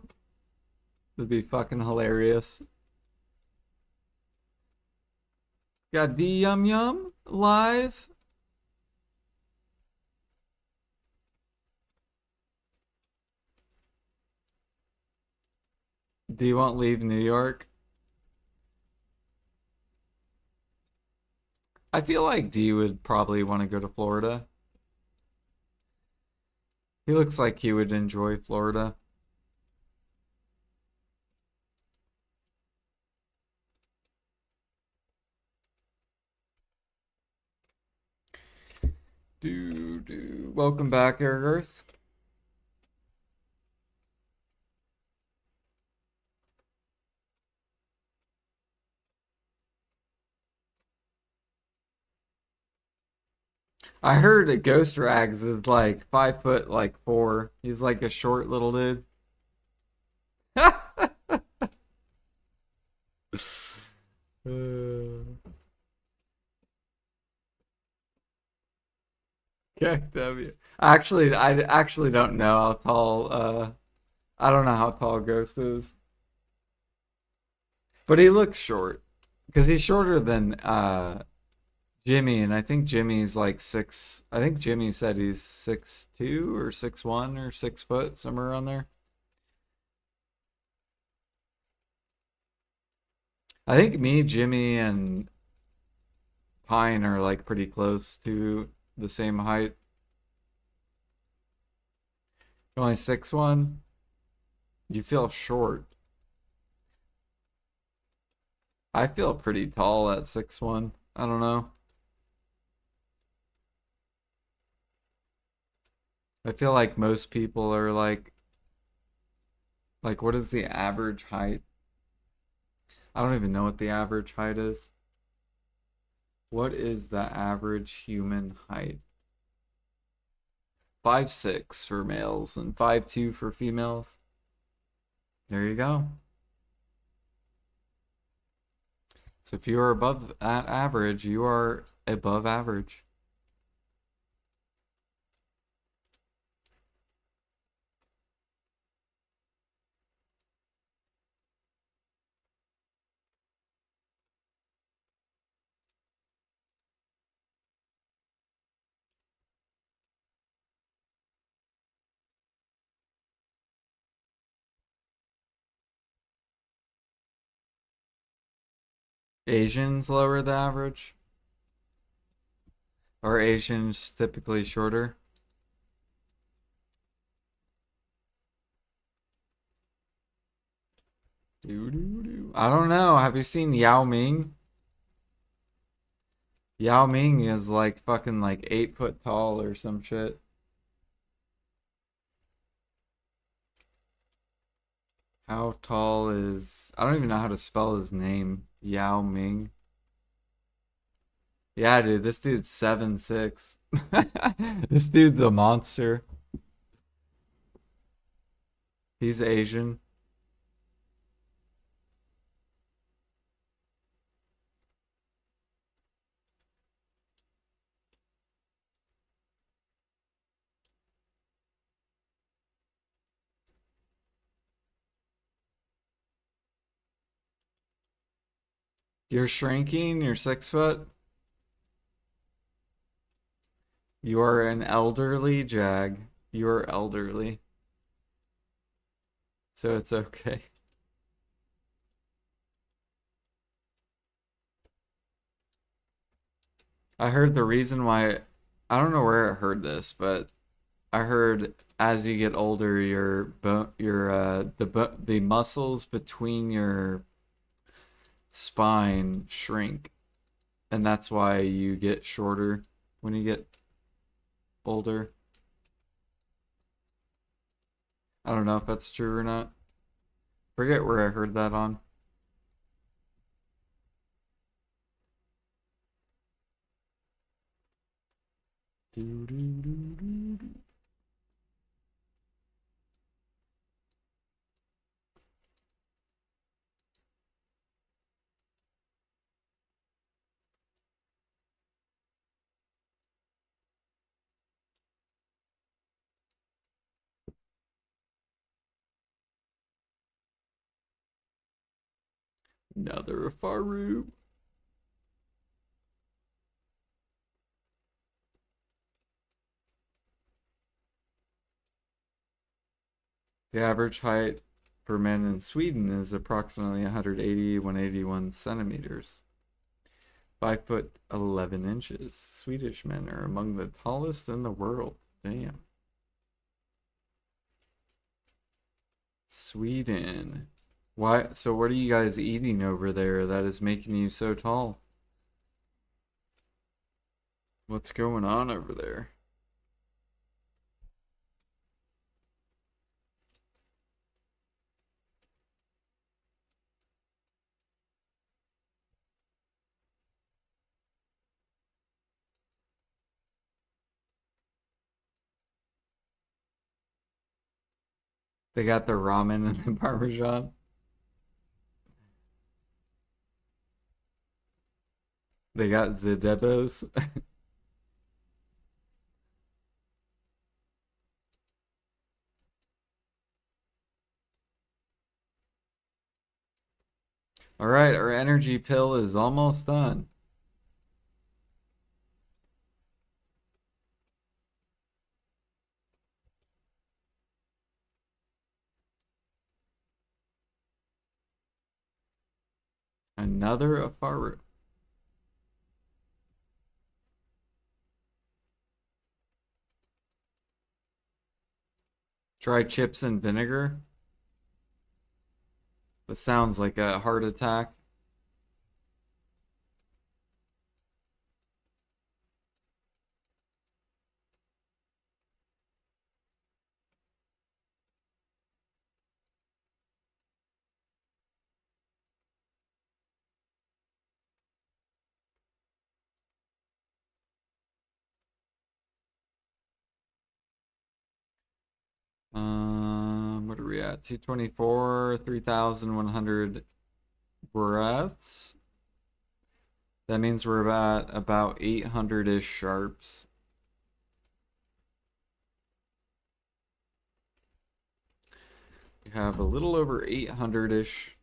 That'd be fucking hilarious. Got D Yum Yum live. D won't leave New York. I feel like D would probably want to go to Florida. He looks like he would enjoy Florida. Welcome back, Eric Earth. I heard that Ghost Rags is like 5 foot, like 4. He's like a short little dude. KW. I actually don't know how tall. I don't know how tall Ghost is, but he looks short because he's shorter than Jimmy, and I think Jimmy's like 6. I think Jimmy said he's 6'2" or 6'1" or 6 foot, somewhere around there. I think me, Jimmy, and Pine are like pretty close to the same height. You're only 6'1". You feel short. I feel pretty tall at 6'1". I don't know. I feel like most people are like what is the average height? I don't even know what the average height is. What is the average human height? 5'6" for males and 5'2" for females. There you go. So if you are above that average, you are above average. Asians lower the average? Or Asians typically shorter? I don't know. Have you seen Yao Ming? Yao Ming is like fucking like 8 foot tall or some shit. How tall is... I don't even know how to spell his name. Yao Ming. Yeah, dude, this dude's 7'6". This dude's a monster. He's Asian. You're shrinking, you're 6 foot. You are an elderly Jag. You are elderly. So it's okay. I heard the reason why, I don't know where I heard this, but I heard as you get older, the muscles between your spine shrink, and that's why you get shorter when you get older. I don't know if that's true or not. Forget where I heard that on. Another Faru. The average height for men in Sweden is approximately 180, 181 centimeters. 5 foot 11 inches. Swedish men are among the tallest in the world. Damn. Sweden. Why? So what are you guys eating over there that is making you so tall? What's going on over there? They got the ramen and the parmesan. They got Zedebos. All right, our energy pill is almost done. Another Afaru. Try chips and vinegar. That sounds like a heart attack. What are we at? 224, 3,100 breaths. That means we're about 800-ish sharps. We have a little over 800-ish.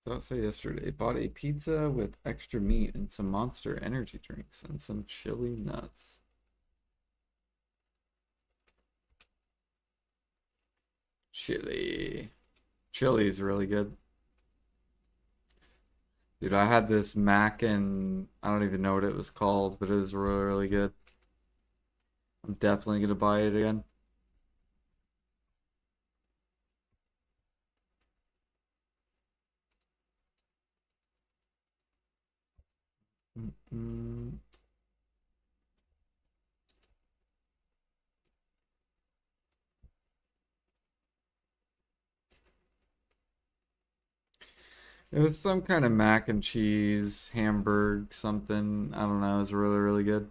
So I say yesterday, bought a pizza with extra meat and some Monster energy drinks and some chili nuts. Chili. Chili is really good. Dude, I had this mac and I don't even know what it was called, but it was really, really good. I'm definitely gonna buy it again. Mm-mm. It was some kind of mac and cheese, hamburg, something. I don't know. It was really, really good.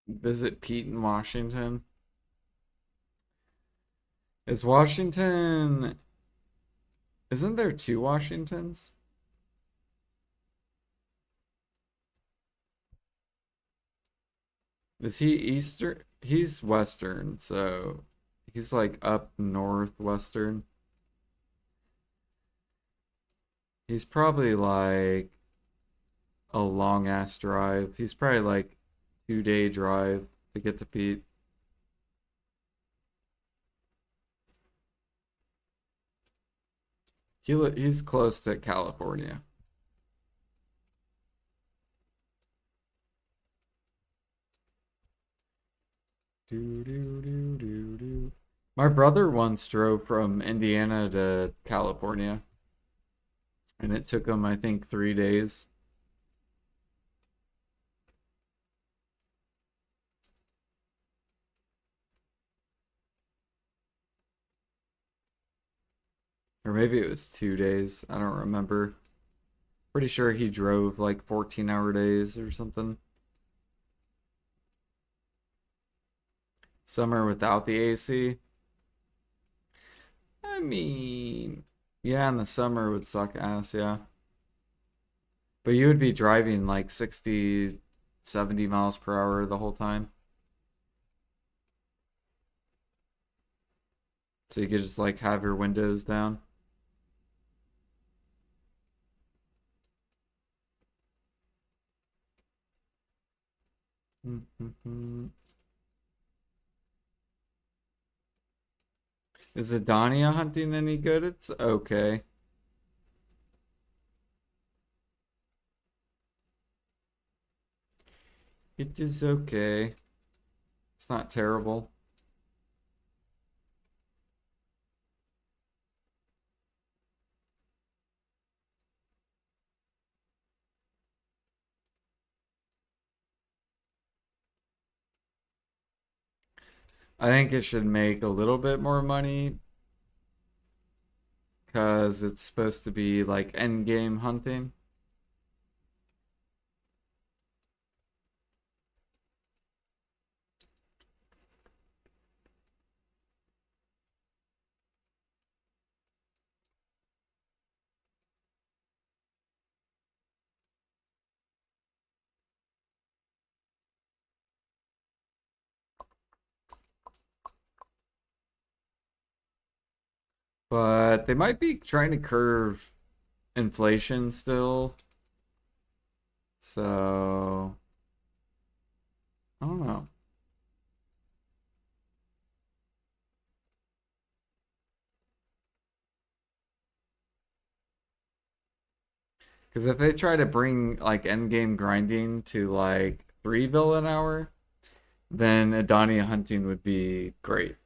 Visit Pete in Washington. Is Washington. Isn't there two Washingtons? Is he Eastern? He's Western, so he's like up northwestern. He's probably like a long ass drive. He's probably like 2 day drive to get to Pete. He's close to California. Do do do do do. My brother once drove from Indiana to California, and it took him, I think, 3 days. Or maybe it was 2 days. I don't remember. Pretty sure he drove like 14-hour days or something. Summer without the AC. I mean, yeah, in the summer would suck ass, yeah. But you would be driving like 60, 70 miles per hour the whole time. So you could just like have your windows down. Is Adania hunting any good? It's okay. It is okay. It's not terrible. I think it should make a little bit more money because it's supposed to be like end game hunting. But they might be trying to curve inflation still. So, I don't know. Because if they try to bring like end game grinding to like 3 bill an hour, then Adania hunting would be great.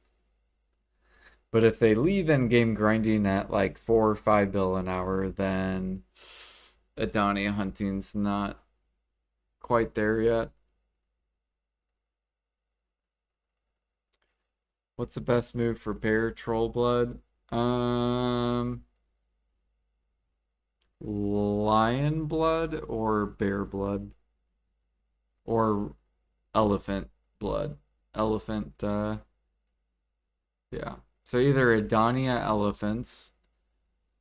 But if they leave end game grinding at like 4 or 5 bill an hour, then Adania hunting's not quite there yet. What's the best move for bear troll blood? Lion blood or bear blood or elephant blood. Elephant, yeah. So either Adania elephants,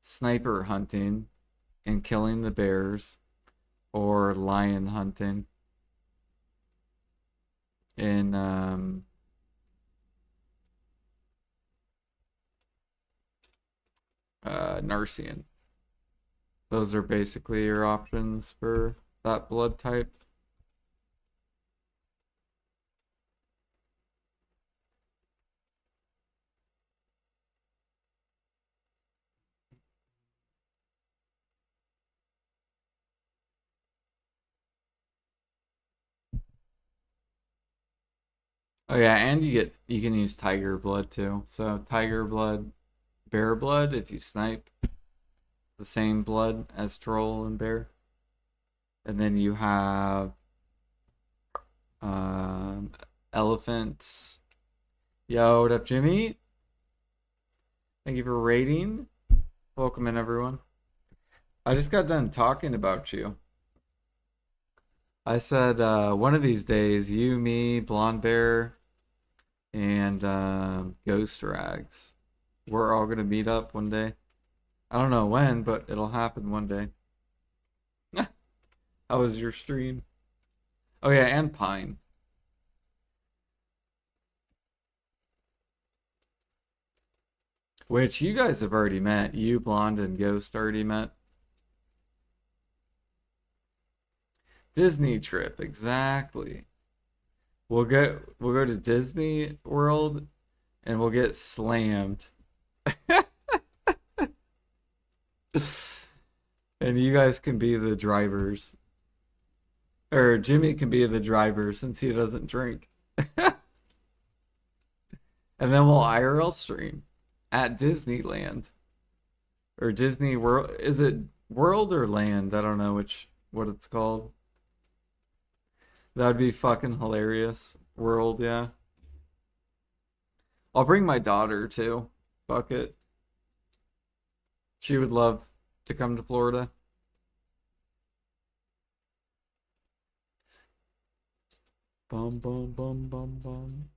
sniper hunting, and killing the bears, or lion hunting in Narcian. Those are basically your options for that blood type. Oh yeah, and you can use tiger blood too. So tiger blood, bear blood if you snipe, the same blood as troll and bear. And then you have um, elephants. Yo, what up, Jimmy? Thank you for rating. Welcome in, everyone. I just got done talking about you. I said one of these days, you, me, Blonde Bear, and Ghost Rags, we're all gonna meet up one day. I don't know when, but it'll happen one day. How was your stream? Oh yeah, and Pine. Which you guys have already met. You, Blonde, and Ghost already met. Disney trip, exactly. We'll go to Disney World and we'll get slammed. And you guys can be the drivers. Or Jimmy can be the driver since he doesn't drink. And then we'll IRL stream at Disneyland. Or Disney World. Is it World or Land? I don't know what it's called. That'd be fucking hilarious. World, yeah. I'll bring my daughter too. Fuck it. She would love to come to Florida. Bum bum bum bum bum.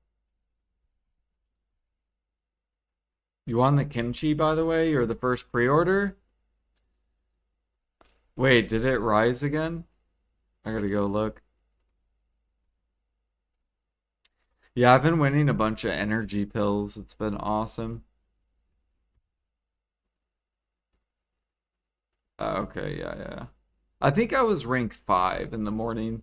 You won the kimchi, by the way? You're the first pre-order? Wait, did it rise again? I gotta go look. Yeah, I've been winning a bunch of energy pills. It's been awesome. Okay, yeah, yeah. I think I was rank 5 in the morning.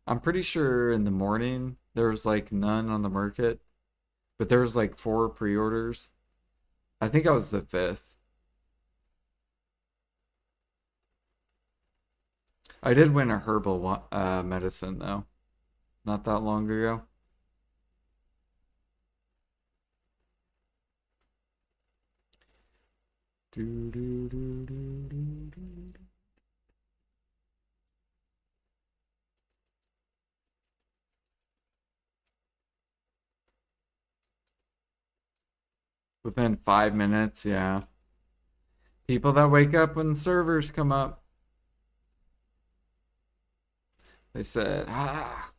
I'm pretty sure in the morning there was like none on the market, but there was like 4 pre-orders. I think I was the 5th. I did win a herbal medicine though, not that long ago. Do, do, do, do, do, do. Within 5 minutes, yeah. People that wake up when servers come up. They said, ah.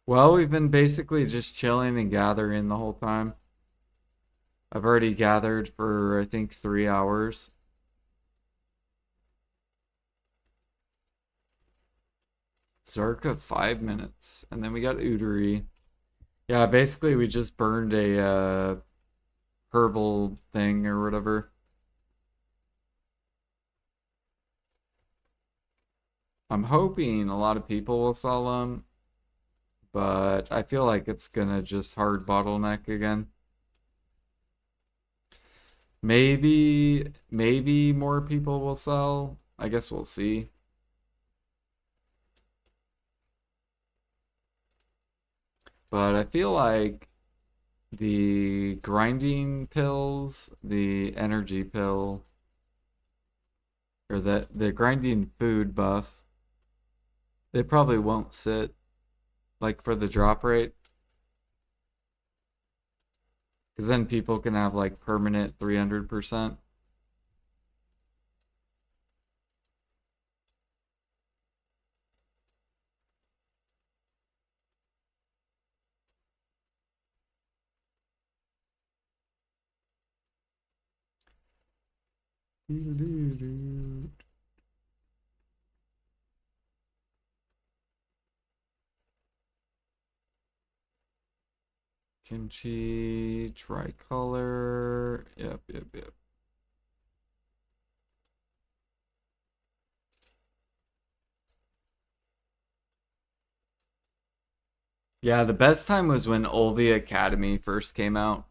Well, we've been basically just chilling and gathering the whole time. I've already gathered for, I think, 3 hours. Zarka, 5 minutes. And then we got Udary. Yeah, basically we just burned a herbal thing or whatever. I'm hoping a lot of people will sell them, but I feel like it's gonna just hard bottleneck again. Maybe more people will sell. I guess we'll see. But I feel like the grinding pills, the energy pill, or the grinding food buff. They probably won't sit like for the drop rate. Because then people can have like permanent 300%. Kimchi, tricolor. Yep, yep, yep. Yeah, the best time was when Olvi Academy first came out.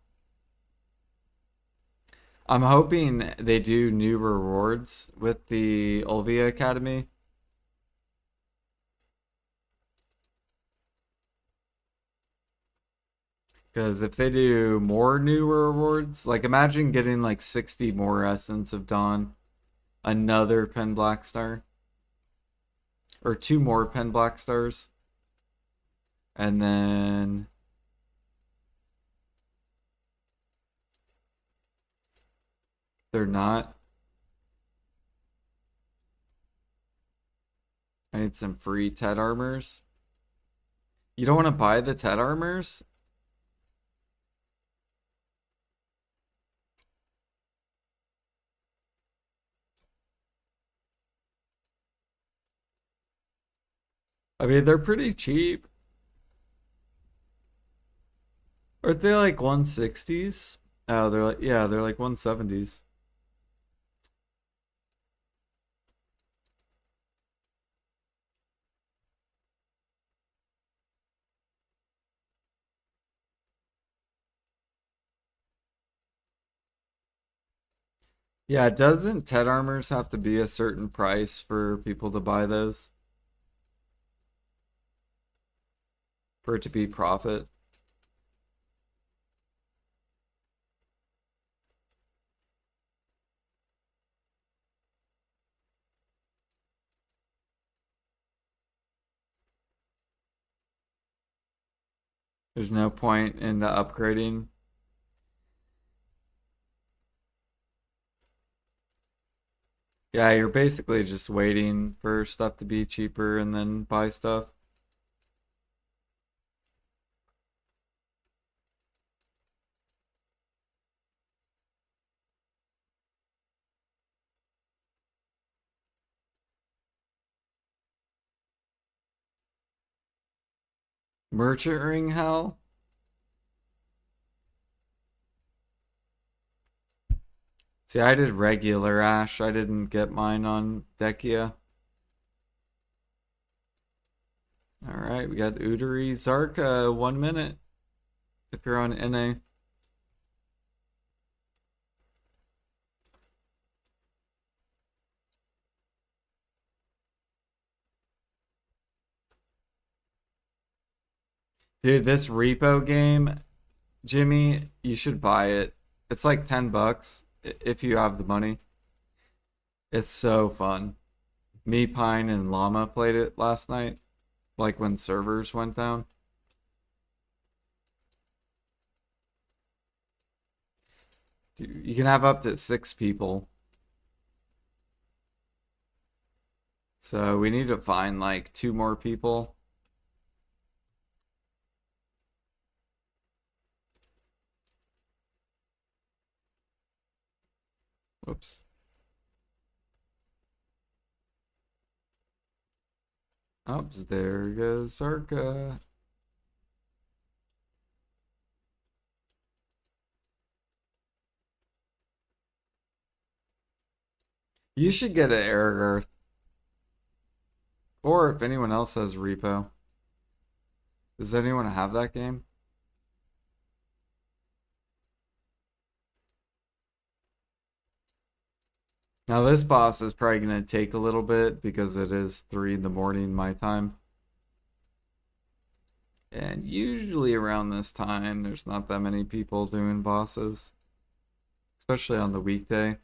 I'm hoping they do new rewards with the Olvi Academy. Because if they do more new rewards, like imagine getting like 60 more Essence of Dawn, another Pen Black Star, or two more Pen Black Stars, and then they're not. I need some free Tet armors. You don't want to buy the Tet armors? I mean, they're pretty cheap. Aren't they like 160s? Oh, they're like, yeah, they're like 170s. Yeah, doesn't Tet armors have to be a certain price for people to buy those? For it to be profit? There's no point in the upgrading. Yeah, you're basically just waiting for stuff to be cheaper and then buy stuff. Merchant ring hell? See, I did regular Ash. I didn't get mine on Dekia. Alright, we got Udari Zarka, 1 minute. If you're on NA. Dude, this repo game, Jimmy, you should buy it. It's like 10 bucks if you have the money. It's so fun. Me, Pine, and Llama played it last night, like when servers went down. Dude, you can have up to 6 people. So we need to find like 2 more people. Whoops. Oops, there goes Zarka. You should get an Aragorn. Or if anyone else has repo. Does anyone have that game? Now this boss is probably going to take a little bit because it is 3 in the morning my time. And usually around this time, there's not that many people doing bosses. Especially on the weekday.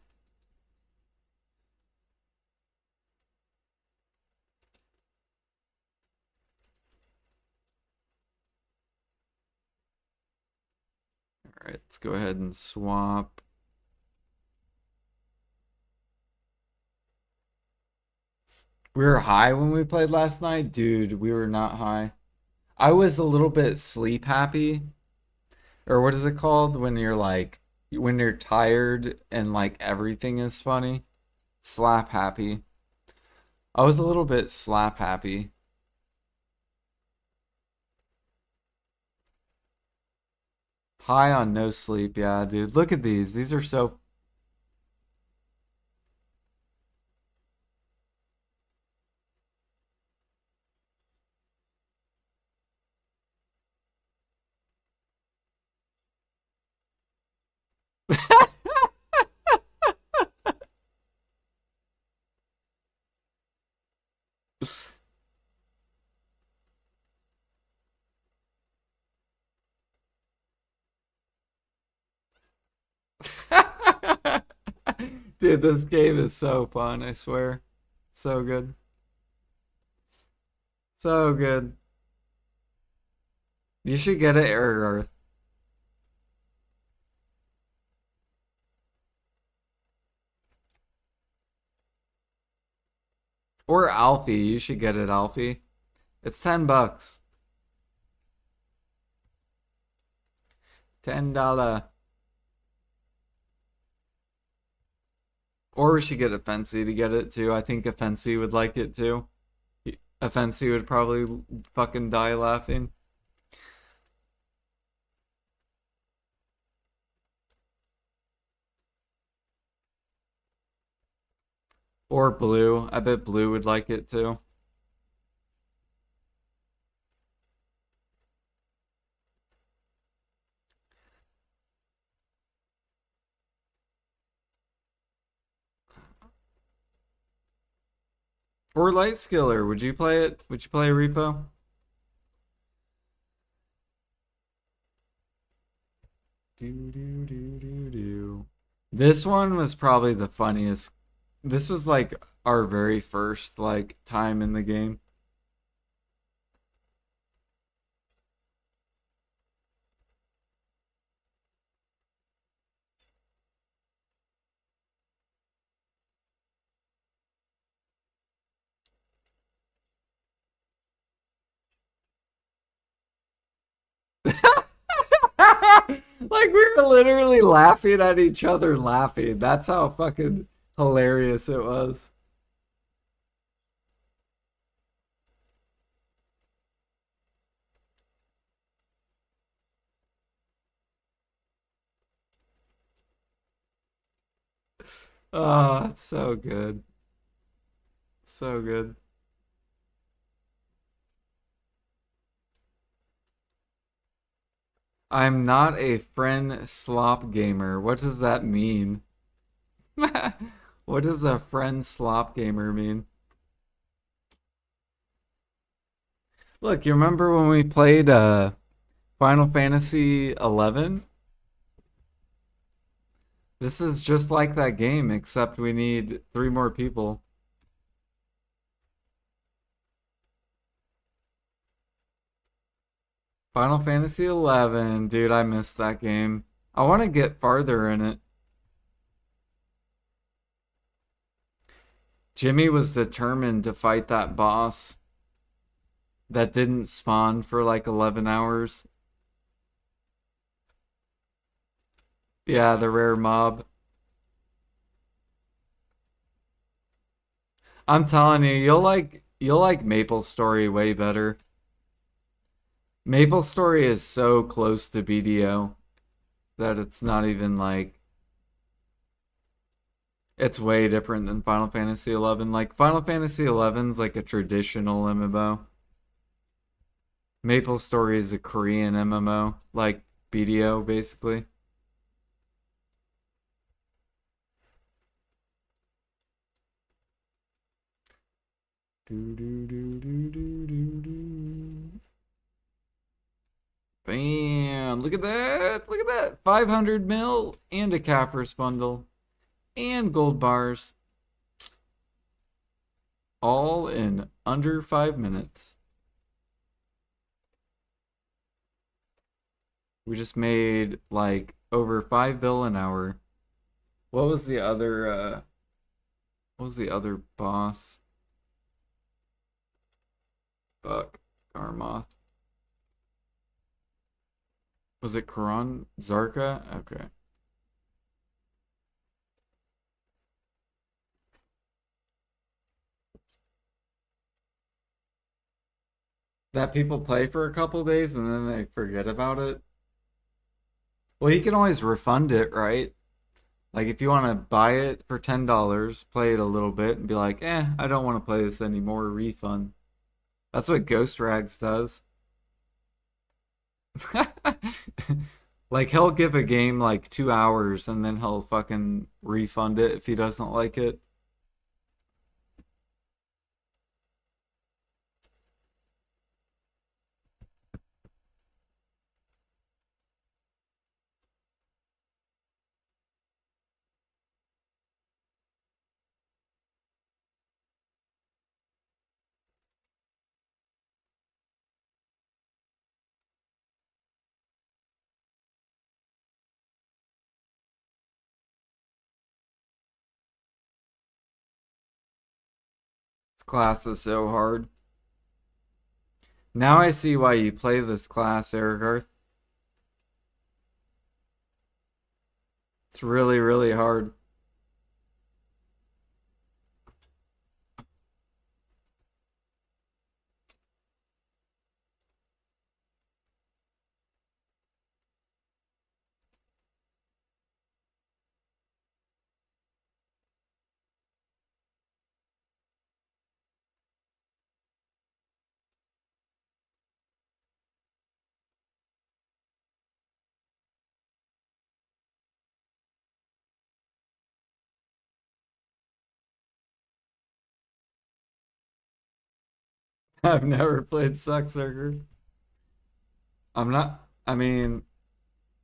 Alright, let's go ahead and swap. We were high when we played last night? Dude, we were not high. I was a little bit sleep happy. Or what is it called when you're like, when you're tired and like everything is funny? Slap happy. I was a little bit slap happy. High on no sleep, yeah, dude. Look at these. These are so. Dude, this game is so fun, I swear. So good. So good. You should get it, Earth. Or Alfie. You should get it, Alfie. It's $10. $10. Or we should get Offensi to get it too. I think Offensi would like it too. Offensi would probably fucking die laughing. Or Blue. I bet Blue would like it too. Or Light Skiller. Would you play it? Would you play Repo? Do do do do do. This one was probably the funniest. This was like our very first like time in the game. Like we were literally laughing at each other laughing. That's how fucking hilarious it was. Oh, it's so good. So good. I'm not a friend slop gamer. What does that mean? What does a friend slop gamer mean? Look, you remember when we played Final Fantasy 11? This is just like that game, except we need 3 more people. Final Fantasy 11, dude, I missed that game. I want to get farther in it. Jimmy was determined to fight that boss that didn't spawn for like 11 hours. Yeah, the rare mob. I'm telling you, you'll like Maple Story way better. Maple Story is so close to BDO that it's not even like it's way different than Final Fantasy 11. Like Final Fantasy 11's like a traditional MMO. Maple Story is a Korean MMO, like BDO basically. Do do do do do do do. Bam! Look at that! Look at that! 500 mil and a Cappers bundle and gold bars, all in under 5 minutes. We just made like over 5 bill an hour. What was the other what was the other boss? Fuck. Garmoth. Was it Karan Zarka? Okay. That people play for a couple days and then they forget about it. Well, you can always refund it, right? Like if you want to buy it for $10, play it a little bit and be like, I don't want to play this anymore, refund. That's what Ghost Rags does. Like he'll give a game like 2 hours and then he'll fucking refund it if he doesn't like it. This class is so hard. Now I see why you play this class, Erigarth. It's really, really hard. I've never played Sucksurker. I mean,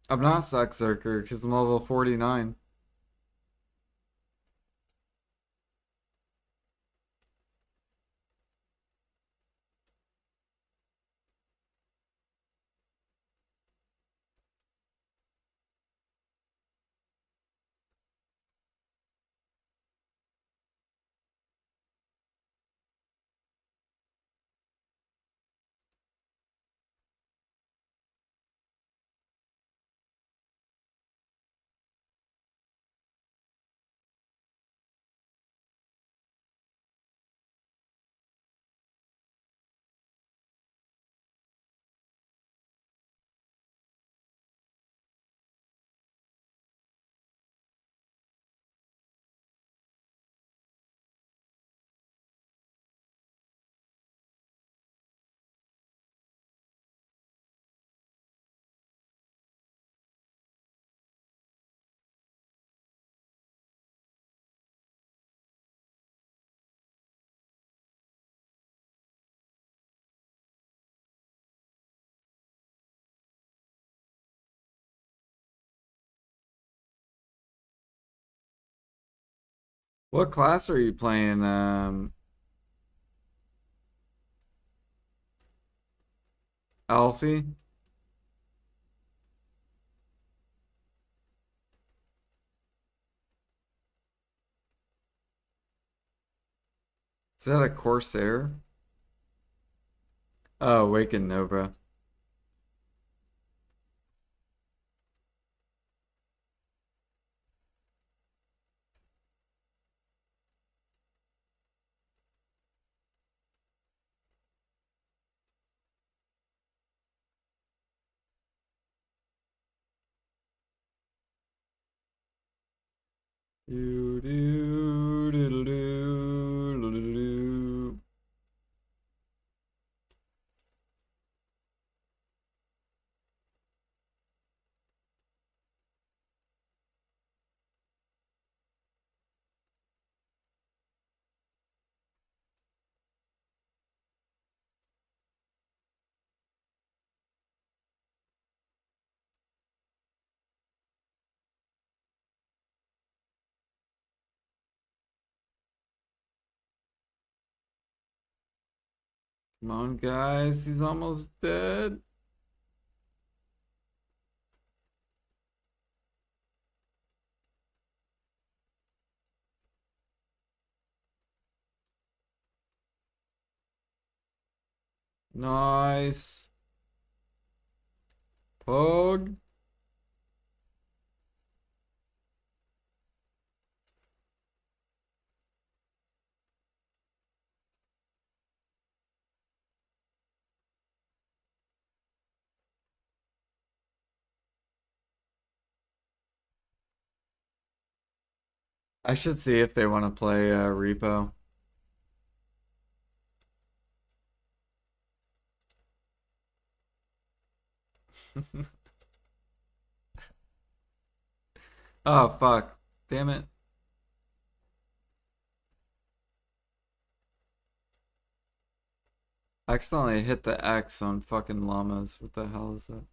I'm not Sucksurker because I'm level 49. What class are you playing, Alfie? Is that a Corsair? Oh, Awakened Nova. Do, do, do, do, do, do, do. Come on, guys. He's almost dead. Nice. Pog. I should see if they want to play Repo. Oh, fuck. Damn it. I accidentally hit the X on fucking llamas. What the hell is that?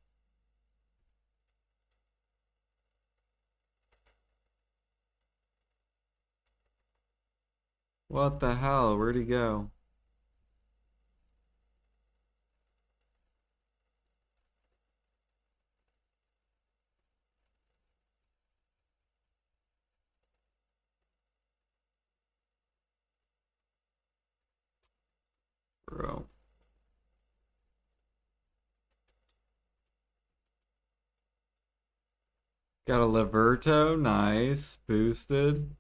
What the hell? Where'd he go? Bro. Got a Liberto. Nice. Boosted.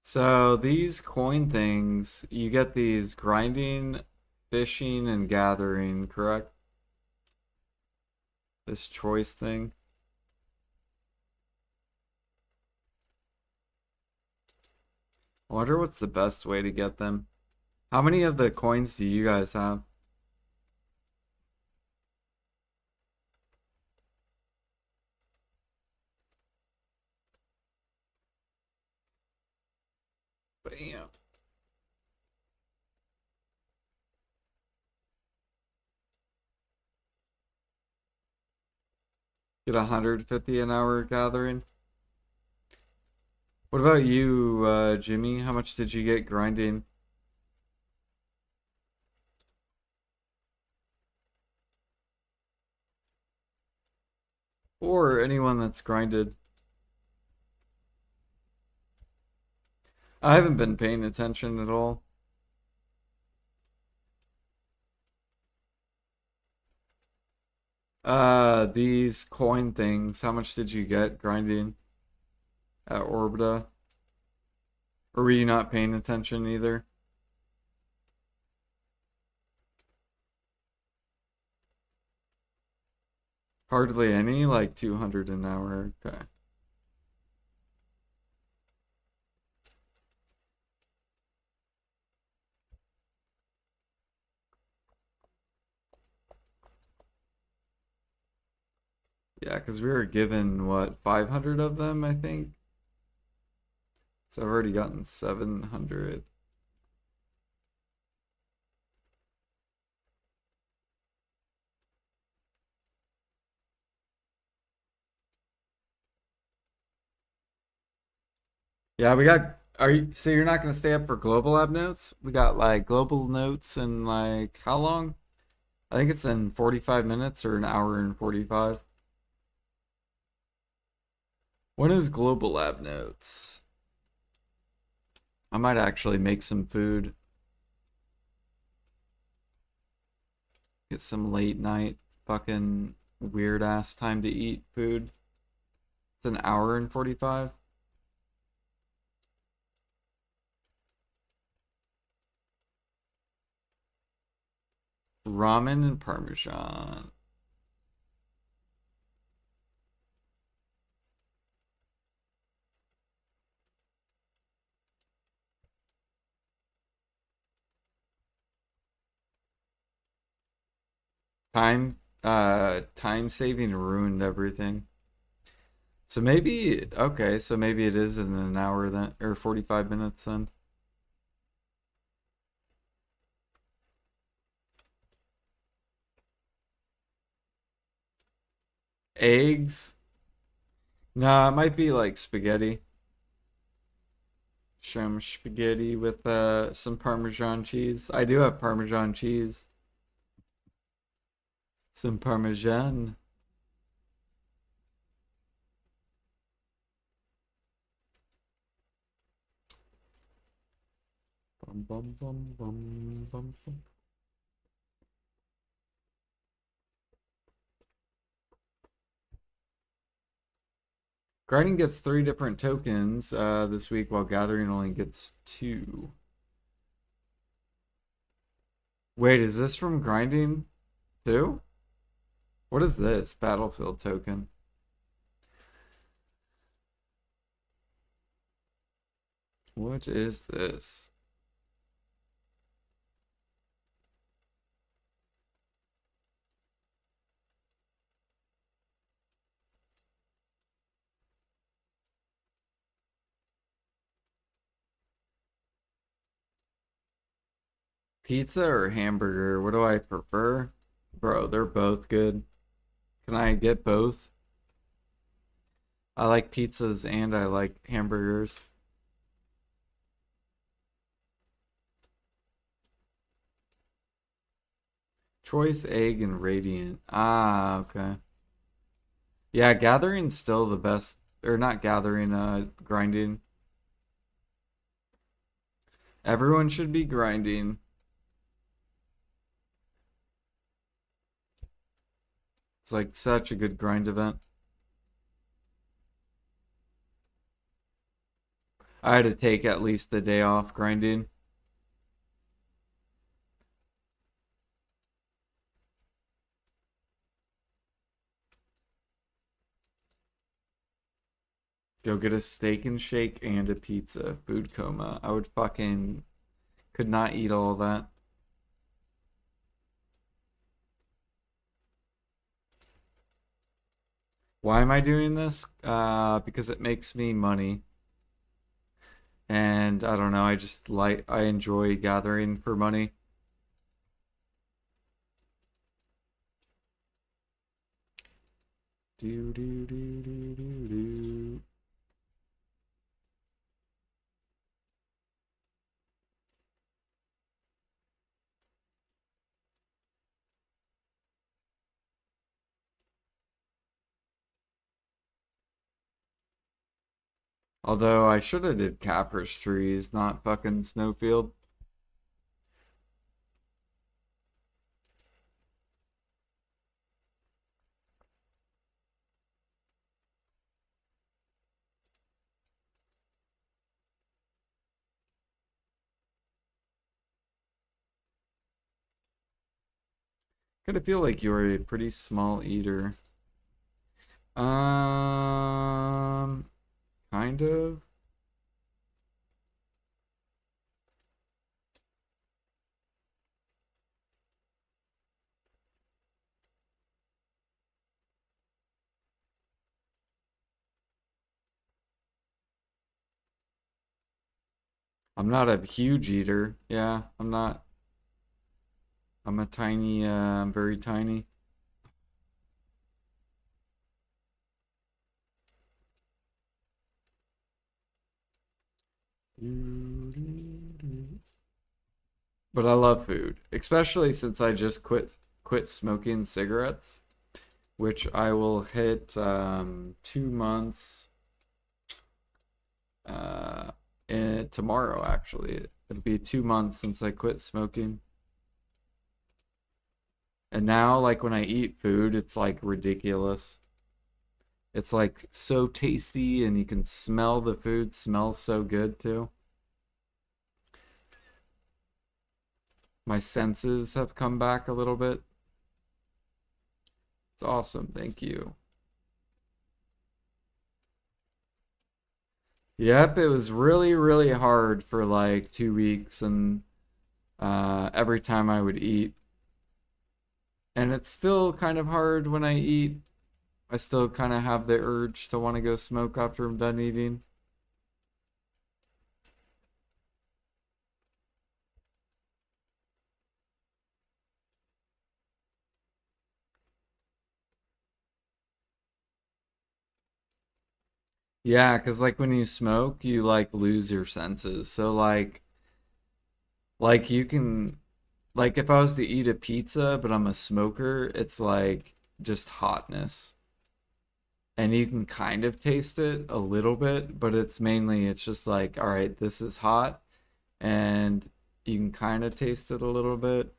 So these coin things, you get these grinding, fishing, and gathering, correct? This choice thing. I wonder what's the best way to get them. How many of the coins do you guys have? Bam. Get 150 an hour gathering. What about you, Jimmy? How much did you get grinding? Or anyone that's grinded? I haven't been paying attention at all. These coin things, how much did you get grinding at Orbita? Or were you not paying attention either? Hardly any, like 200 an hour. Okay. Yeah, because we were given, what, 500 of them, I think? So I've already gotten 700. Yeah, we got. Are you? So you're not gonna stay up for global lab notes? We got like global notes in like how long? I think it's in 45 minutes or an hour and 45. When is global lab notes? I might actually make some food. Get some late night fucking weird ass time to eat food. It's an hour and 45. Ramen and Parmesan. Time saving ruined everything. So maybe, okay, so maybe it is in an hour then, or 45 minutes then. Eggs? No, it might be like spaghetti. Some spaghetti with some Parmesan cheese. I do have Parmesan cheese. Some Parmesan. Bum, bum, bum, bum, bum, bum. Grinding gets 3 different tokens this week, while gathering only gets 2. Wait, is this from grinding too? What is this? Battlefield token. What is this? Pizza or hamburger? What do I prefer? Bro, they're both good. Can I get both? I like pizzas and I like hamburgers. Choice, egg, and radiant. Ah, okay. Yeah, gathering's still the best. Or not gathering, grinding. Everyone should be grinding. It's like such a good grind event. I had to take at least the day off grinding. Go get a steak and shake and a pizza. Food coma. I would fucking could not eat all of that. Why am I doing this? Because it makes me money. And I don't know, I enjoy gathering for money. Do do do do do do. Although I should have did Caprice trees, not fucking Snowfield. Kind of feel like you're a pretty small eater. Um, kind of. I'm not a huge eater. Yeah, I'm not. I'm a tiny, I'm very tiny. But I love food, especially since I just quit smoking cigarettes, which I will hit 2 months uh tomorrow actually. It'll be 2 months since I quit smoking. And now like when I eat food, it's like ridiculous. It's like so tasty and you can smell the food smells so good too. My senses have come back a little bit. It's awesome. Thank you. Yep, it was really, really hard for like 2 weeks, and every time I would eat. And it's still kind of hard when I eat. I still kind of have the urge to want to go smoke after I'm done eating. Yeah, because like when you smoke, you like lose your senses. So like you can like if I was to eat a pizza, but I'm a smoker, it's like just hotness. And you can kind of taste it a little bit, but it's just like, all right, this is hot, and you can kind of taste it a little bit.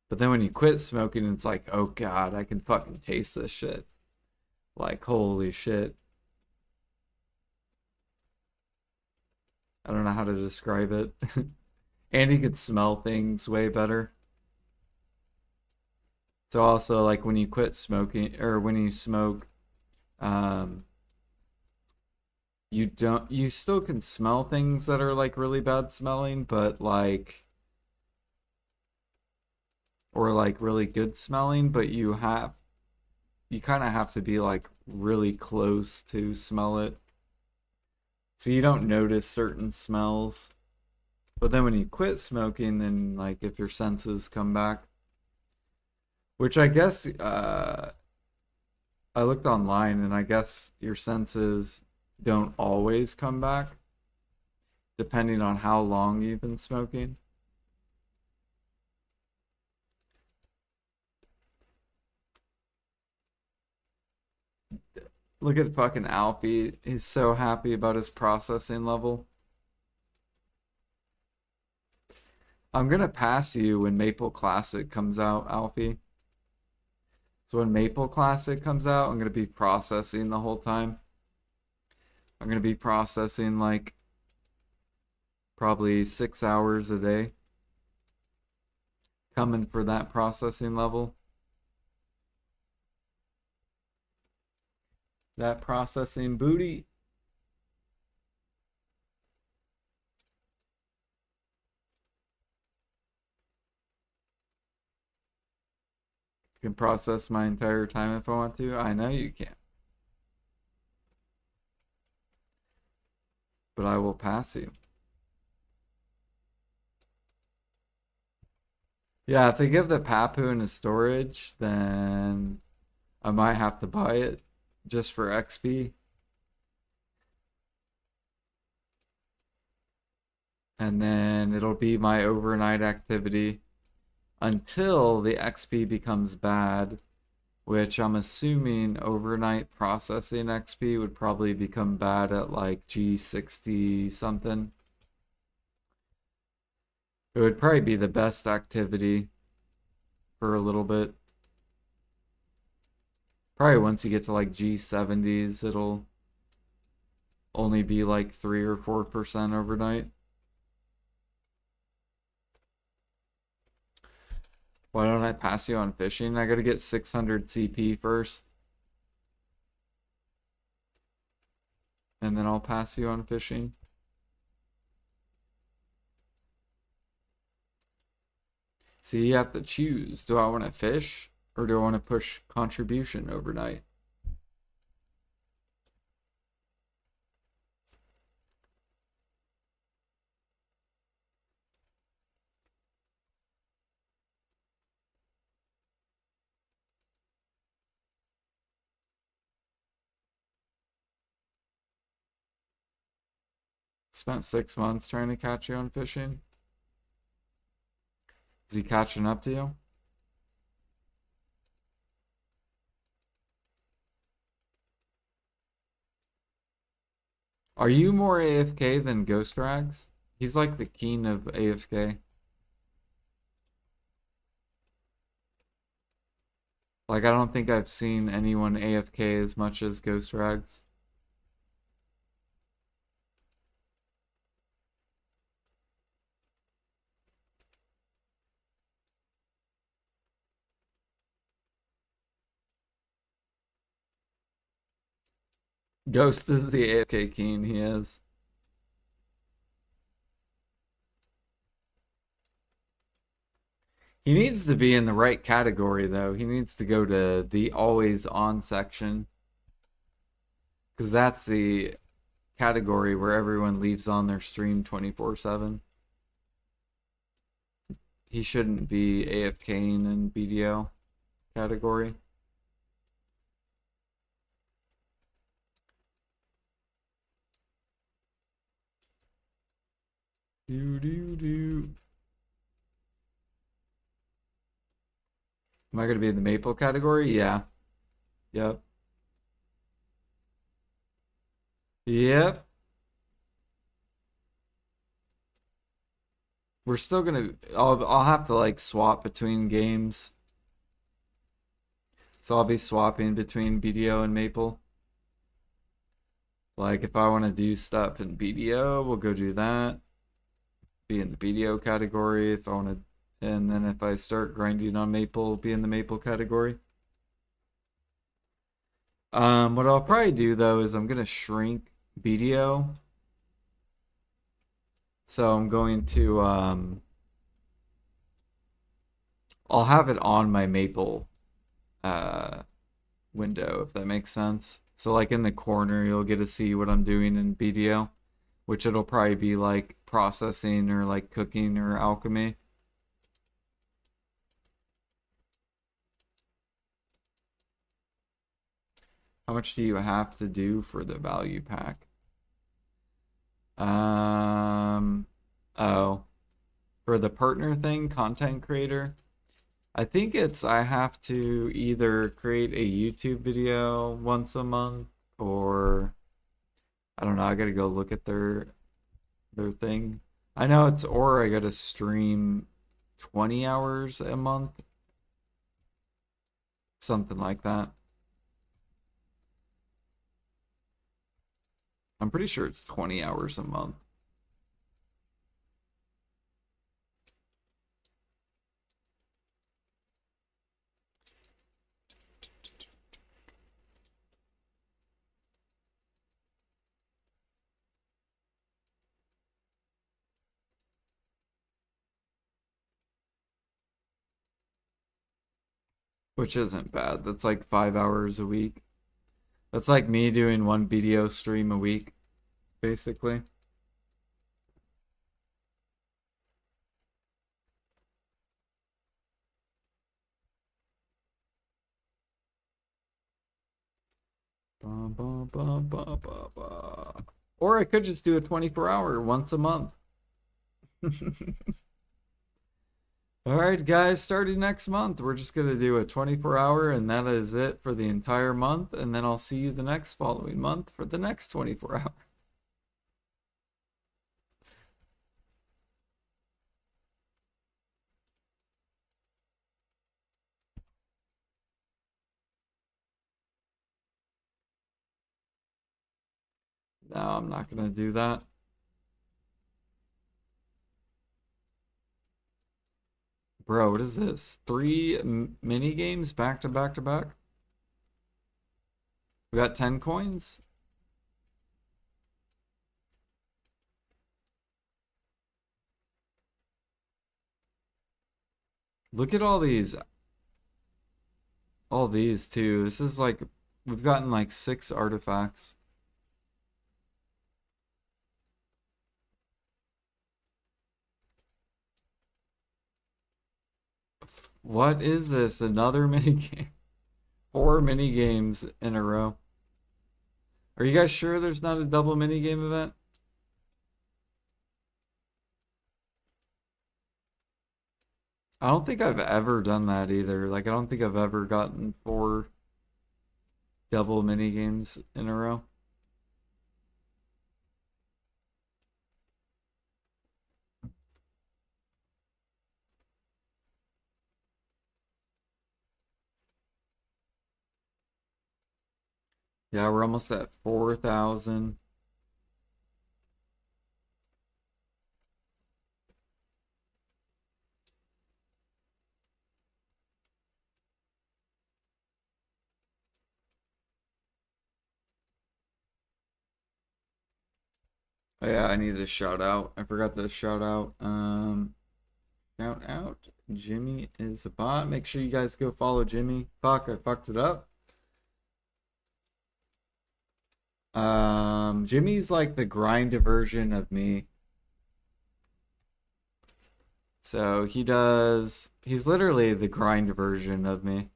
But then when you quit smoking, it's like, oh God, I can fucking taste this shit. Like, holy shit. I don't know how to describe it. And you could smell things way better. So also, like when you quit smoking or when you smoke, um, you still can smell things that are like really bad smelling, but like or like really good smelling, but you kind of have to be like really close to smell it. So you don't notice certain smells. But then when you quit smoking, then like if your senses come back, which I guess I looked online and I guess your senses don't always come back depending on how long you've been smoking. Look at fucking Alfie. He's so happy about his processing level. I'm gonna pass you when Maple Classic comes out, Alfie. So when Maple Classic comes out, I'm gonna be processing the whole time. I'm gonna be processing like probably 6 hours a day, coming for that processing level. That processing booty. Can process my entire time if I want to. I know you can. But I will pass you. Yeah, if they give the Papoon a storage, then I might have to buy it just for XP. And then it'll be my overnight activity until the XP becomes bad, which I'm assuming overnight processing XP would probably become bad at like G60 something. It would probably be the best activity for a little bit. Probably once you get to like G70s, it'll only be like 3 or 4% overnight. Why don't I pass you on fishing? I gotta get 600 CP first, and then I'll pass you on fishing. See, you have to choose. Do I want to fish or do I want to push contribution overnight? Spent 6 months trying to catch you on fishing. Is he catching up to you? Are you more AFK than Ghost Rags? He's like the king of AFK. Like, I don't think I've seen anyone AFK as much as Ghost Rags. Ghost is the AFK king, he is. He needs to be in the right category, though. He needs to go to the always on section. Because that's the category where everyone leaves on their stream 24/7. He shouldn't be AFKing in BDO category. Do do do. Am I gonna be in the maple category? Yeah. Yep. Yep. we're still gonna. I'll have to like swap between games. So I'll be swapping between BDO and Maple. Like if I want to do stuff in BDO, we'll go do that. Be in the BDO category if I want to, and then if I start grinding on Maple, be in the Maple category. What I'll probably do though is I'm gonna shrink BDO. So I'm going to I'll have it on my Maple uh window if that makes sense. So like in the corner you'll get to see what I'm doing in BDO, which it'll probably be like processing or like cooking or alchemy. How much do you have to do for the value pack? Oh, for the partner thing, content creator, I think it's I have to either create a YouTube video once a month or I don't know, I gotta go look at their thing. I know it's or I gotta stream 20 hours a month, something like that. I'm pretty sure it's 20 hours a month. Which isn't bad. That's like 5 hours a week. That's like me doing one video stream a week, basically. Ba, ba, ba, ba, ba, ba. Or I could just do a 24-hour once a month. All right, guys, starting next month, we're just going to do a 24-hour, and that is it for the entire month. And then I'll see you the next following month for the next 24 hours. No, I'm not going to do that. Bro, what is this? Three mini games back to back to back? We got 10 coins? Look at all these. All these too. This is like, we've gotten like 6 artifacts. What is this? Another mini game? 4 mini games in a row. Are you guys sure there's not a double mini game event? I don't think I've ever done that either. Like, I don't think I've ever gotten 4 double mini games in a row. Yeah, we're almost at 4,000. Oh yeah, I need a shout out. I forgot to shout out. Shout out. Jimmy is a bot. Make sure you guys go follow Jimmy. Fuck, I fucked it up. Jimmy's like the grind version of me. So he's literally the grind version of me.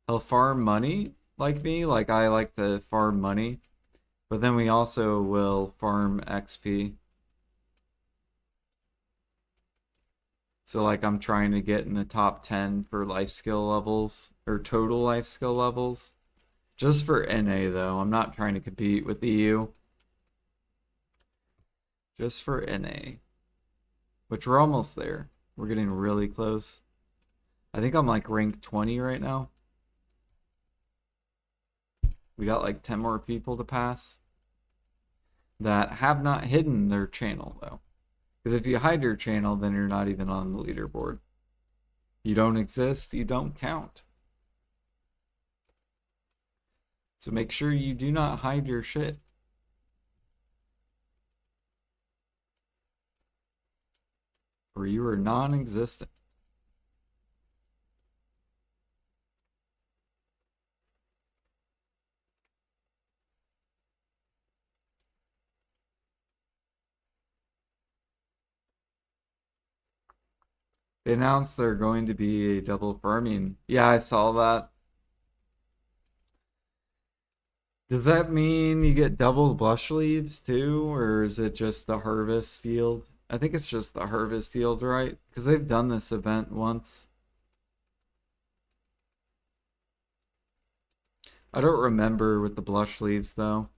He'll farm money like me, like I like to farm money. But then we also will farm XP. So like I'm trying to get in the top 10 for life skill levels, or total life skill levels. Just for NA though, I'm not trying to compete with EU. Just for NA. which we're almost there. We're getting really close. I think I'm like rank 20 right now. We got like 10 more people to pass that have not hidden their channel though. Because if you hide your channel, then you're not even on the leaderboard. You don't exist, you don't count. So make sure you do not hide your shit. Or you are non-existent. They announced they're going to be a double farming. Yeah, I saw that. Does that mean you get double blush leaves too, or is it just the harvest yield? I think it's just the harvest yield, right? Because they've done this event once. I don't remember with the blush leaves though.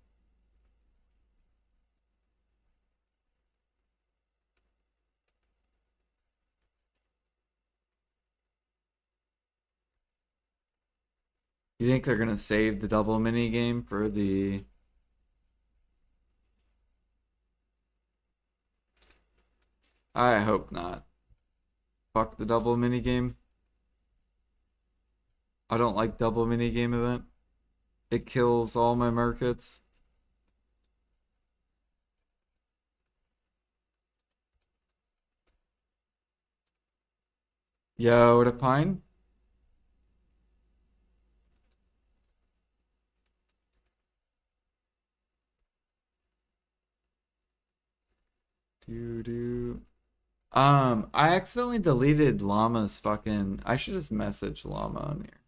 You think they're gonna save the double mini game for the? I hope not. Fuck the double mini game. I don't like double mini game event. It kills all my markets. Yo, to Pine? Do do. I accidentally deleted Llama's fucking. I should just message Llama on here.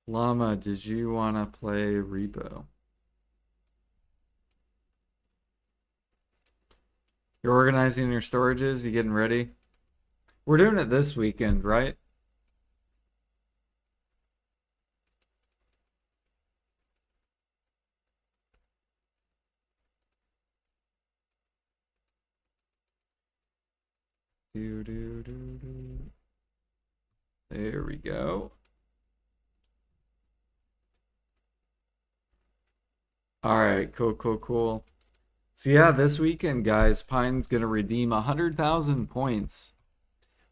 Llama, did you wanna play Repo? You're organizing your storages. You getting ready? We're doing it this weekend, right? Do do do do. There we go. All right, cool. So yeah, this weekend, guys, Pine's gonna redeem 100,000 points,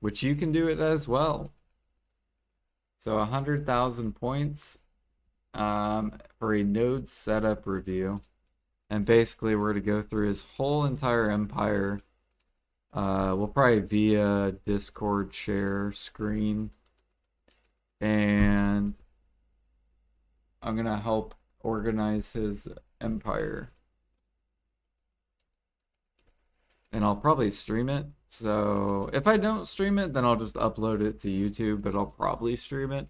which you can do it as well. So 100,000 points for a node setup review. And basically, we're going to go through his whole entire empire. We'll probably via Discord share screen. And I'm going to help organize his empire. And I'll probably stream it. So if I don't stream it, then I'll just upload it to YouTube, but I'll probably stream it.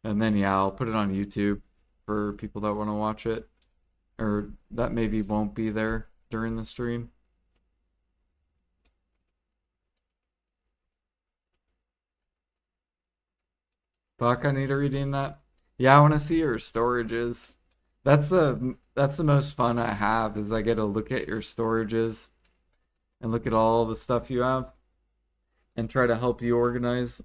And then, yeah, I'll put it on YouTube for people that want to watch it. Or that maybe won't be there during the stream. Fuck, I need to redeem that. Yeah, I want to see your storages. That's the most fun I have is I get to look at your storages and look at all the stuff you have and try to help you organize.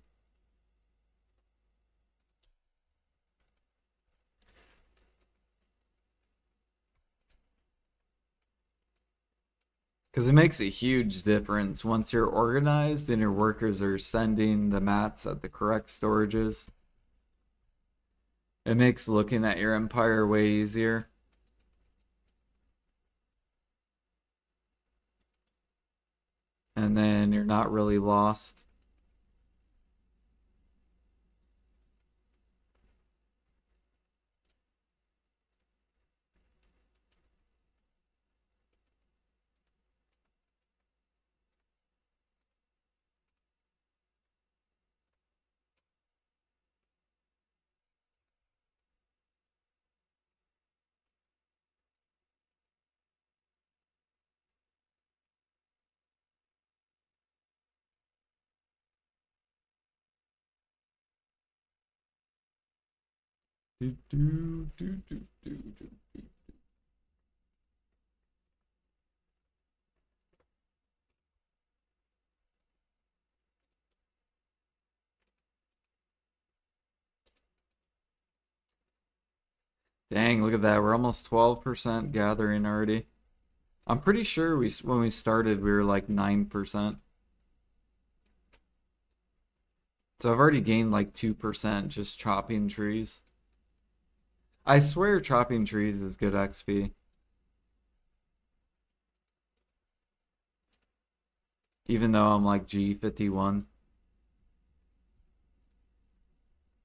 Because it makes a huge difference once you're organized and your workers are sending the mats at the correct storages. It makes looking at your empire way easier. And then you're not really lost. Do, do, do, do, do, do. Dang, look at that. We're almost 12% gathering already. I'm pretty sure when we started, we were like 9%. So I've already gained like 2% just chopping trees. I swear chopping trees is good XP. Even though I'm like G51.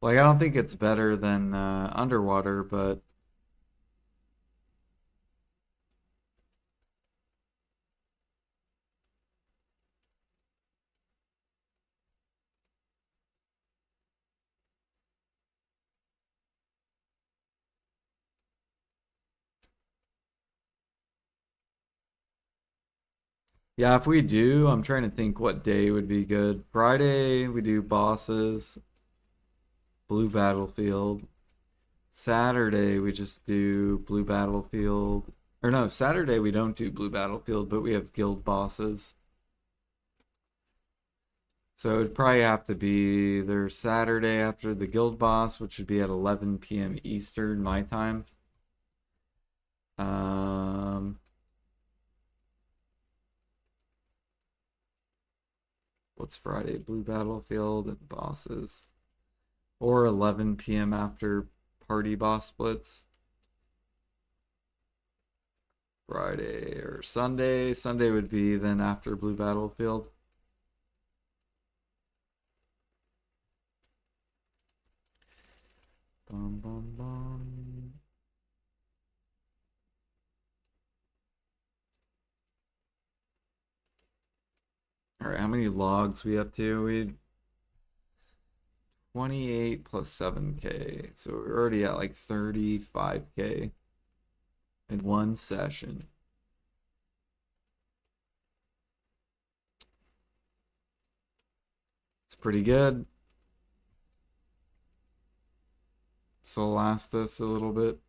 Like, I don't think it's better than underwater, but yeah, if we do, I'm trying to think what day would be good. Friday, we do bosses, blue battlefield. Saturday, we just do blue battlefield. Or no, Saturday we don't do blue battlefield, but we have guild bosses. So it would probably have to be either Saturday after the guild boss, which would be at 11 p.m. Eastern, my time. Um, what's Friday? Blue battlefield and bosses. Or 11 p.m. after party boss splits. Friday or Sunday. Sunday would be then after blue battlefield. Bum, bum, bum. All right, how many logs we up to? We 28 plus 7K. So we're already at like 35K in one session. It's pretty good. This will last us a little bit.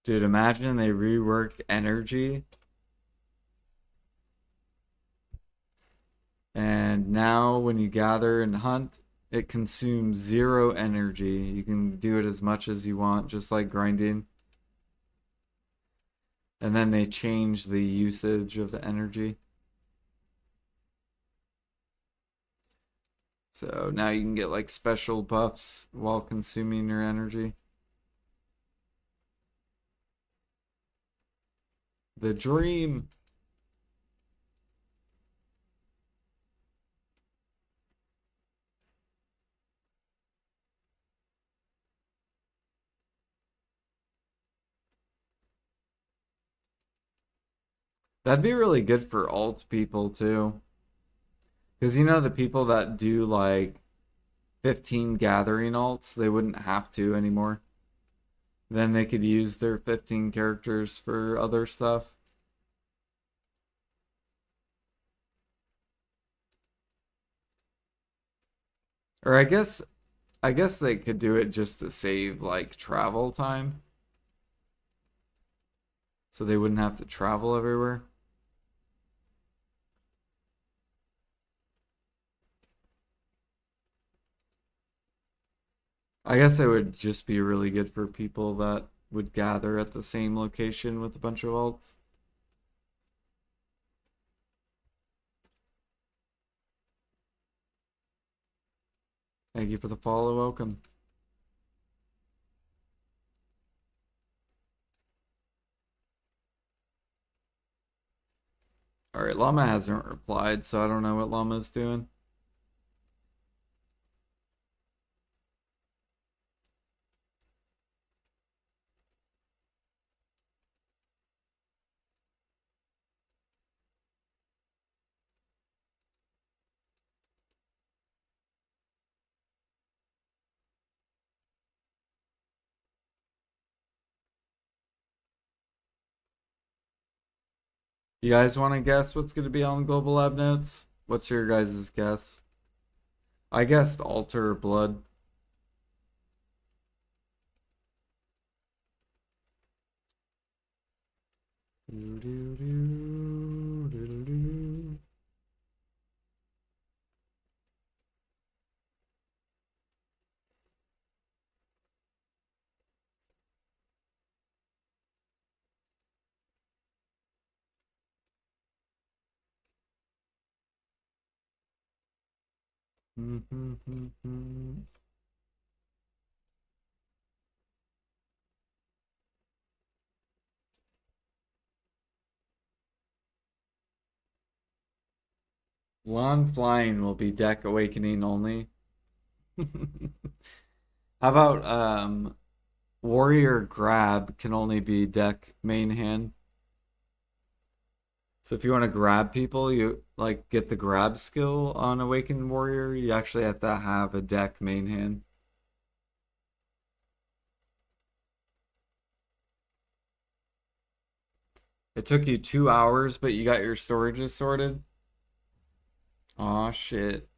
Dude, imagine they rework energy. And now when you gather and hunt, it consumes 0 energy. You can do it as much as you want, just like grinding. And then they change the usage of the energy. So now you can get like special buffs while consuming your energy. The dream. That'd be really good for alt people too. Because you know the people that do like 15 gathering alts, they wouldn't have to anymore. Then they could use their 15 characters for other stuff. Or I guess they could do it just to save like travel time. So they wouldn't have to travel everywhere. I guess it would just be really good for people that would gather at the same location with a bunch of alts. Thank you for the follow. Welcome. Alright, Llama hasn't replied, so I don't know what Llama's doing. You guys want to guess what's going to be on Global Lab Notes? What's your guys' guess? I guessed Altar or Blood. Do, do, do, do, do, do. Lawn flying will be deck awakening only. How about warrior grab can only be deck main hand. So if you want to grab people, you like get the grab skill on awakened warrior, you actually have to have a deck main hand. It took you 2 hours, but you got your storages sorted. Aw, shit.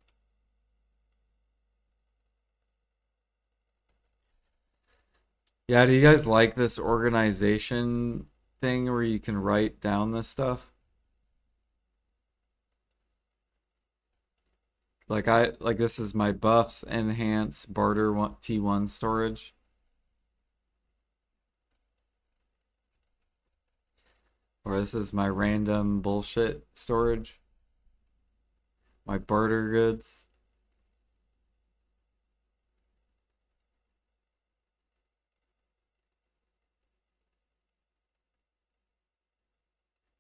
Yeah, do you guys like this organization thing where you can write down this stuff? Like this is my buffs, enhance, barter T1 storage. Or this is my random bullshit storage. My barter goods.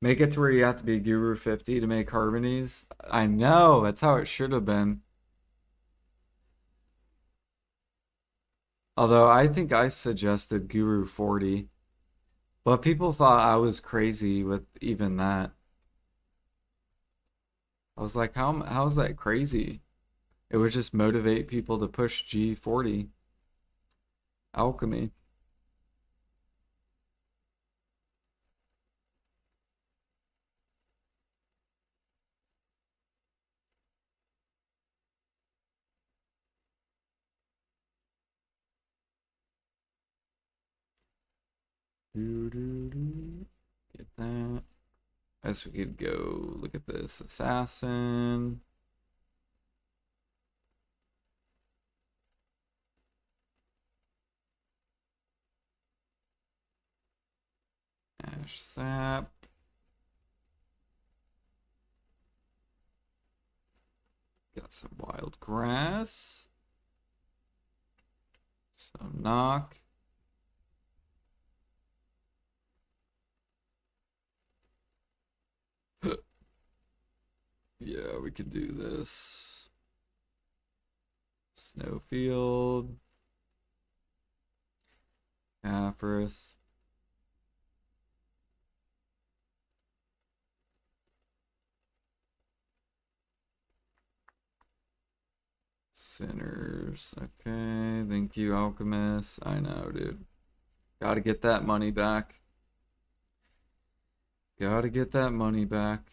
Make it to where you have to be Guru 50 to make harmonies. I know, that's how it should have been. Although I think I suggested Guru 40. But people thought I was crazy with even that. I was like, how is that crazy? It would just motivate people to push G40. Alchemy. Do, do, do. Get that. I guess we could go look at this. Assassin. Ash Sap. Got some wild grass. Some knock. Yeah, we could do this. Snowfield. Avarice. Sinners. Okay, thank you, Alchemist. I know, dude. Gotta get that money back. Gotta get that money back.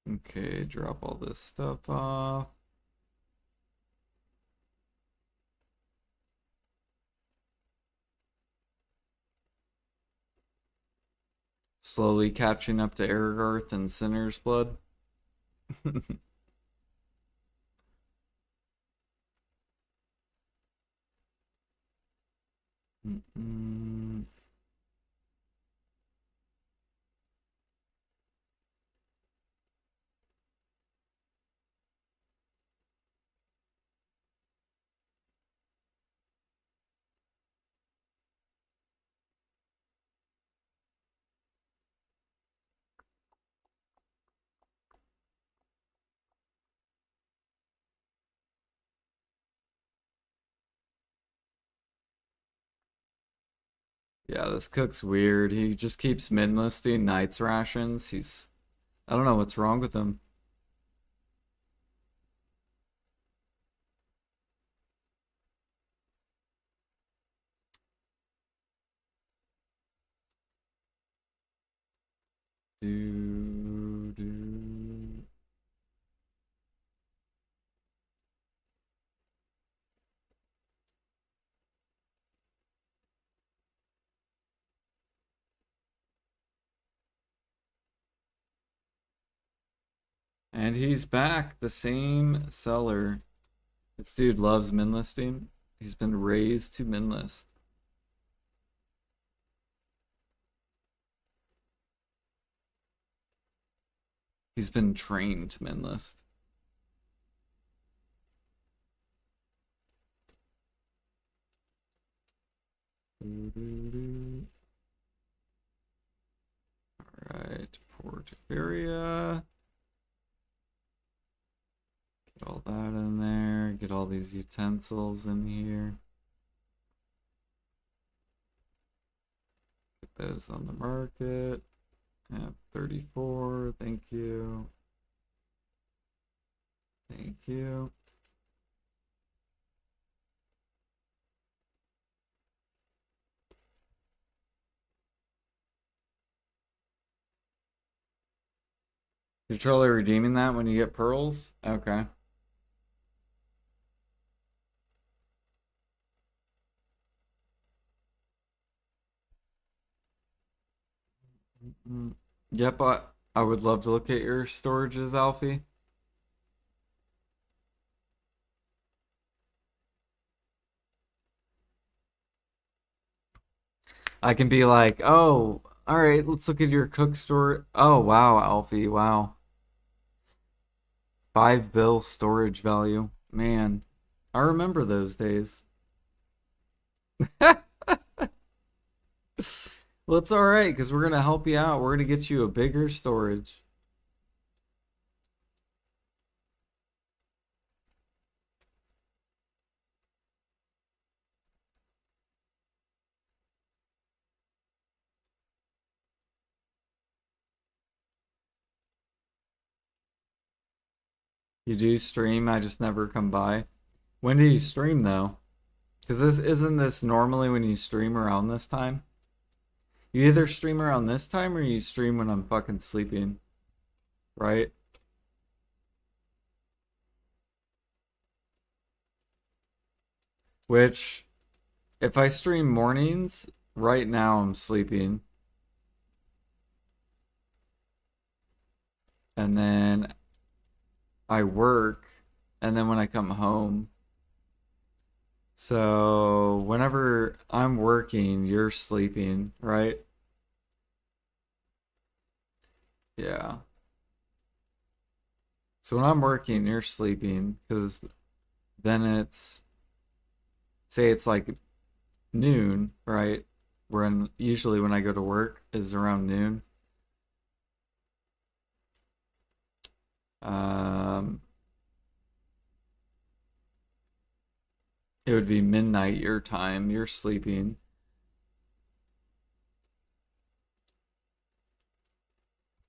Okay, drop all this stuff off. Slowly catching up to Aragorth and Sinner's Blood. Yeah, this cook's weird. He just keeps min-listing Knight's rations. I don't know what's wrong with him. Do, do. And he's back, the same seller. This dude loves min listing. He's been raised to min list. He's been trained to min list. Alright, Portaveria. Get all that in there. Get all these utensils in here. Get those on the market. At 34. Thank you. Thank you. You're totally redeeming that when you get pearls? Okay. Yep, I would love to look at your storages, Alfie. I can be like, oh, all right, let's look at your cook store. Oh, wow, Alfie, wow. 5 bill storage value. Man, I remember those days. Well, it's all right because we're gonna help you out. We're gonna get you a bigger storage. You do stream, I just never come by. When do you stream though? Because this isn't this normally when you stream around this time? You either stream around this time or you stream when I'm fucking sleeping, right? Which, if I stream mornings, right now I'm sleeping. And then I work, and then when I come home. So whenever I'm working, you're sleeping, right? Yeah. So when I'm working, you're sleeping, because then it's, say it's like noon, right? When usually when I go to work is around noon. Um, it would be midnight your time. You're sleeping.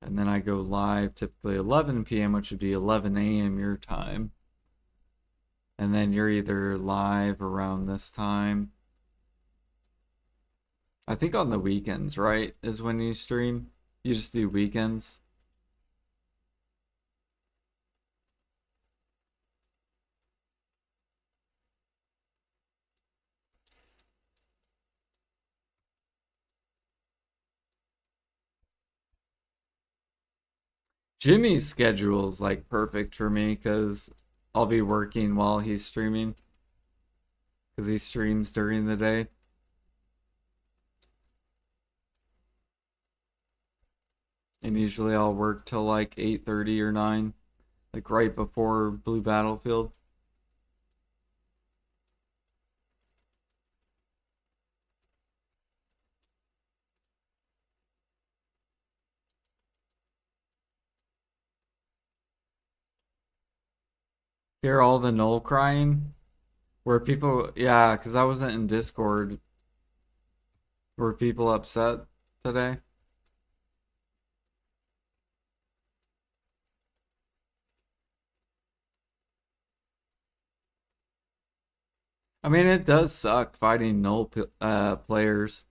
And then I go live typically 11 p.m., which would be 11 a.m. your time. And then you're either live around this time. I think on the weekends, right? Is when you stream. You just do weekends. Jimmy's schedule is like perfect for me because I'll be working while he's streaming because he streams during the day. And usually I'll work till like 8:30 or 9, like right before Blue Battlefield. Hear all the null crying? Were people, yeah, because I wasn't in Discord. Were people upset today? I mean, it does suck fighting null players.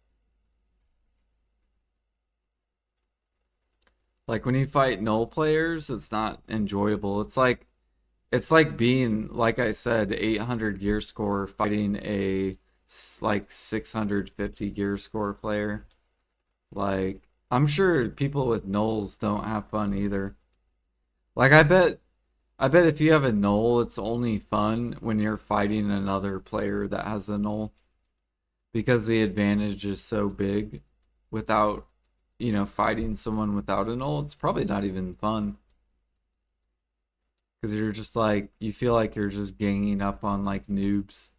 Like when you fight null players, it's not enjoyable. It's like being, like I said, 800 gear score fighting a like 650 gear score player. Like I'm sure people with nulls don't have fun either. Like I bet if you have a null, it's only fun when you're fighting another player that has a null because the advantage is so big without, fighting someone without a null. It's probably not even fun because you're just like you feel like you're just ganging up on like noobs.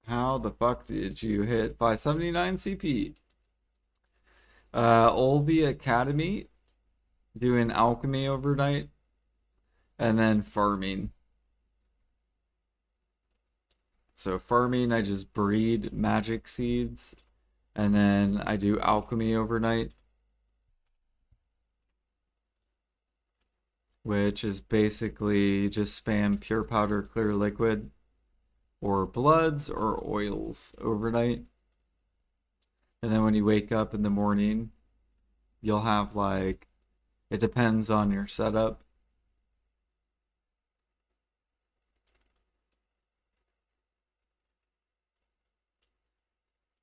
How the fuck did you hit 579 CP? Olvi Academy doing alchemy overnight and then farming. So farming, I just breed magic seeds and then I do alchemy overnight, which is basically just spam pure powder clear liquid or bloods or oils overnight. And then when you wake up in the morning, you'll have like, it depends on your setup.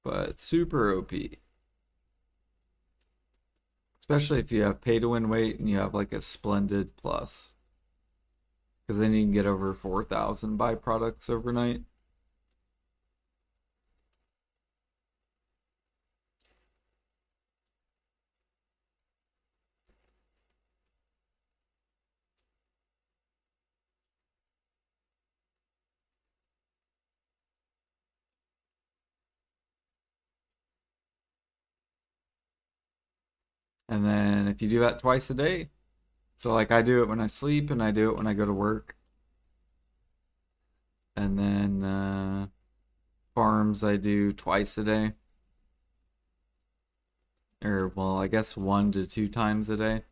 But super OP. Especially if you have pay to win weight and you have like a splendid plus. Because then you can get over 4,000 byproducts overnight. And then if you do that twice a day, so like I do it when I sleep and I do it when I go to work. And then farms I do twice a day. Or, well, I guess 1 to 2 times a day.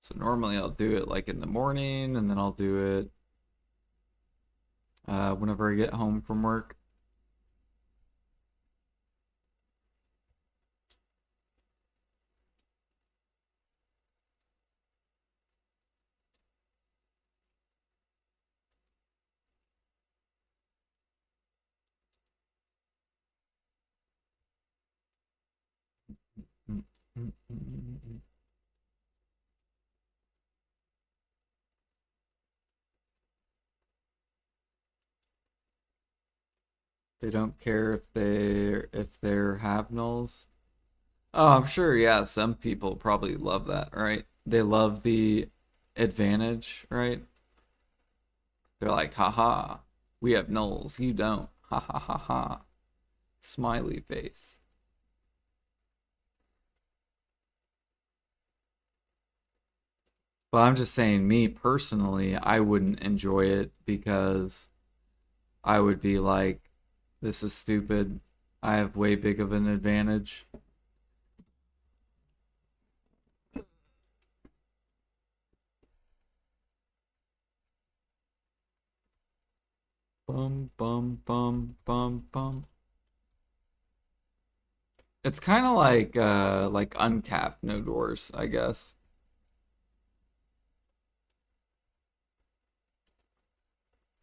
So normally I'll do it like in the morning and then I'll do it whenever I get home from work. They don't care if they're have nulls. Oh, I'm sure, yeah, some people probably love that, right? They love the advantage, right? They're like, haha, we have nulls, you don't. Ha ha ha ha. Smiley face. But I'm just saying, me personally, I wouldn't enjoy it because I would be like, this is stupid. I have way big of an advantage. Bum bum bum bum bum. It's kind of like uncapped node wars, I guess.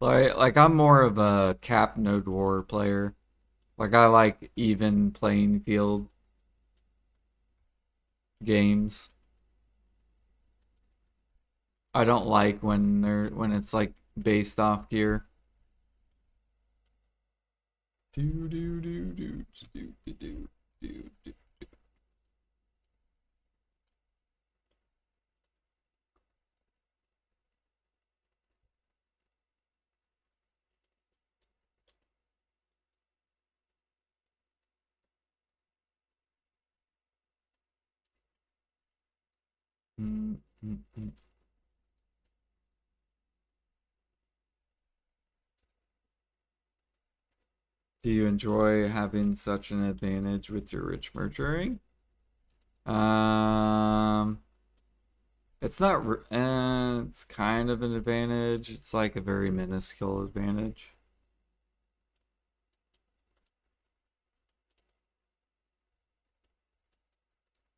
Like I'm more of a cap node war player. Like I like even playing field games. I don't like when it's like based off gear. Do do do do do do do do do. Mm, mm, mm. Do you enjoy having such an advantage with your rich mergering? Um, it's not. It's kind of an advantage. It's like a very minuscule advantage.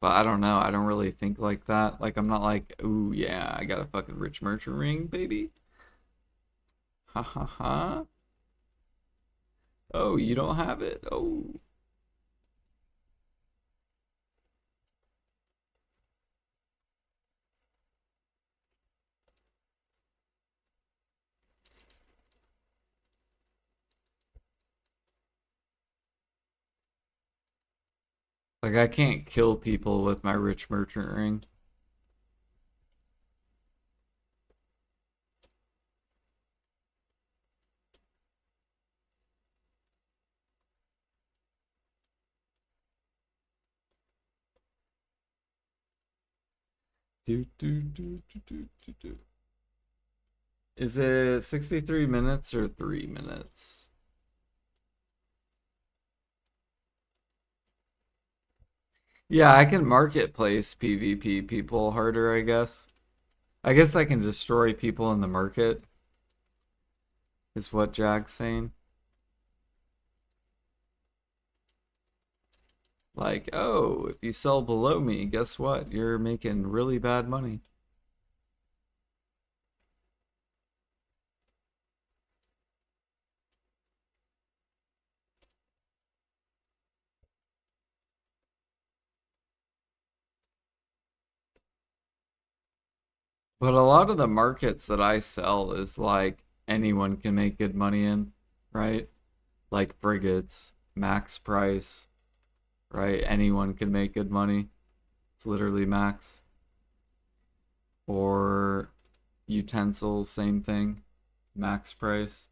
But I don't know. I don't really think like that. Like I'm not like, ooh yeah, I got a fucking rich merchant ring, baby. Ha ha ha. Oh, you don't have it? Oh. Like I can't kill people with my rich merchant ring. Do do do do do do do. Is it 63 minutes or 3 minutes? Yeah, I can marketplace PvP people harder, I guess. I guess I can destroy people in the market, is what Jack's saying. Like, oh, if you sell below me, guess what? You're making really bad money. But a lot of the markets that I sell is like anyone can make good money in, right? Like frigates, max price, right? Anyone can make good money. It's literally max. Or utensils, same thing, max price.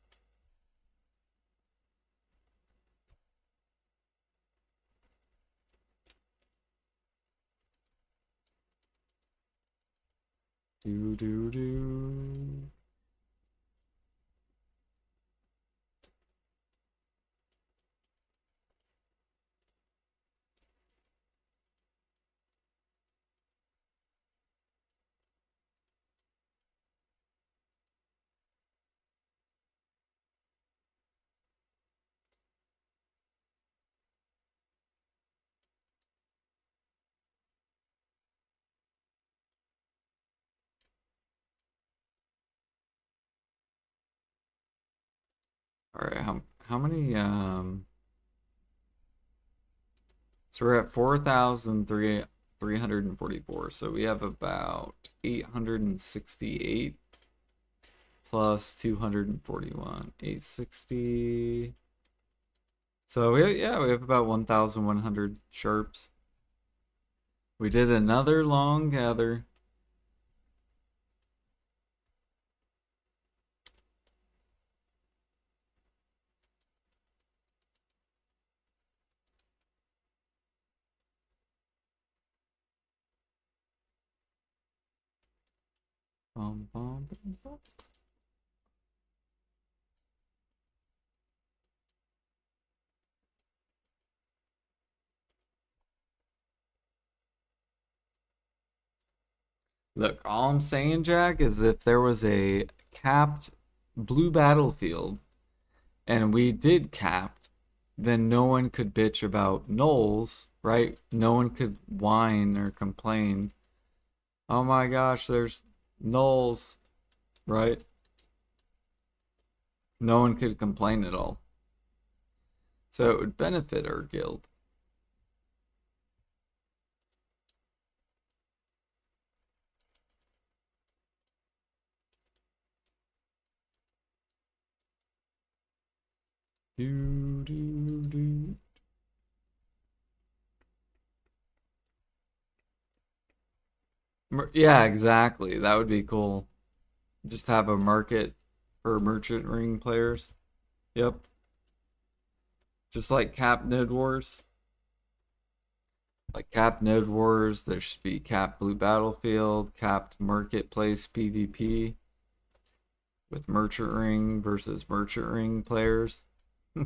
Do do do. All right, how many so we're at 4,344. So we have about 868 plus 241. 860. So yeah, we have about 1,100 sharps. We did another long gather. Bum, bum, bum, bum. Look, all I'm saying, Jack, is if there was a capped blue battlefield and we did capped, then no one could bitch about nulls, right? No one could whine or complain. Oh my gosh, there's nulls, right? No one could complain at all. So it would benefit our guild. Do, do, do. Yeah, exactly. That would be cool. Just have a market for merchant ring players. Yep. Just like Cap Node Wars. Like Cap Node Wars, there should be Cap Blue Battlefield, Capped Marketplace PvP with Merchant Ring versus Merchant Ring players. I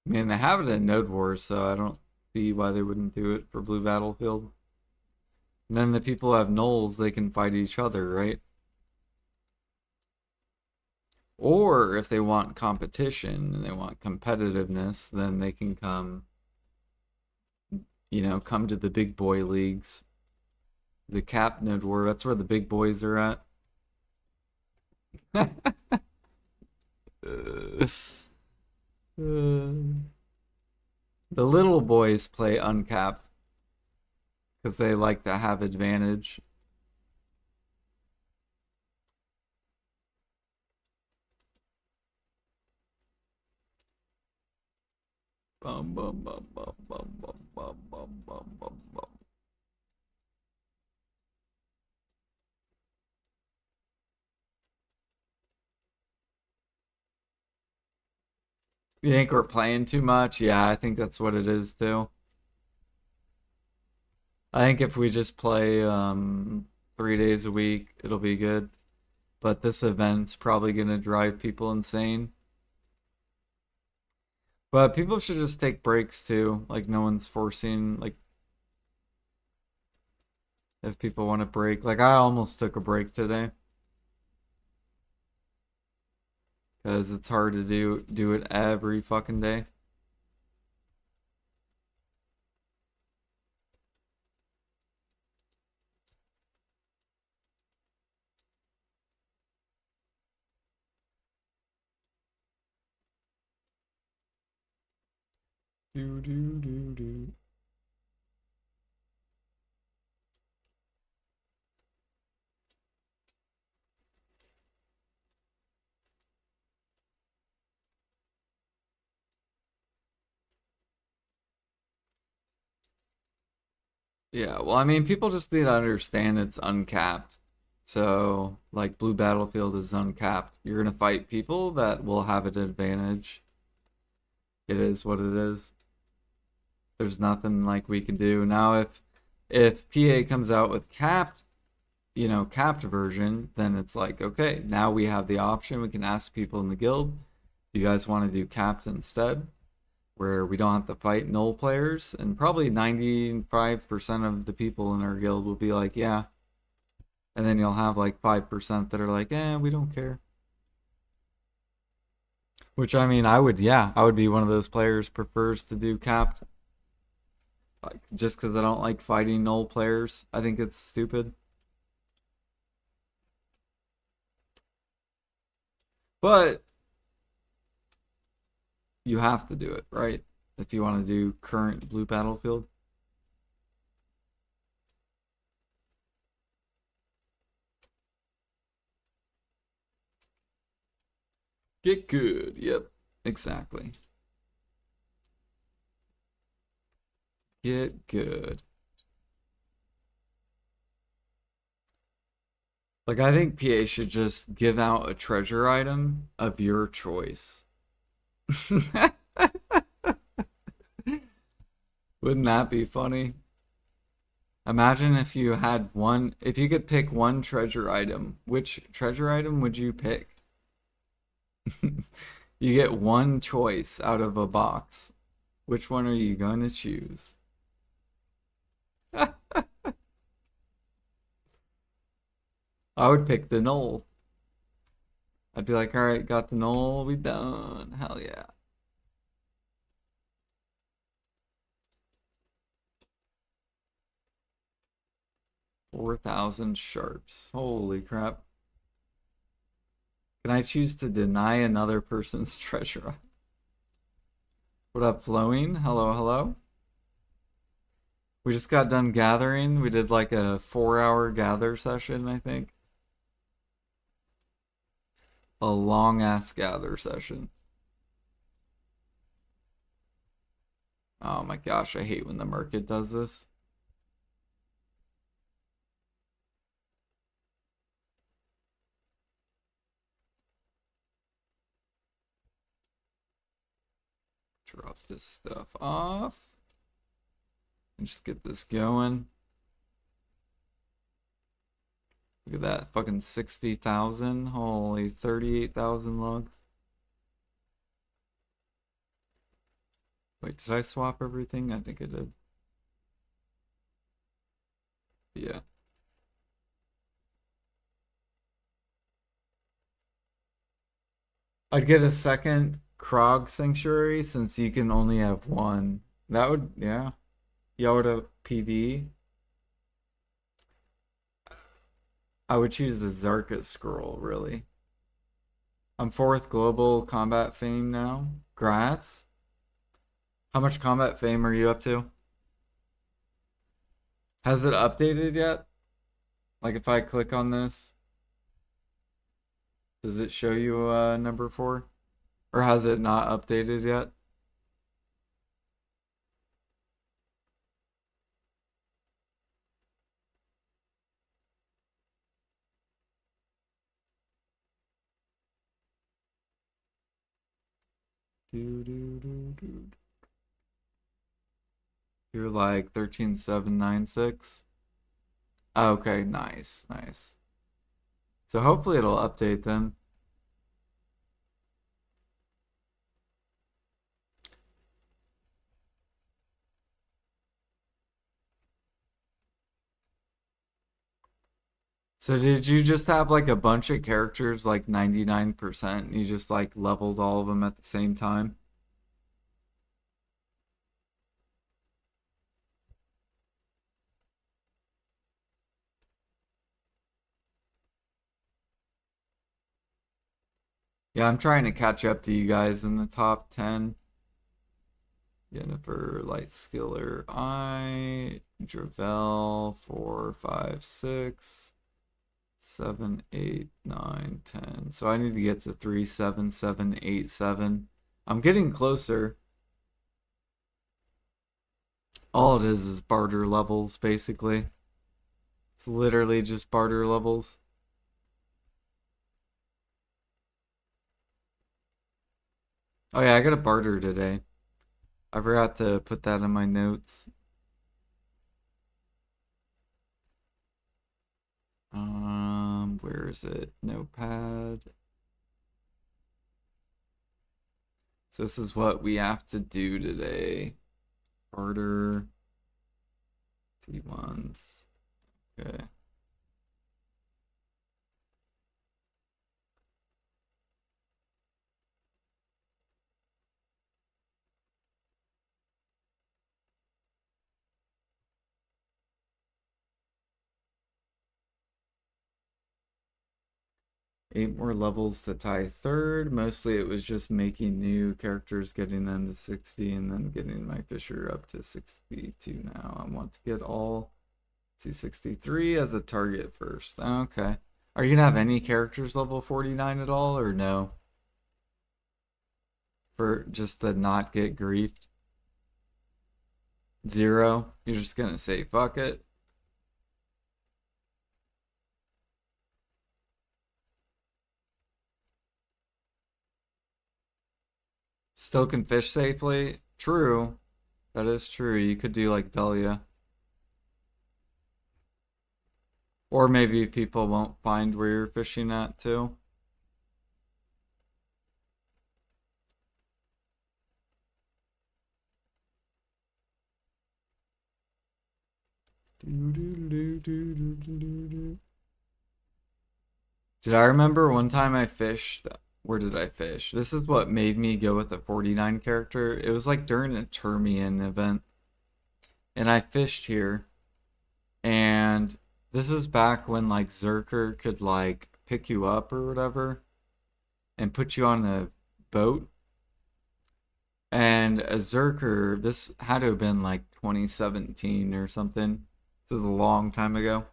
mean, they have it in Node Wars, so I don't see why they wouldn't do it for Blue Battlefield. And then the people who have nulls, they can fight each other, right? Or if they want competition and they want competitiveness, then they can come, come to the big boy leagues. The cap node war, that's where the big boys are at. The little boys play uncapped because they like to have advantage. Bum, bum, bum, bum, bum, bum, bum, bum, bum, bum, bum. You think we're playing too much? Yeah, I think that's what it is too. I think if we just play 3 days a week, it'll be good. But this event's probably gonna drive people insane. But people should just take breaks too. Like no one's forcing like if people want to break. Like I almost took a break today because it's hard to do it every fucking day. Do do do do. Yeah, well, I mean, people just need to understand it's uncapped. So, like, Blue Battlefield is uncapped. You're gonna fight people that will have an advantage. It is what it is. There's nothing like we can do. Now, if PA comes out with capped, capped version, then it's like, okay, now we have the option. We can ask people in the guild, do you guys want to do capped instead? Where we don't have to fight null players, and probably 95% of the people in our guild will be like, yeah. And then you'll have like 5% that are like, we don't care. Which I mean, I would be one of those players prefers to do capped. Like, just because I don't like fighting null players. I think it's stupid. But you have to do it, right? If you want to do current blue battlefield. Get good. Yep. Exactly. Get good. Like, I think PA should just give out a treasure item of your choice. Wouldn't that be funny? Imagine if you had one, if you could pick one treasure item, which treasure item would you pick? You get one choice out of a box. Which one are you going to choose? I would pick the null. I'd be like, all right, got the null, we done. Hell yeah. $4,000 sharps. Holy crap. Can I choose to deny another person's treasure? What up, Flowing? Hello, hello. We just got done gathering. We did like a 4-hour gather session, I think. A long ass gather session. Oh my gosh, I hate when the market does this. Drop this stuff off. And just get this going. Look at that, fucking 60,000. Holy 38,000 logs. Wait, did I swap everything? I think I did. Yeah. I'd get a second Krog Sanctuary since you can only have one. That would, yeah. Yoda PD. I would choose the Zarka scroll, really. I'm fourth global combat fame now. Grats. How much combat fame are you up to? Has it updated yet? Like if I click on this, does it show you number 4? Or has it not updated yet? Do, do, do, do. You're like 13796. Okay, nice, nice. So hopefully it'll update then. So did you just have like a bunch of characters like 99% and you just like leveled all of them at the same time? Yeah, I'm trying to catch up to you guys in the top 10. Jennifer, Light Skiller, Dravel, 4, 5, 6, 7, 8, 9, 10. So I need to get to 3, 7, 7, 8, 7. I'm getting closer. All it is barter levels, basically. It's literally just barter levels. Oh yeah, I got a barter today. I forgot to put that in my notes. Where is it? Notepad. So this is what we have to do today. Barter T1s. Okay. Eight more levels to tie third. Mostly it was just making new characters, getting them to 60, and then getting my Fisher up to 62 now. I want to get all to 63 as a target first. Okay. Are you gonna have any characters level 49 at all, or no? For just to not get griefed? 0? You're just gonna say fuck it? Still can fish safely? True. That is true. You could do like Velia. Or maybe people won't find where you're fishing at too. Did I remember one time I fished? Where did I fish? This is what made me go with the 49 character. It was like during a Termian event. And I fished here. And this is back when like Zerker could like pick you up or whatever and put you on a boat. And a Zerker, this had to have been like 2017 or something. This was a long time ago.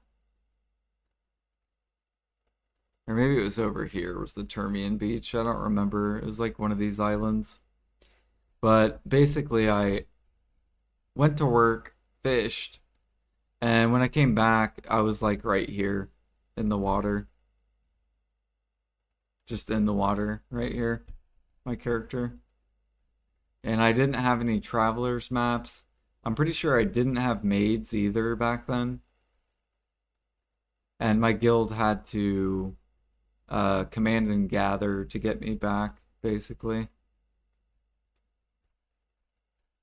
Or maybe it was over here, was the Termian Beach. I don't remember. It was like one of these islands. But basically, I went to work, fished, and when I came back, I was like right here in the water. Just in the water, right here. My character. And I didn't have any travelers maps. I'm pretty sure I didn't have maids either back then. And my guild had to command and gather to get me back, basically.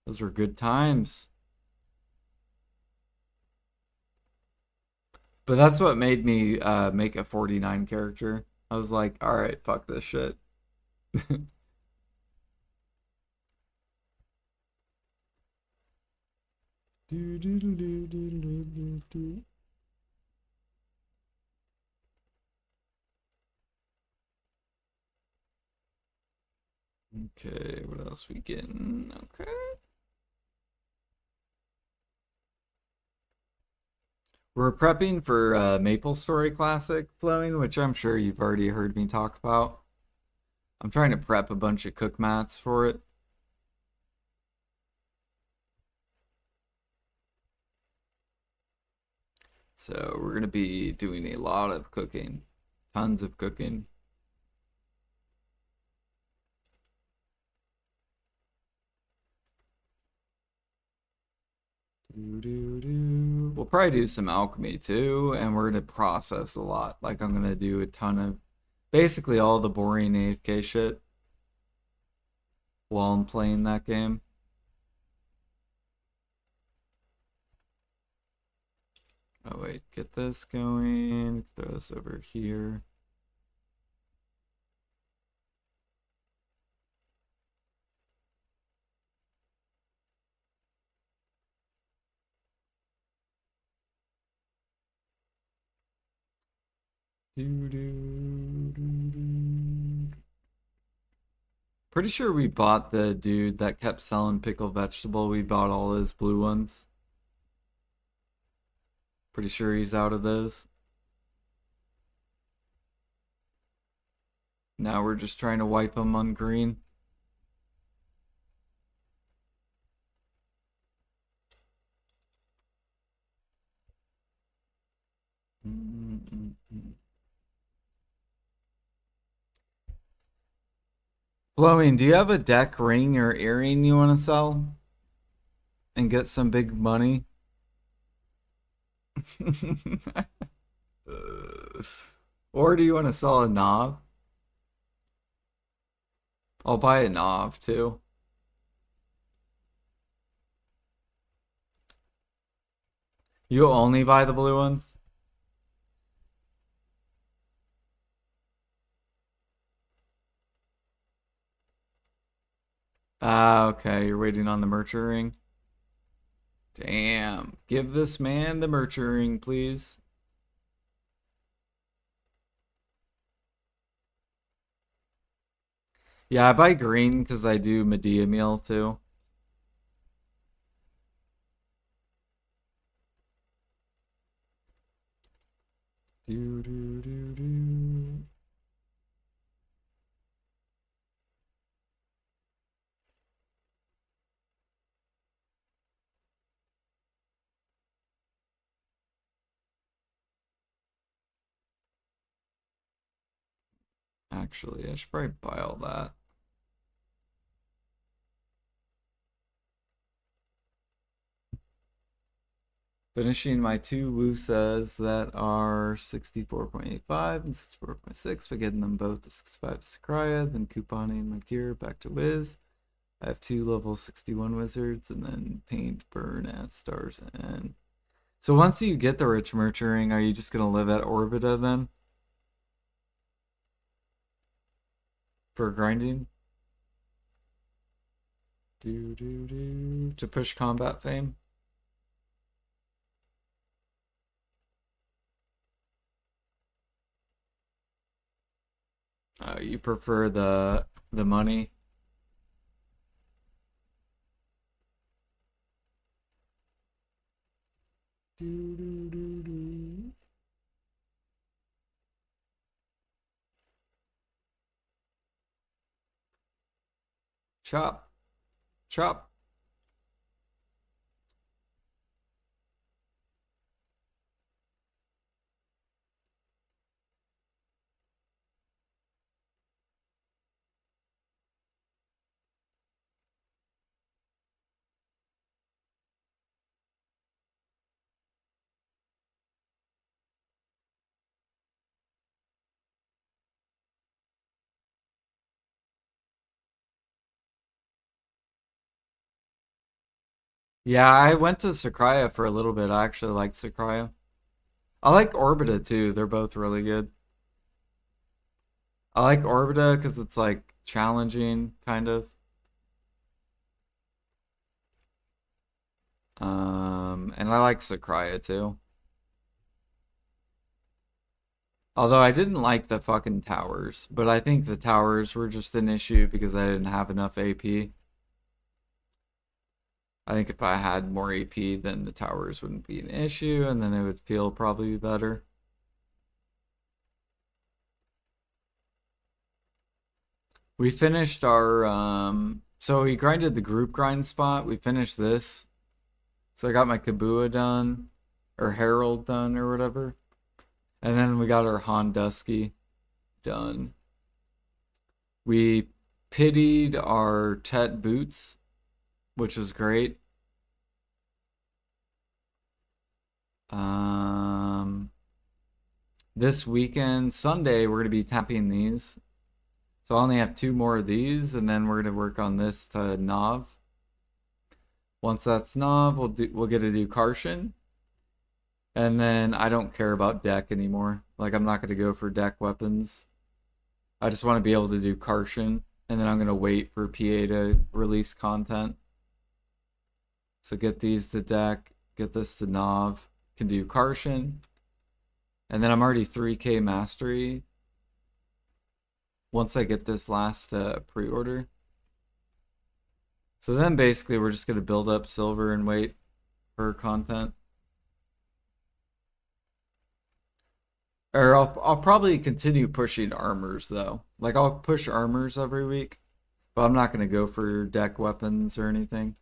Those were good times. But that's what made me make a 49 character. I was like, all right, fuck this shit. Do, do, do, do, do, do, do, do. Okay, what else we getting? Okay. We're prepping for Maple Story Classic flowing, which I'm sure you've already heard me talk about. I'm trying to prep a bunch of cook mats for it. So we're going to be doing a lot of cooking, tons of cooking. We'll probably do some alchemy too, and we're going to process a lot. Like I'm going to do a ton of basically all the boring AFK shit while I'm playing that game. Oh wait, get this going. Throw this over here. Pretty sure we bought the dude that kept selling pickled vegetable. We bought all his blue ones. Pretty sure he's out of those. Now we're just trying to wipe him on green. Flowing, do you have a deck ring or earring you want to sell? And get some big money? Or do you want to sell a knob? I'll buy a knob too. You only buy the blue ones? Ah, okay. You're waiting on the merchant ring. Damn. Give this man the merchant ring, please. Yeah, I buy green because I do Medea meal too. Do do do do. Actually, I should probably buy all that. Finishing my two Wusas that are 64.85 and 64.6 by getting them both to 65 Sakraya, then couponing my gear back to Wiz. I have two level 61 wizards and then paint, burn, add stars, and so once you get the rich merchant ring, are you just gonna live at Orbita then? For grinding? Do do do to push combat fame? You prefer the money? Do do do do. Chop, chop. Yeah, I went to Sakraya for a little bit. I actually liked Sakraya. I like Orbita too. They're both really good. I like Orbita because it's like challenging, kind of. And I like Sakraya too. Although I didn't like the fucking towers, but I think the towers were just an issue because I didn't have enough AP. I think if I had more AP, then the towers wouldn't be an issue, and then it would feel probably better. We finished our so we grinded the group grind spot. We finished this. So I got my Kabua done, or Herald done, or whatever. And then we got our Hondusky done. We pitied our Tet boots, which was great. Um, this weekend, Sunday, we're gonna be tapping these. So I only have two more of these, and then we're gonna work on this to Nav. Once that's Nav, we'll get to do Karshan. And then I don't care about deck anymore. Like I'm not gonna go for deck weapons. I just want to be able to do Karshan, and then I'm gonna wait for PA to release content. So get these to deck, get this to Nav, can do Karshan, and then I'm already 3K mastery once I get this last pre-order. So then basically we're just gonna build up silver and wait for content. Or I'll probably continue pushing armors though. Like I'll push armors every week, but I'm not gonna go for deck weapons or anything.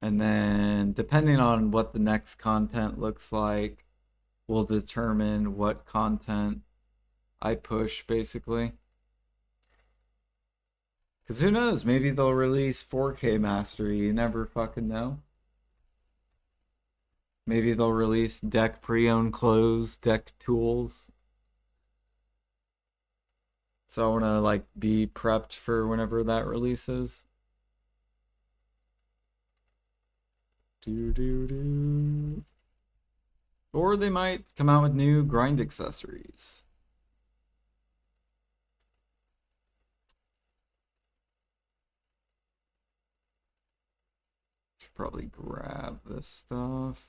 And then depending on what the next content looks like, will determine what content I push basically. Because who knows? Maybe they'll release 4K Mastery. You never fucking know. Maybe they'll release deck pre-owned clothes, deck tools. So I want to like be prepped for whenever that releases. Do do do. Or they might come out with new grind accessories. Should probably grab this stuff.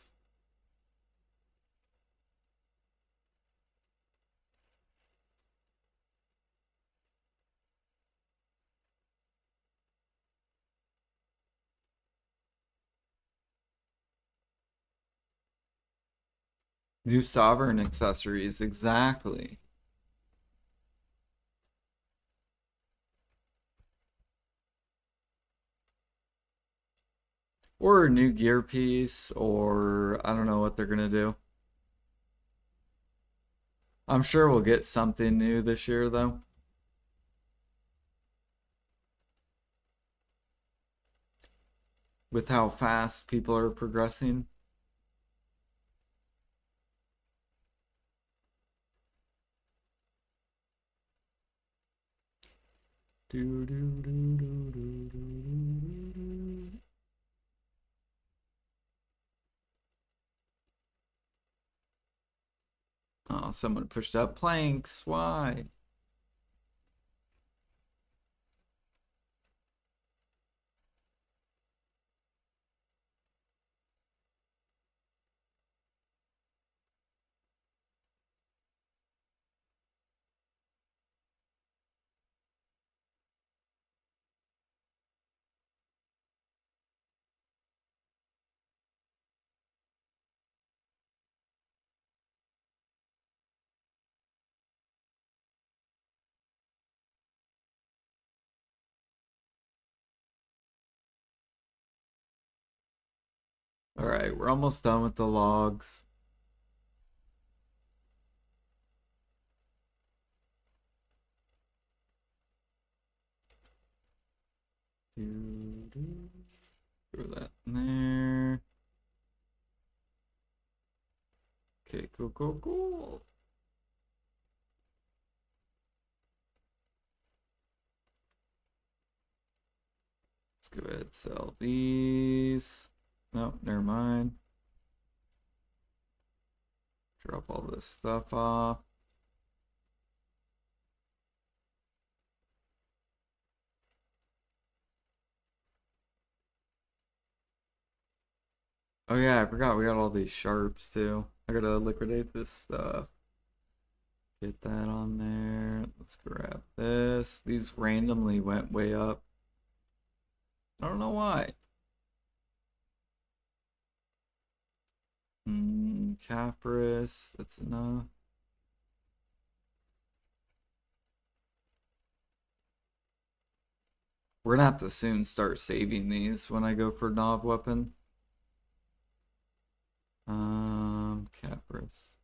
New sovereign accessories, exactly. Or a new gear piece, or I don't know what they're gonna do. I'm sure we'll get something new this year though. With how fast people are progressing. Do, do, do, do, do, do. Oh, someone pushed up planks. Why? All right, we're almost done with the logs. Throw that in there. Okay, cool, cool, cool. go ahead and sell these. No, never mind. Drop all this stuff off. Oh yeah, I forgot we got all these sharps too. I gotta liquidate this stuff. Get that on there. Let's grab this. These randomly went way up. I don't know why. Capris, that's enough. We're gonna have to soon start saving these when I go for Nov weapon. Capris.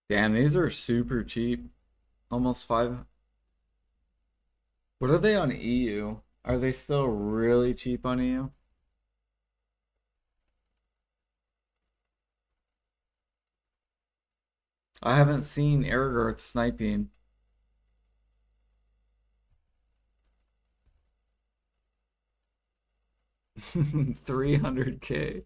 Damn, these are super cheap. Almost 5. What are they on EU? Are they still really cheap on EU? I haven't seen Aragorn sniping. $300K.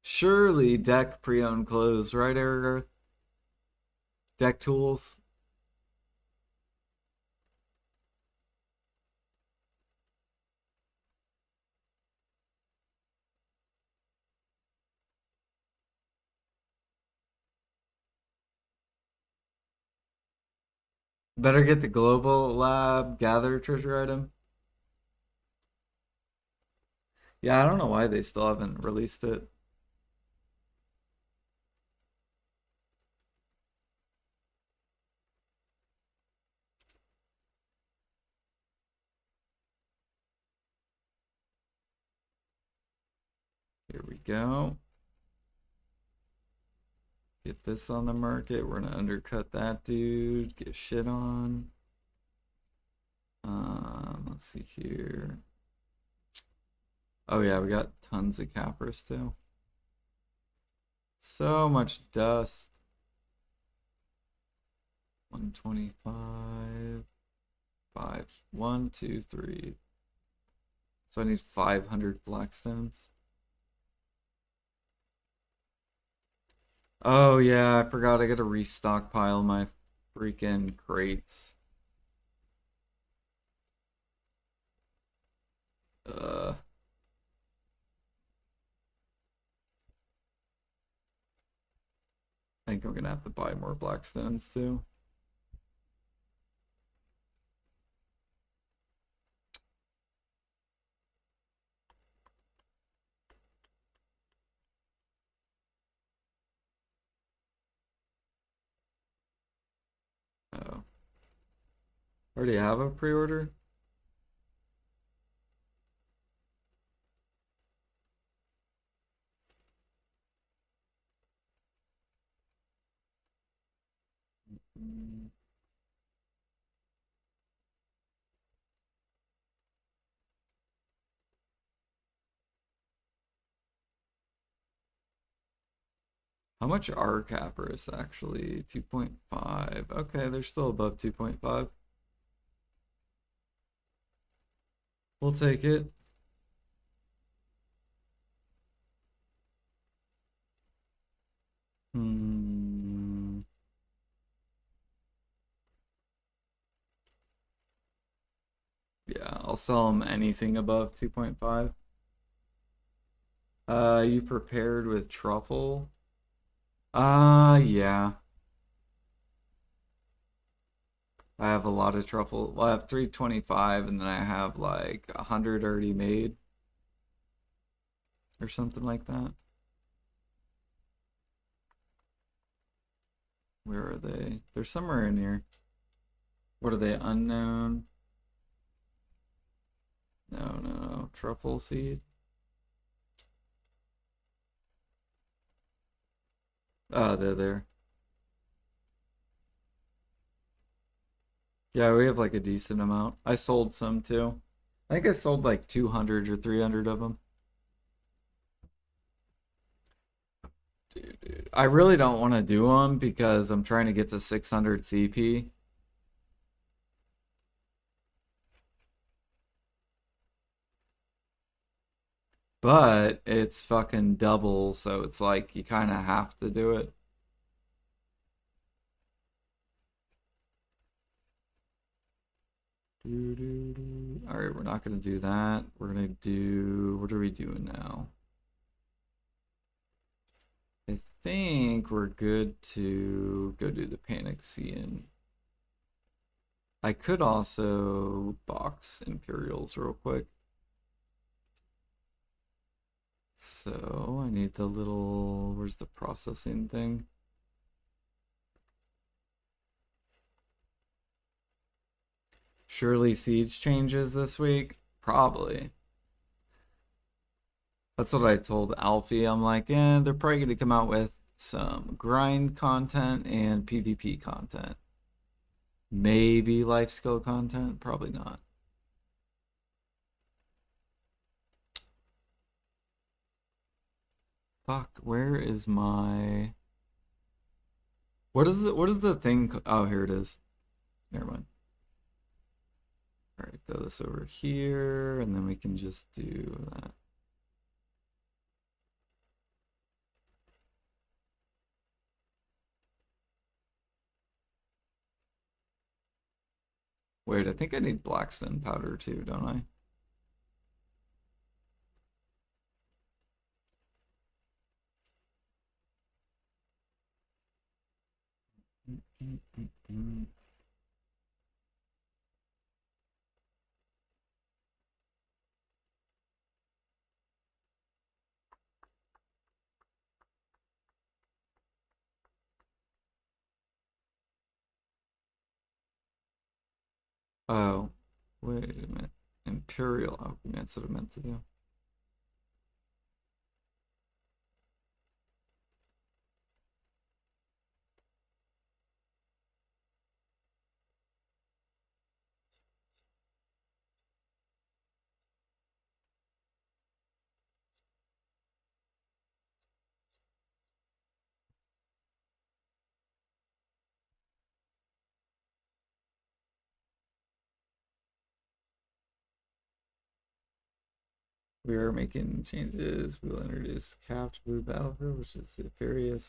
Surely Dec pre-owned clothes, right, Aragorn? Dec tools. Better get the global lab gather treasure item. Yeah, I don't know why they still haven't released it. Here we go. Get this on the market. We're gonna undercut that dude. Get shit on. Let's see here. Oh yeah, we got tons of cappers too. So much dust. 125. 5. 1, 2, 3. So I need 500 blackstones. Oh yeah, I forgot I gotta restockpile my freaking crates. Uh, I think I'm gonna have to buy more blackstones too. Oh, already have a pre-order? How much are cappers actually? 2.5. Okay, they're still above 2.5. We'll take it. Yeah, I'll sell them anything above 2.5. You prepared with truffle? Yeah. I have a lot of truffle. Well, I have 325 and then I have like 100 already made or something like that. Where are they? They're somewhere in here. What are they? Unknown? No, no, no. Truffle seed? Oh, they're there. Yeah, we have like a decent amount. I sold some too. I think I sold like 200 or 300 of them. Dude. I really don't want to do them because I'm trying to get to 600 CP. But it's fucking double, so it's like you kind of have to do it. All right, we're not gonna do that. We're gonna do, what are we doing now? I think we're good to go do the Panic Scene. I could also box Imperials real quick. So I need the little, where's the processing thing? Surely Siege changes this week? Probably. That's what I told Alfie. I'm like, they're probably going to come out with some grind content and PvP content. Maybe life skill content? Probably not. Fuck, where is my... What is the thing? Oh, here it is. Never mind. All right, throw this over here, and then we can just do that. Wait, I think I need Blackstone powder too, don't I? Oh, wait a minute. Imperial alchemy, that's what I meant to do. We are making changes. We will introduce capped blue battlefield, which is a Furious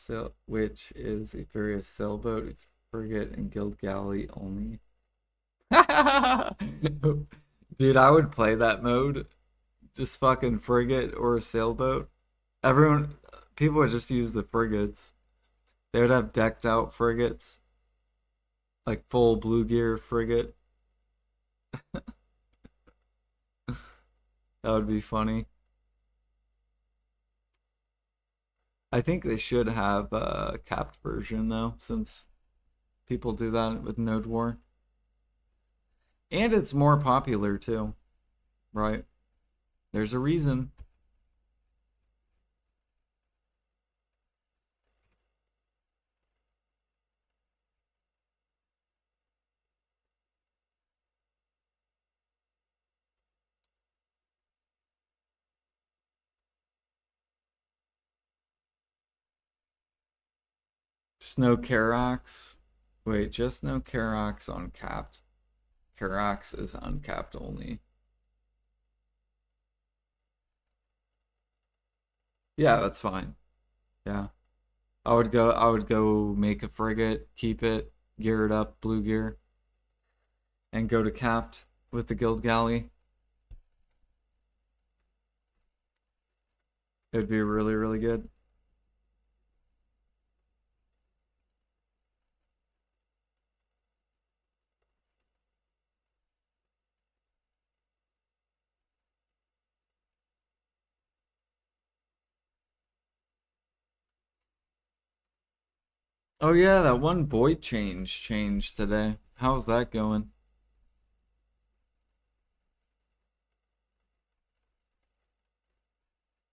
sailboat, frigate, and guild galley only. Dude, I would play that mode. Just fucking frigate or a sailboat. Everyone, people would just use the frigates. They would have decked out frigates, like full blue gear frigate. That would be funny. I think they should have a capped version though, since people do that with Node War. And it's more popular too, right? There's a reason. Just no Karax. Wait, just no Karax on capped. Karax is uncapped only. Yeah, that's fine. Yeah. I would go make a frigate, keep it, gear it up, blue gear, and go to capped with the guild galley. It would be really, really good. Oh yeah, that one void changed today. How's that going?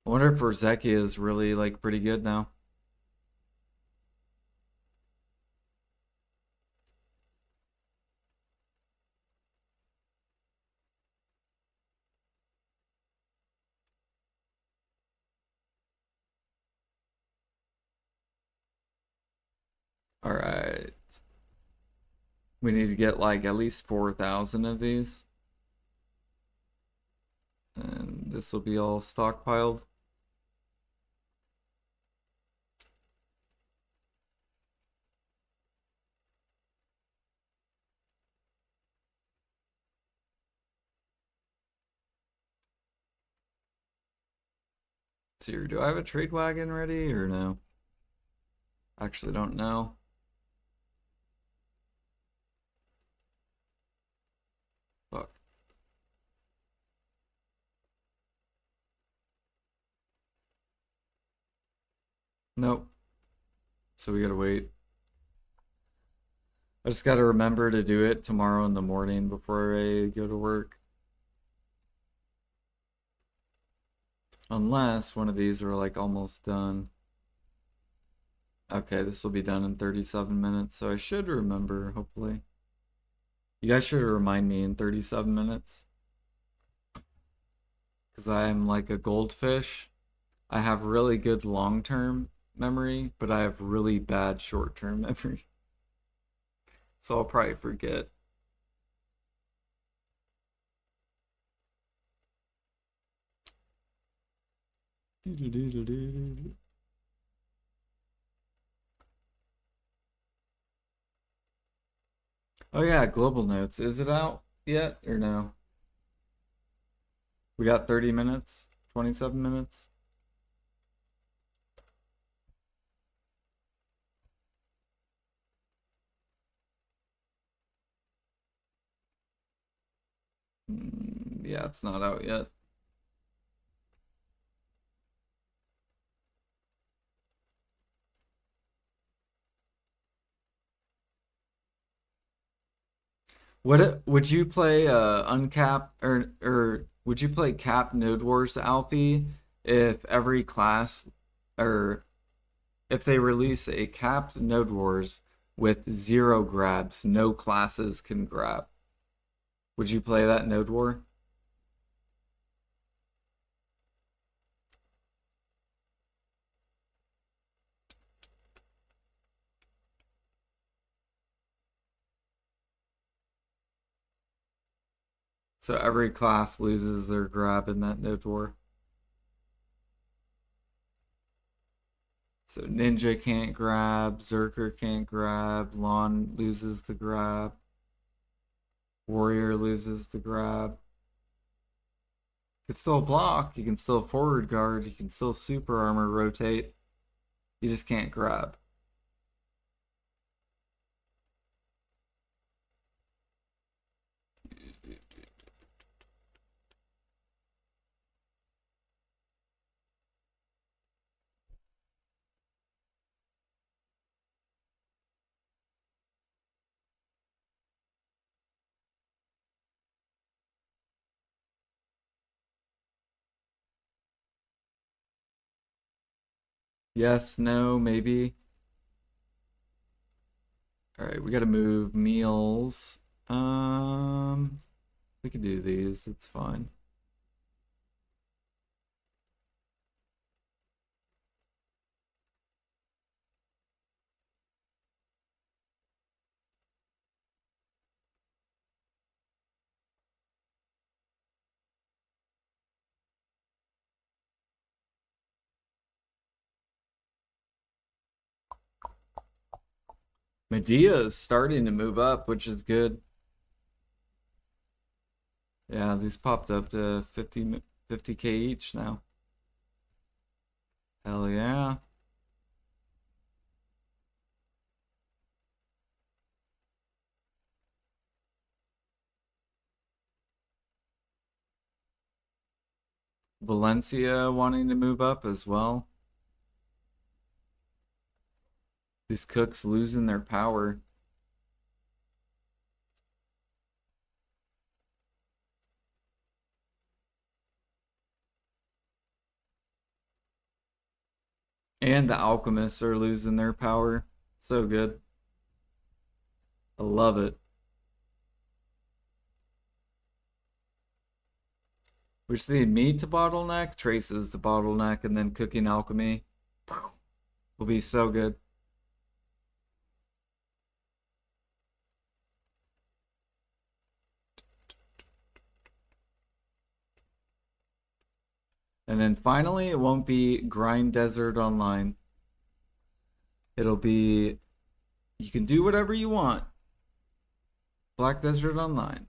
I wonder if Roseki is really like pretty good now. All right. We need to get like at least 4,000 of these. And this will be all stockpiled. So here, do I have a trade wagon ready or no? Actually don't know. Fuck. Nope. So we gotta wait. I just gotta remember to do it tomorrow in the morning before I go to work. Unless one of these are like almost done. Okay, this will be done in 37 minutes, so I should remember, hopefully. You guys should remind me in 37 minutes. Because I'm like a goldfish. I have really good long-term memory, but I have really bad short-term memory. So I'll probably forget. Oh yeah, Global Notes. Is it out yet or no? We got 30 minutes, 27 minutes. Yeah, it's not out yet. Would you play uncap or would you play cap Node Wars Alfie if every class or if they release a capped Node Wars with 0 grabs, no classes can grab? Would you play that Node War? So every class loses their grab in that Node War. So Ninja can't grab, Zerker can't grab, Lon loses the grab, Warrior loses the grab. You can still block, you can still forward guard, you can still super armor rotate. You just can't grab. Yes, no, maybe. Alright, we gotta move meals. We can do these, it's fine. Medea is starting to move up, which is good. Yeah, these popped up to 50K each now. Hell yeah. Valencia wanting to move up as well. These cooks losing their power. And the alchemists are losing their power. So good. I love it. We just need meat to bottleneck, traces to bottleneck, and then cooking alchemy will be so good. And then finally, it won't be Grind Desert Online. It'll be, you can do whatever you want. Black Desert Online.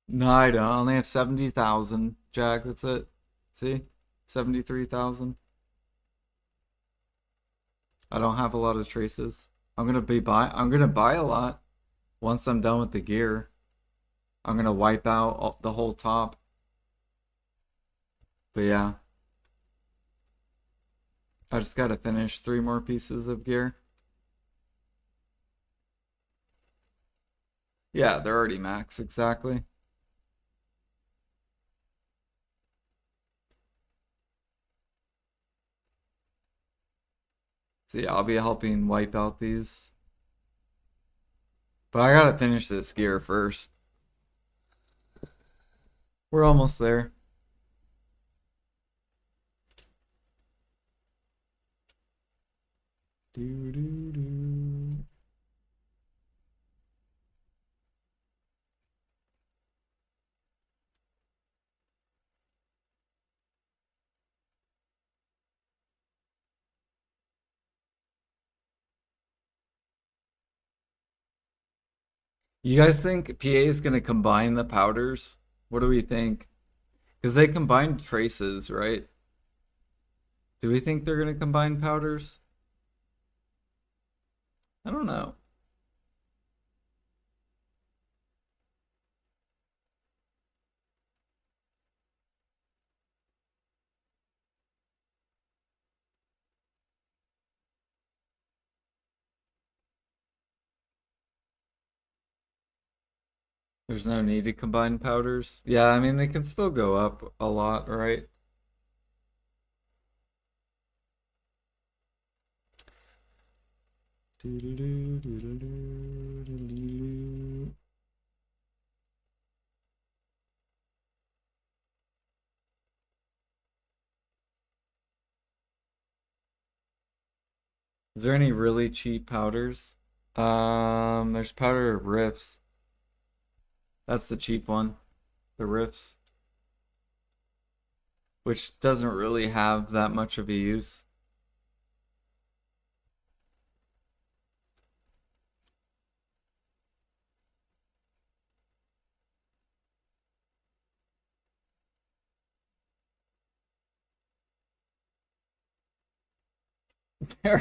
No, I don't. I only have 70,000, Jack. That's it. See? 73,000. I don't have a lot of traces. I'm gonna buy a lot once I'm done with the gear. I'm gonna wipe out the whole top. But yeah, I just gotta finish 3 more pieces of gear. Yeah, they're already max, exactly. So yeah, I'll be helping wipe out these. But I gotta finish this gear first. We're almost there. Do do do. You guys think PA is gonna combine the powders? What do we think? Because they combined traces, right? Do we think they're gonna combine powders? I don't know. There's no need to combine powders. Yeah, I mean they can still go up a lot, right? Is there any really cheap powders? There's powder riffs. That's the cheap one. The riffs, which doesn't really have that much of a use.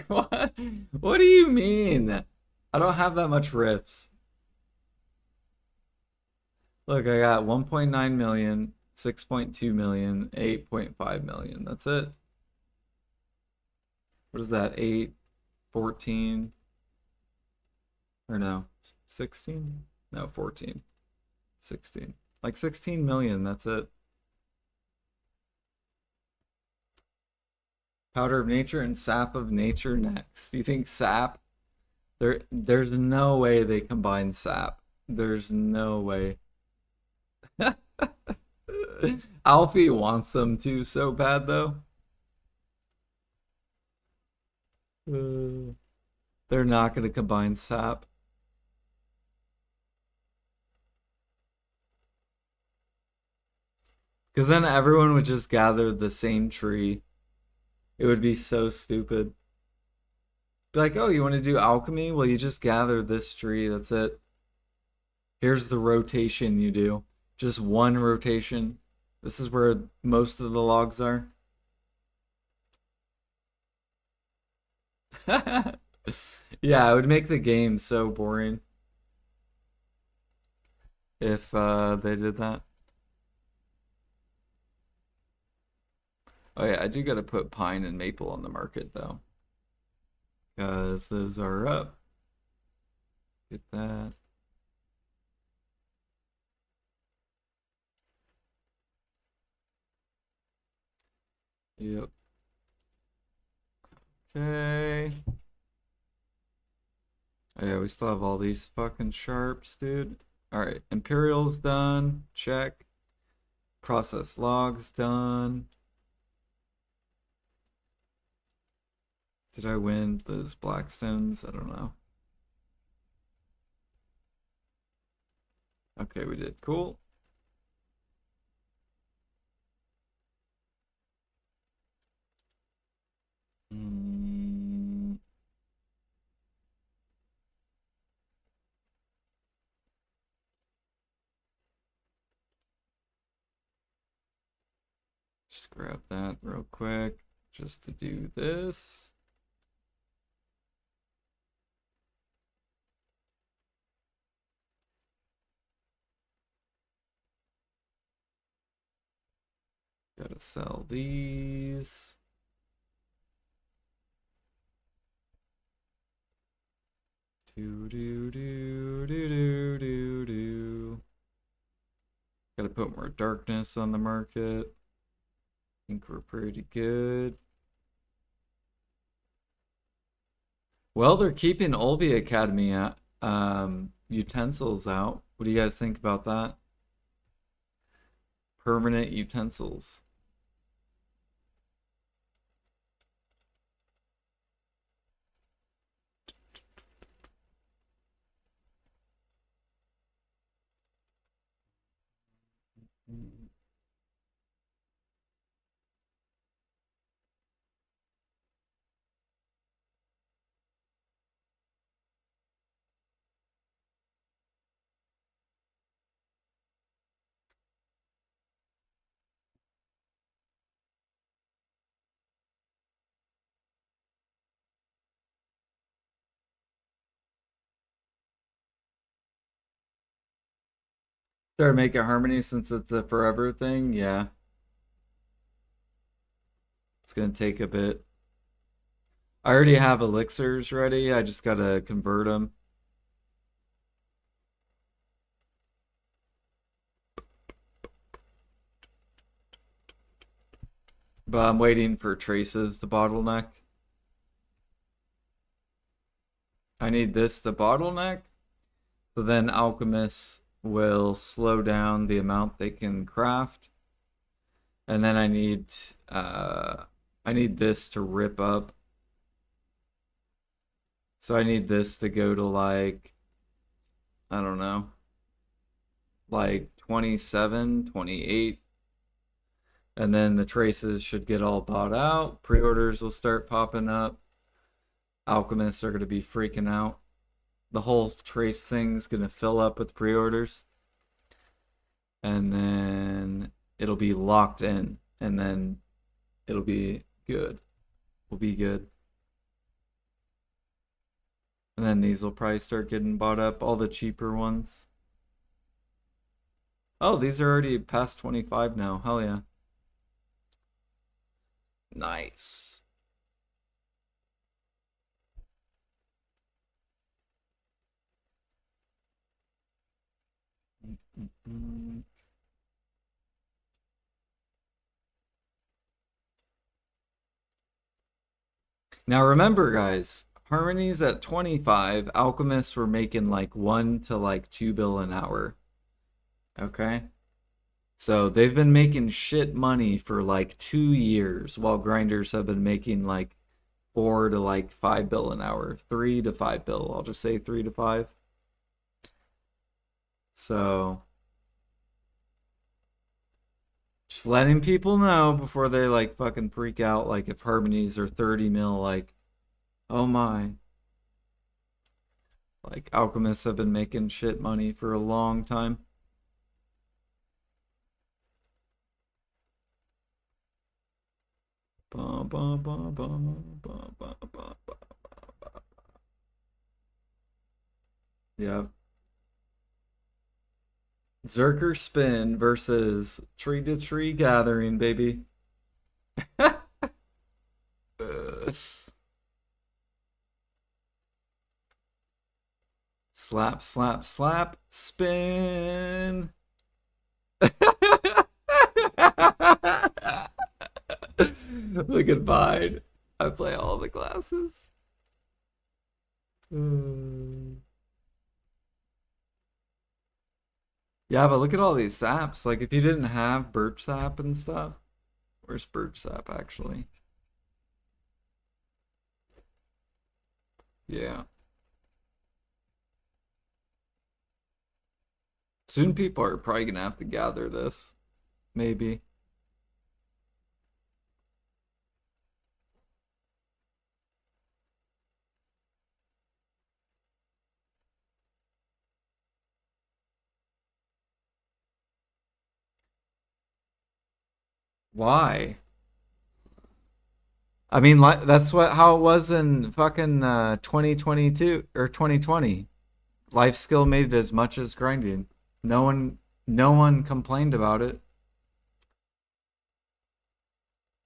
What? What do you mean? I don't have that much riffs. Look, I got 1.9 million, 6.2 million, 8.5 million. That's it. What is that? 8, 14, or no, 16? No, 14, 16. Like 16 million, that's it. Powder of Nature and Sap of Nature next. Do you think Sap? There's no way they combine Sap. There's no way. Alfie wants them to so bad though. Uh, they're not going to combine Sap. Because then everyone would just gather the same tree. It would be so stupid. Be like, oh, you want to do alchemy? Well, you just gather this tree. That's it. Here's the rotation you do. Just one rotation. This is where most of the logs are. Yeah, it would make the game so boring if they did that. Oh yeah, I do gotta put pine and maple on the market though, because those are up. Get that. Yep. Okay. Oh yeah, we still have all these fucking sharps, dude. All right, Imperial's done. Check. Process logs done. Did I win those Blackstones? I don't know. Okay, we did. Cool. Just grab that real quick just to do this. Gotta sell these. Do. Gotta put more darkness on the market. I think we're pretty good. Well, they're keeping Olvi Academy utensils out. What do you guys think about that? Permanent utensils. Start making harmony since it's a forever thing. Yeah, it's gonna take a bit. I already have elixirs ready. I just gotta convert them. But I'm waiting for traces to bottleneck. I need this to bottleneck. So then alchemists will slow down the amount they can craft. And then I need this to rip up. So I need this to go to like, I don't know, like 27, 28. And then the traces should get all bought out. Pre-orders will start popping up. Alchemists are going to be freaking out. The whole trace thing's going to fill up with pre-orders. And then it'll be locked in. And then it'll be good. Will be good. And then these will probably start getting bought up. All the cheaper ones. Oh, these are already past 25 now. Hell yeah. Nice. Now remember, guys, Harmony's at 25. Alchemists were making like 1 to like 2 bill an hour. Okay? So they've been making shit money for like 2 years, while grinders have been making like 4 to like 5 bill an hour. 3 to 5 bill. I'll just say 3 to 5. So just letting people know before they like fucking freak out, like if harmonies are 30 mil, like, oh my. Like alchemists have been making shit money for a long time. Yeah. Zerker spin versus tree to tree gathering, baby. Slap, slap, slap, spin. Look at Vine. I play all the classes. Yeah, but look at all these saps. Like, if you didn't have birch sap and stuff, where's birch sap actually? Yeah. Soon people are probably gonna have to gather this. Maybe. Why? I mean, that's how it was in fucking 2022 or 2020. Life skill made as much as grinding. No one, no one complained about it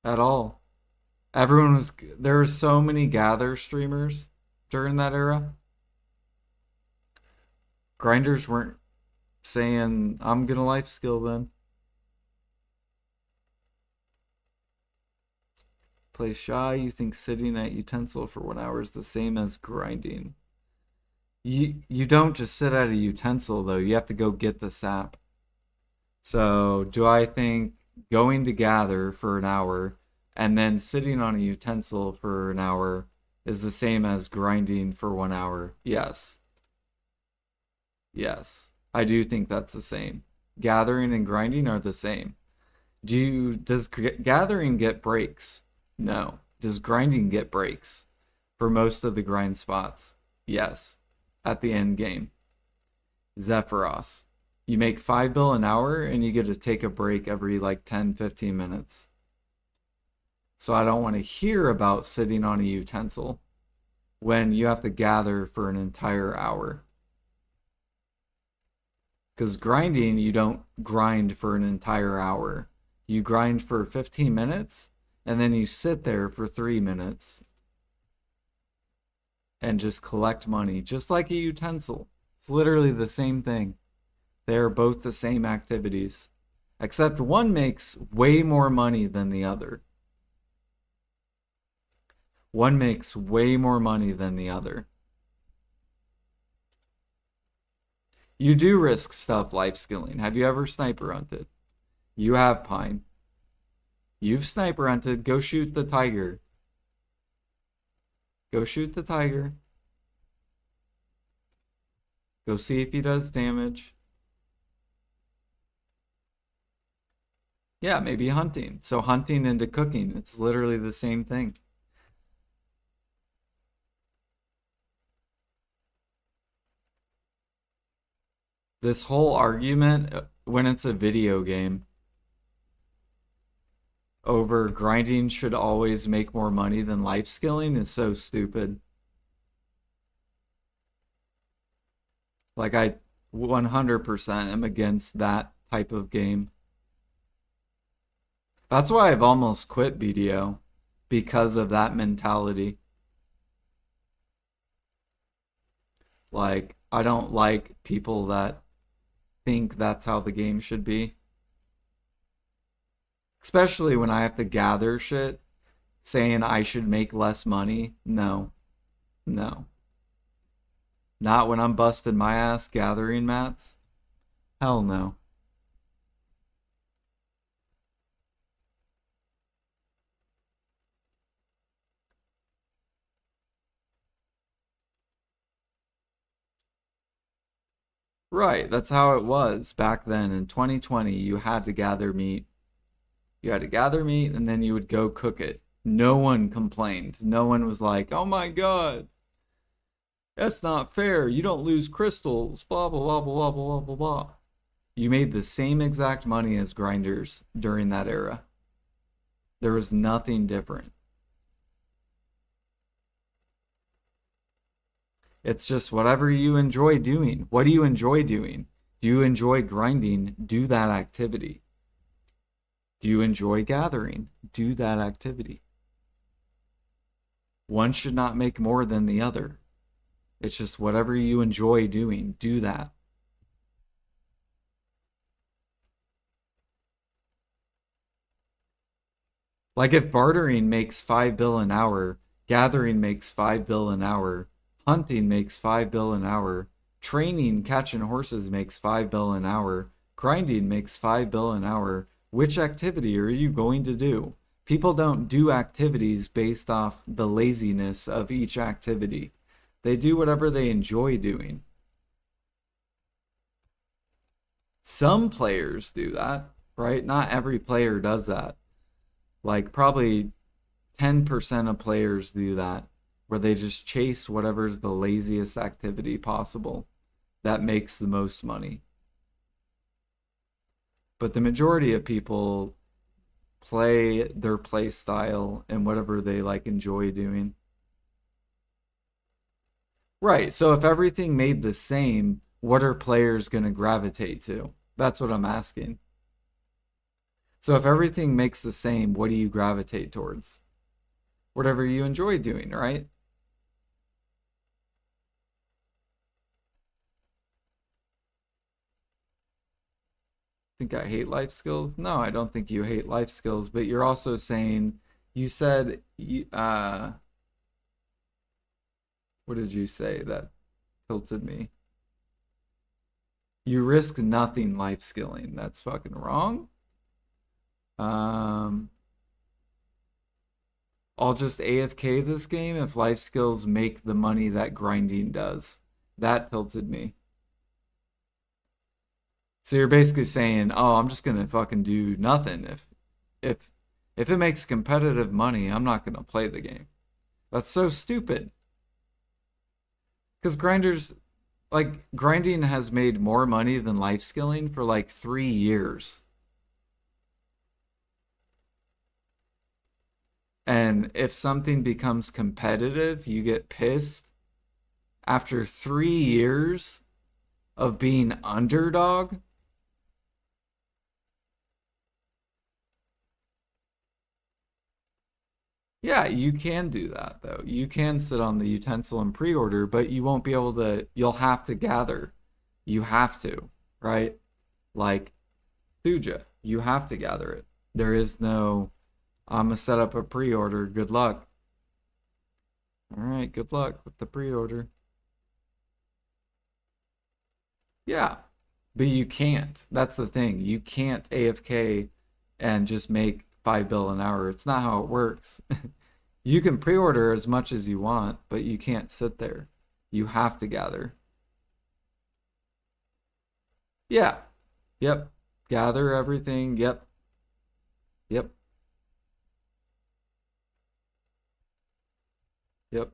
at all. Everyone was. There were so many gather streamers during that era. Grinders weren't saying, "I'm gonna life skill then." Play shy. You think sitting at utensil for 1 hour is the same as grinding? You don't just sit at a utensil though. You have to go get the sap. So do I think going to gather for an hour and then sitting on a utensil for an hour is the same as grinding for 1 hour? Yes. Yes. I do think that's the same. Gathering and grinding are the same. Does gathering get breaks? No. Does grinding get breaks for most of the grind spots? Yes. At the end game. Zephyros. You make 5 bill an hour and you get to take a break every like 10, 15 minutes. So I don't want to hear about sitting on a utensil when you have to gather for an entire hour. Because grinding, you don't grind for an entire hour. You grind for 15 minutes and then you sit there for 3 minutes and just collect money, just like a utensil. It's literally the same thing. They are both the same activities, except one makes way more money than the other. One makes way more money than the other. You do risk stuff life skilling. Have you ever sniper hunted? You have, Pine. You've sniper hunted. Go shoot the tiger. Go shoot the tiger. Go see if he does damage. Yeah, maybe hunting. So hunting into cooking, it's literally the same thing. This whole argument, when it's a video game, over grinding should always make more money than life skilling is so stupid. Like, I 100% am against that type of game. That's why I've almost quit BDO, because of that mentality. Like, I don't like people that think that's how the game should be. Especially when I have to gather shit, saying I should make less money. No, no. Not when I'm busting my ass gathering mats. Hell no. Right, that's how it was back then in 2020. You had to gather meat. You had to gather meat and then you would go cook it. No one complained. No one was like, "Oh my God, that's not fair. You don't lose crystals." Blah blah blah blah blah blah blah blah. You made the same exact money as grinders during that era. There was nothing different. It's just whatever you enjoy doing. What do you enjoy doing? Do you enjoy grinding? Do that activity. Do you enjoy gathering? Do that activity. One should not make more than the other. It's just whatever you enjoy doing, do that. Like, if bartering makes 5 bill an hour, gathering makes 5 bill an hour, hunting makes 5 bill an hour, training, catching horses makes 5 bill an hour, Grinding makes 5 bill an hour. Which activity are you going to do? People don't do activities based off the laziness of each activity. They do whatever they enjoy doing. Some players do that, right? Not every player does that. Like probably 10% of players do that, where they just chase whatever's the laziest activity possible that makes the most money. But the majority of people play their play style and whatever they like enjoy doing. Right. So if everything made the same, what are players going to gravitate to? That's what I'm asking. So if everything makes the same, what do you gravitate towards? Whatever you enjoy doing, right? Think I hate life skills? No, I don't think you hate life skills, but you're also saying you said what did you say that tilted me? You risk nothing life skilling. That's fucking wrong. Um, I'll just AFK this game if life skills make the money that grinding does. That tilted me. So you're basically saying, "Oh, I'm just gonna fucking do nothing if if it makes competitive money, I'm not gonna play the game." That's so stupid. Because grinding has made more money than life skilling for like 3 years. And if something becomes competitive, you get pissed after 3 years of being underdog. Yeah, you can do that though. You can sit on the utensil and pre-order, but you won't be able to, you'll have to gather. You have to, right? Like Thuja, you have to gather it. There is no, I'm gonna set up a pre-order. Good luck. All right, good luck with the pre-order. Yeah, but you can't. That's the thing. You can't AFK and just make 5 bill an hour. It's not how it works. You can pre-order as much as you want, but you can't sit there. You have to gather. Yeah. Yep. Gather everything. Yep. Yep. Yep.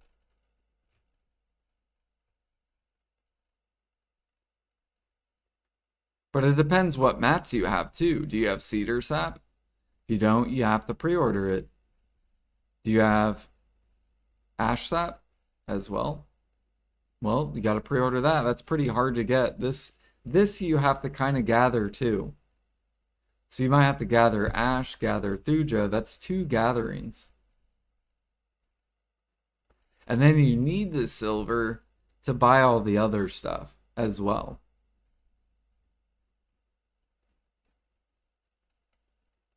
But it depends what mats you have too. Do you have cedar sap? If you don't, you have to pre-order it. Do you have ash sap as well? Well, you got to pre-order that. That's pretty hard to get. This you have to kind of gather too. So you might have to gather ash, gather thuja. That's 2 gatherings. And then you need the silver to buy all the other stuff as well.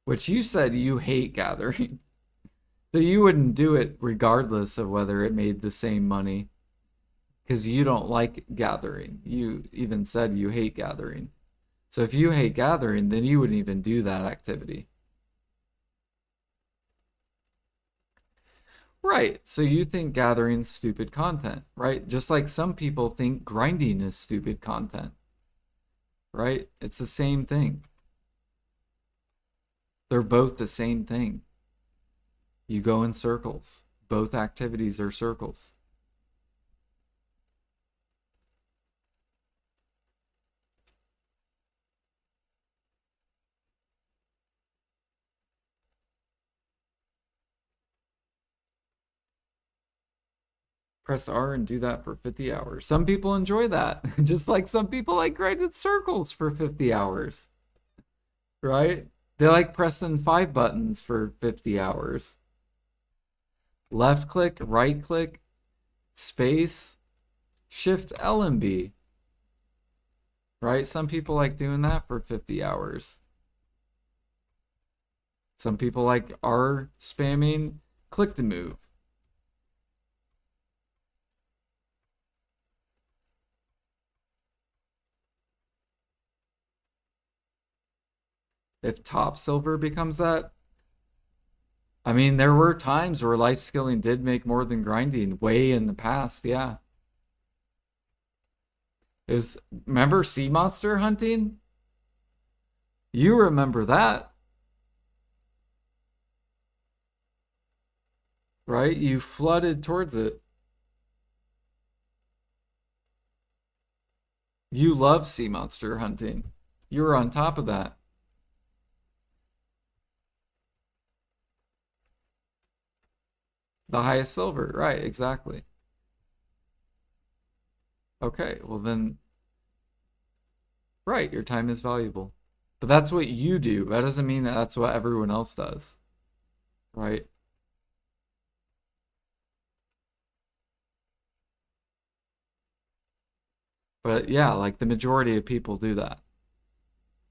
Which you said you hate gathering. So you wouldn't do it regardless of whether it made the same money. Because you don't like gathering. You even said you hate gathering. So if you hate gathering, then you wouldn't even do that activity. Right. So you think gathering's stupid content, right? Just like some people think grinding is stupid content, right? It's the same thing. They're both the same thing. You go in circles. Both activities are circles. Press R and do that for 50 hours. Some people enjoy that, just like some people like grinding circles for 50 hours, right? They like pressing 5 buttons for 50 hours. Left click, right click, space, shift L and B, right? Some people like doing that for 50 hours. Some people like R spamming, click to move. If top silver becomes that, I mean, there were times where life skilling did make more than grinding way in the past, yeah. Remember sea monster hunting? You remember that, right? You flooded towards it. You love sea monster hunting. You were on top of that. The highest silver, right, exactly. Okay, well then, right, your time is valuable. But that's what you do. That doesn't mean that that's what everyone else does, right? But yeah, like the majority of people do that.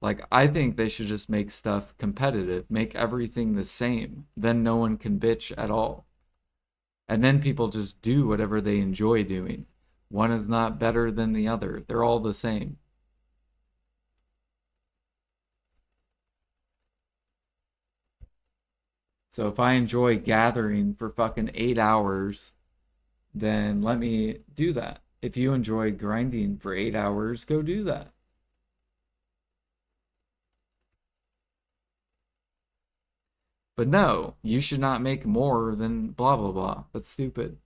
Like, I think they should just make stuff competitive, make everything the same. Then no one can bitch at all. And then people just do whatever they enjoy doing. One is not better than the other. They're all the same. So if I enjoy gathering for fucking 8 hours, then let me do that. If you enjoy grinding for 8 hours, go do that. But no, you should not make more than blah blah blah. That's stupid.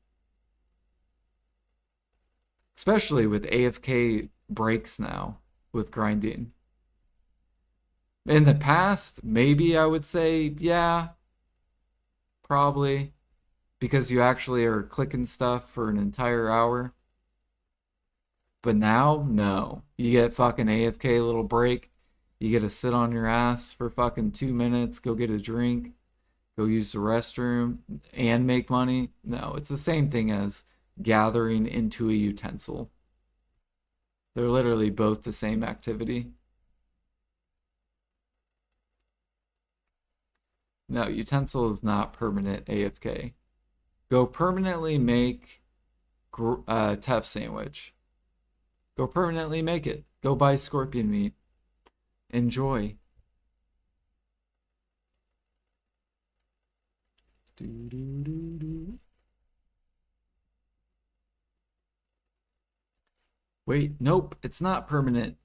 Especially with AFK breaks now with grinding. In the past, maybe I would say, yeah, probably. Because you actually are clicking stuff for an entire hour. But now, no. You get fucking AFK little break. You get to sit on your ass for fucking 2 minutes, go get a drink, go use the restroom, and make money. No, it's the same thing as gathering into a utensil. They're literally both the same activity. No, utensil is not permanent AFK. Go permanently make Tef sandwich. Go permanently make it. Go buy scorpion meat. Enjoy. Do, do, do, do. Wait, nope, it's not permanent.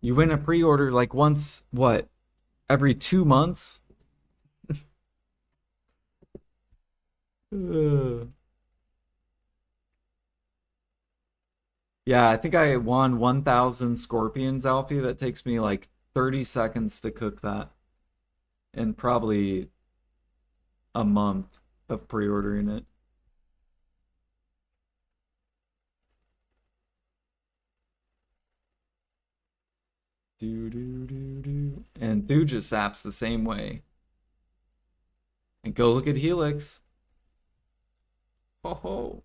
You win a pre-order like once, what, every 2 months? Yeah, I think I won 1,000 scorpions, Alfie. That takes me like 30 seconds to cook that, and probably a month of pre-ordering it. Do do do do. And Thujasap's the same way. And go look at Helix. Ho ho.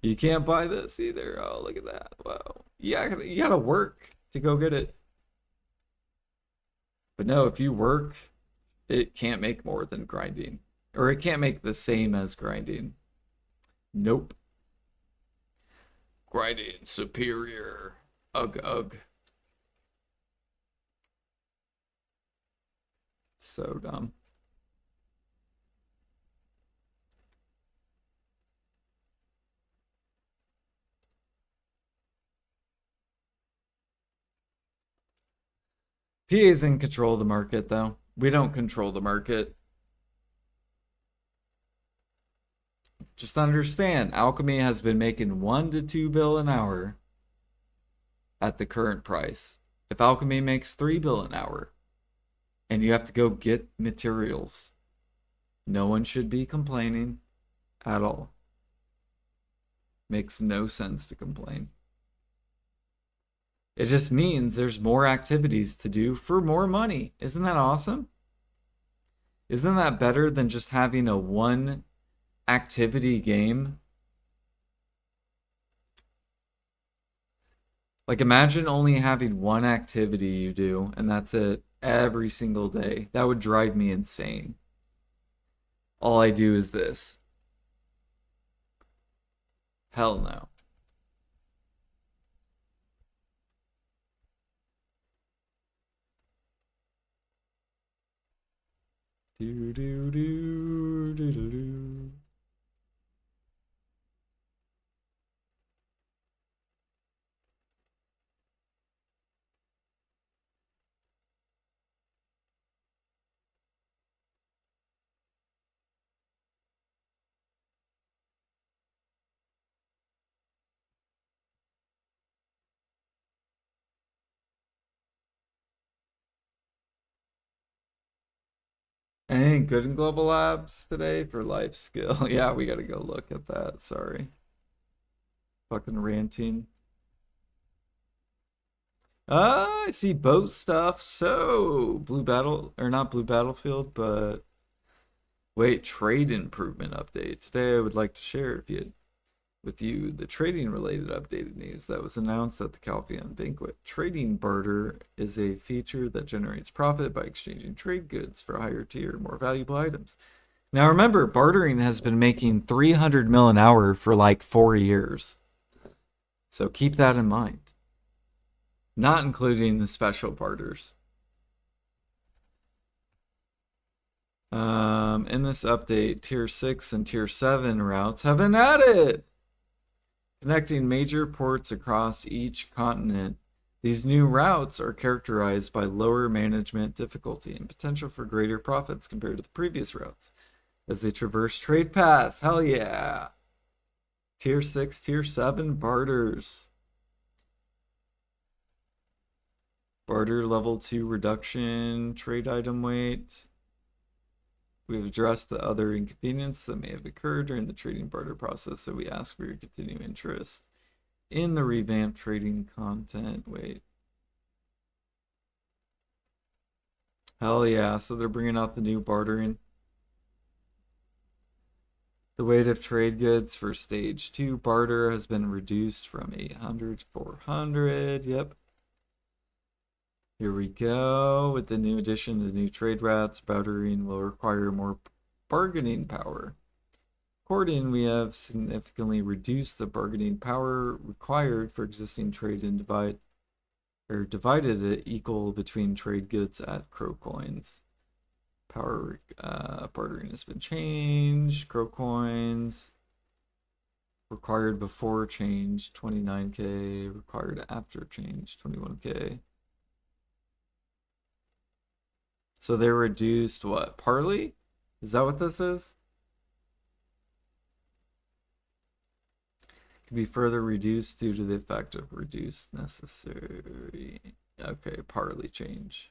You can't buy this either. Oh, look at that. Wow. Yeah, you gotta work to go get it. But no, if you work, it can't make more than grinding. Or it can't make the same as grinding. Nope. Grinding superior. Ugh ugh. So dumb. PA's in control of the market though. We don't control the market. Just understand, Alchemy has been making 1 to 2 bill an hour at the current price. If Alchemy makes 3 bill an hour, and you have to go get materials, no one should be complaining at all. Makes no sense to complain. It just means there's more activities to do for more money. Isn't that awesome? Isn't that better than just having a one activity game? Like imagine only having one activity you do and that's it every single day. That would drive me insane. All I do is this. Hell no. Do do do do do do. Anything good in Global Labs today for life skill? Yeah, we gotta go look at that. Sorry. Fucking ranting. I see boat stuff. So, Blue Battle, or not Blue Battlefield, but wait, trade improvement update. Today I would like to share with you the trading related updated news that was announced at the Calpheon banquet. Trading barter is a feature that generates profit by exchanging trade goods for higher tier, more valuable items. Now remember, bartering has been making 300 mil an hour for like 4 years. So keep that in mind. Not including the special barters. In this update, Tier 6 and Tier 7 routes have been added, connecting major ports across each continent. These new routes are characterized by lower management difficulty and potential for greater profits compared to the previous routes as they traverse trade paths. Hell yeah! Tier 6, Tier 7 barters. Barter level 2 reduction, trade item weight. We've addressed the other inconvenience that may have occurred during the trading barter process, so we ask for your continued interest in the revamped trading content. Wait. Hell yeah, so they're bringing out the new bartering. The weight of trade goods for stage 2 barter has been reduced from 800 to 400. Yep. Here we go. With the new addition to new trade routes, bartering will require more bargaining power. According, we have significantly reduced the bargaining power required for existing trade and divided it equal between trade goods at Crow Coins. Power bartering has been changed. Crow Coins required before change 29k, required after change 21k. So they reduced what? Parley? Is that what this is? Can be further reduced due to the effect of reduced necessary. Okay, parley change.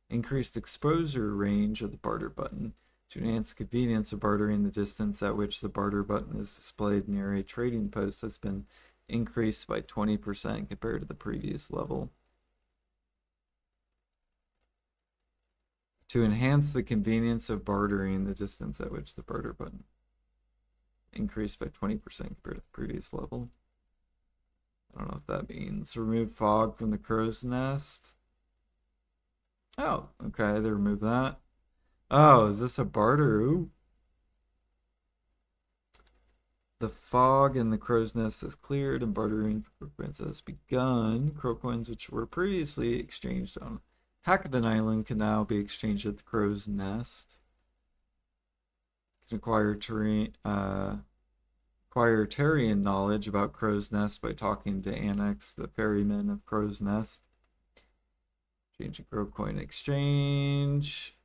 Increased exposure range of the barter button. To enhance the convenience of bartering, the distance at which the barter button is displayed near a trading post has been increased by 20% compared to the previous level. To enhance the convenience of bartering, the distance at which the barter button increased by 20% compared to the previous level. I don't know what that means. Remove fog from the crow's nest. Oh, okay, they remove that. Oh, is this a barter? Ooh. The fog in the crow's nest is cleared and bartering for crow coins has begun. Crow coins which were previously exchanged on Hackavin Island can now be exchanged at the crow's nest. Can acquire Terrian knowledge about Crow's Nest by talking to Annex, the ferryman of Crow's Nest. Change a Crow Coin exchange.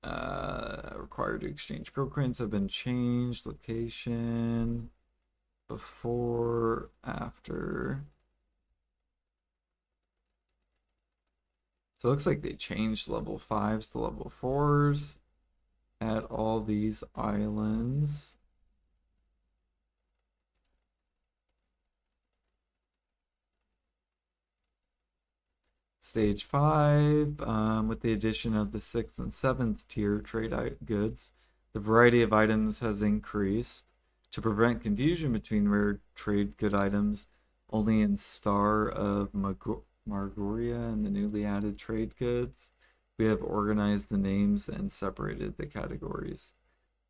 Required to exchange Crow Coins have been changed. Location. Before. After. So it looks like they changed level 5s to level 4s at all these islands. Stage 5, with the addition of the 6th and 7th tier trade goods, the variety of items has increased. To prevent confusion between rare trade good items, only in Star of Margoria and the newly added trade goods, we have organized the names and separated the categories.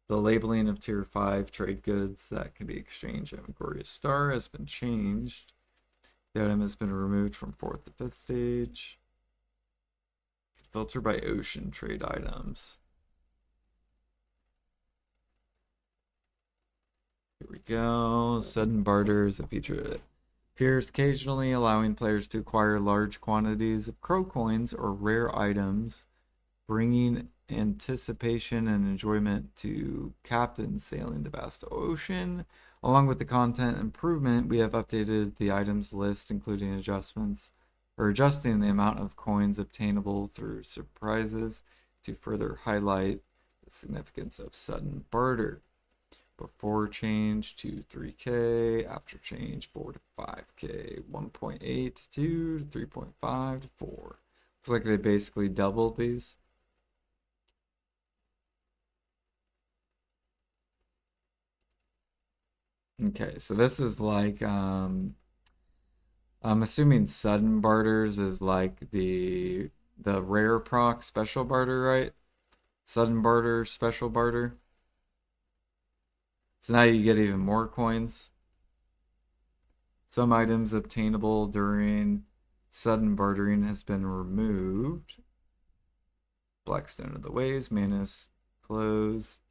The labeling of tier 5 trade goods that can be exchanged at Margoria Star has been changed. The item has been removed from 4th to 5th stage. Filter by ocean trade items. Here we go. Sudden barter is a feature that appears occasionally, allowing players to acquire large quantities of crow coins or rare items, bringing anticipation and enjoyment to captains sailing the vast ocean. Along with the content improvement, we have updated the items list, including adjusting the amount of coins obtainable through surprises to further highlight the significance of sudden barter. Before change to 3K, after change 4 to 5K, 1.8 to 2 to 3.5 to 4. Looks like they basically doubled these. Okay, so this is like I'm assuming sudden barters is like the rare proc special barter, right? Sudden barter, special barter. So now you get even more coins. Some items obtainable during sudden bartering has been removed. Blackstone of the Waves, Manus clothes,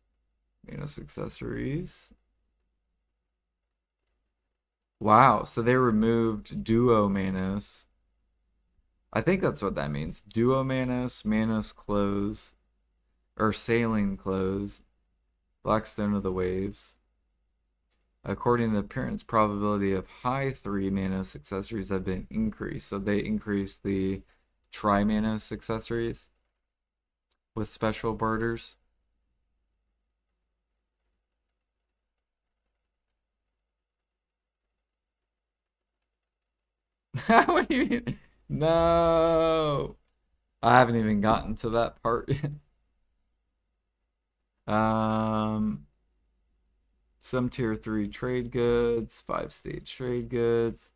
Manus accessories. Wow, so they removed Duo Manos. I think that's what that means. Duo Manos, Manos clothes, or sailing clothes, Blackstone of the Waves. According to the appearance, probability of high 3 Manos accessories have been increased. So they increased the Tri-Manos accessories with special barters. What do you mean? No. I haven't even gotten to that part yet. Some tier 3 trade goods, 5-stage trade goods.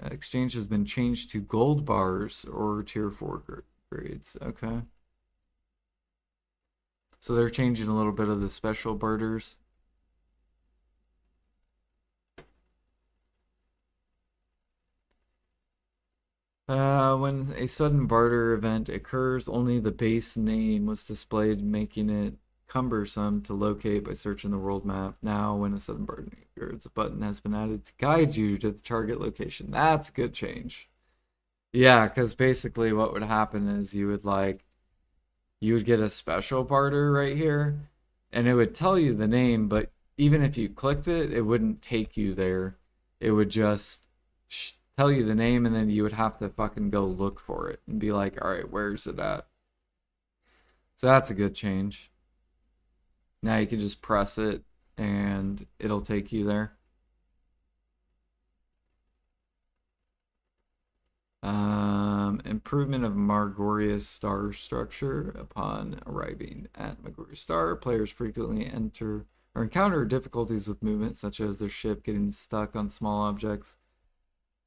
Exchange has been changed to gold bars or tier 4 grades. Okay. So they're changing a little bit of the special barters. When a sudden barter event occurs, only the base name was displayed, making it cumbersome to locate by searching the world map. Now, when a sudden barter occurs, a button has been added to guide you to the target location. That's a good change. Yeah, because basically what would happen is you would get a special barter right here, and it would tell you the name, but even if you clicked it, it wouldn't take you there. It would just tell you the name, and then you would have to fucking go look for it and be like, all right, where's it at? So that's a good change. Now you can just press it, and it'll take you there. Improvement of Margoria's star structure. Upon arriving at Margoria's star, players frequently enter or encounter difficulties with movement, such as their ship getting stuck on small objects.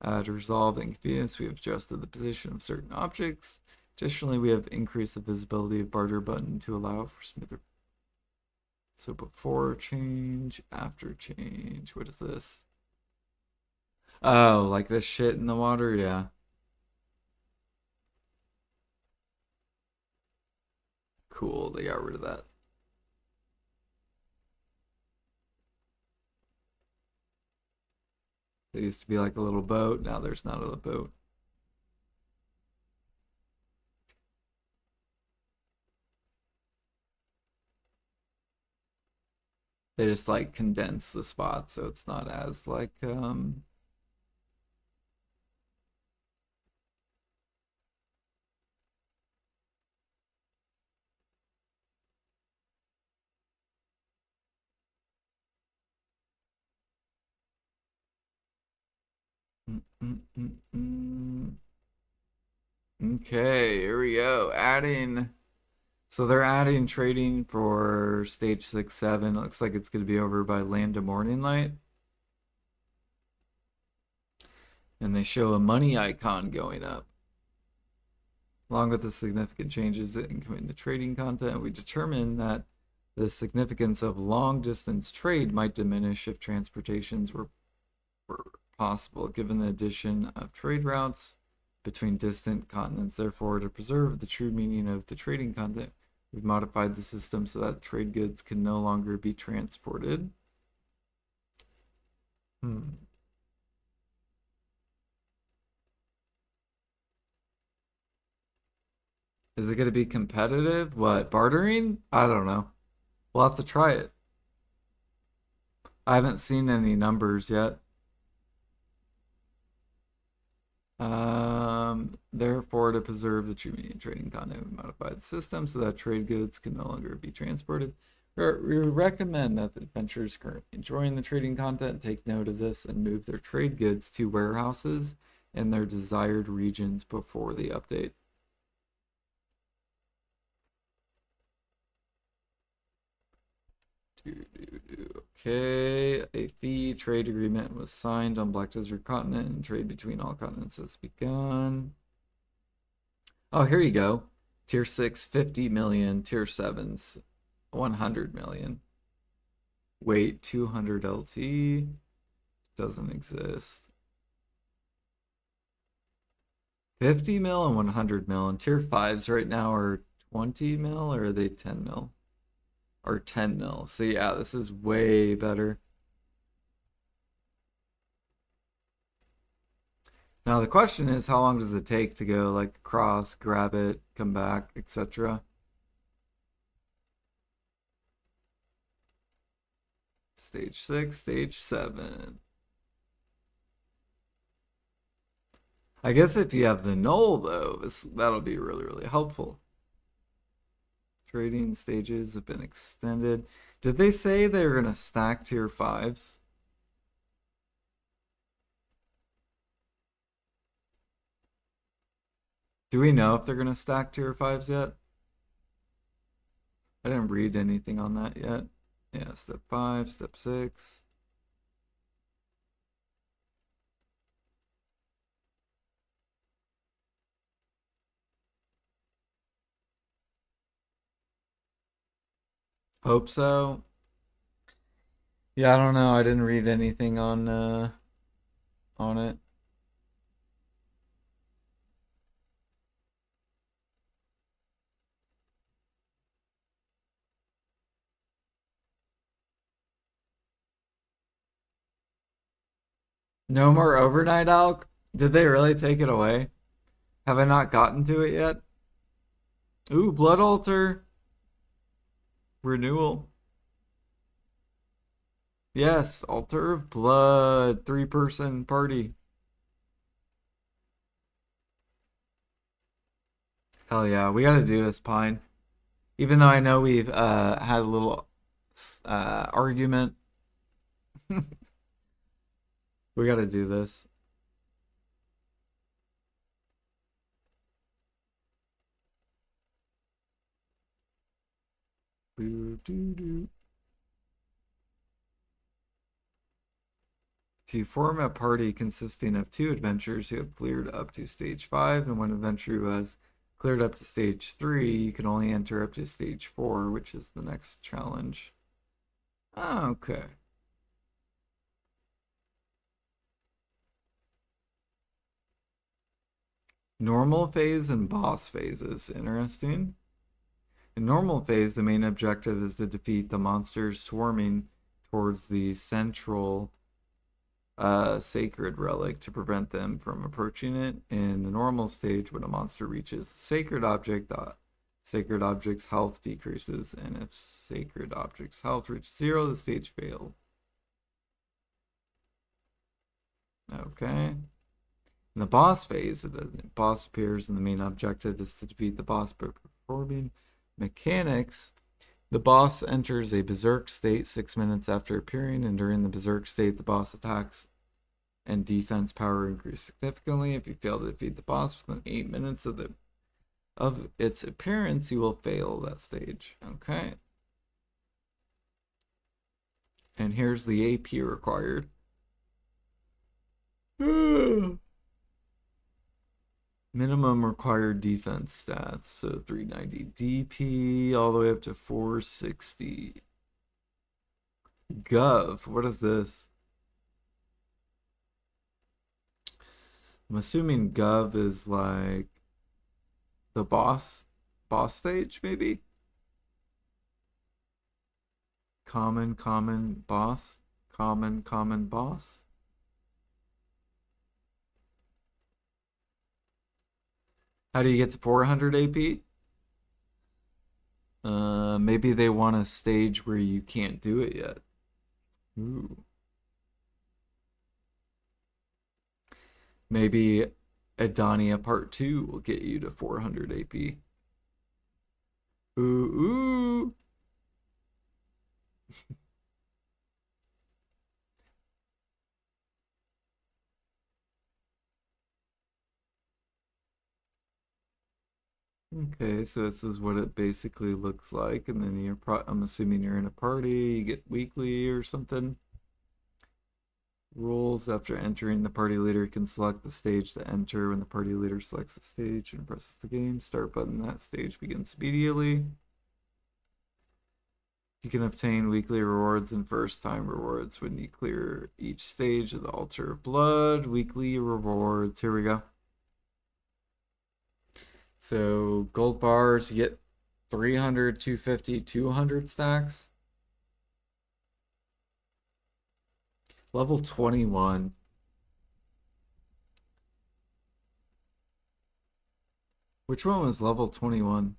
To resolve the inconvenience, we have adjusted the position of certain objects. Additionally, we have increased the visibility of barter button to allow for smoother. So before change, after change. What is this? Oh, like this shit in the water? Yeah. Cool, they got rid of that. There used to be like a little boat. Now there's not a boat. They just like condense the spot so it's not as like Okay, here we go. Adding. So they're adding trading for stage 6, 7. Looks like it's going to be over by Land of Morning Light. And they show a money icon going up. Along with the significant changes in the trading content, we determined that the significance of long distance trade might diminish if transportations were possible, given the addition of trade routes between distant continents. Therefore, to preserve the true meaning of the trading content, we've modified the system so that trade goods can no longer be transported. Hmm. Is it going to be competitive? What, bartering? I don't know. We'll have to try it. I haven't seen any numbers yet. Therefore, to preserve the true meaning of trading content, we modified the system so that trade goods can no longer be transported. We recommend that the adventurers currently enjoying the trading content take note of this and move their trade goods to warehouses in their desired regions before the update. Okay, a fee trade agreement was signed on Black Desert Continent and trade between all continents has begun. Oh, here you go. Tier 6, 50 million. Tier 7's 100 million. Wait, 200 LT doesn't exist. 50 mil and 100 mil. And tier 5s right now are 20 mil, or are they 10 mil? Or 10 mil. So yeah, this is way better. Now the question is, how long does it take to go like across, grab it, come back, etc.? Stage 6, stage 7. I guess if you have the null though, that'll be really, really helpful. Trading stages have been extended. Did they say they were gonna stack tier 5s? Do we know if they're gonna stack tier 5s yet? I didn't read anything on that yet. Yeah, step 5, step 6. Hope so. Yeah, I don't know. I didn't read anything on it. No more overnight alk? Did they really take it away? Have I not gotten to it yet? Ooh, blood altar renewal. Yes, altar of blood, 3-person party. Hell yeah, we gotta do this, Pine. Even though I know we've had a little argument, we gotta do this. Boo, doo, doo. If you form a party consisting of 2 adventurers who have cleared up to stage 5 and 1 adventurer who has cleared up to stage 3, you can only enter up to stage 4, which is the next challenge. Okay. Normal phase and boss phases. Interesting. In normal phase, the main objective is to defeat the monsters swarming towards the central sacred relic to prevent them from approaching it. In the normal stage, when a monster reaches the sacred object, the sacred object's health decreases, and if sacred object's health reaches 0, the stage failed. Okay. In the boss phase, the boss appears and the main objective is to defeat the boss by performing mechanics. The boss enters a berserk state 6 minutes after appearing, and during the berserk state, the boss attacks and defense power increase significantly. If you fail to defeat the boss within 8 minutes of its appearance, you will fail that stage. Okay. And here's the AP required. Minimum required defense stats, so 390 DP all the way up to 460. Gov, what is this? I'm assuming Gov is like the boss stage, maybe? Common boss? Common boss? How do you get to 400 AP? Maybe they want a stage where you can't do it yet. Ooh. Maybe Adania Part 2 will get you to 400 AP. Ooh, ooh. Okay, so this is what it basically looks like, and then I'm assuming you're in a party, you get weekly or something. Rules: after entering, the party leader can select the stage to enter. When the party leader selects the stage and presses the game start button, that stage begins immediately. You can obtain weekly rewards and first time rewards when you clear each stage of the altar of blood. Weekly rewards. Here we go. So gold bars, you get 300, 250, 200 stacks. Level 21. Which one was level 21?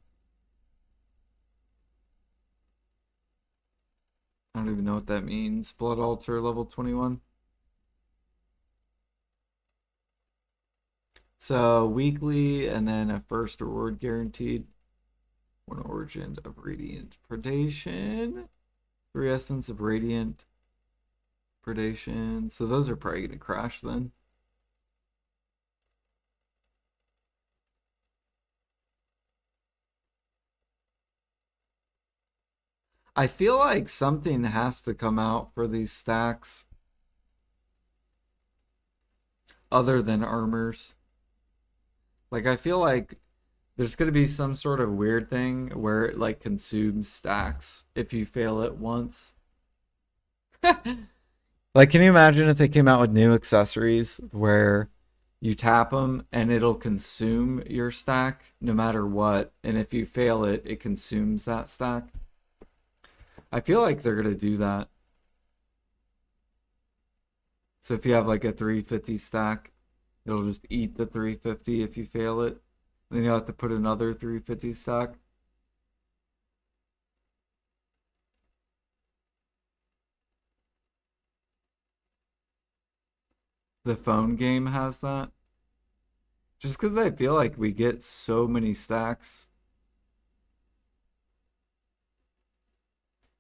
I don't even know what that means. Blood altar level 21. So weekly and then a first reward guaranteed. One origin of radiant predation. 3 essence of radiant predation. So those are probably gonna crash then. I feel like something has to come out for these stacks other than armors. Like I feel like there's gonna be some sort of weird thing where it like consumes stacks if you fail it once. Like, can you imagine if they came out with new accessories where you tap them and it'll consume your stack no matter what, and if you fail it, it consumes that stack? I feel like they're gonna do that. So if you have like a 350 stack, it'll just eat the 350 if you fail it. Then you'll have to put another 350 stack. The phone game has that. Just because I feel like we get so many stacks.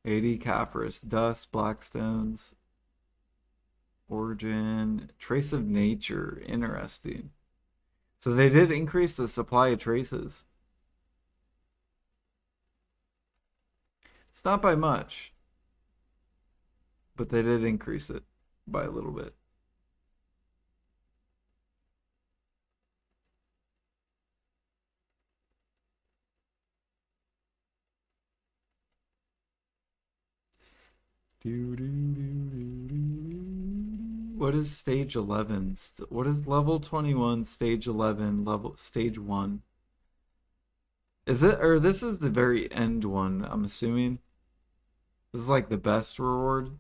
80 Caphras, Dust, Blackstones, Origin, Trace of Nature. Interesting. So they did increase the supply of traces. It's not by much, but they did increase it by a little bit. What is stage 11? What is level 21, stage 11, level stage 1? Is it, or this is the very end one, I'm assuming? This is like the best reward.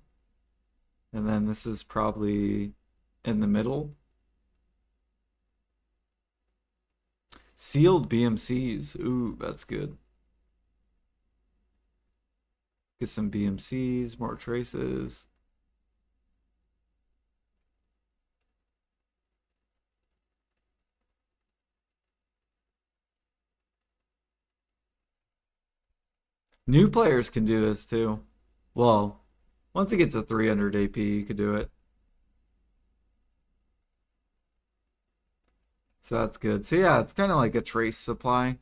And then this is probably in the middle. Sealed BMCs. Ooh, that's good. Get some BMCs, more traces. New players can do this too. Well, once it gets to 300 AP, you could do it. So that's good. So yeah, it's kind of like a trace supply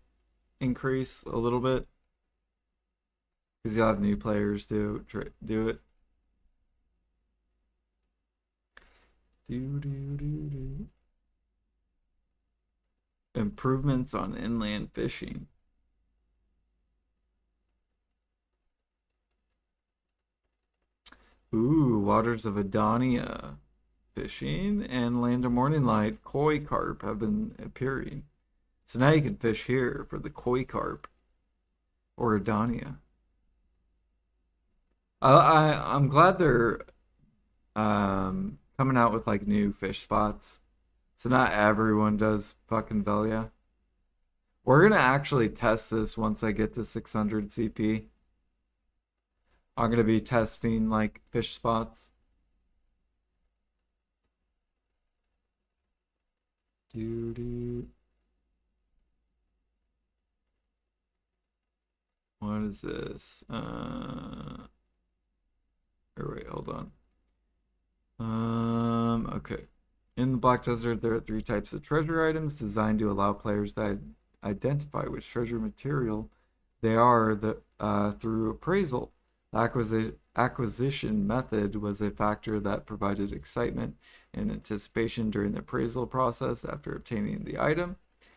increase a little bit. Because you'll have new players do it. Improvements on inland fishing. Ooh, Waters of Adania fishing and Land of Morning Light koi carp have been appearing. So now you can fish here for the koi carp or Adania. I'm glad they're coming out with like new fish spots. So not everyone does fucking Velia. We're gonna actually test this once I get to 600 CP. I'm gonna be testing like fish spots. Doo doo. What is this? Or wait, hold on. Okay. In the Black Desert, there are three types of treasure items designed to allow players to identify which treasure material they are through appraisal. The acquisition method was a factor that provided excitement and anticipation during the appraisal process after obtaining the item.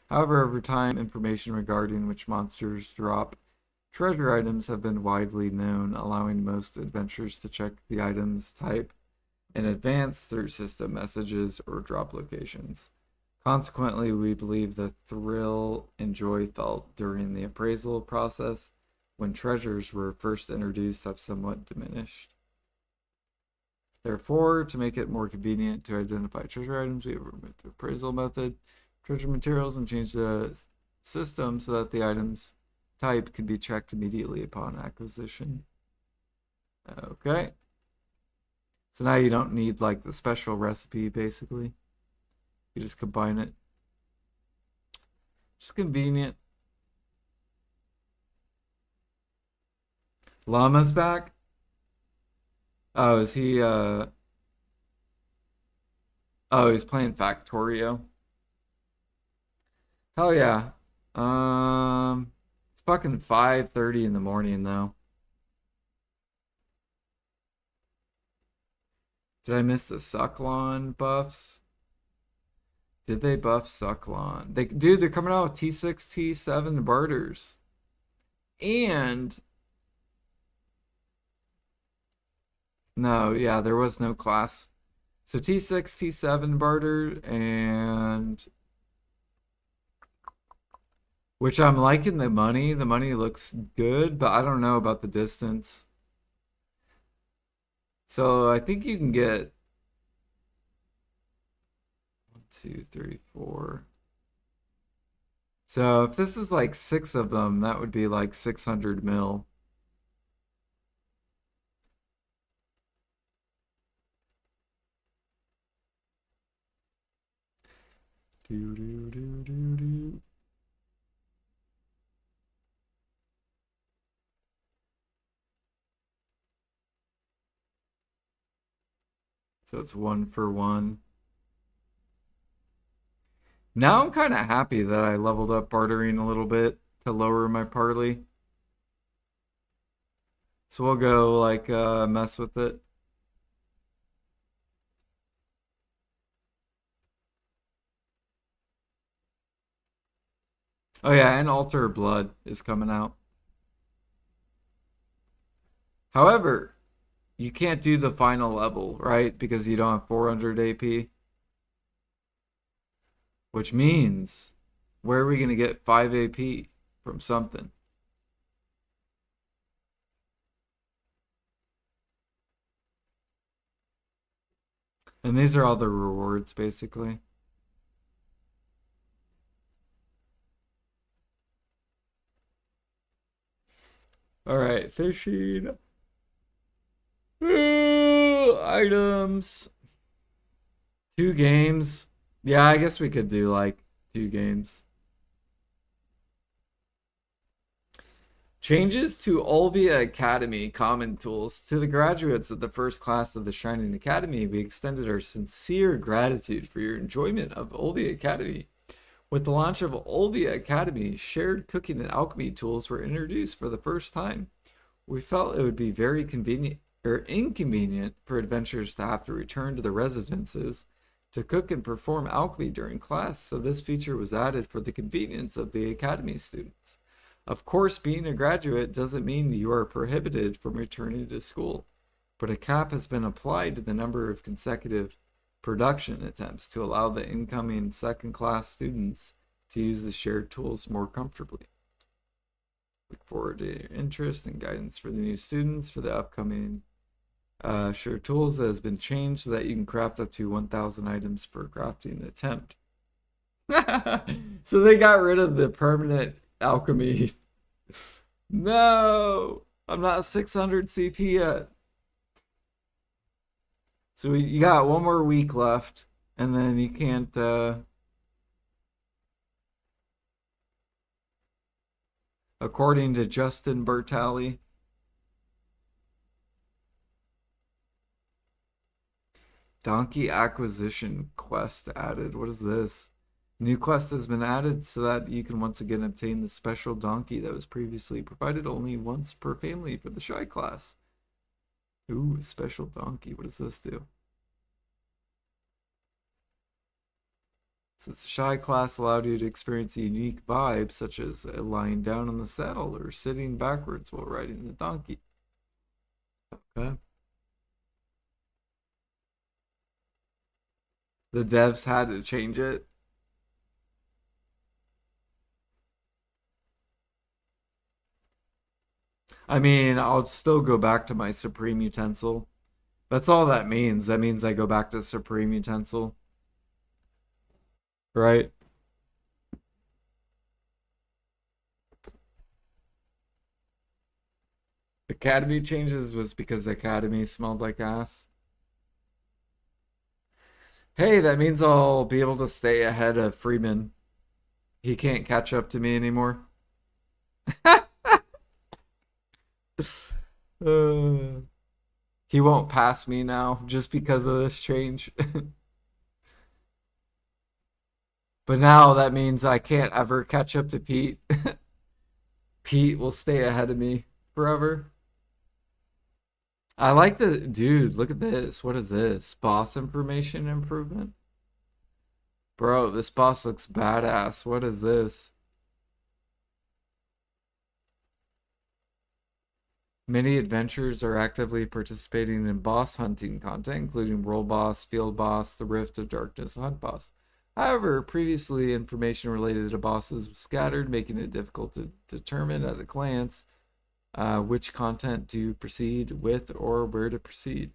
However, over time, information regarding which monsters drop treasure items have been widely known, allowing most adventurers to check the item's type in advance through system messages or drop locations. Consequently, we believe the thrill and joy felt during the appraisal process when treasures were first introduced have somewhat diminished. Therefore, to make it more convenient to identify treasure items, we have removed the appraisal method, treasure materials, and changed the system so that the items type can be checked immediately upon acquisition. Okay. So now you don't need like the special recipe, basically. You just combine it. Just convenient. Llama's back? Oh, is he oh, he's playing Factorio. Hell yeah. It's fucking 5:30 in the morning though. Did I miss the Sucklon buffs? Did they buff Sucklon? Dude, they're coming out with T6, T7 barters. And no, yeah, there was no class. So T6, T7 barter, and which I'm liking the money. The money looks good, but I don't know about the distance. So I think you can get 1, 2, 3, 4. So if this is like 6 of them, that would be like 600 mil. Do do do do do. So it's 1 for 1. Now I'm kind of happy that I leveled up bartering a little bit to lower my parley. So we'll go like mess with it. Oh yeah, and Altar of Blood is coming out. However, you can't do the final level, right? Because you don't have 400 AP. Which means, where are we going to get 5 AP from something? And these are all the rewards, basically. Alright, fishing. Items. 2 games. Yeah, I guess we could do like 2 games. Changes to Olvia Academy common tools. To the graduates of the first class of the Shining Academy, we extended our sincere gratitude for your enjoyment of Olvia Academy. With the launch of Olvia Academy, shared cooking and alchemy tools were introduced for the first time. We felt it would be very convenient or inconvenient for adventurers to have to return to their residences to cook and perform alchemy during class, so this feature was added for the convenience of the Academy students. Of course, being a graduate doesn't mean you are prohibited from returning to school, but a cap has been applied to the number of consecutive production attempts to allow the incoming second-class students to use the shared tools more comfortably. Look forward to your interest and guidance for the new students for the upcoming shared tools that has been changed so that you can craft up to 1,000 items per crafting attempt. So they got rid of the permanent alchemy. No, I'm not 600 CP yet. So you got one more week left, and then you can't. According to Justin Bertali, donkey acquisition quest added. What is this? New quest has been added so that you can once again obtain the special donkey that was previously provided only once per family for the shy class. Ooh, special donkey. What does this do? Since the shy class allowed you to experience a unique vibe, such as lying down on the saddle or sitting backwards while riding the donkey. Okay. The devs had to change it. I mean, I'll still go back to my Supreme Utensil. That's all that means. That means I go back to Supreme Utensil. Right? Academy changes was because Academy smelled like ass. Hey, that means I'll be able to stay ahead of Freeman. He can't catch up to me anymore. Uh, he won't pass me now just because of this change. But now that means I can't ever catch up to Pete. Pete will stay ahead of me forever. I like the dude. Look at this. What is this? Boss information improvement? Bro, this boss looks badass. What is this? Many adventurers are actively participating in boss hunting content, including World Boss, Field Boss, the Rift of Darkness, Hunt Boss. However, previously information related to bosses was scattered, making it difficult to determine at a glance which content to proceed with or where to proceed.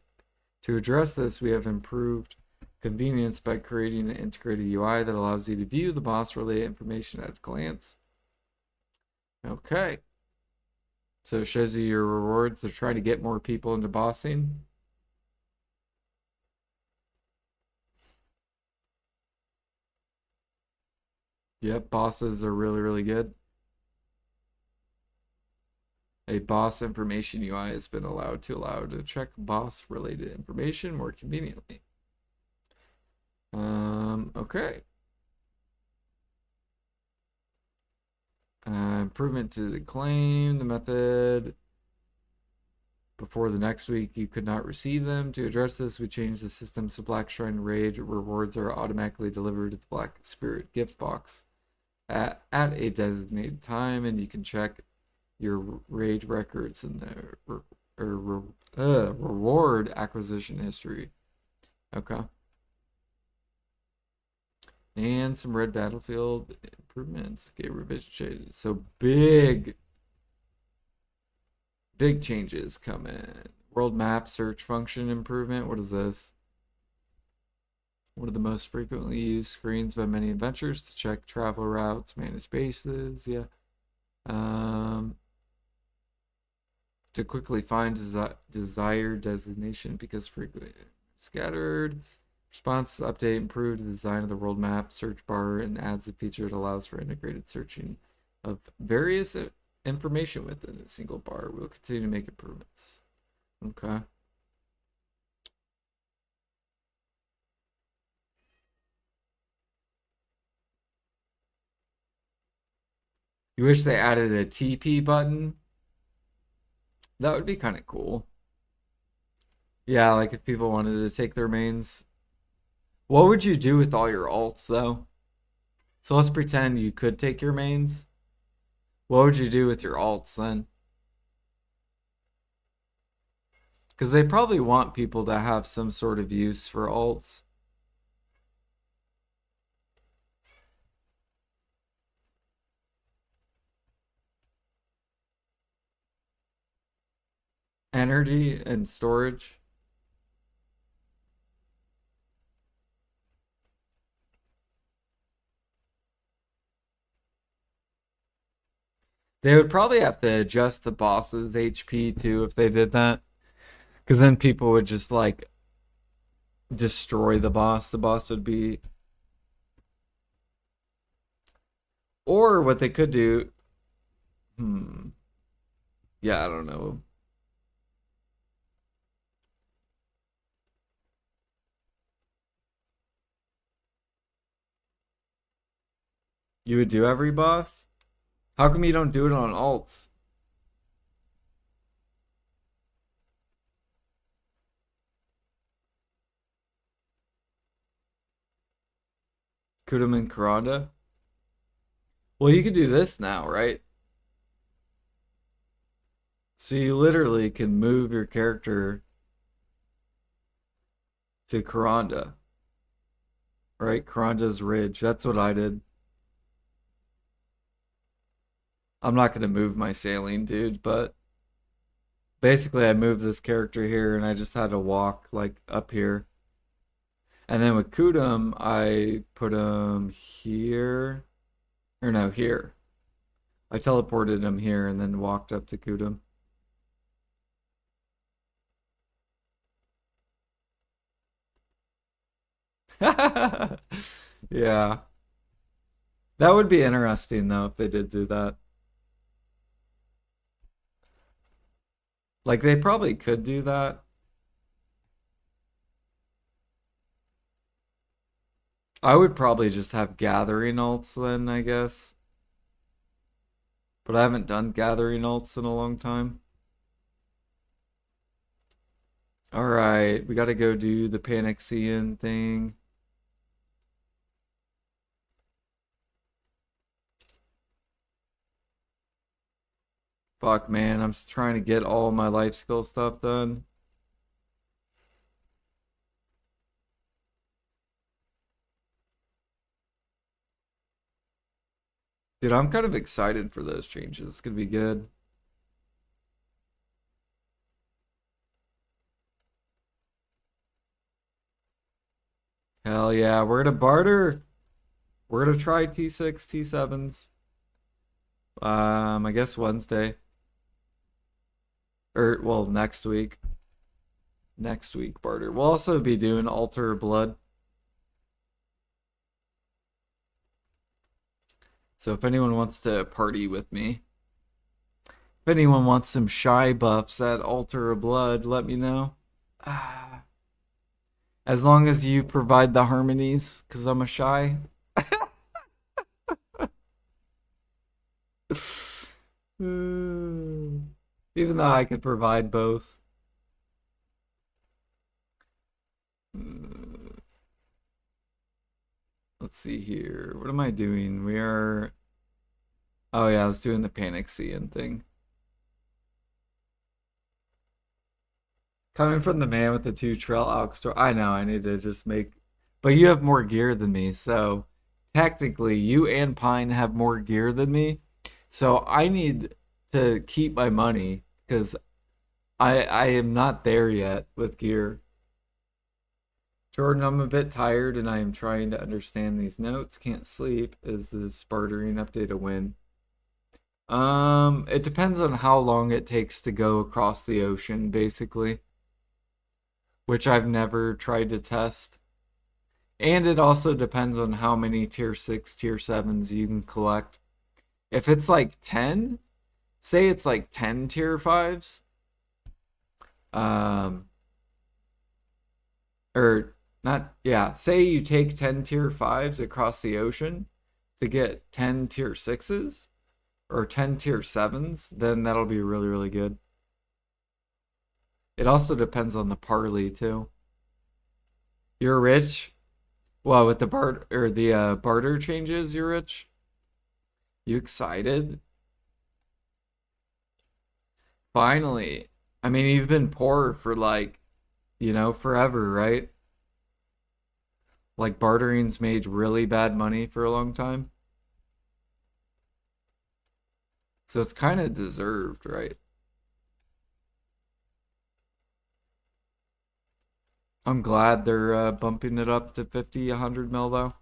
To address this, we have improved convenience by creating an integrated UI that allows you to view the boss related information at a glance. Okay. So it shows you your rewards. They're trying to get more people into bossing. Yep, bosses are really, really good. A boss information UI has been allowed to check boss related information more conveniently. Okay. Improvement to the claim, the method. Before the next week, you could not receive them. To address this, we changed the system so Black Shrine Raid rewards are automatically delivered to the Black Spirit gift box at a designated time, and you can check your raid records in the reward acquisition history. Okay. And some red battlefield improvements. Okay, revision shaded. So big changes coming. World map search function improvement. What is this? One of the most frequently used screens by many adventurers to check travel routes, manage bases. Yeah. To quickly find desired destination because frequently scattered. Response update improved the design of the world map search bar and adds a feature that allows for integrated searching of various information within a single bar. We'll continue to make improvements. Okay. You wish they added a TP button? That would be kind of cool. Yeah, like if people wanted to take their mains. What would you do with all your alts though? So let's pretend you could take your mains. What would you do with your alts then? Because they probably want people to have some sort of use for alts. Energy and storage. They would probably have to adjust the boss's HP too if they did that. Because then people would just like destroy the boss. The boss would be. Or what they could do. Hmm. Yeah, I don't know. You would do every boss? How come you don't do it on alts? Kudum and Karanda? Well, you could do this now, right? So you literally can move your character to Karanda, right? Karanda's Ridge. That's what I did. I'm not going to move my saline, dude, but basically I moved this character here and I just had to walk like up here. And then with Kudum, I put him here. Or no, here. I teleported him here and then walked up to Kudum. Yeah. That would be interesting though if they did do that. Like they probably could do that. I would probably just have gathering ults then, I guess. But I haven't done gathering ults in a long time. Alright, we gotta go do the Panixian thing. Fuck, man, I'm just trying to get all my life skill stuff done. Dude, I'm kind of excited for those changes. It's gonna be good. Hell yeah, we're gonna barter. We're gonna try T6, T7s. I guess Wednesday. Or, well, next week. Next week, barter. We'll also be doing Altar of Blood. So if anyone wants to party with me, if anyone wants some shy buffs at Altar of Blood, let me know. As long as you provide the harmonies, because I'm a shy. Even though I could provide both. Let's see here. What am I doing? We are. Oh, yeah, I was doing the Panixian thing. Coming from the man with the two trail aux store. I know, I need to just make. But you have more gear than me, so technically you and Pine have more gear than me. So I need to keep my money because I am not there yet with gear. Jordan, I'm a bit tired and I am trying to understand these notes. Can't sleep. Is the Spartering update a win? It depends on how long it takes to go across the ocean, basically, which I've never tried to test. And it also depends on how many tier 6, tier 7s you can collect. If it's like 10, say it's like 10 tier 5s, um, or not, yeah, say you take 10 tier 5s across the ocean to get 10 tier 6s or 10 tier 7s, then that'll be really, really good. It also depends on the parley too. You're rich? Well, with the barter changes, you're rich? You excited? Finally. I mean, you've been poor for like, forever, right? Like bartering's made really bad money for a long time. So it's kind of deserved, right? I'm glad they're bumping it up to 50, 100 mil though.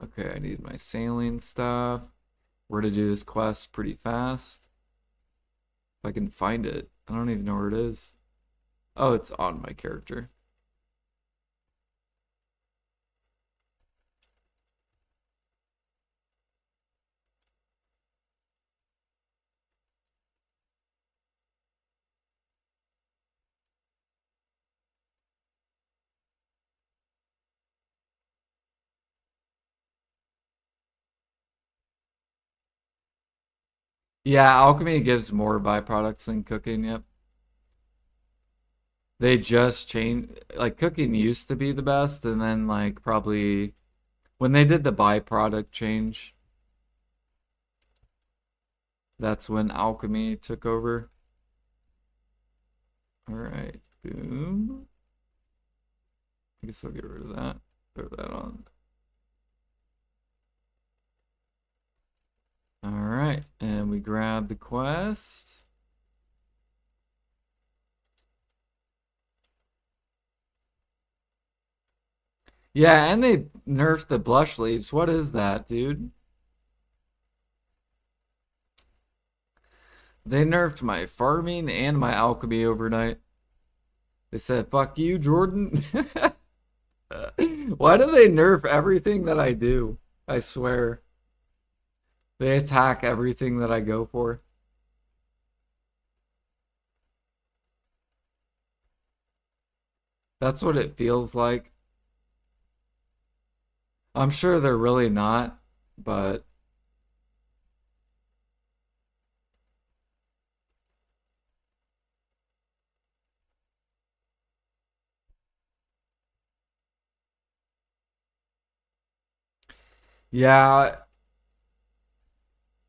Okay, I need my sailing stuff. We're to do this quest pretty fast. If I can find it. I don't even know where it is. Oh, it's on my character. Yeah, alchemy gives more byproducts than cooking, yep. They just changed, like cooking used to be the best, and then like probably when they did the byproduct change, that's when alchemy took over. All right, boom. I guess I'll get rid of that. Throw that on. All right, and we grab the quest. Yeah, and they nerfed the blush leaves. What is that, dude? They nerfed my farming and my alchemy overnight. They said, fuck you, Jordan. Why do they nerf everything that I do? I swear. They attack everything that I go for. That's what it feels like. I'm sure they're really not, but yeah,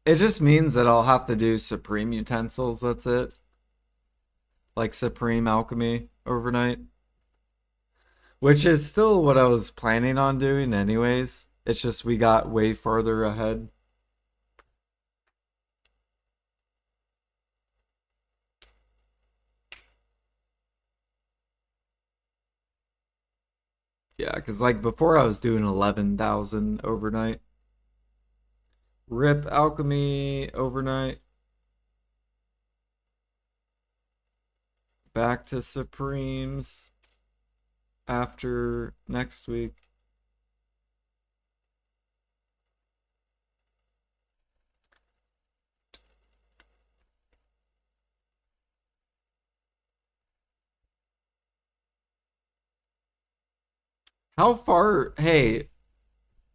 it just means that I'll have to do supreme utensils, that's it. Like supreme alchemy overnight. Which is still what I was planning on doing anyways. It's just we got way farther ahead. Yeah, because like before I was doing 11,000 overnight. Rip alchemy overnight. Back to supremes after next week. How far, hey,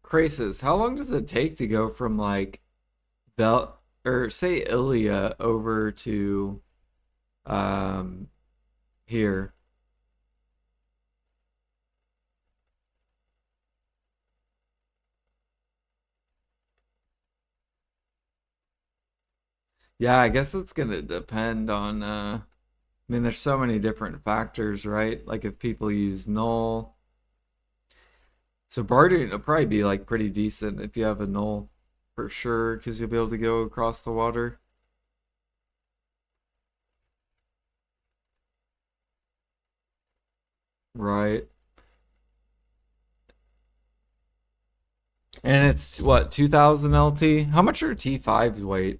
Crasis, how long does it take to go from like Vel or say Ilia over to um here? Yeah, I guess it's gonna depend on I mean there's so many different factors, right? Like if people use null. So bartering will probably be like pretty decent if you have a null for sure, because you'll be able to go across the water. Right. And it's what, 2000 LT? How much are T5s weight?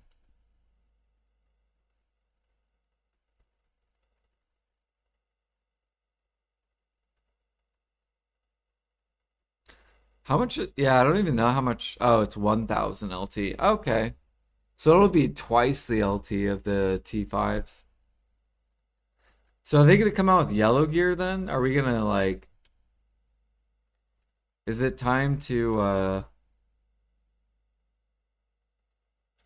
How much? Yeah, I don't even know how much. Oh, it's 1000 LT. Okay. So it'll be twice the LT of the T5s. So are they gonna come out with yellow gear then? Are we gonna like, is it time to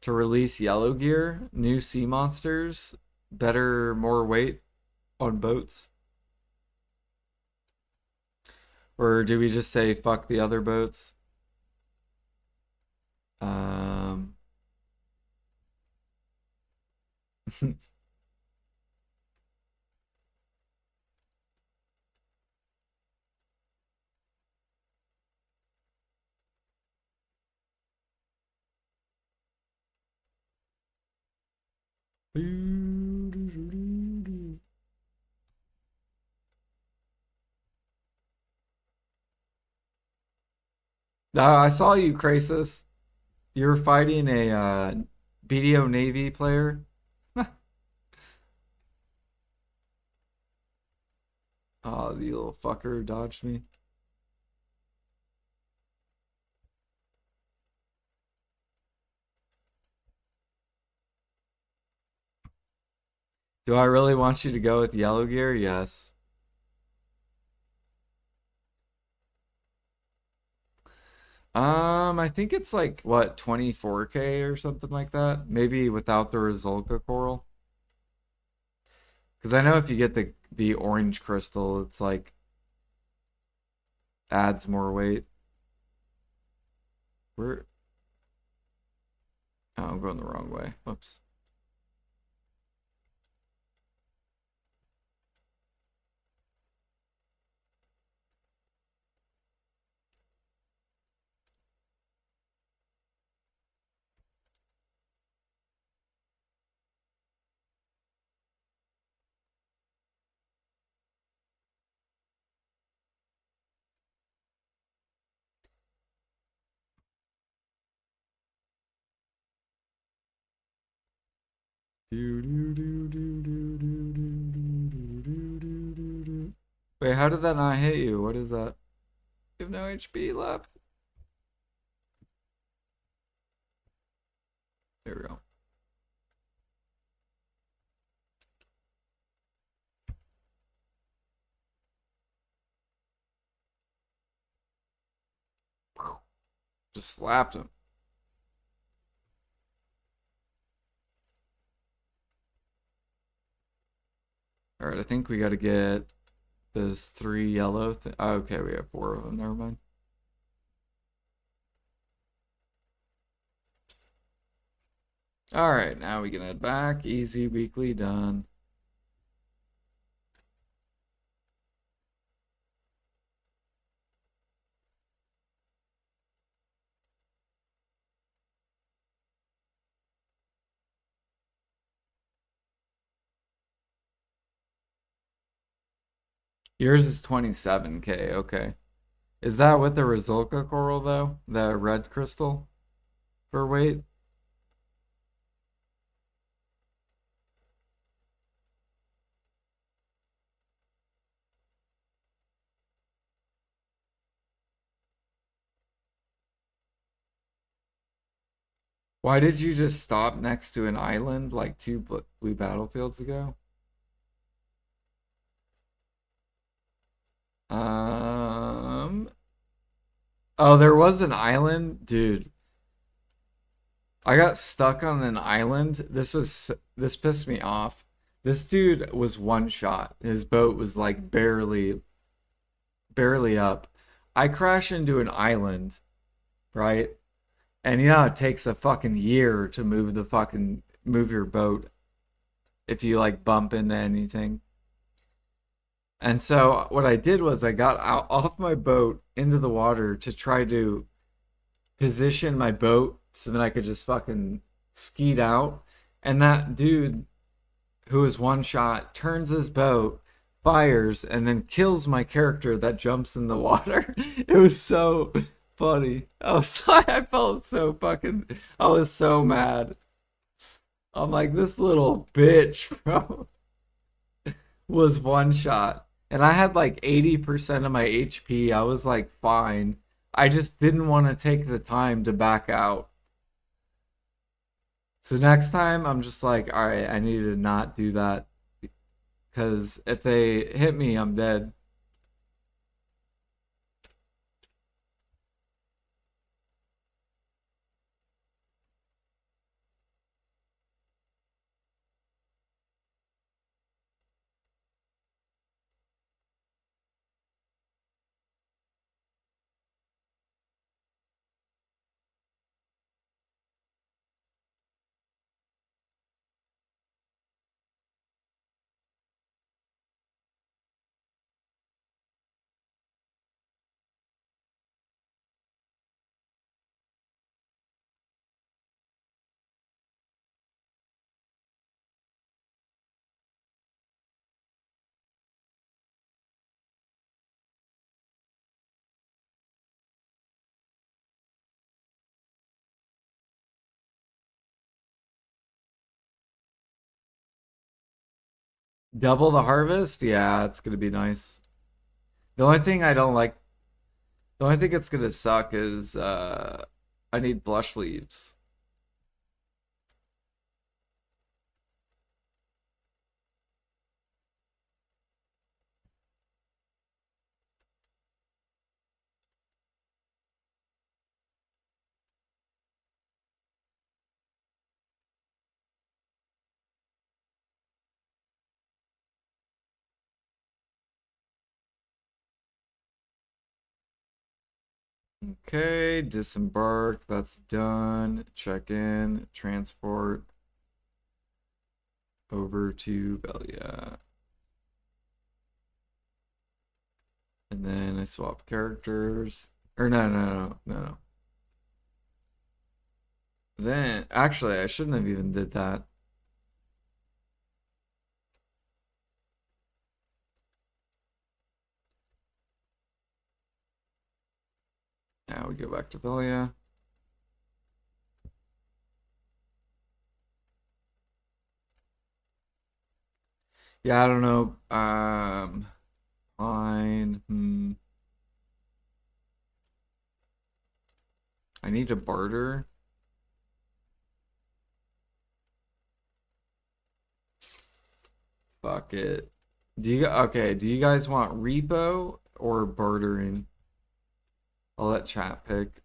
release yellow gear, new sea monsters, better, more weight on boats? Or do we just say fuck the other boats? Um, I saw you, Krasis. You're fighting a BDO Navy player. Oh, the little fucker dodged me. Do I really want you to go with yellow gear? Yes. I think it's like what 24K or something like that. Maybe without the Rizolka coral. Because I know if you get the orange crystal, it's like adds more weight. We're Oh, I'm going the wrong way. Whoops. Wait, how did that not hit you? What is that? You have no HP left. There we go. Just slapped him. All right, I think we got to get those 3 yellow. Oh, okay, we have 4 of them. Never mind. All right, now we can head back. Easy weekly done. Yours is 27K. Okay. Is that with the Rizolka coral though? The red crystal for weight? Why did you just stop next to an island like 2 blue battlefields ago? Um. Oh, there was an island, dude. I got stuck on an island. This pissed me off. This dude was one shot. His boat was like barely up. I crash into an island, right? And you know it takes a fucking year to move your boat if you like bump into anything. And so what I did was I got out off my boat into the water to try to position my boat so that I could just fucking skeet out. And that dude who is one shot turns his boat, fires, and then kills my character that jumps in the water. It was so funny. I felt so fucking. I was so mad. I'm like, this little bitch, bro, was one shot. And I had like 80% of my HP. I was like, fine. I just didn't want to take the time to back out. So next time, I'm just like, all right, I need to not do that because if they hit me, I'm dead. Double the harvest? Yeah, it's gonna be nice. The only thing I don't like, the only thing it's gonna suck is I need blush leaves. Okay, disembark, that's done. Check in, transport over to Velia. And then I swap characters. Or no. Then, actually, I shouldn't have even did that. Now we go back to Velia. Yeah, I don't know. Fine. I need to barter. Fuck it. Do you guys want repo or bartering? I'll let chat pick.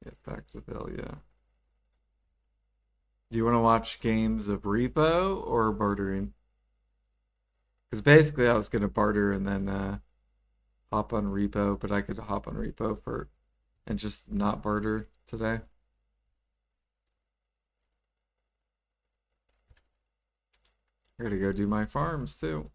Get back to Velia. Do you want to watch games of repo or bartering? Because basically I was gonna barter and then hop on repo, but I could hop on repo for and just not barter today. I gotta go do my farms too.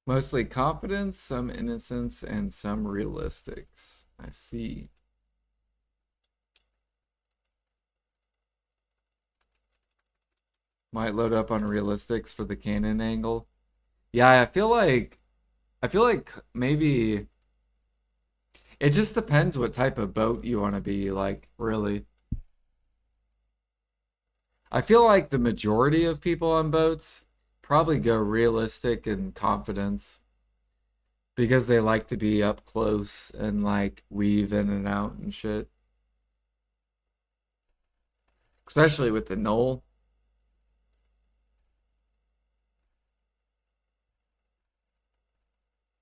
Mostly confidence, some innocence, and some realistics. I see. Might load up on realistics for the cannon angle. Yeah, I feel like maybe it just depends what type of boat you want to be like, really. I feel like the majority of people on boats probably go realistic and confidence because they like to be up close and like weave in and out and shit. Especially with the knoll.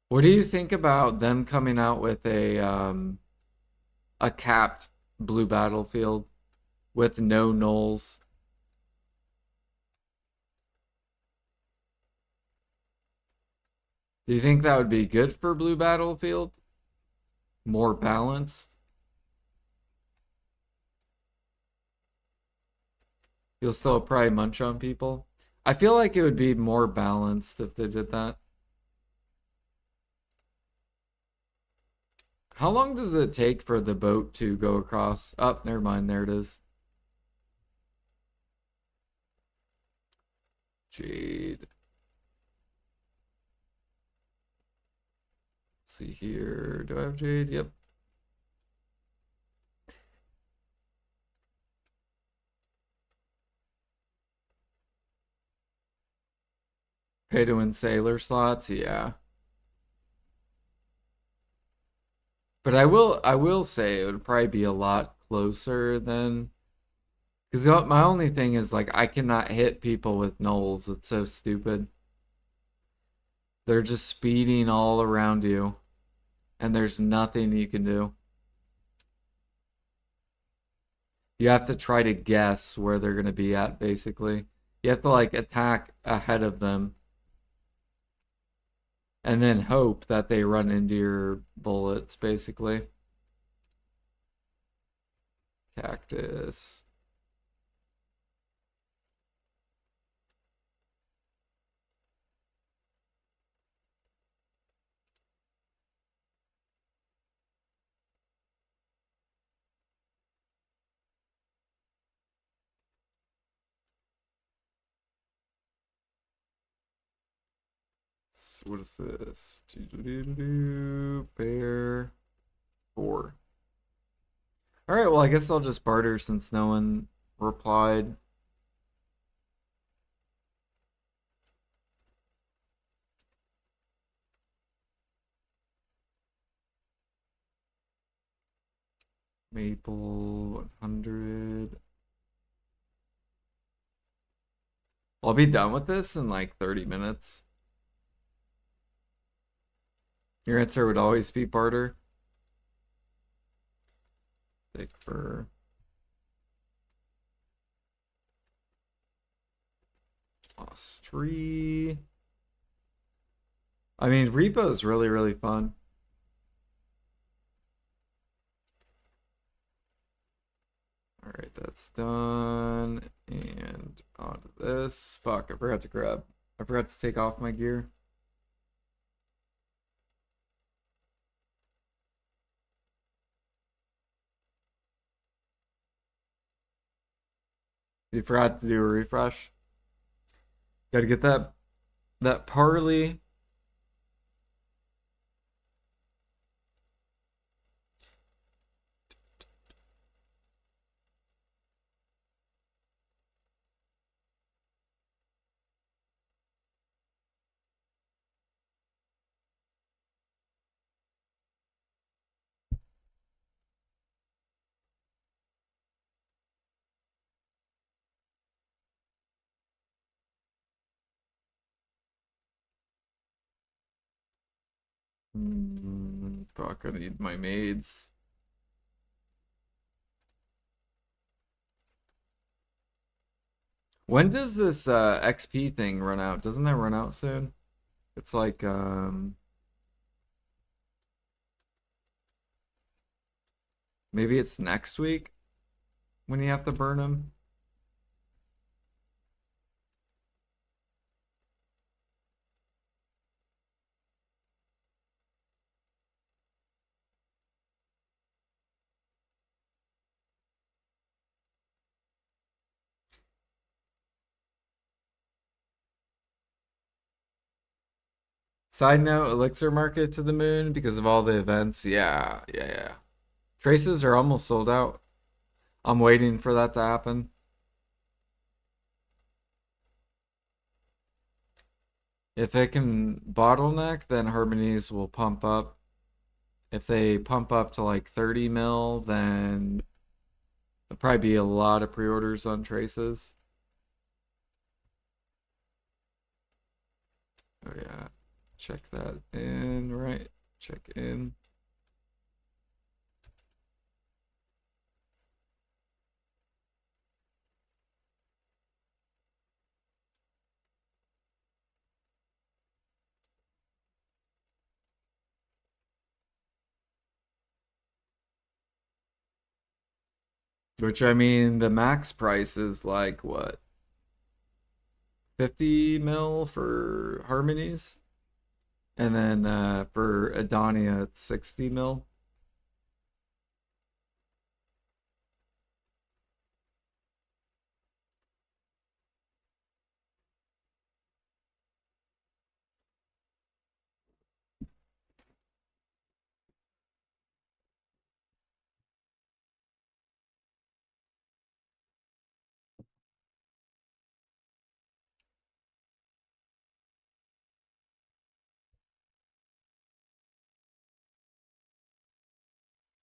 What do you think about them coming out with a capped blue battlefield with no knolls? Do you think that would be good for blue battlefield? More balanced? You'll still probably munch on people. I feel like it would be more balanced if they did that. How long does it take for the boat to go across? Oh, never mind. There it is. Jade. Let's see here. Do I have Jade? Yep. Pay to win sailor slots. Yeah. But I will say it would probably be a lot closer than because my only thing is like I cannot hit people with knolls. It's so stupid. They're just speeding all around you, and there's nothing you can do. You have to try to guess where they're gonna be at, basically. You have to like attack ahead of them, and then hope that they run into your bullets, basically. Cactus. What is this? Bear 4. Alright, well, I guess I'll just barter since no one replied. Maple 100. I'll be done with this in like 30 minutes. Your answer would always be barter. Thick fur. Lost tree. I mean, repo is really, really fun. All right, that's done. And on to this. Fuck, I forgot to grab. I forgot to take off my gear. You forgot to do a refresh. Got to get that parley. Fuck, I need my maids. When does this XP thing run out? Doesn't that run out soon? It's like maybe it's next week when you have to burn them. Side note, Elixir market to the moon because of all the events. Yeah. Traces are almost sold out. I'm waiting for that to happen. If it can bottleneck, then Harmonies will pump up. If they pump up to like 30 mil, then there'll probably be a lot of pre-orders on Traces. Oh yeah. Check that in, right? Check in. Which I mean, the max price is like what? 50 mil for Harmonies? And then for Adonia, it's 60 mil.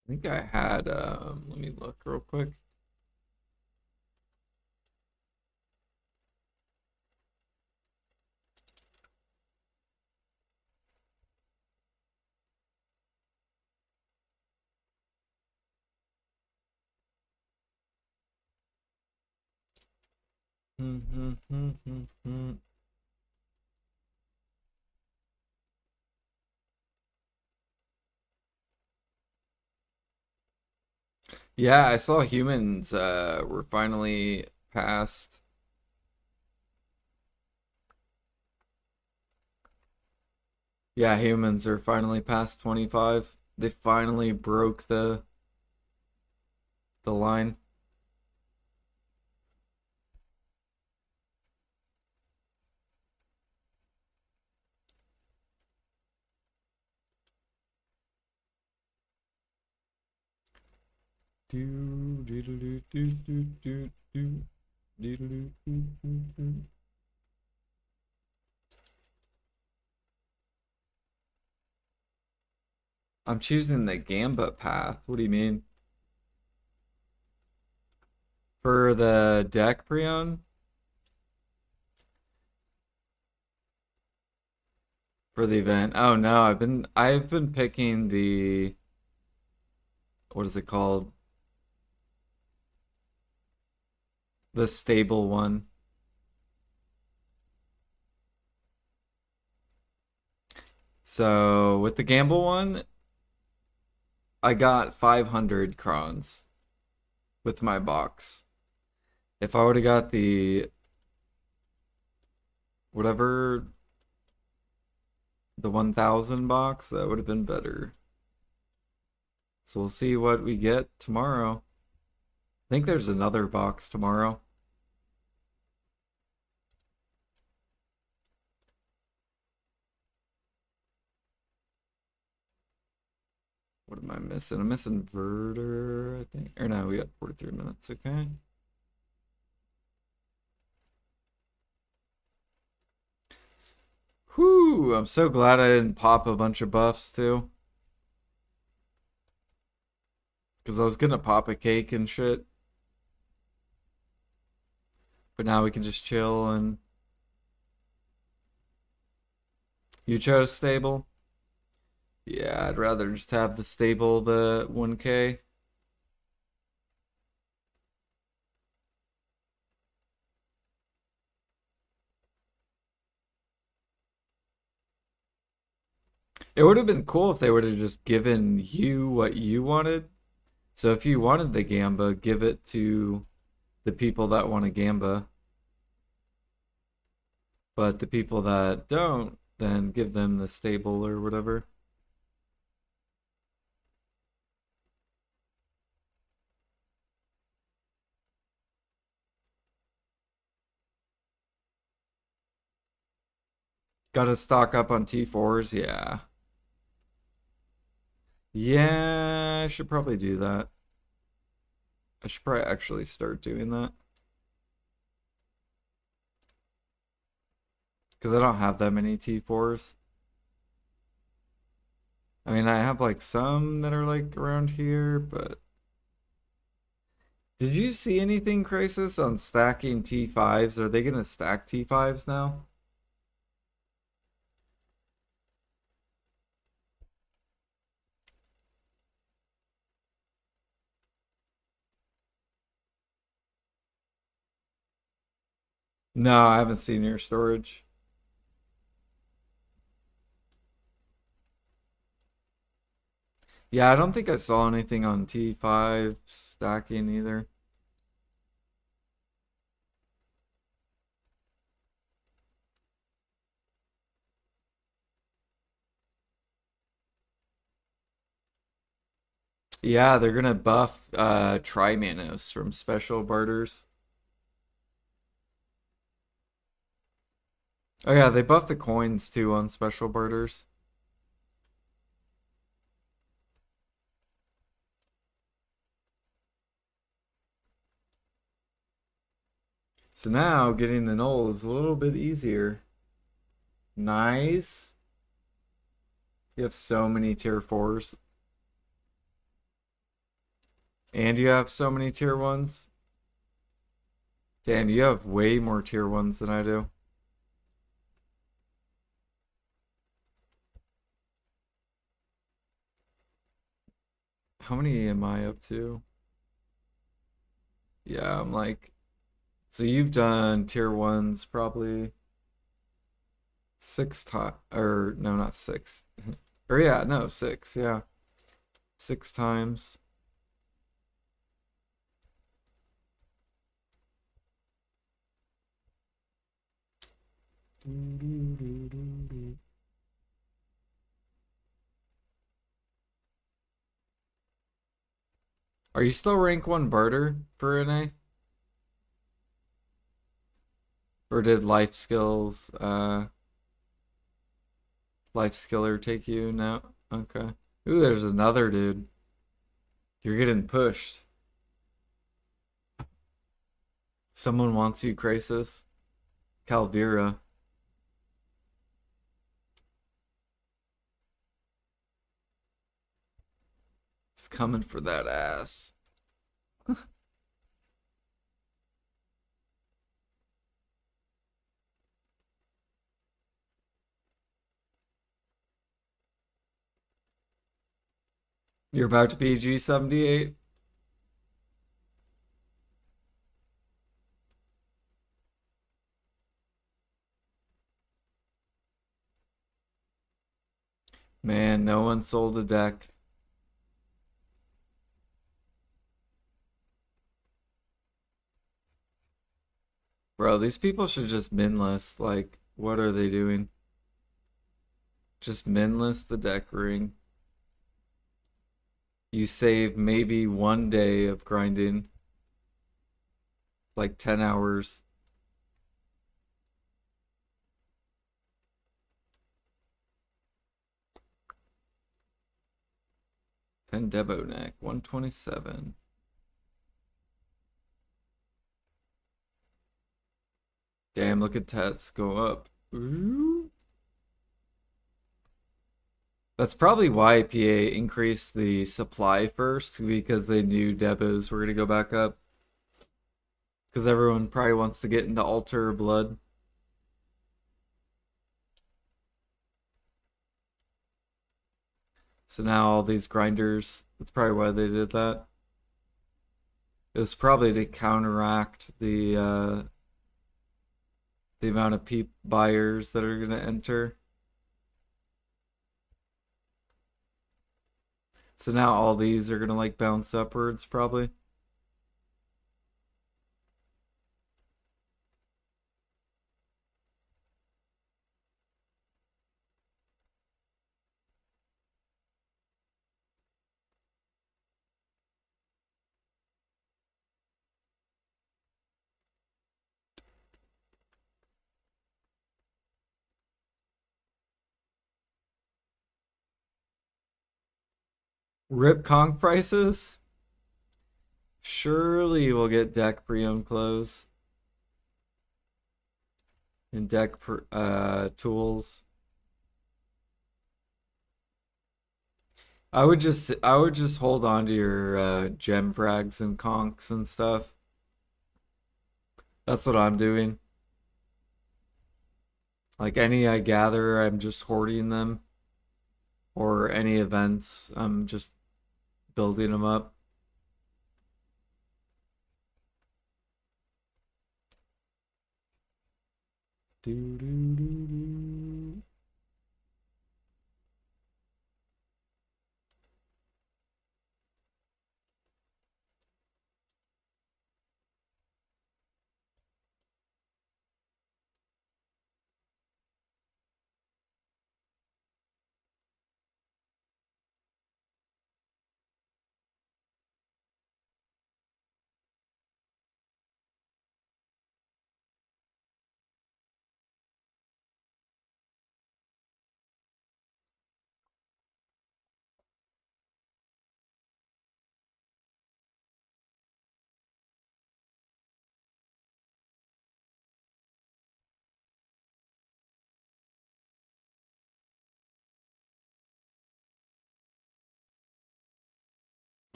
I think I had, let me look real quick. Yeah, I saw humans were finally past. Yeah, humans are finally past 25. They finally broke the line. I'm choosing the Gambit path. What do you mean? For the deck pre-owned? For the event. Oh no, I've been picking the, what is it called? The stable one. So with the gamble one, I got 500 crowns with my box. If I would have got the whatever, the 1000 box, that would have been better. So we'll see what we get tomorrow. I think there's another box tomorrow. What am I missing? I'm missing Verter, I think. Or no, we got 43 minutes, okay. Whew, I'm so glad I didn't pop a bunch of buffs too. Because I was gonna pop a cake and shit. But now we can just chill and... You chose stable? Yeah, I'd rather just have the stable, the 1K. It would have been cool if they would have just given you what you wanted. So if you wanted the Gamba, give it to the people that want a Gamba. But the people that don't, then give them the stable or whatever. Gotta stock up on T4s, yeah. Yeah, I should probably do that. I should probably actually start doing that. Because I don't have that many T4s. I mean, I have like some that are like around here, but... Did you see anything, Crisis, on stacking T5s? Are they gonna stack T5s now? No, I haven't seen your storage. Yeah, I don't think I saw anything on T5 stacking either. Yeah, they're gonna buff Trimanos from special barters. Oh yeah, they buffed the coins too on special barters. So now getting the null is a little bit easier. Nice. You have so many tier 4s. And you have so many tier 1s. Damn, you have way more tier 1s than I do. How many am I up to? Yeah, I'm like... So you've done tier 1s probably 6 times. Or, no, not 6. Or yeah, no, 6, yeah. 6 times. Are you still rank 1 barter for NA? Or did life skiller take you now? Okay. Ooh, there's another dude. You're getting pushed. Someone wants you, Crisis. Calvira. He's coming for that ass. You're about to be G78. Man, no one sold a deck. Bro, these people should just min list. Like, what are they doing? Just min list the deck ring. You save maybe 1 day of grinding. Like 10 hours. Pendebo neck, 127. Damn, look at Tats go up. Ooh. That's probably why PA increased the supply first, because they knew Debos were going to go back up. Because everyone probably wants to get into Altar Blood. So now all these grinders, that's probably why they did that. It was probably to counteract the amount of buyers that are going to enter. So now all these are going to like bounce upwards probably. Rip conch prices? Surely we'll get deck pre-owned close. And deck tools. I would just hold on to your gem frags and conchs and stuff. That's what I'm doing. Like any I gather, I'm just hoarding them. Or any events, I'm just building them up. Do do do do.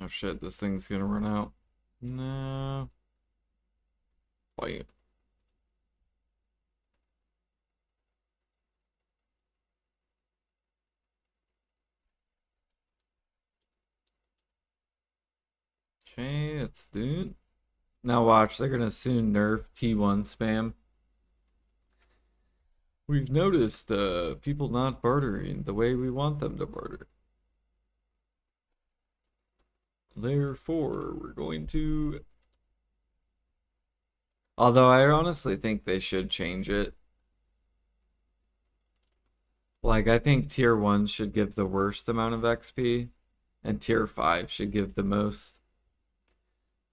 Oh shit, this thing's gonna run out. No. Wait. Okay, let's do it. Now watch, they're gonna soon nerf T1 spam. We've noticed people not bartering the way we want them to barter. Therefore, we're going to... Although I honestly think they should change it. Like, I think tier 1 should give the worst amount of XP, and tier 5 should give the most.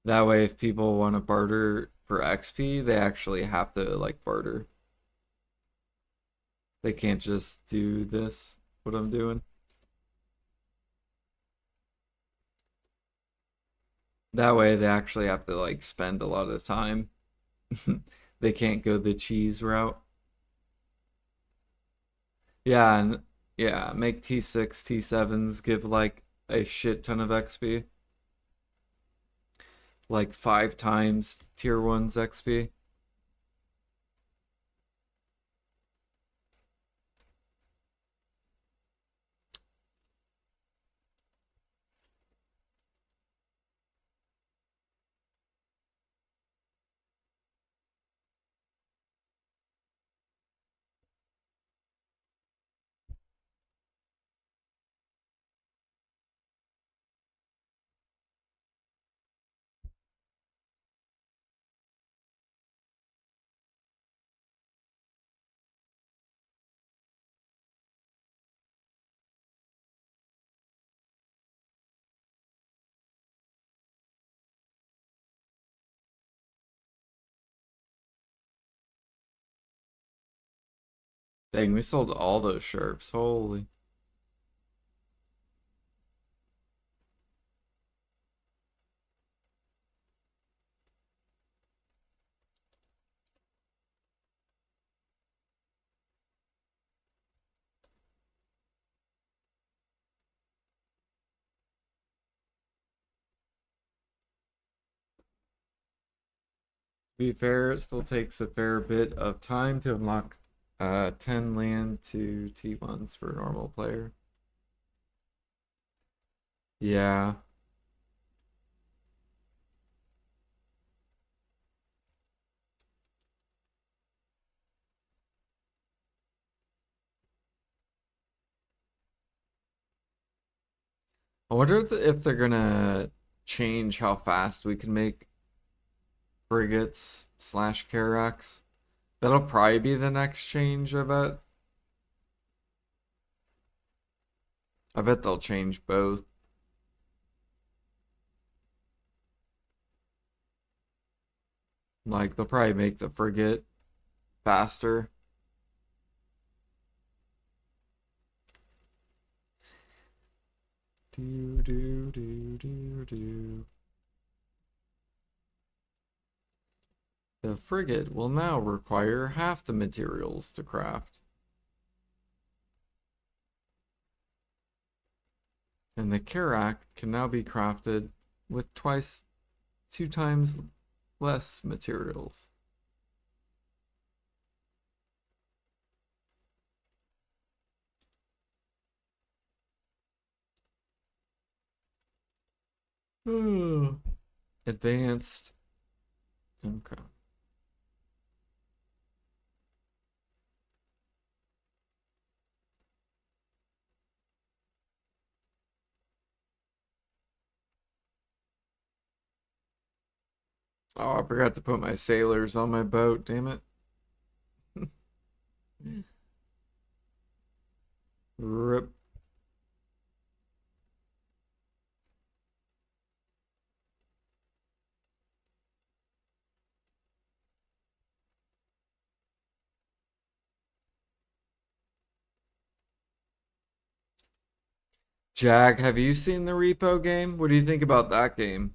That way, if people want to barter for XP, they actually have to, like, barter. They can't just do this, what I'm doing. That way, they actually have to, like, spend a lot of time They can't go the cheese route. Yeah, and yeah, make T6, T7s give like a shit ton of XP. Like 5 times tier 1's XP. Dang, we sold all those sharps. Holy. To be fair, it still takes a fair bit of time to unlock 10 land to T1s for a normal player. Yeah. I wonder if they're gonna change how fast we can make frigates slash carracks. That'll probably be the next change, I bet. I bet they'll change both. Like, they'll probably make the frigate faster. Do, do, do, do, do. The frigate will now require half the materials to craft. And the carrack can now be crafted with 2 times less materials. Advanced. Okay. Oh, I forgot to put my sailors on my boat, damn it. Rip. Jag, have you seen the repo game? What do you think about that game?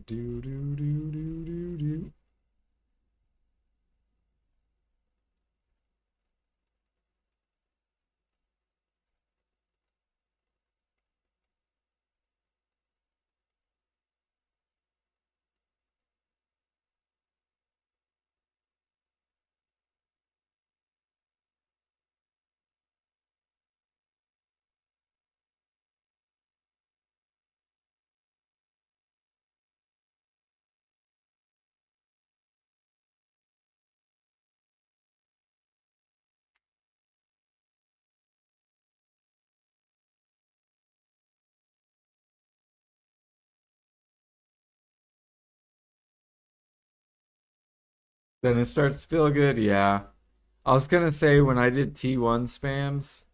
Do do do do do do. Then it starts to feel good, yeah. I was gonna say when I did T1 spams,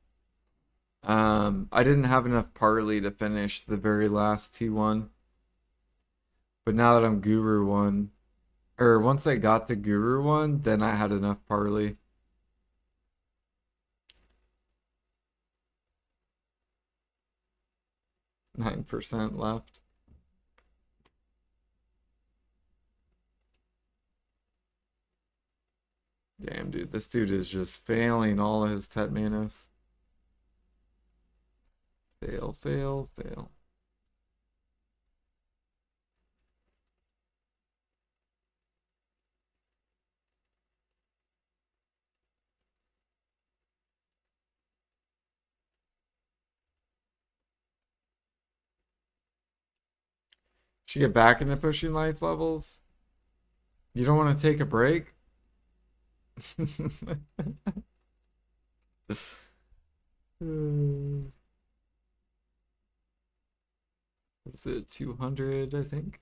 I didn't have enough parley to finish the very last T1. But now that I'm Guru 1, or once I got to Guru 1, then I had enough parley. 9% left. Damn, dude, this dude is just failing all of his Tet Manos. Fail, fail, fail. Should get back into pushing life levels? You don't want to take a break? Is it 200, I think?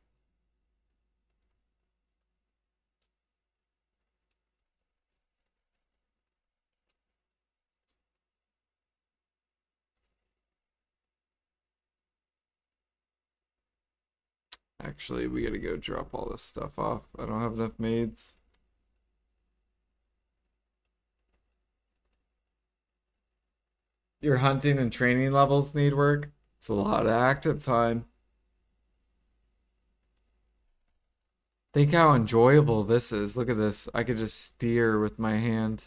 Actually, we gotta go drop all this stuff off. I don't have enough maids. Your hunting and training levels need work. It's a lot of active time. Think how enjoyable this is. Look at this. I could just steer with my hand.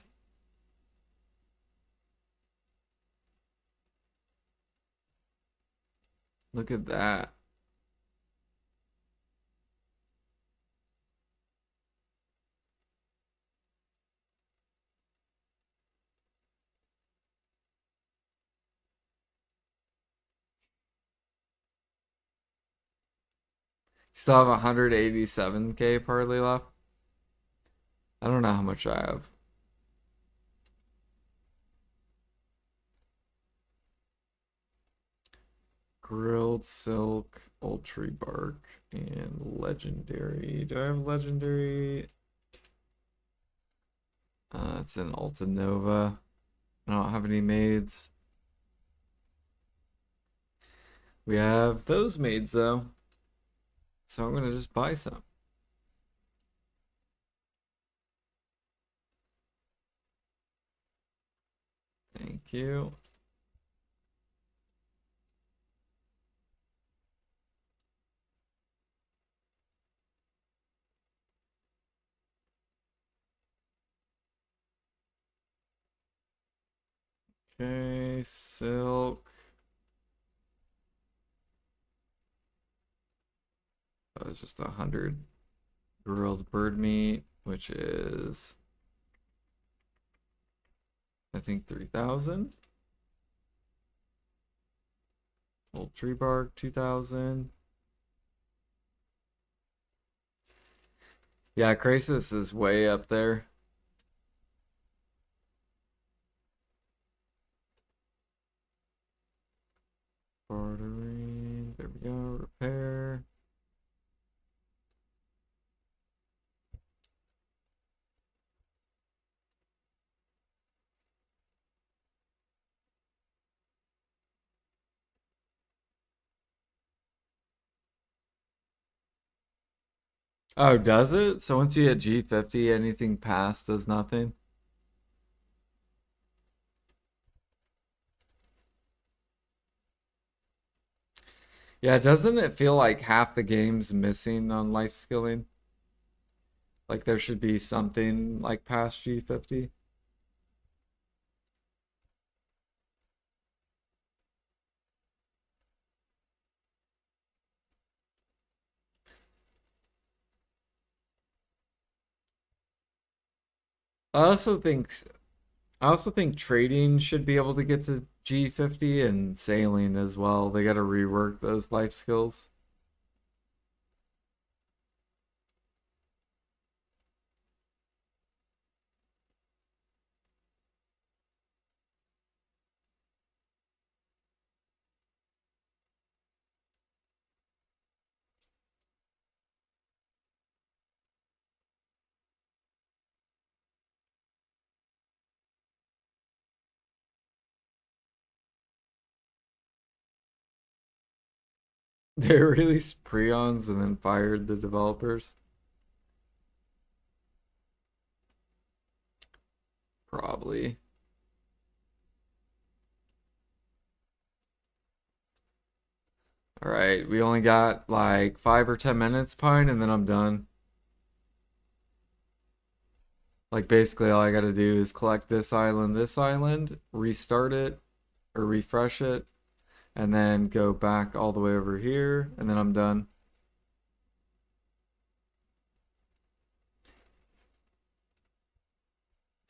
Look at that. Still have 187k partly left. I don't know how much I have. Grilled silk, ultra bark, and legendary. Do I have legendary? It's an Alta Nova. I don't have any maids. We have those maids though. So I'm gonna just buy some. Thank you. Okay, silk. That was just 100. Grilled bird meat, which is I think 3,000. Old tree bark 2,000. Yeah, Crisis is way up there. Bartering. There we go. Repair. Oh, does it? So once you hit G50, anything past does nothing? Yeah, doesn't it feel like half the game's missing on life skilling? Like there should be something like past G50? I also think I also think trading should be able to get to G50 and sailing as well. They got to rework those life skills. They released Prions and then fired the developers. Probably. All right, we only got like 5 or 10 minutes, Pine, and then I'm done. Like basically all I gotta do is collect this island, restart it or refresh it, and then go back all the way over here, and then I'm done.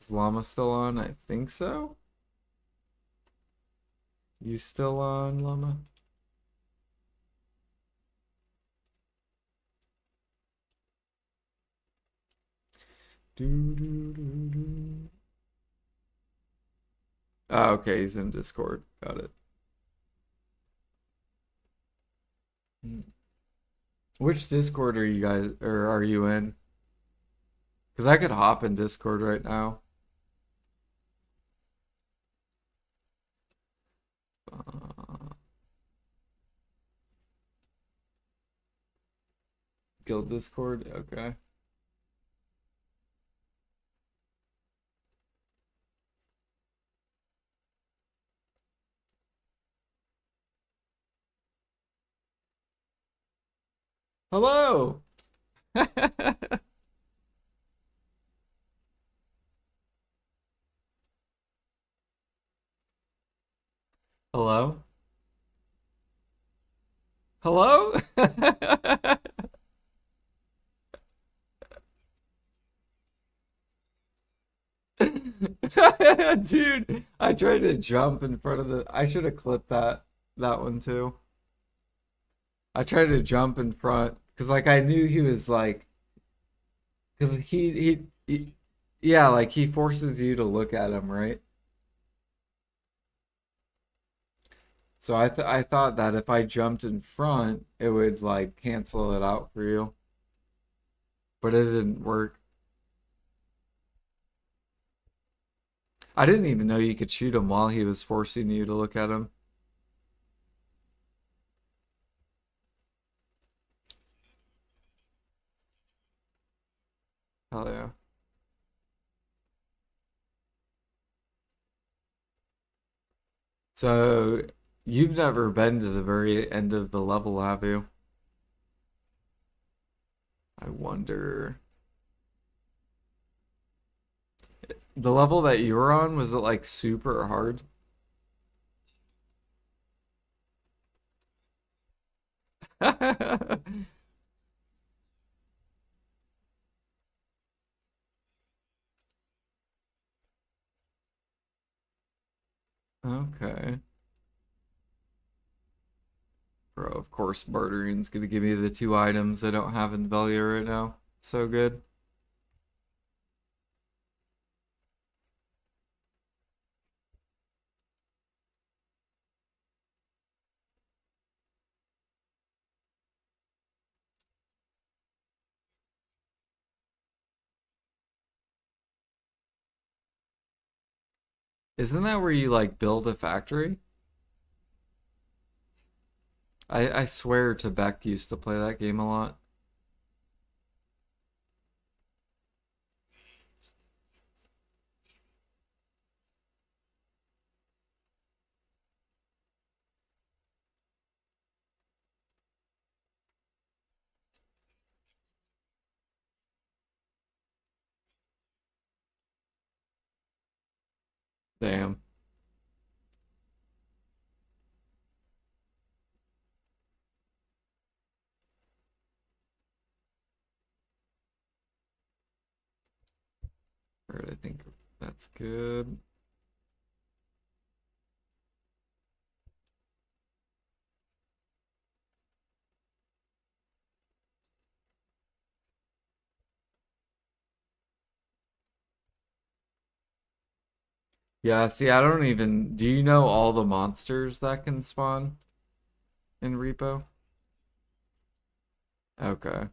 Is Llama still on? I think so. You still on, Llama? Do, do, do, do. Oh, okay, he's in Discord. Got it. Which Discord are you guys, or are you in? Because I could hop in Discord right now. Uh, Guild Discord? Okay. Hello! Hello? Hello? Dude, I tried to jump in front of the. I should have clipped that one too. I tried to jump in front because like I knew he was like because he yeah, like he forces you to look at him, right? So I thought that if I jumped in front, it would like cancel it out for you, but it didn't work. I didn't even know you could shoot him while he was forcing you to look at him. Hell yeah. So you've never been to the very end of the level, have you? I wonder. The level that you were on, was it like super hard? Okay. Bro, of course bartering's gonna give me the two items I don't have in value right now. So good. Isn't that where you like build a factory? I swear Beck used to play that game a lot. Damn. Alright, I think that's good. Yeah, see, I don't even. Do you know all the monsters that can spawn in Repo? Okay.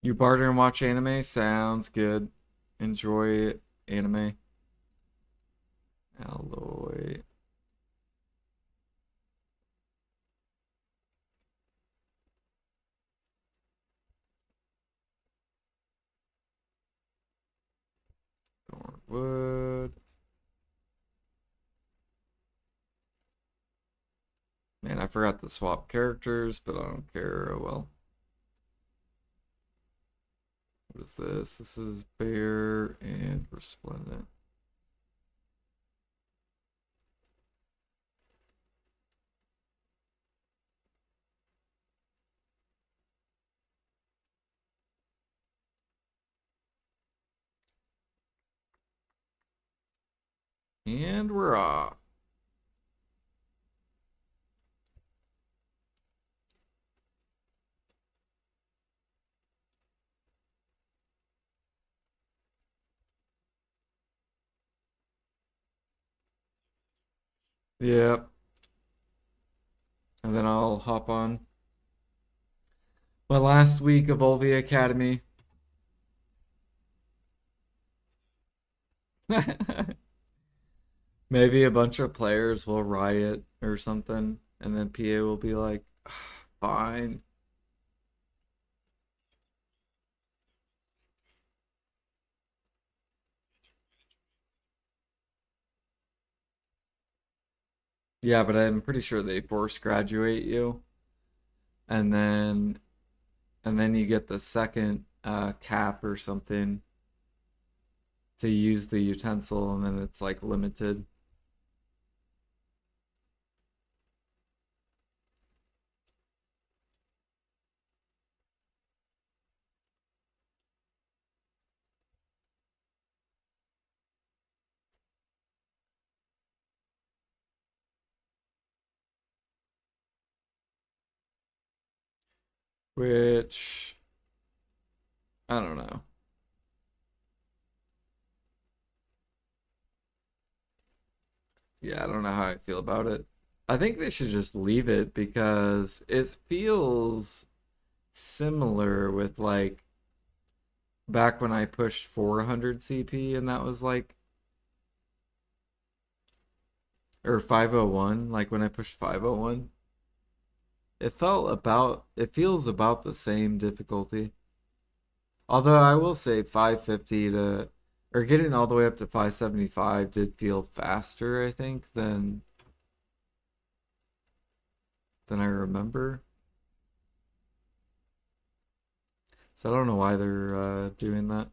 You barter and watch anime? Sounds good. Enjoy anime. Alloy. Thornwood. Man, I forgot to swap characters, but I don't care. Oh well. What is this? This is Bear and Resplendent. And we're off. Yep. And then I'll hop on my last week of Volvia Academy. Maybe a bunch of players will riot or something, and then PA will be like, fine. Yeah, but I'm pretty sure they force graduate you, and then you get the second cap or something to use the utensil, and then it's like limited. Which I don't know. Yeah, I don't know how I feel about it. I think they should just leave it because it feels similar with like back when I pushed 400 CP and that was like or 501, like when I pushed 501. It feels about the same difficulty. Although I will say 550 to or getting all the way up to 575 did feel faster, I think, than I remember. So I don't know why they're doing that.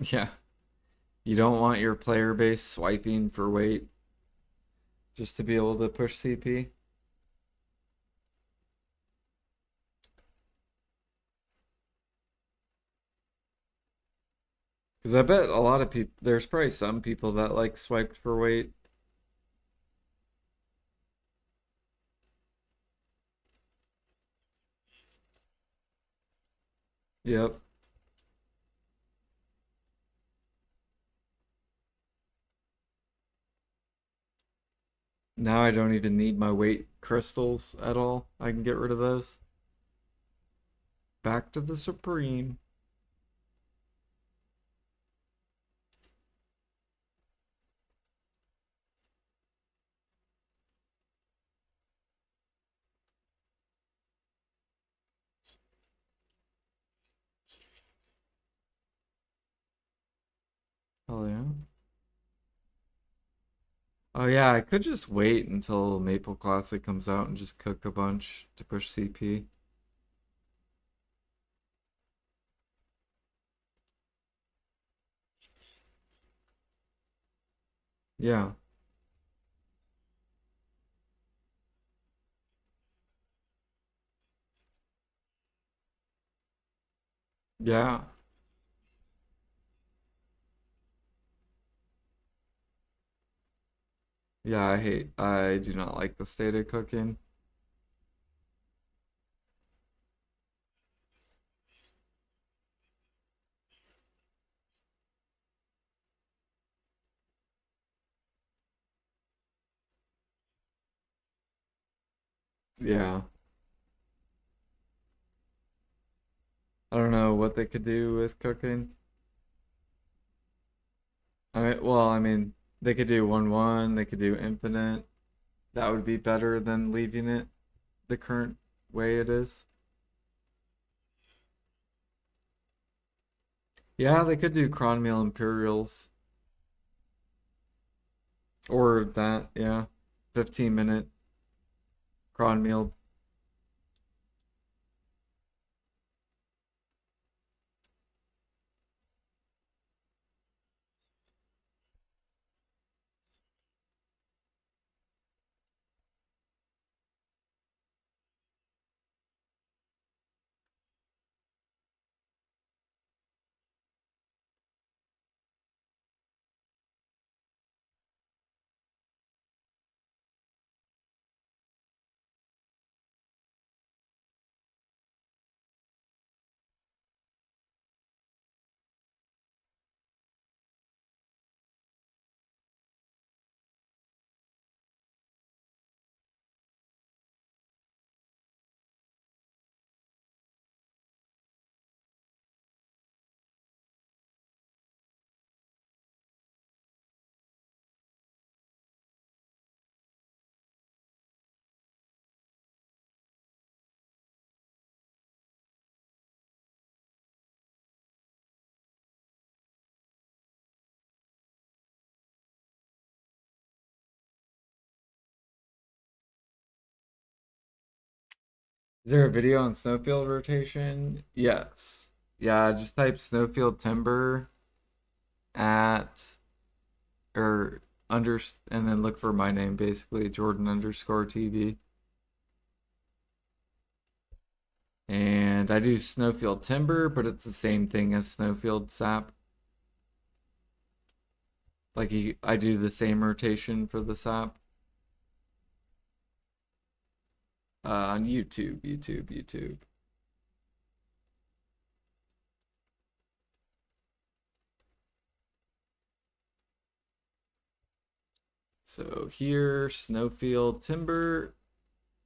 Yeah. You don't want your player base swiping for weight just to be able to push CP. Because I bet a lot of people, there's probably some people that like swiped for weight. Yep. Now I don't even need my weight crystals at all. I can get rid of those. Back to the Supreme. Oh yeah. Oh yeah, I could just wait until Maple Classic comes out and just cook a bunch to push CP. Yeah. Yeah. Yeah, I do not like the state of cooking. Yeah. I don't know what they could do with cooking. I mean, they could do 1-1, they could do infinite. That would be better than leaving it the current way it is. Yeah, they could do cron meal Imperials. Or that, yeah. 15-minute cron meal. Is there a video on snowfield rotation? Yes. Yeah, just type snowfield timber at or under and then look for my name basically, Jordan underscore TV. And I do snowfield timber, but it's the same thing as snowfield sap. I do the same rotation for the sap. On YouTube. So here, snowfield timber,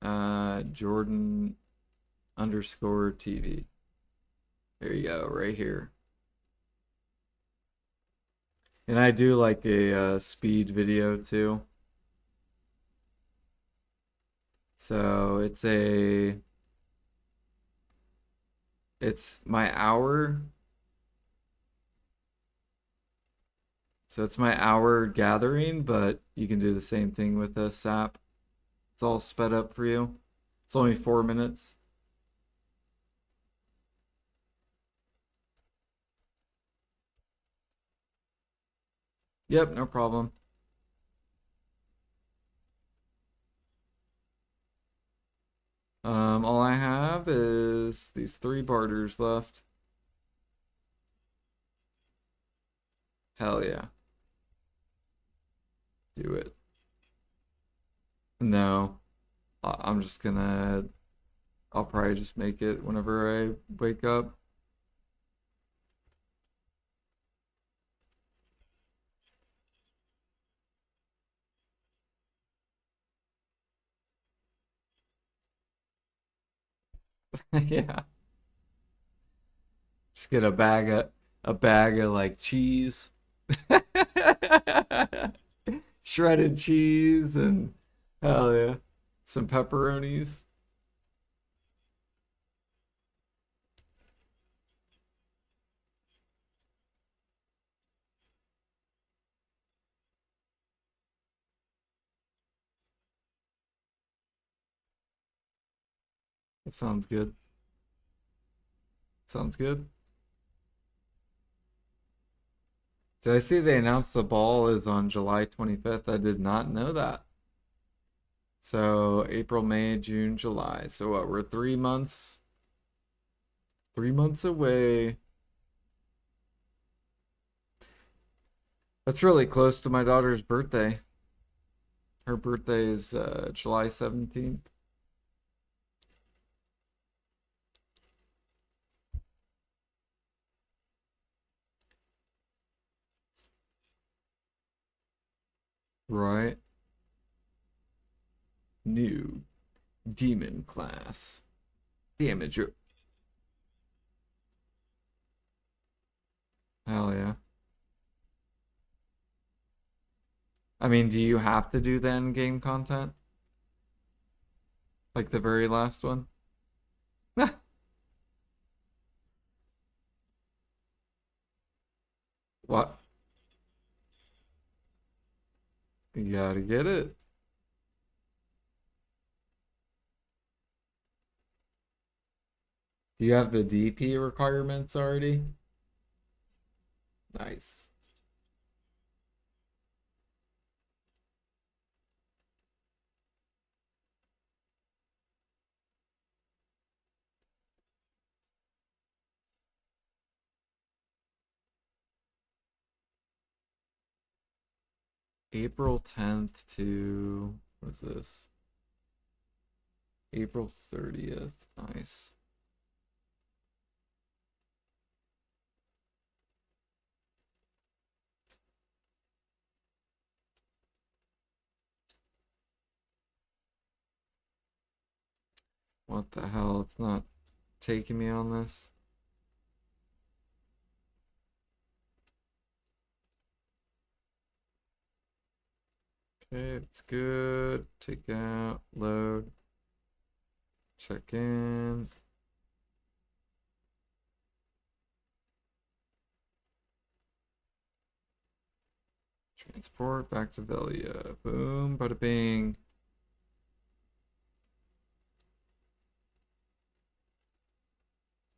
Jordan underscore TV. There you go, right here. And I do like a speed video too. So it's my hour. So it's my hour gathering, but you can do the same thing with a sap. It's all sped up for you. It's only 4 minutes. Yep, no problem. All I have is these 3 barters left. Hell yeah. Do it. No, I'm just gonna, I'll probably just make it whenever I wake up. Yeah. Just get a bag of like cheese. Shredded cheese and hell yeah. Some pepperonis. That sounds good. Sounds good. Did I see they announced the ball is on July 25th? I did not know that. So April, May, June, July. So what, we're 3 months, 3 months away. That's really close to my daughter's birthday. Her birthday is July 17th. Right. New. Demon class. Damage. Hell yeah. I mean, do you have to do the end game content? Like the very last one? What? You gotta get it. Do you have the DP requirements already? Nice. April 10th to, what is this? April 30th. Nice. What the hell? It's not taking me on this. Okay, it's good. Take out, load, check in. Transport back to Velia. Boom, bada bing.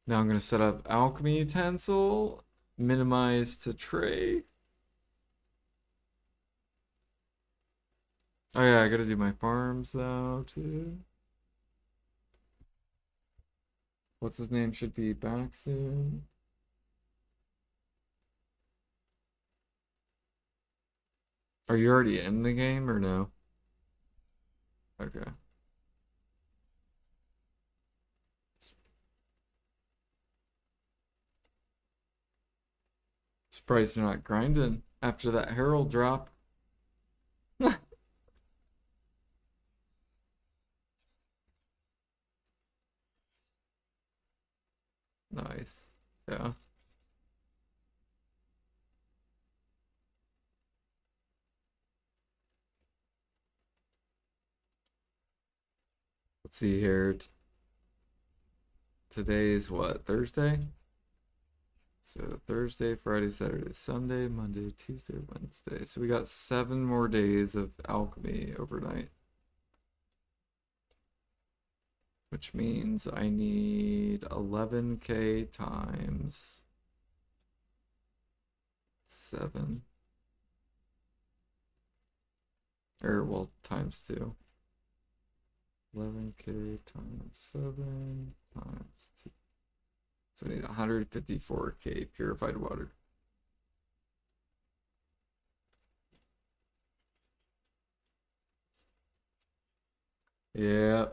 Now I'm gonna set up alchemy utensil, minimize to tray. Oh yeah, I gotta do my farms though too. What's his name should be back soon. Are you already in the game or no? Okay. Surprised you're not grinding after that Herald drop. Nice. Yeah. Let's see here. Today's what? Thursday? So Thursday, Friday, Saturday, Sunday, Monday, Tuesday, Wednesday. So we got 7 more days of alchemy overnight. Which means I need 11k times 7. Or, well, times 2. 11k times 7 times 2. So I need 154k purified water. Yeah.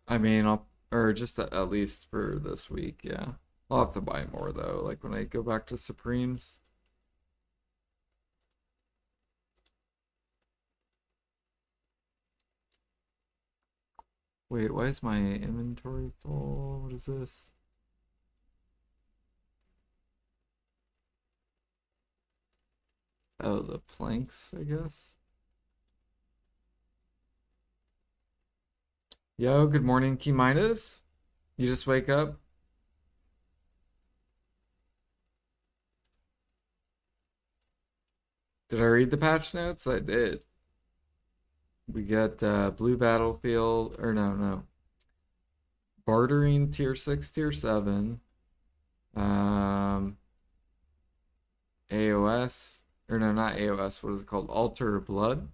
I mean, or just at least for this week, yeah. I'll have to buy more though, like when I go back to Supremes. Wait, why is my inventory full? What is this? Oh, the planks, I guess. Yo, good morning, Key Midas. You just wake up? Did I read the patch notes? I did. We got Blue Battlefield, or no. Bartering tier 6, tier 7. Um, AOS, or no, not AOS, what is it called? Altar of Blood.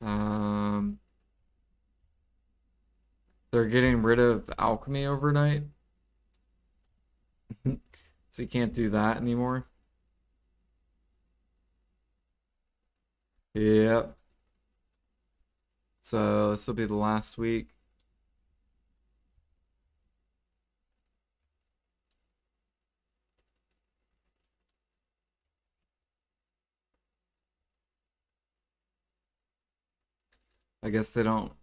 Um, they're getting rid of alchemy overnight. So you can't do that anymore. Yep. So this will be the last week. I guess they don't.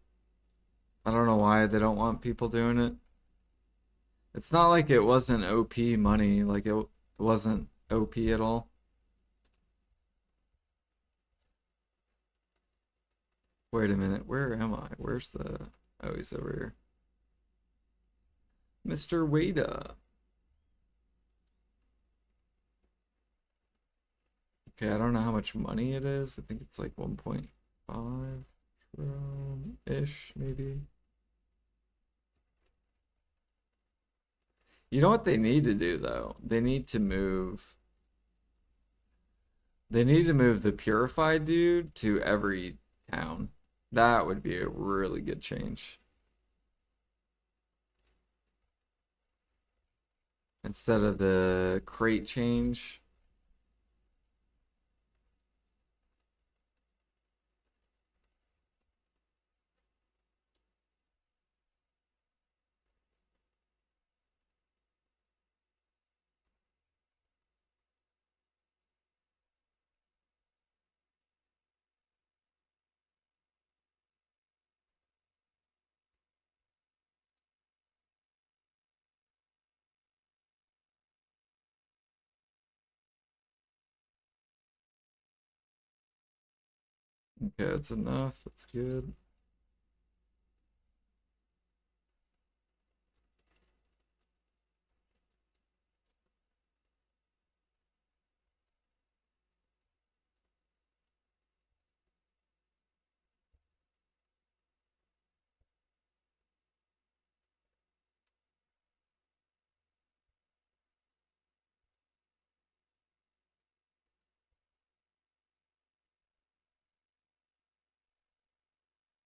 I don't know why they don't want people doing it. It's not like it wasn't OP money. Like it wasn't OP at all. Wait a minute. Where am I? Where's the... Oh, he's over here. Mr. Wada. Okay, I don't know how much money it is. I think it's like 1.5 trillion-ish, maybe. You know what they need to do, though? They need to move the purified dude to every town. That would be a really good change. Instead of the crate change. Okay, that's enough. That's good.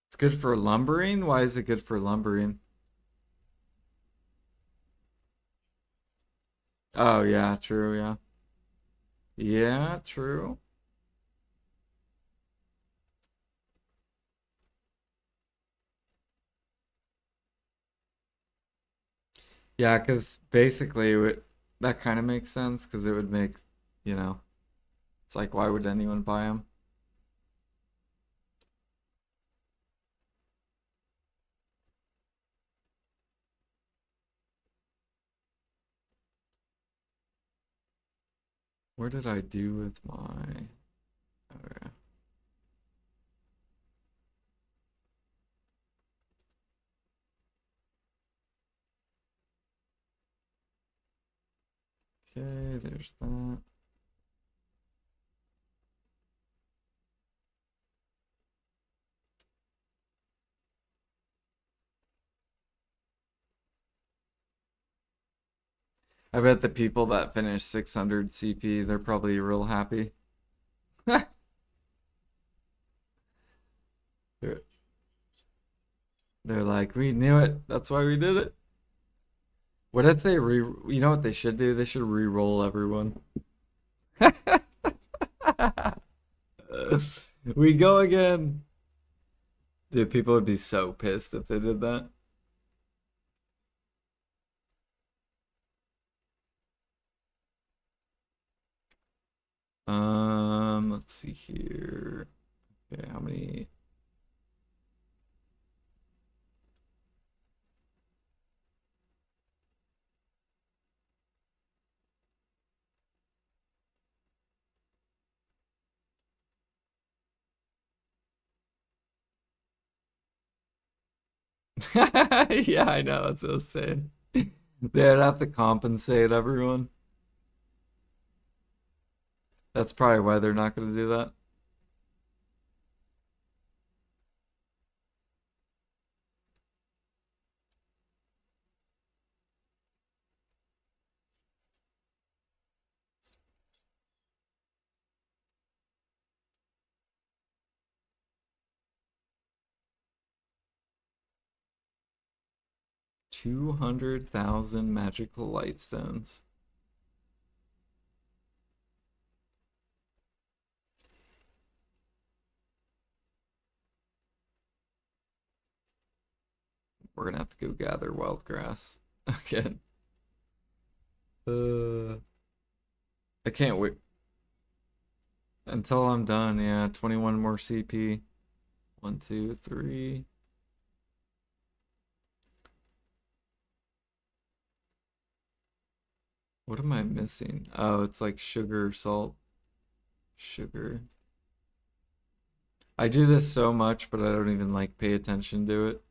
It's good for lumbering? Why is it good for lumbering? Oh, yeah, true, yeah. Yeah, true. Yeah, because basically that kind of makes sense because it would make, you know, it's like, why would anyone buy them? Where did I do with my... Okay. Okay, there's that. I bet the people that finish 600 CP, they're probably real happy. They're, they're like, we knew it. That's why we did it. What if they you know what they should do? They should re-roll everyone. We go again. Dude, people would be so pissed if they did that. Let's see here. Okay, how many? Yeah, I know. That's what I was saying. They'd have to compensate everyone. That's probably why they're not going to do that. $200,000 magical light stones. We're gonna have to go gather wild grass again. I can't wait until I'm done. Yeah, 21 more CP. 1, 2, 3. What am I missing? Oh, it's like sugar, salt, sugar. I do this so much, but I don't even like pay attention to it.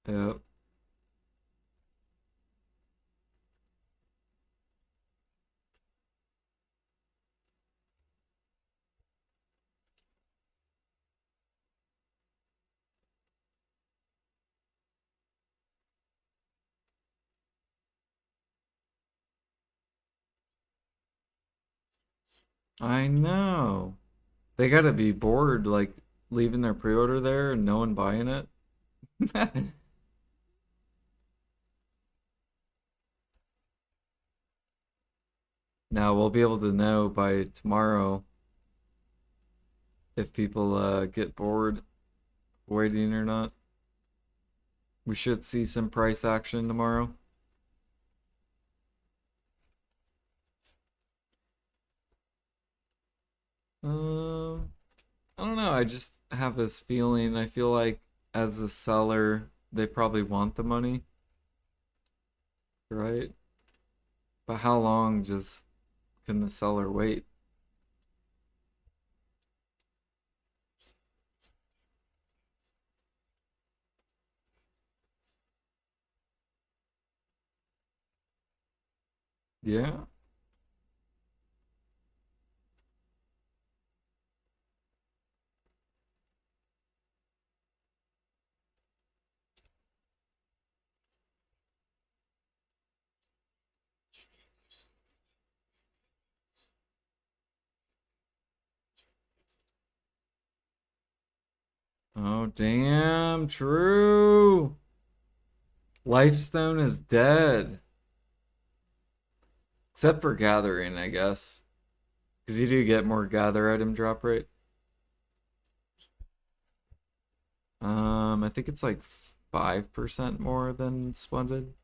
Yep. I know. They gotta be bored, like leaving their pre-order there and no one buying it. Now we'll be able to know by tomorrow if people get bored waiting or not. We should see some price action tomorrow. Um, I don't know. I just have this feeling. I feel like as a seller, they probably want the money, right? But how long just can the seller wait? Yeah. Oh, damn, true. Lifestone is dead. Except for gathering, I guess. Because you do get more gather item drop rate. I think it's like 5% more than Splendid.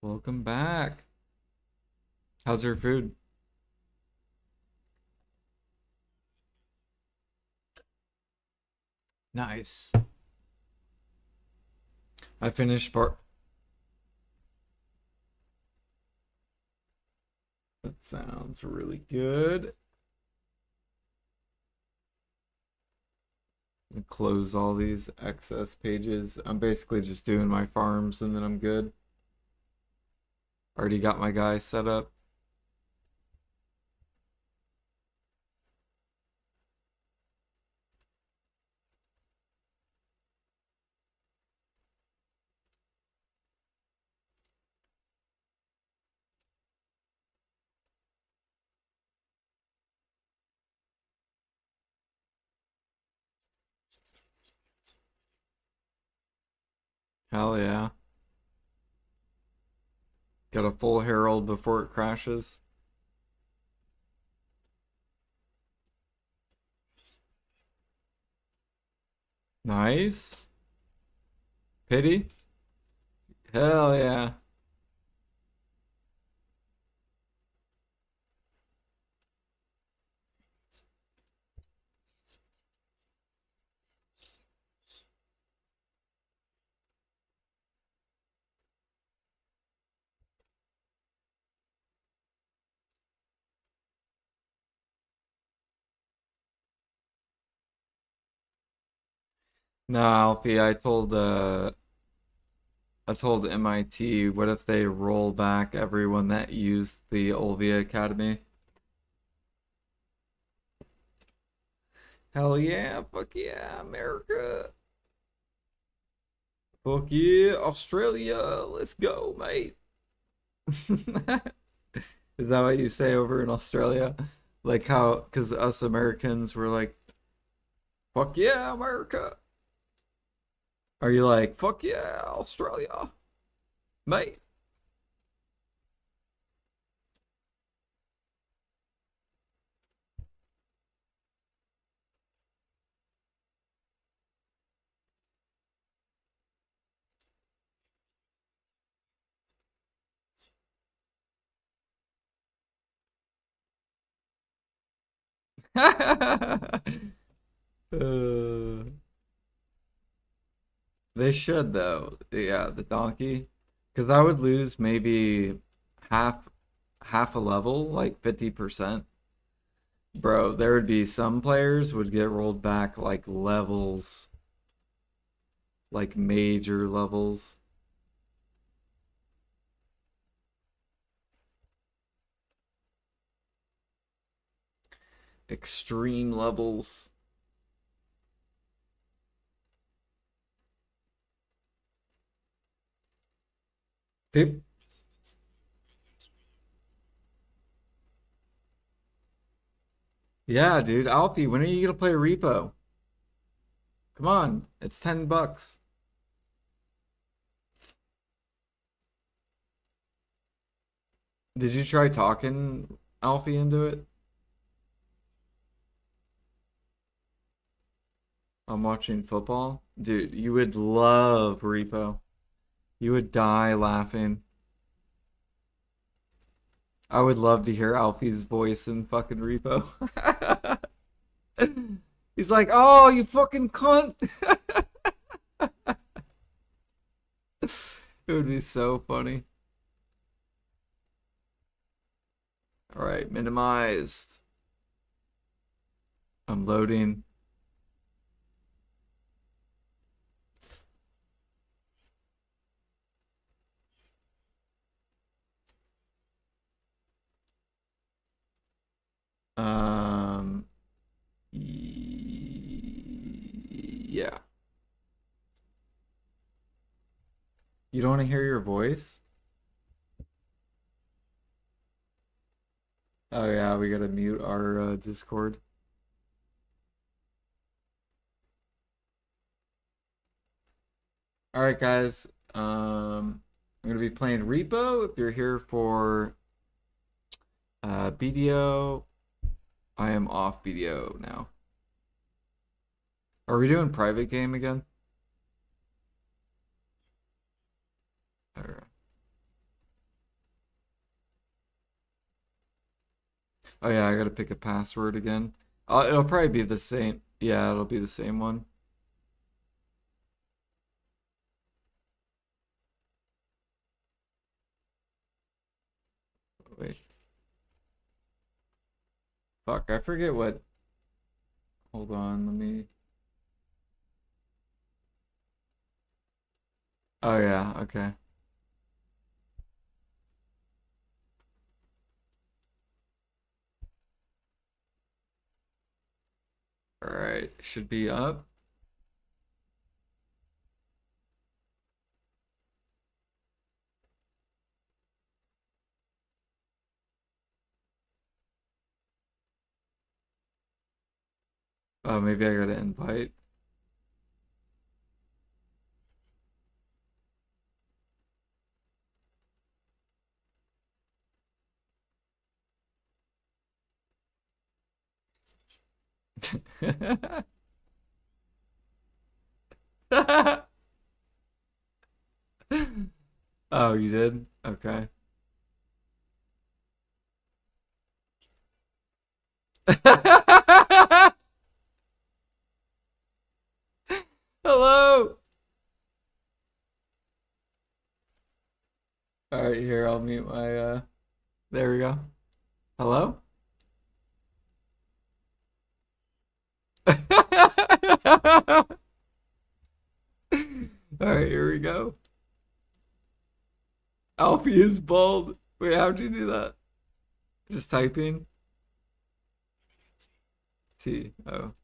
Welcome back. How's your food? Nice. I finished part. That sounds really good. Close all these excess pages. I'm basically just doing my farms and then I'm good. Already got my guys set up. Hell yeah. Got a full herald before it crashes. Nice. Pity? Hell yeah. No, Alfie, I told MIT, what if they roll back everyone that used the Olvia Academy? Hell yeah, fuck yeah, America. Fuck yeah, Australia, let's go, mate. Is that what you say over in Australia? Like how, because us Americans were like, fuck yeah, America. Are you like, fuck yeah, Australia, mate? Uh, they should though. Yeah, the donkey. Because I would lose maybe half half a level, like 50%. Bro, there would be some players would get rolled back like levels, like major levels, extreme levels. Peop Yeah, dude. Alfie, when are you gonna play Repo? Come on, it's $10. Did you try talking Alfie into it? I'm watching football. Dude, you would love Repo. You would die laughing. I would love to hear Alfie's voice in fucking Repo. He's like, "Oh, you fucking cunt." It would be so funny. All right, minimized. I'm loading. Um, yeah. You don't want to hear your voice? Oh yeah, we gotta mute our Discord. All right, guys. I'm gonna be playing Repo. If you're here for BDO, I am off BDO now. Are we doing private game again? All right. Oh yeah, I gotta pick a password again. It'll probably be the same. Yeah, it'll be the same one. Wait, fuck, I forget what. Hold on, let me. Oh yeah, okay. All right, should be up. Oh, maybe I gotta invite. Oh, you did? Okay. Hello. All right, here, I'll mute my there we go. Hello? All right, here we go. Alfie is bald. Wait, how'd you do that? Just typing T. Oh.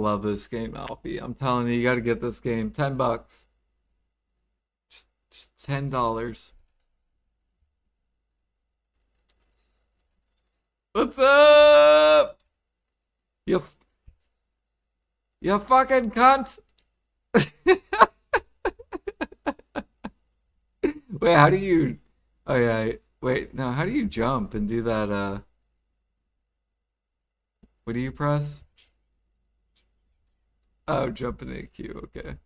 love this game, Alfie. I'm telling you, you gotta get this game. $10. Just $10. What's up? You, you fucking cunt. Wait, how do you? Oh yeah. Wait, no. How do you jump and do that? What do you press? Oh, jump in a queue. Okay.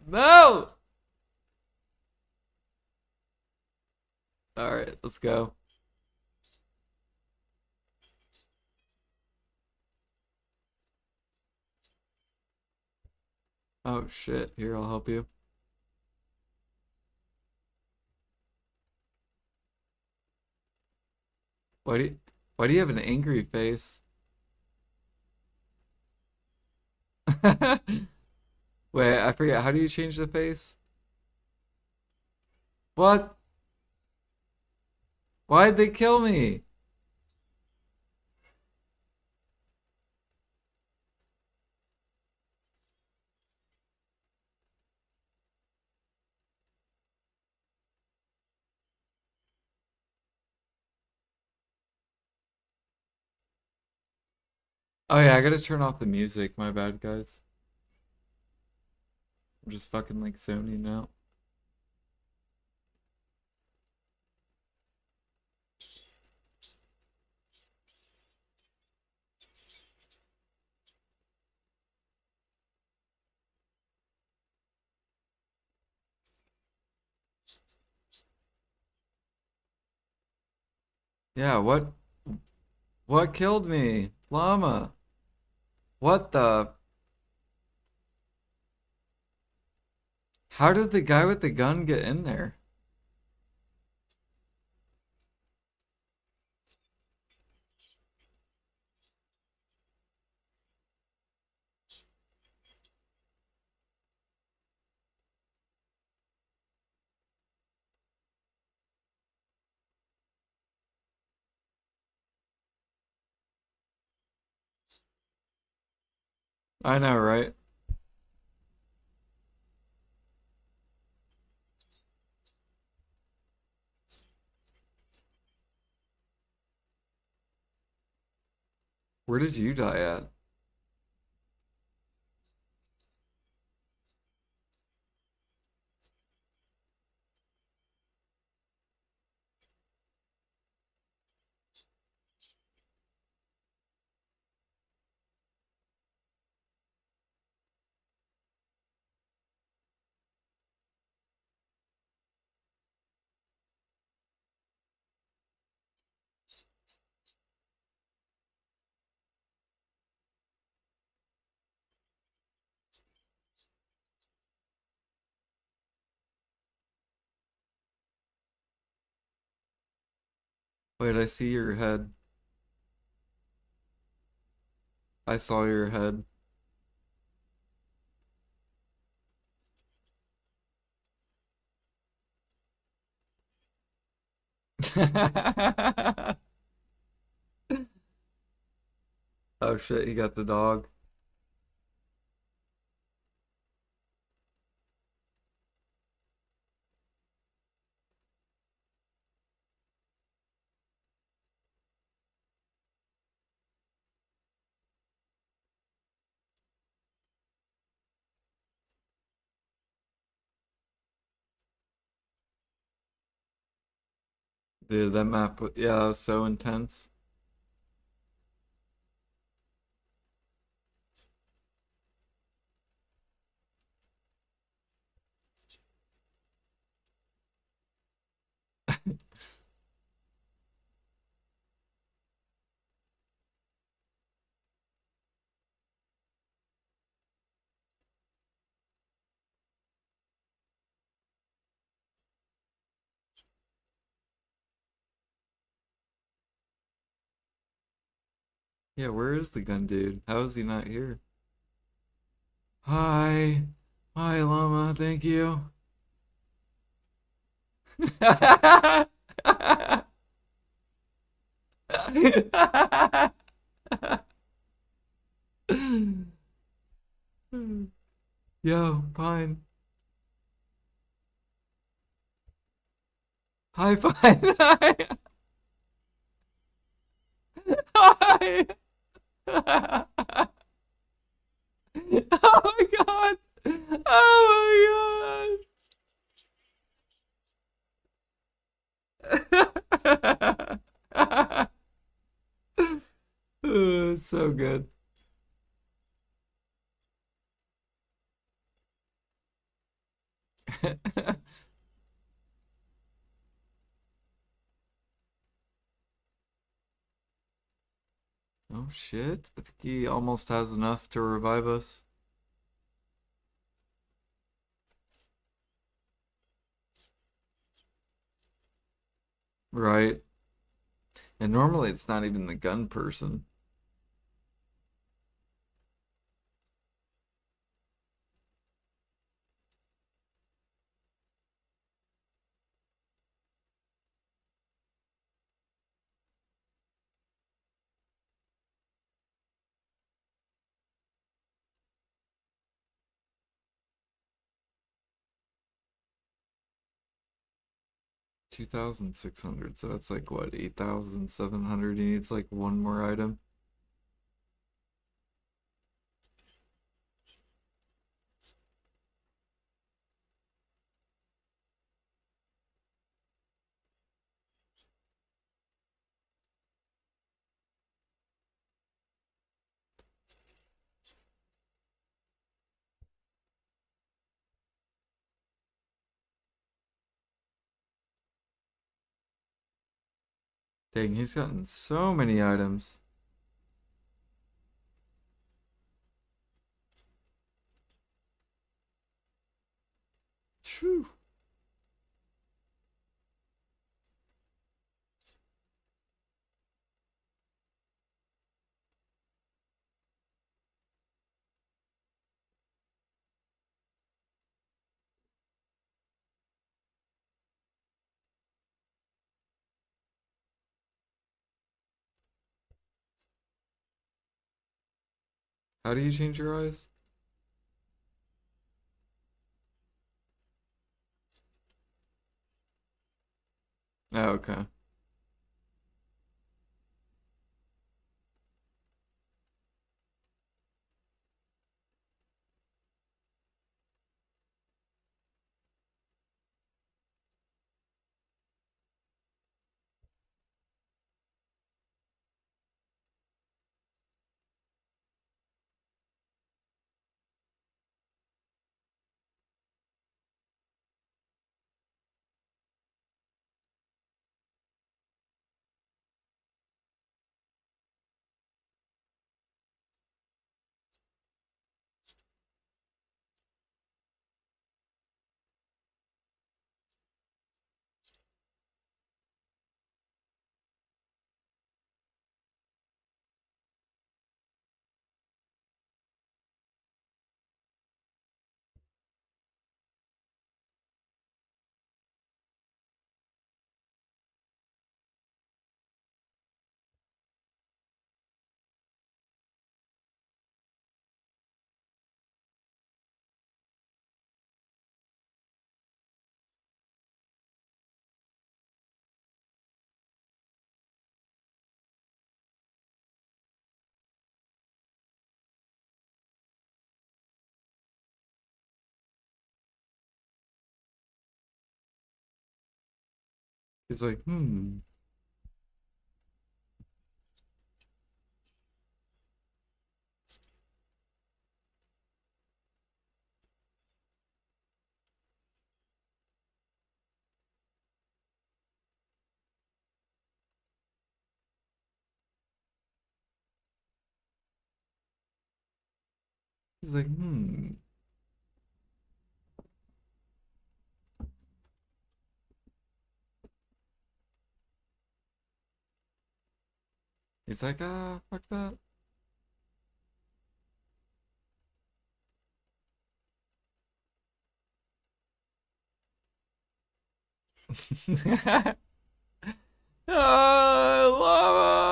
No. All right, let's go. Oh shit. Here, I'll help you. Why do you, why do you have an angry face? Wait, I forget. How do you change the face? What? Why'd they kill me? Oh yeah, I gotta turn off the music. My bad, guys. I'm just fucking like zoning out. Yeah, what killed me? Llama. What the? How did the guy with the gun get in there? I know, right? Where did you die Wait, I see your head. I saw your head. Oh shit, he got the dog. Dude, that map, yeah, it was so intense. Yeah, where is the gun dude? How is he not here? Hi. Hi, llama, thank you. Yo, fine. Hi, fine. Hi. Hi. Oh my god. Oh my god. It's so good. Oh shit. I think he almost has enough to revive us. Right. And normally it's not even the gun person. — 2,600. So that's like what, 8,700. He needs like one more item. Dang, he's gotten so many items. Phew. How do you change your eyes? Oh, okay. He's like, hmm. He's like, hmm. He's like, ah, fuck that. Ah, lava!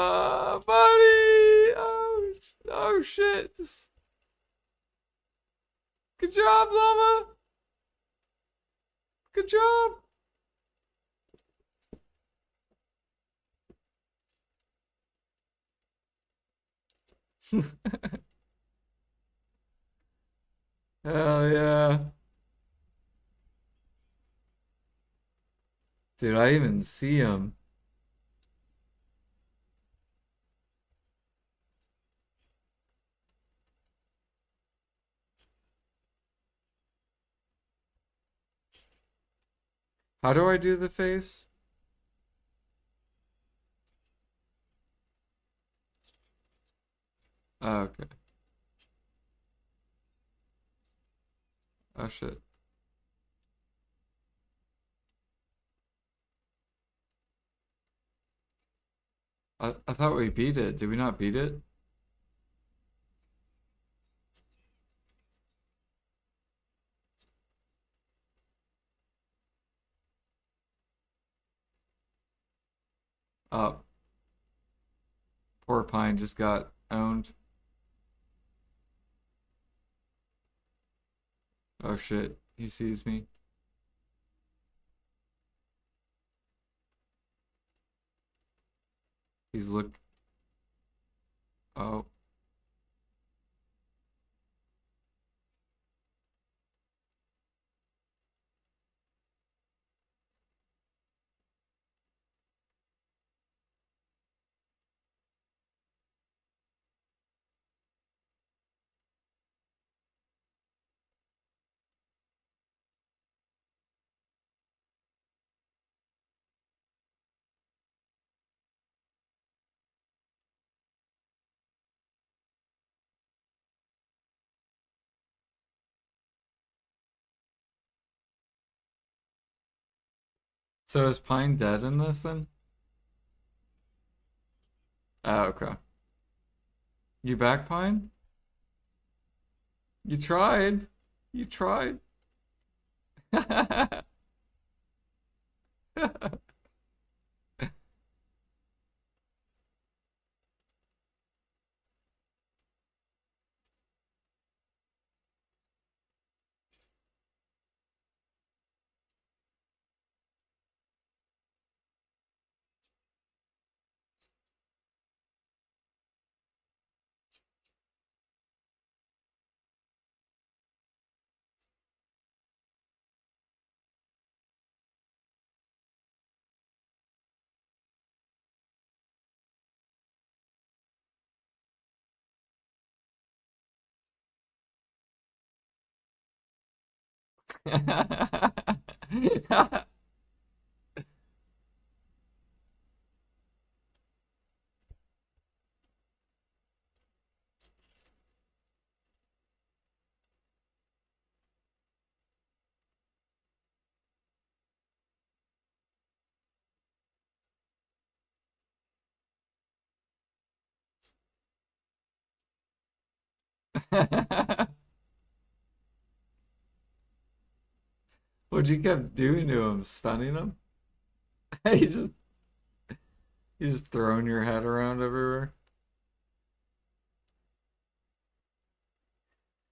shit. Good job, llama. Good job. Hell yeah. Dude, I even see him. How do I do the face? Oh, okay. Oh shit. I thought we beat it. Did we not beat it? Oh, poor Pine just got owned. Oh shit. He sees me. He's look. Oh. So is Pine dead in this then? Oh, okay. You back, Pine? You tried. You tried. What you kept doing to him? Stunning him? You just you just throwing your head around everywhere.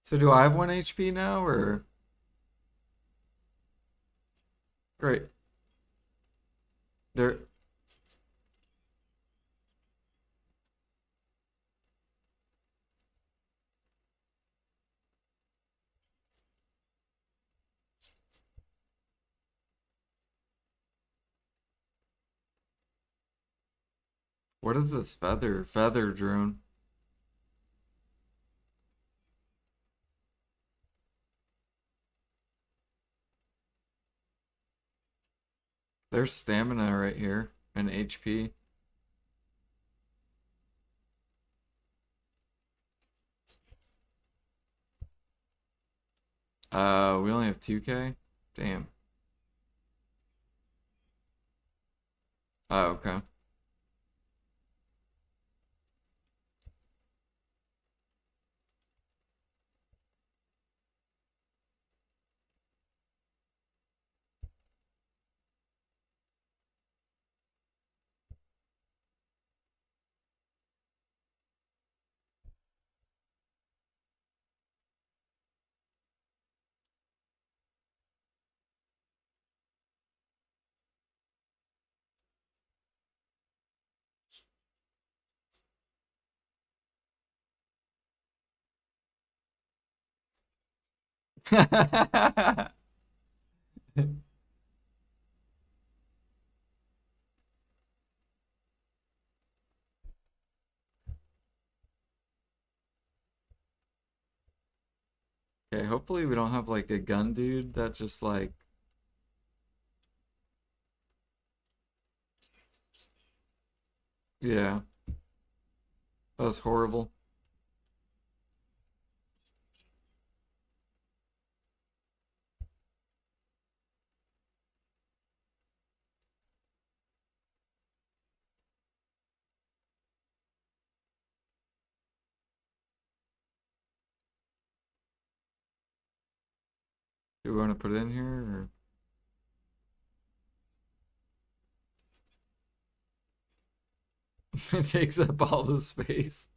So do I have 1 HP now or great. There what is this feather? Feather drone. There's stamina right here and HP. We only have 2K? Damn. Oh, okay. Okay, hopefully we don't have like a gun dude that just like, yeah, that was horrible. Do we want to put it in here or it takes up all the space?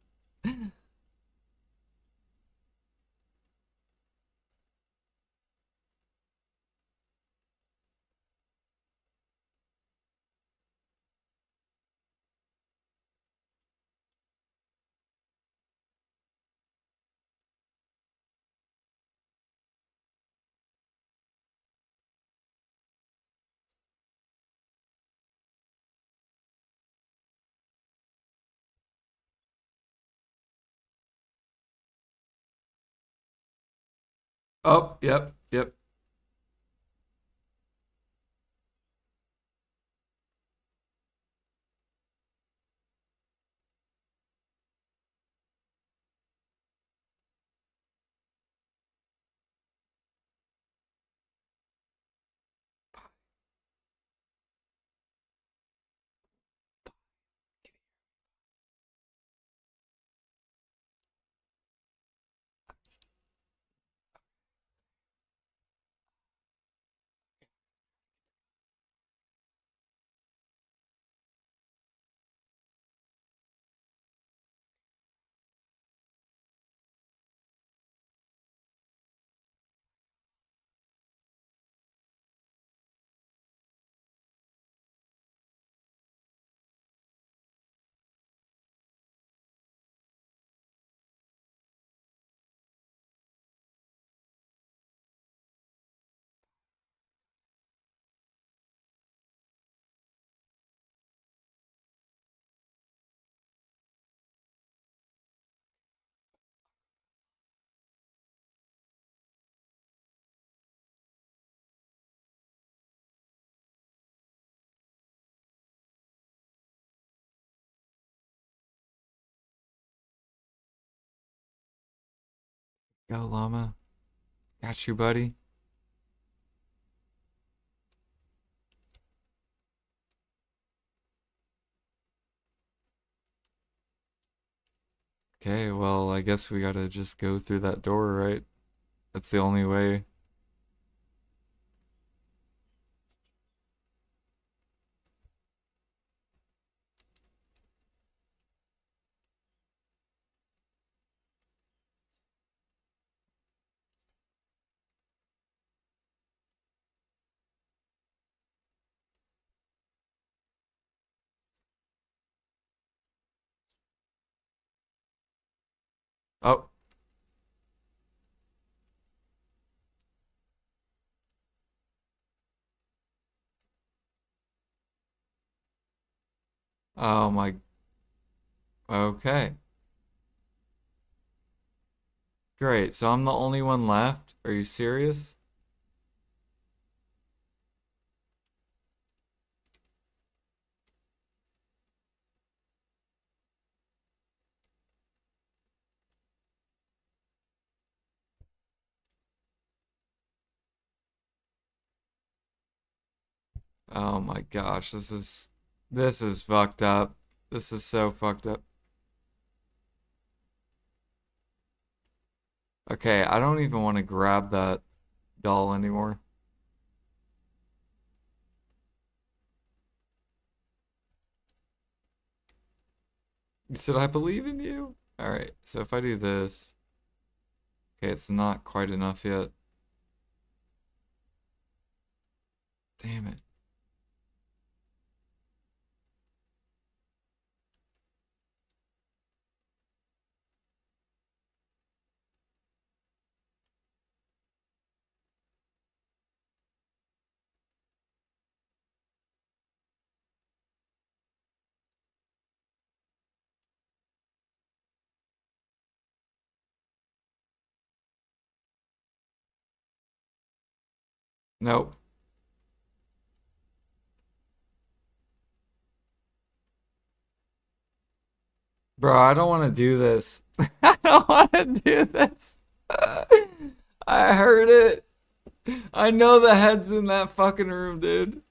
Oh, yep, yep. Go, llama. Got you, buddy. Okay, well, I guess we gotta just go through that door, right? That's the only way. Oh, oh my. Okay. Great. So I'm the only one left. Are you serious? Oh my gosh, this is fucked up. This is so fucked up. Okay, I don't even want to grab that doll anymore. You said I believe in you? Alright, so if I do this, okay, it's not quite enough yet. Damn it. Nope. Bro, I don't want to do this. I don't want to do this. I heard it. I know the head's in that fucking room, dude.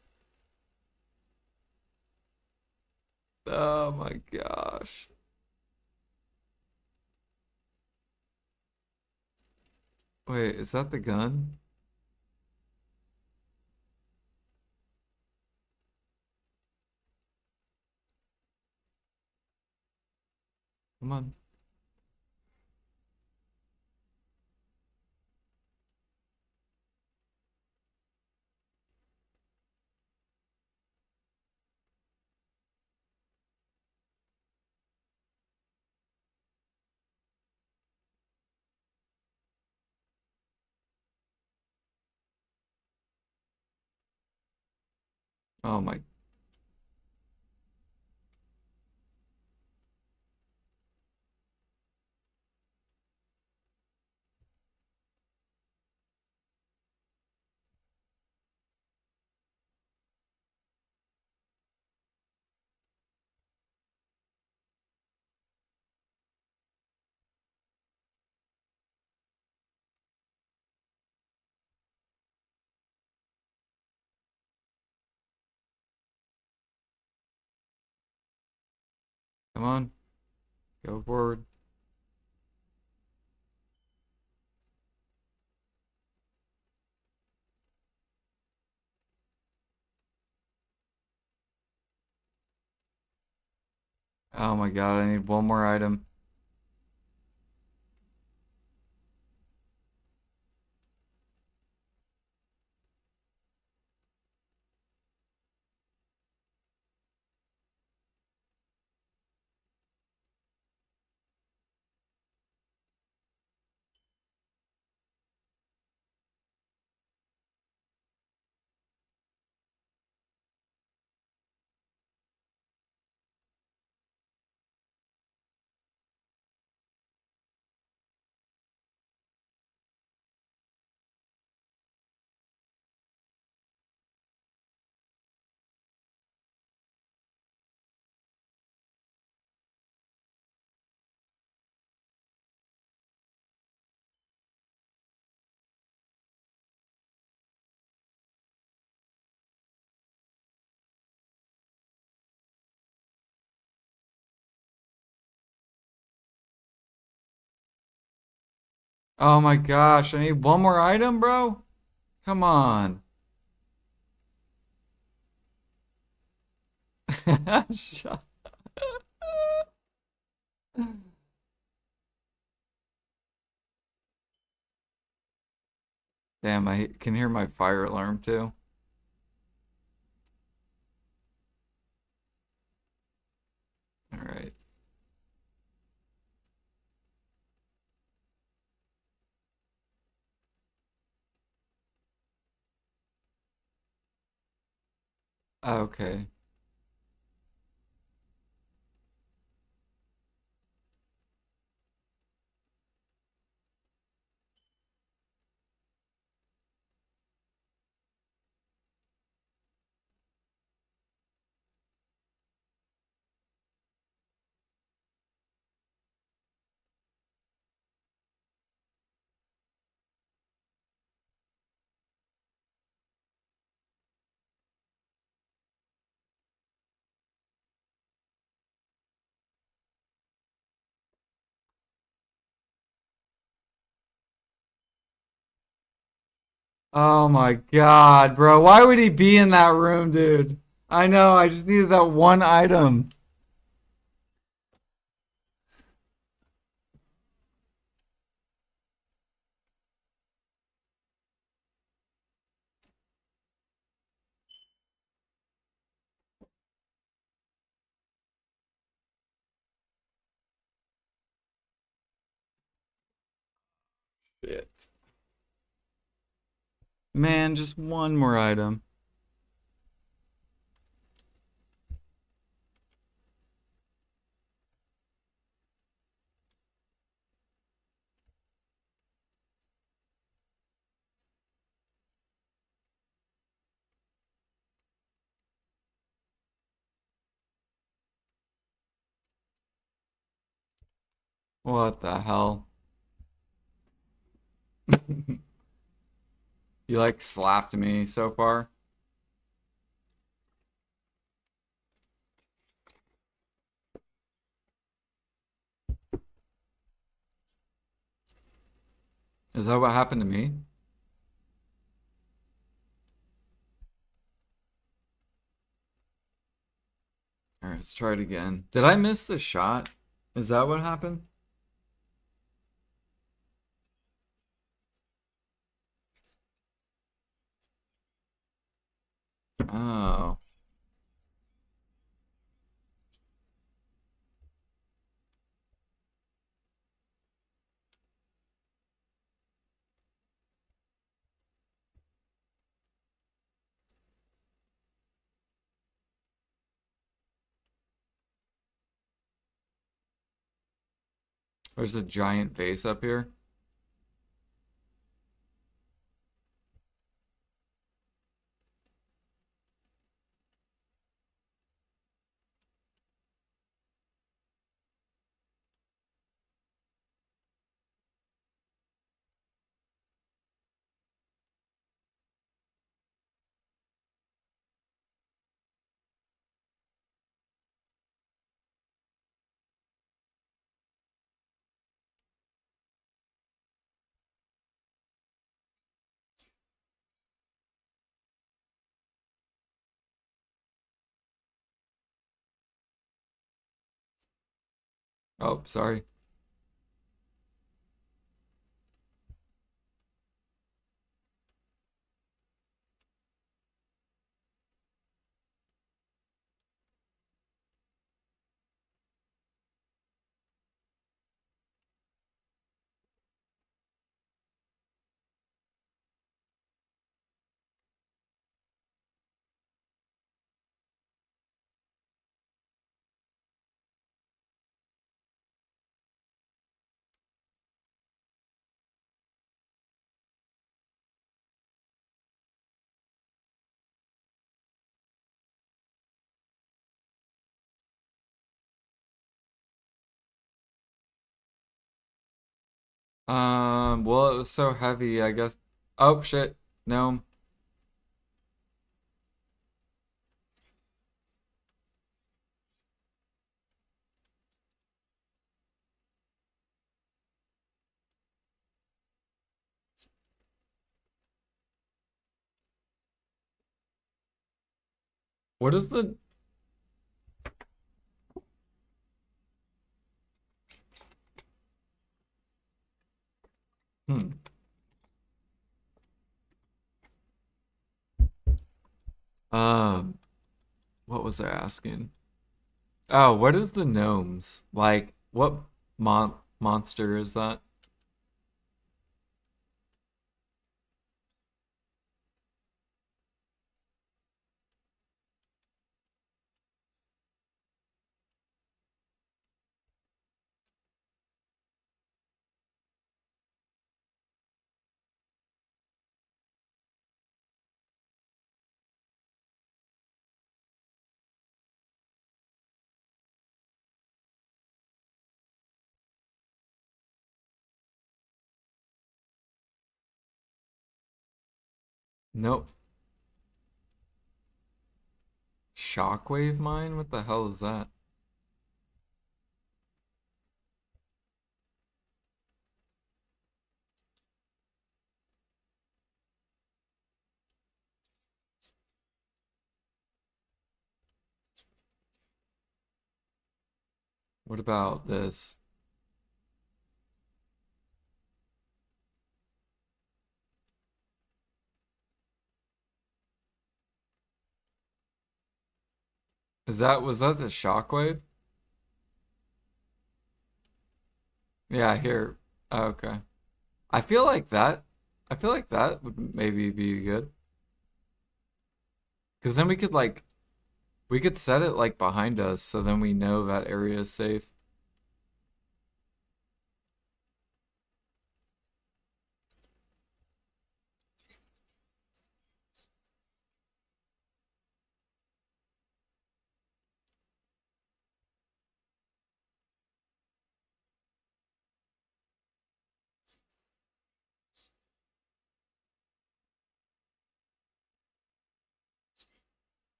Oh my gosh. Wait, is that the gun? Come on. Oh my. Come on. Go forward. Oh my god, I need one more item. Oh my gosh, I need one more item, bro. Come on. Shut- Damn, I can hear my fire alarm too. All right. Okay. Oh my god, bro. Why would he be in that room, dude? I know, I just needed that one item. Shit. Man, just one more item. What the hell? You like slapped me so far? Is that what happened to me? Alright, let's try it again. Did I miss the shot? Is that what happened? Oh. There's a giant vase up here. Oh, sorry. Well, it was so heavy, I guess. Oh, shit. No. What is the... Hmm. Um, what was I asking? Oh, what is the gnomes? Like, what monster is that? Nope. Shockwave mine? What the hell is that? What about this? Was that the shockwave? Yeah, here. Oh, okay. I feel like that. I feel like that would maybe be good. Because then we could set it like behind us so then we know that area is safe.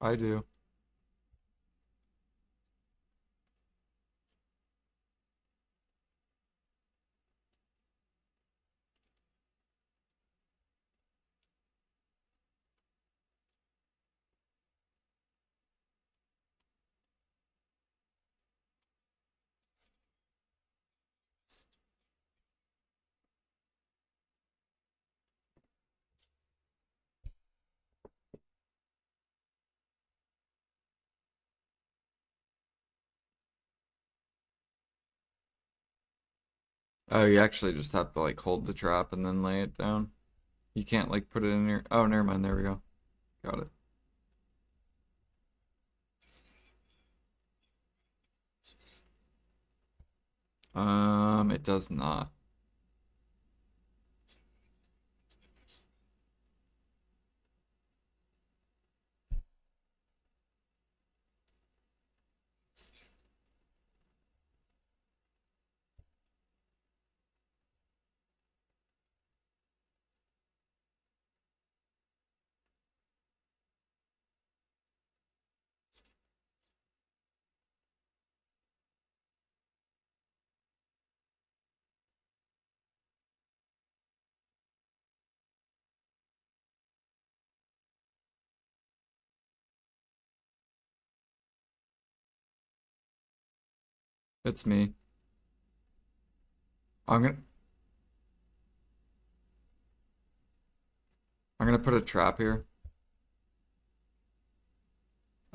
I do. Oh, you actually just have to like hold the trap and then lay it down. You can't like put it in your. Oh, never mind. There we go. Got it. It does not. It's me. I'm gonna I'm gonna put a trap here.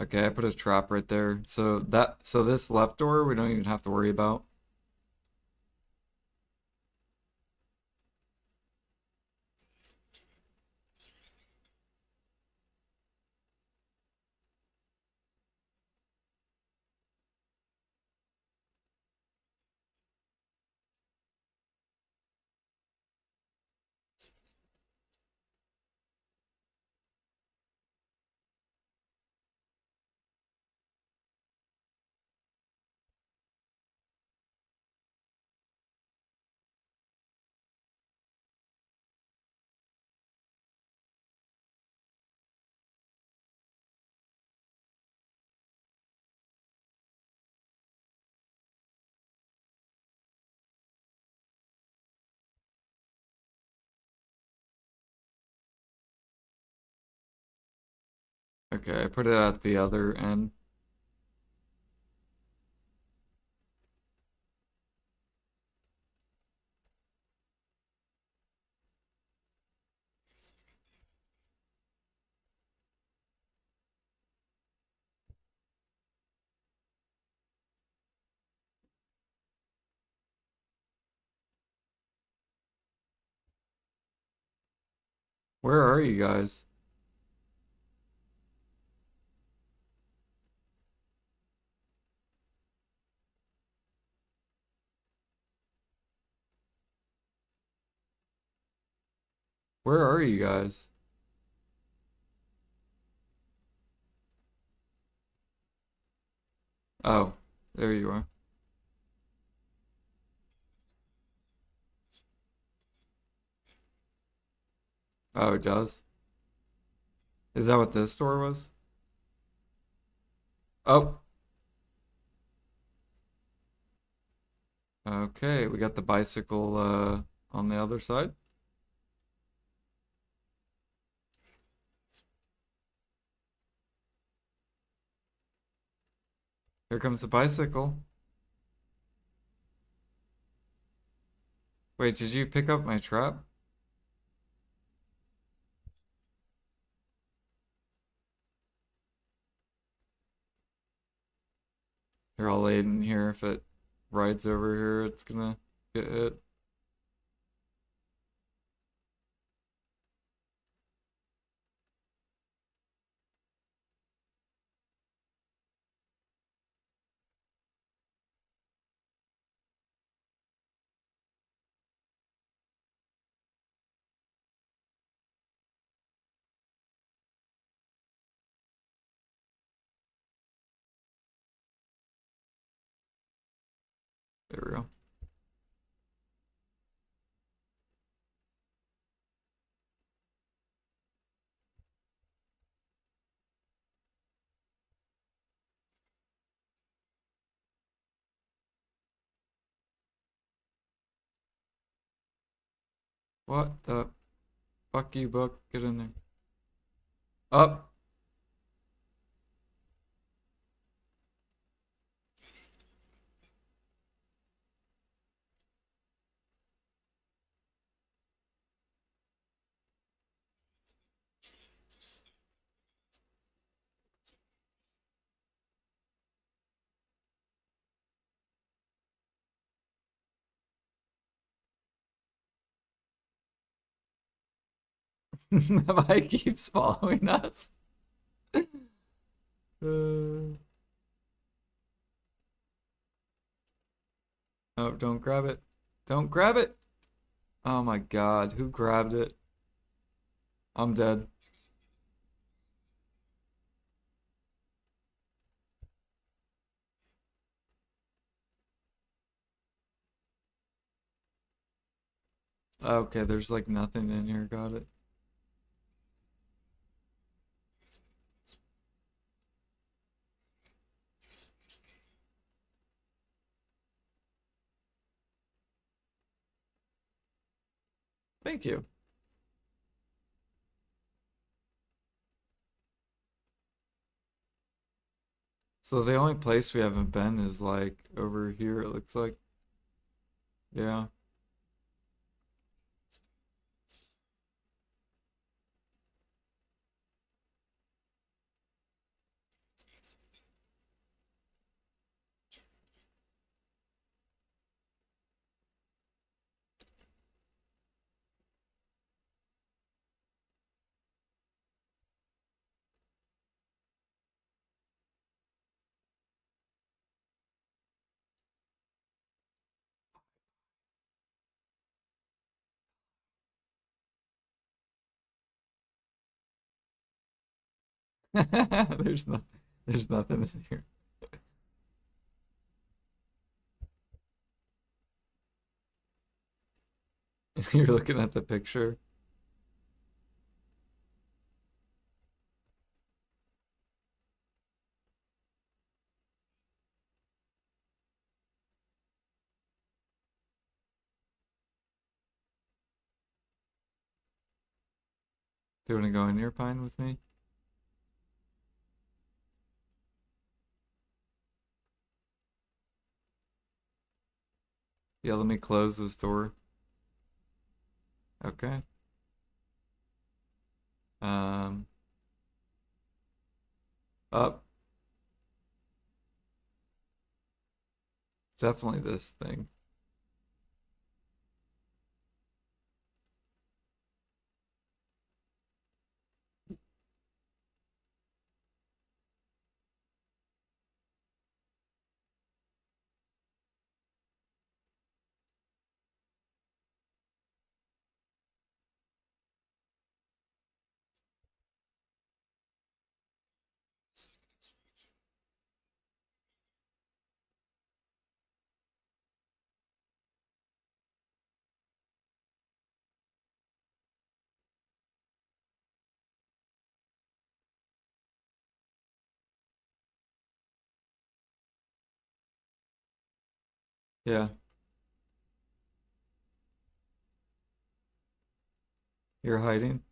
Okay, I put a trap right there. So this left door we don't even have to worry about. Okay, I put it at the other end. Where are you guys? Where are you guys? Oh, there you are. Oh, it does. Is that what this door was? Oh, okay. We got the bicycle on the other side. Here comes the bicycle. Wait, did you pick up my trap? Here, I'll lay it in here. If it rides over here, it's gonna get hit. There we go. What the fuck you, book? Get in there. Up. The bike keeps following us. Uh, oh, don't grab it. Don't grab it. Oh my god, who grabbed it? I'm dead. Okay, there's like nothing in here. Got it. Thank you. So the only place we haven't been is like over here, it looks like. Yeah. There's no there's nothing in here. You're looking at the picture. Do you want to go in your pine with me? Yeah, let me close this door. Okay. Um, up. Definitely this thing. Yeah, you're hiding.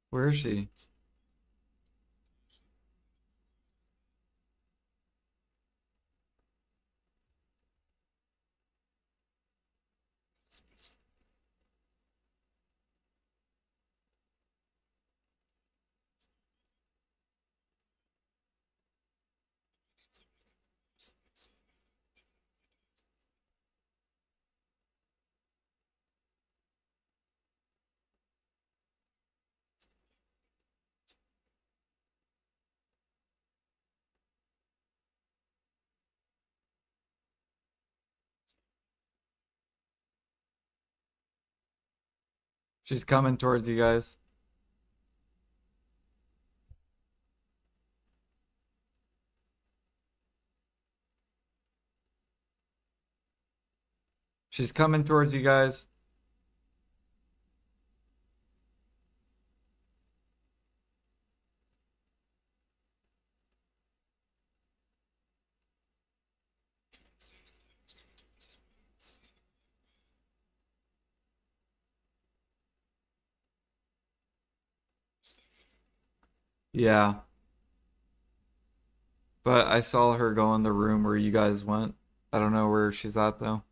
Where is she? She's coming towards you guys. She's coming towards you guys. Yeah, but I saw her go in the room where you guys went. I don't know where she's at though.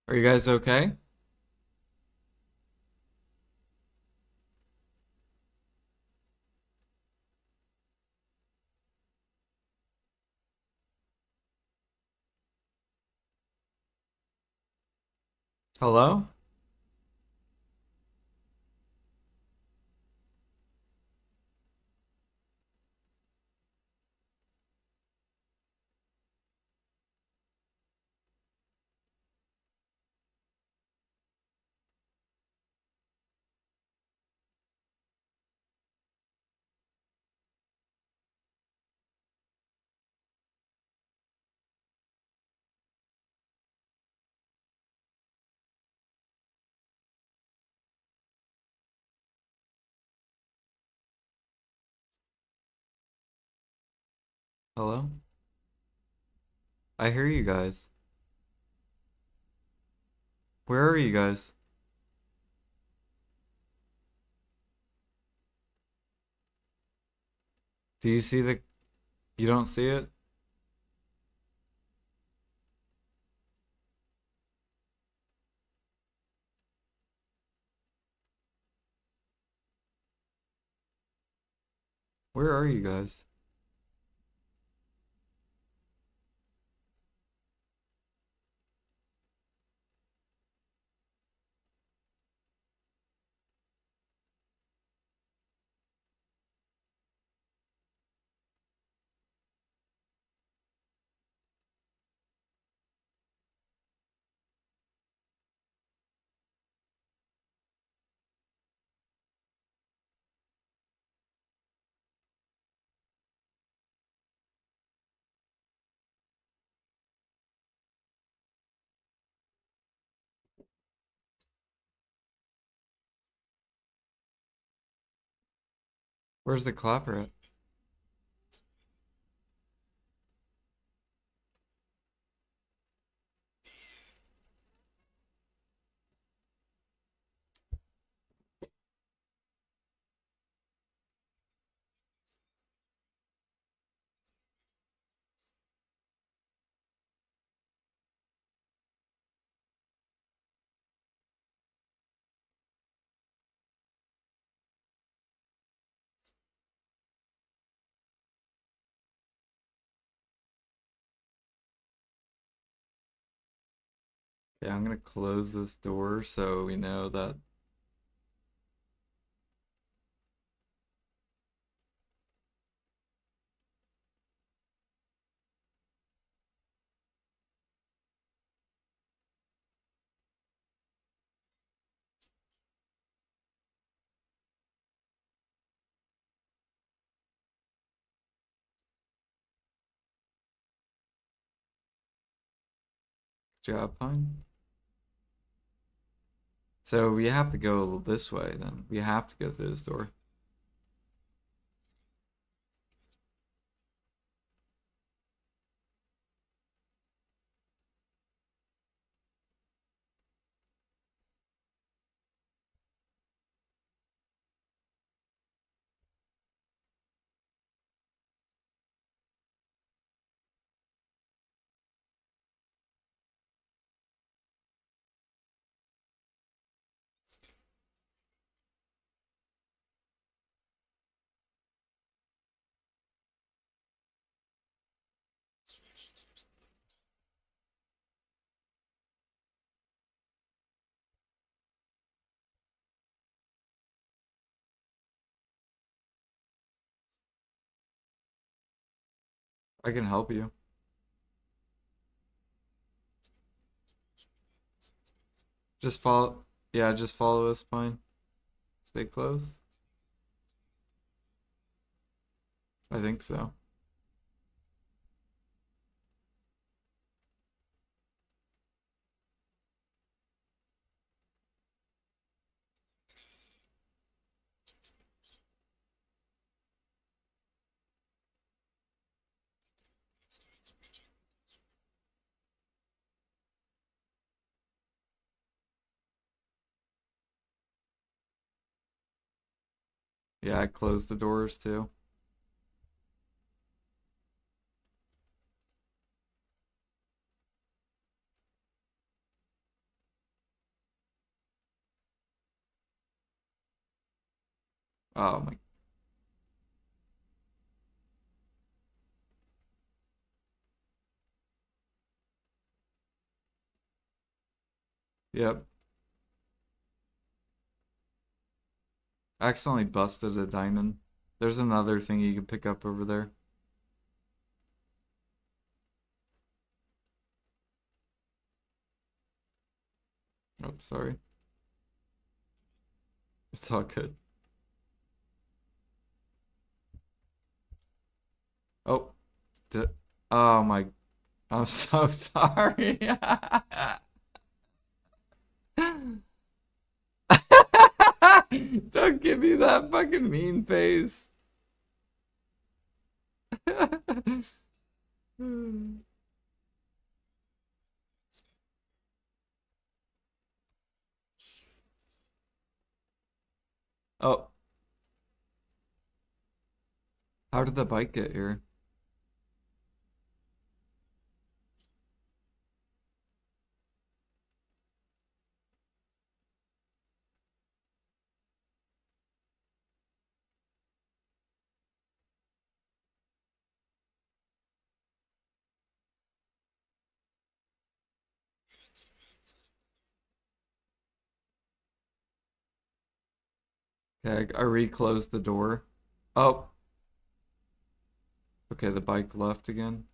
Are you guys okay? Hello? Hello? I hear you guys. Where are you guys? Do you see the... You don't see it? Where are you guys? Where's the clapper at? Yeah, I'm gonna close this door so we know that... Good job, Pine. So we have to go this way then. We have to go through this door. I can help you. Just follow... Yeah, just follow this, Pine. Stay close. I think so. Yeah, I closed the doors too. Oh my. Yep. Accidentally busted a diamond. There's another thing you can pick up over there. Oh, sorry. It's all good. Oh, did, oh my, I'm so sorry. Don't give me that fucking mean face. Oh, how did the bike get here? Okay, I reclosed the door. Oh, okay, the bike left again.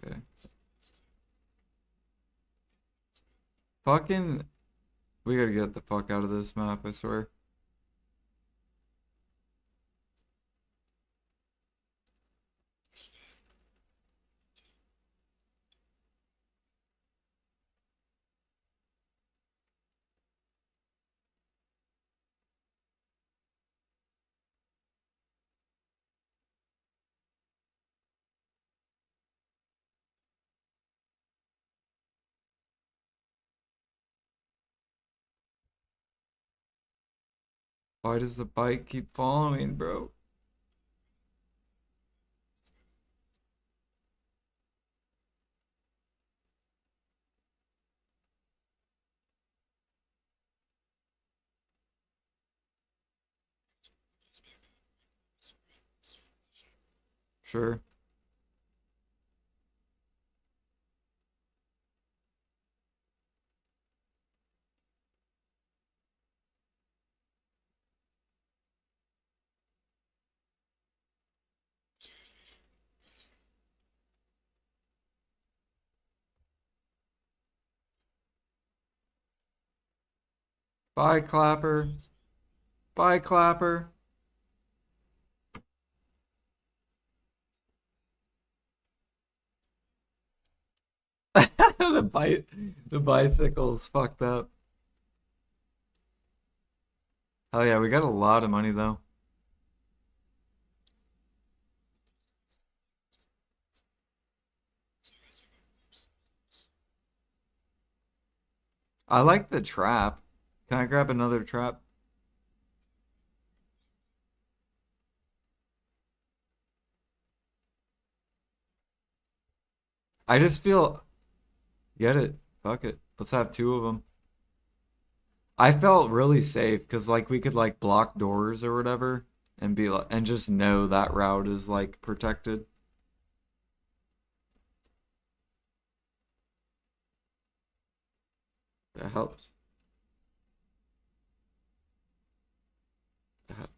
Okay. Fucking, we gotta get the fuck out of this map, I swear. Why does the bike keep following, bro? Sure. Bye, Clapper. Bye, Clapper. the bike, the bicycle's fucked up. Hell yeah, we got a lot of money though. I like the trap. Can I grab another trap? I just feel, get it. Fuck it. Let's have two of them. I felt really safe because like we could like block doors or whatever and be like and just know that route is like protected. That helps. That-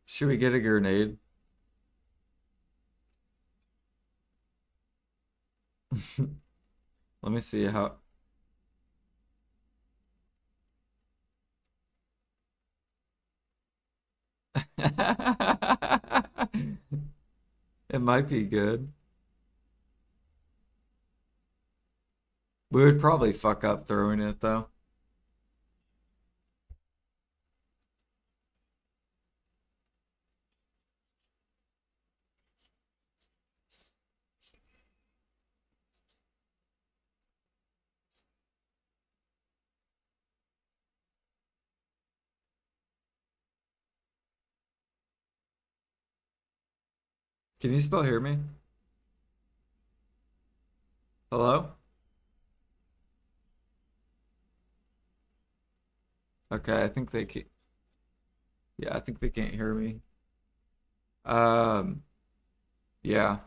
Should we get a grenade? Let me see how. It might be good. We would probably fuck up throwing it though. Can you still hear me? Hello? Okay, I think they can. Yeah, I think they can't hear me. Um, yeah.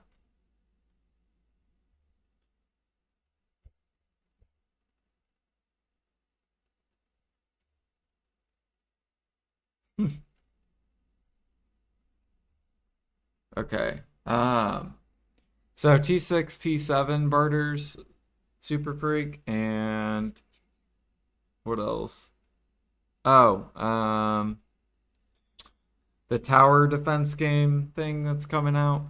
Okay. So T6, T7 barters, Super Freak, and what else? Oh, the tower defense game thing that's coming out.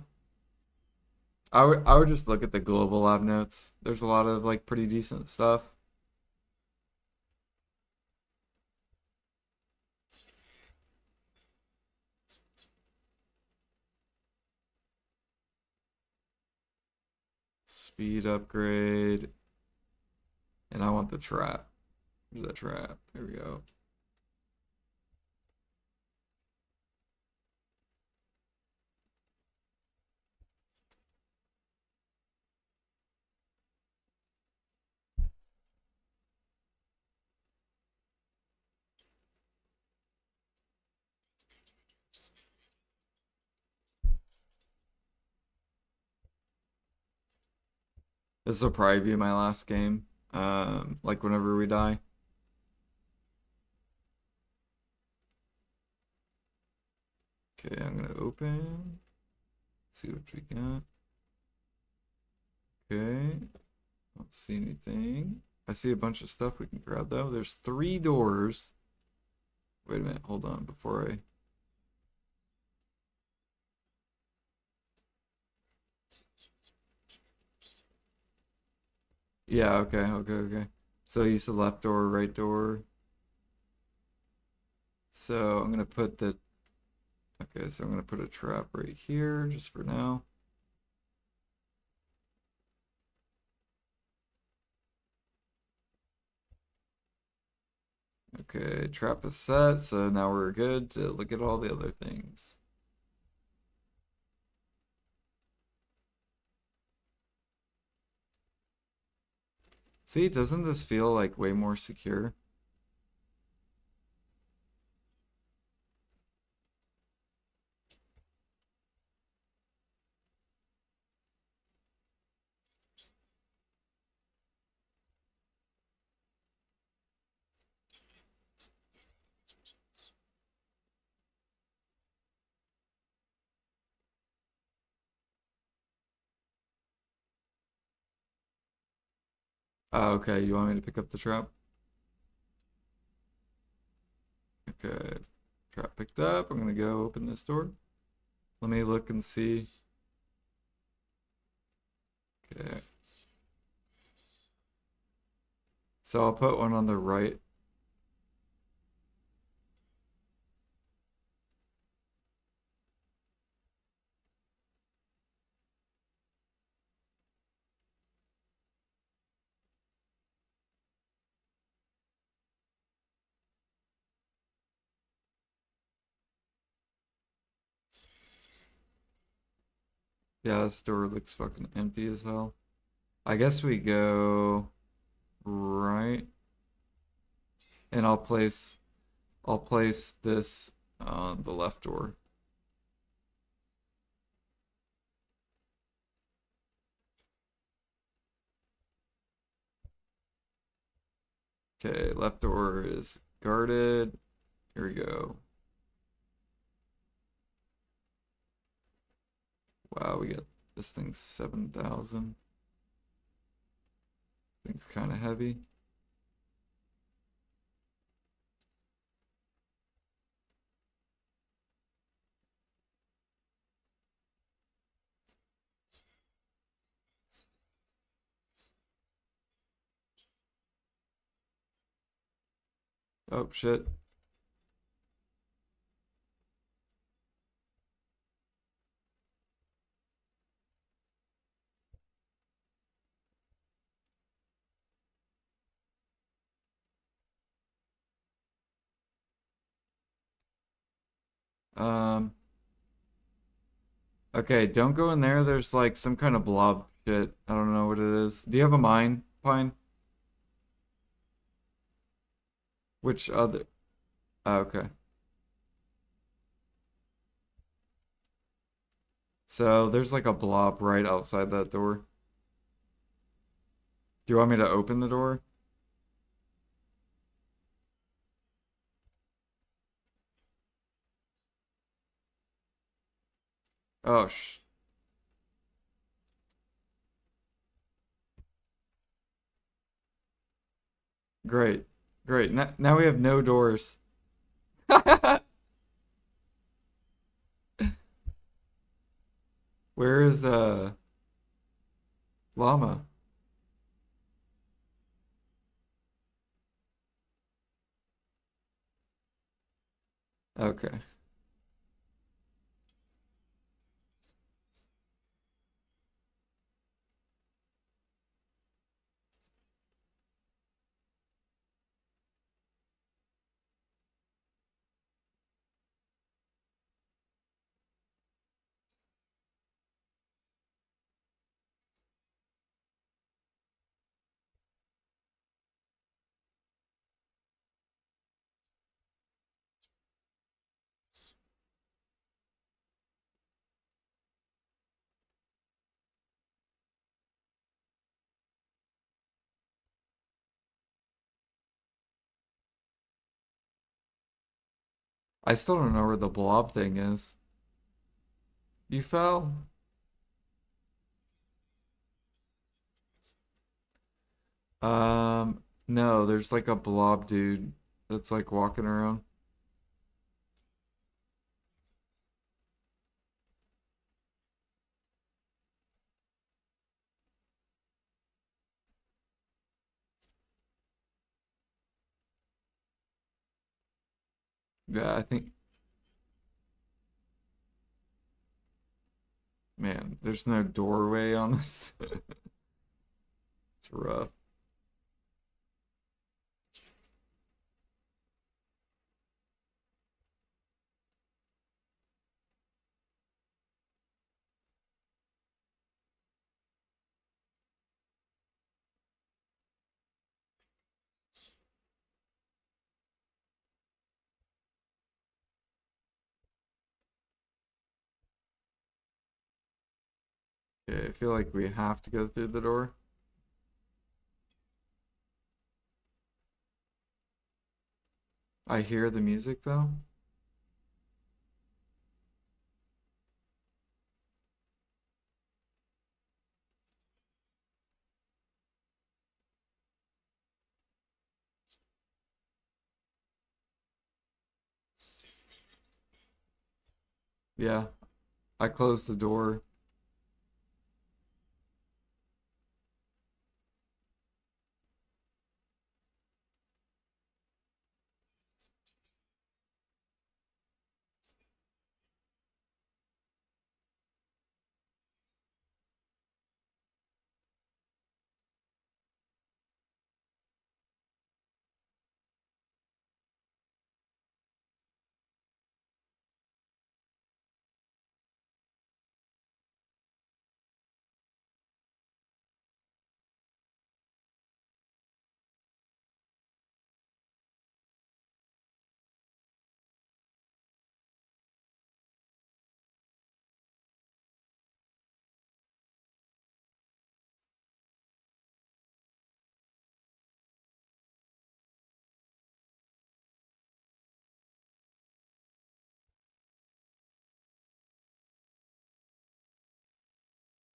I would just look at the global lab notes. There's a lot of like pretty decent stuff. Speed upgrade, and I want the trap. Where's that trap? There we go. This will probably be my last game. Like whenever we die. Okay, I'm gonna open. See what we got. Okay, don't see anything. I see a bunch of stuff we can grab though. There's 3 doors. Wait a minute, hold on before I. Yeah, okay. So he's the left door, right door. So I'm gonna put the. Okay, so I'm gonna put a trap right here just for now. Okay, trap is set, so now we're good to look at all the other things. See, doesn't this feel like way more secure? Oh, okay, you want me to pick up the trap? Okay, trap picked up. I'm gonna go open this door. Let me look and see. Okay, so I'll put one on the right. Yeah, this door looks fucking empty as hell. I guess we go right, and I'll place this on the left door. Okay, left door is guarded. Here we go. Wow, we got this thing's 7,000. Thing's kind of heavy. Oh shit. Um, okay, don't go in there. There's like some kind of blob shit. I don't know what it is. Do you have a mine, Pine? Which other? Oh, okay. So there's like a blob right outside that door. Do you want me to open the door? Oh, great. Great. Now we have no doors. Where is llama? Okay. I still don't know where the blob thing is. You fell? No, there's like a blob dude that's like walking around. Yeah, I think, man, there's no doorway on this. It's rough. Okay, I feel like we have to go through the door. I hear the music though. Yeah, I closed the door.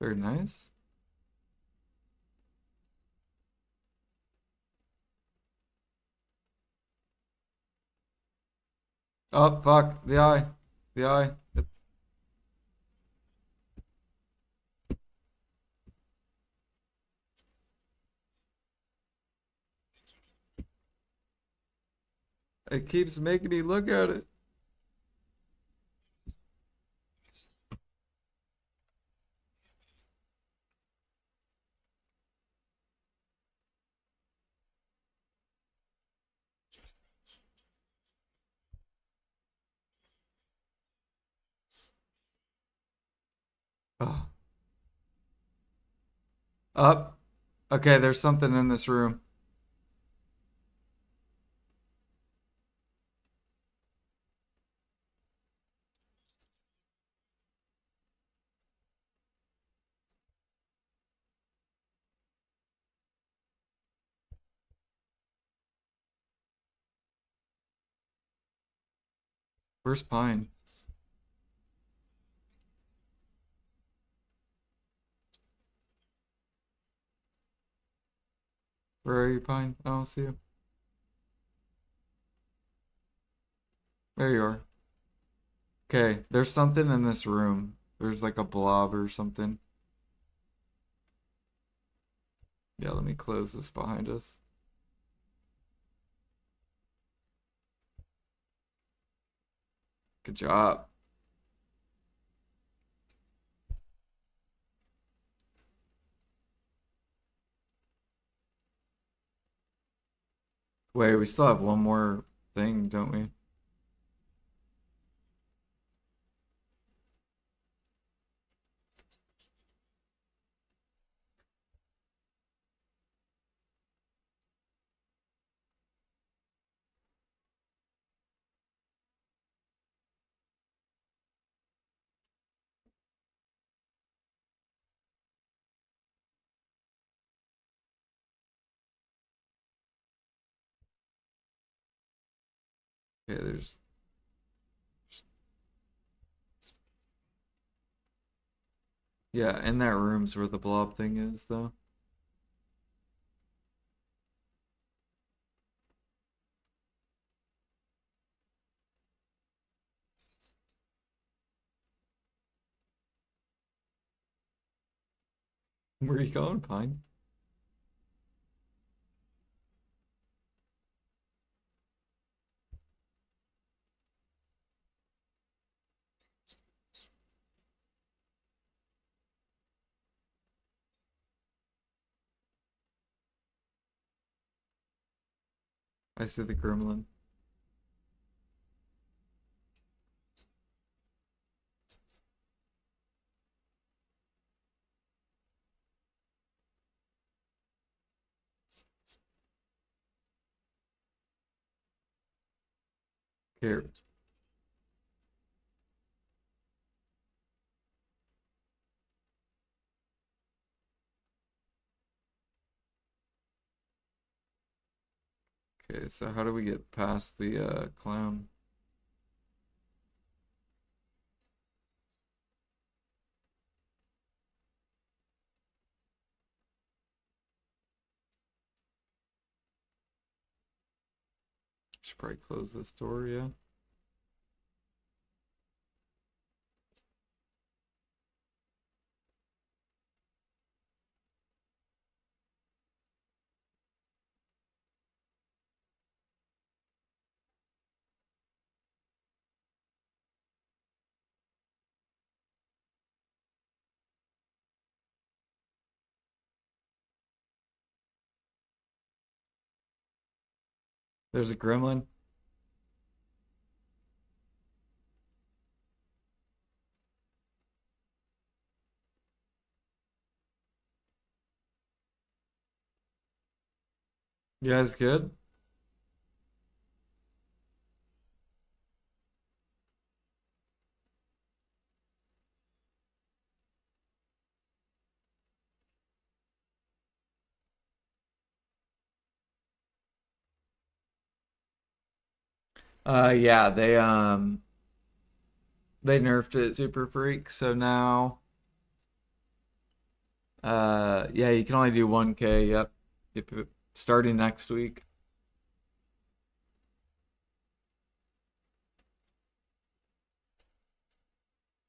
Very nice. Oh, fuck. The eye. The eye. It keeps making me look at it. Oh. Up. Okay, there's something in this room. Where's Pine? Where are you, Pine? I don't see you. There you are. Okay, there's something in this room. There's like a blob or something. Yeah, let me close this behind us. Good job. Wait, we still have one more thing, don't we? Okay, there's. Yeah, in that room's where the blob thing is, though. Where are you going, Pine? I see the gremlin. Here. Okay, so how do we get past the clown? Should probably close this door, yeah. There's a gremlin. You guys good? Yeah, they nerfed it super freak, so now Yeah, you can only do 1K. Yep. Yep. Starting next week.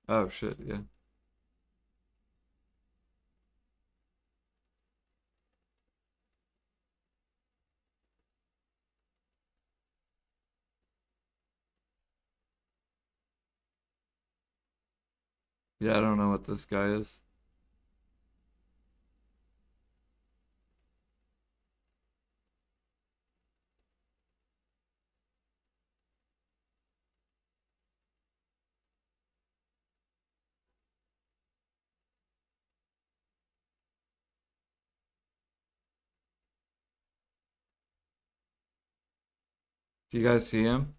Oh shit, yeah. Yeah, I don't know what this guy is. Do you guys see him?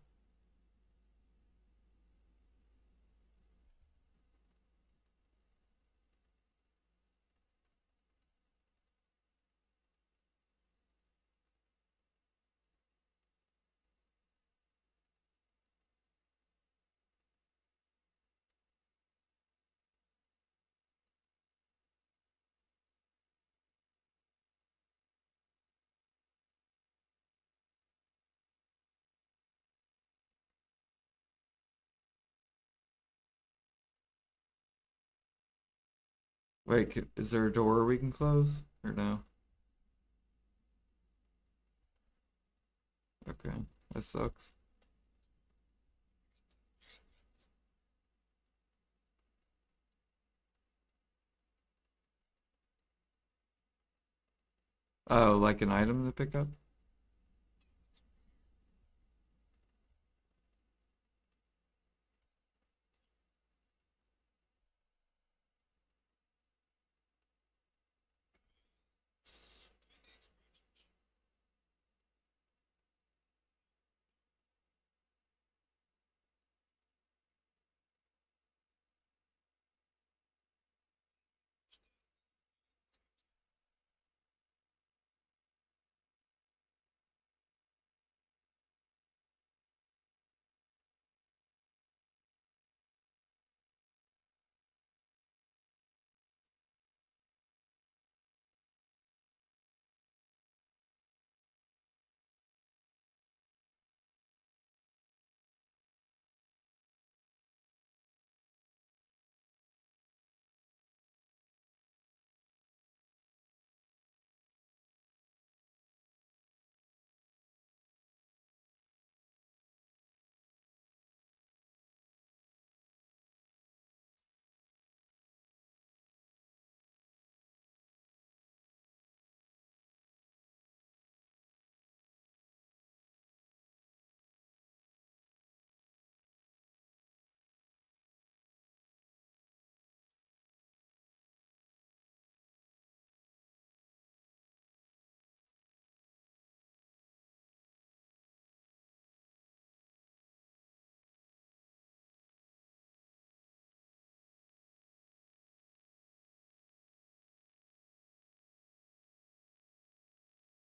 Wait, is there a door we can close? Or no? Okay, that sucks. Oh, like an item to pick up?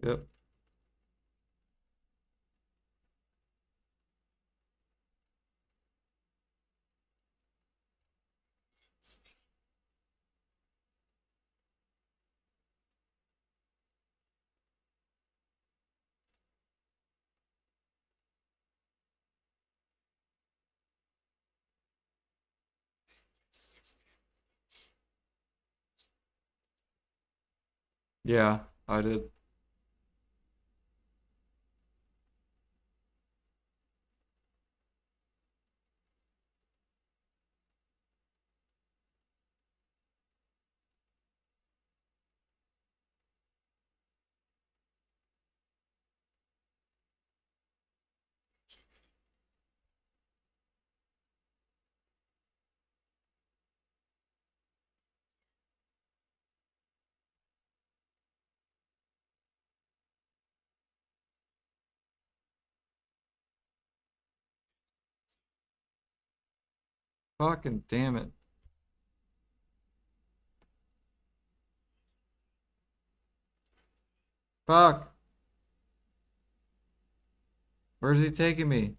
Yep. Yeah, I did. Fucking damn it. Fuck. Where's he taking me?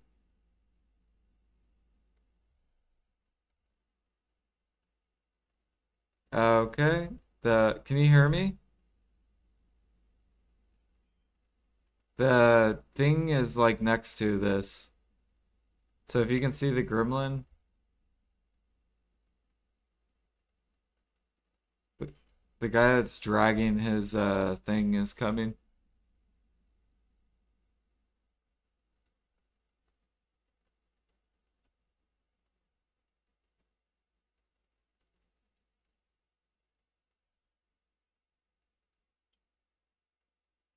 Okay. Can you hear me? The thing is like next to this. So if you can see the gremlin, the, the guy that's dragging his thing is coming.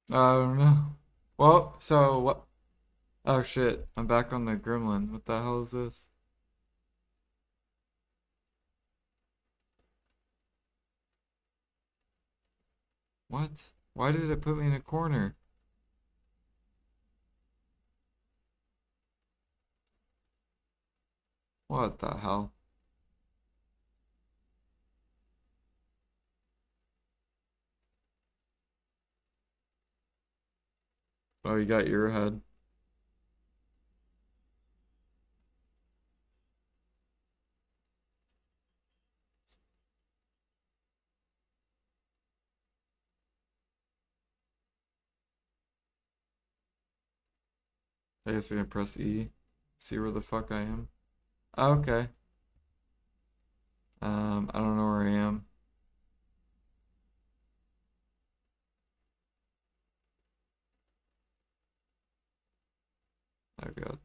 Oh no. Well, so what? Oh shit, I'm back on the gremlin. What the hell is this? What? Why did it put me in a corner? What the hell? Oh, you got your head. I guess I can press E. See where the fuck I am. Oh, okay. I don't know where I am. Oh god.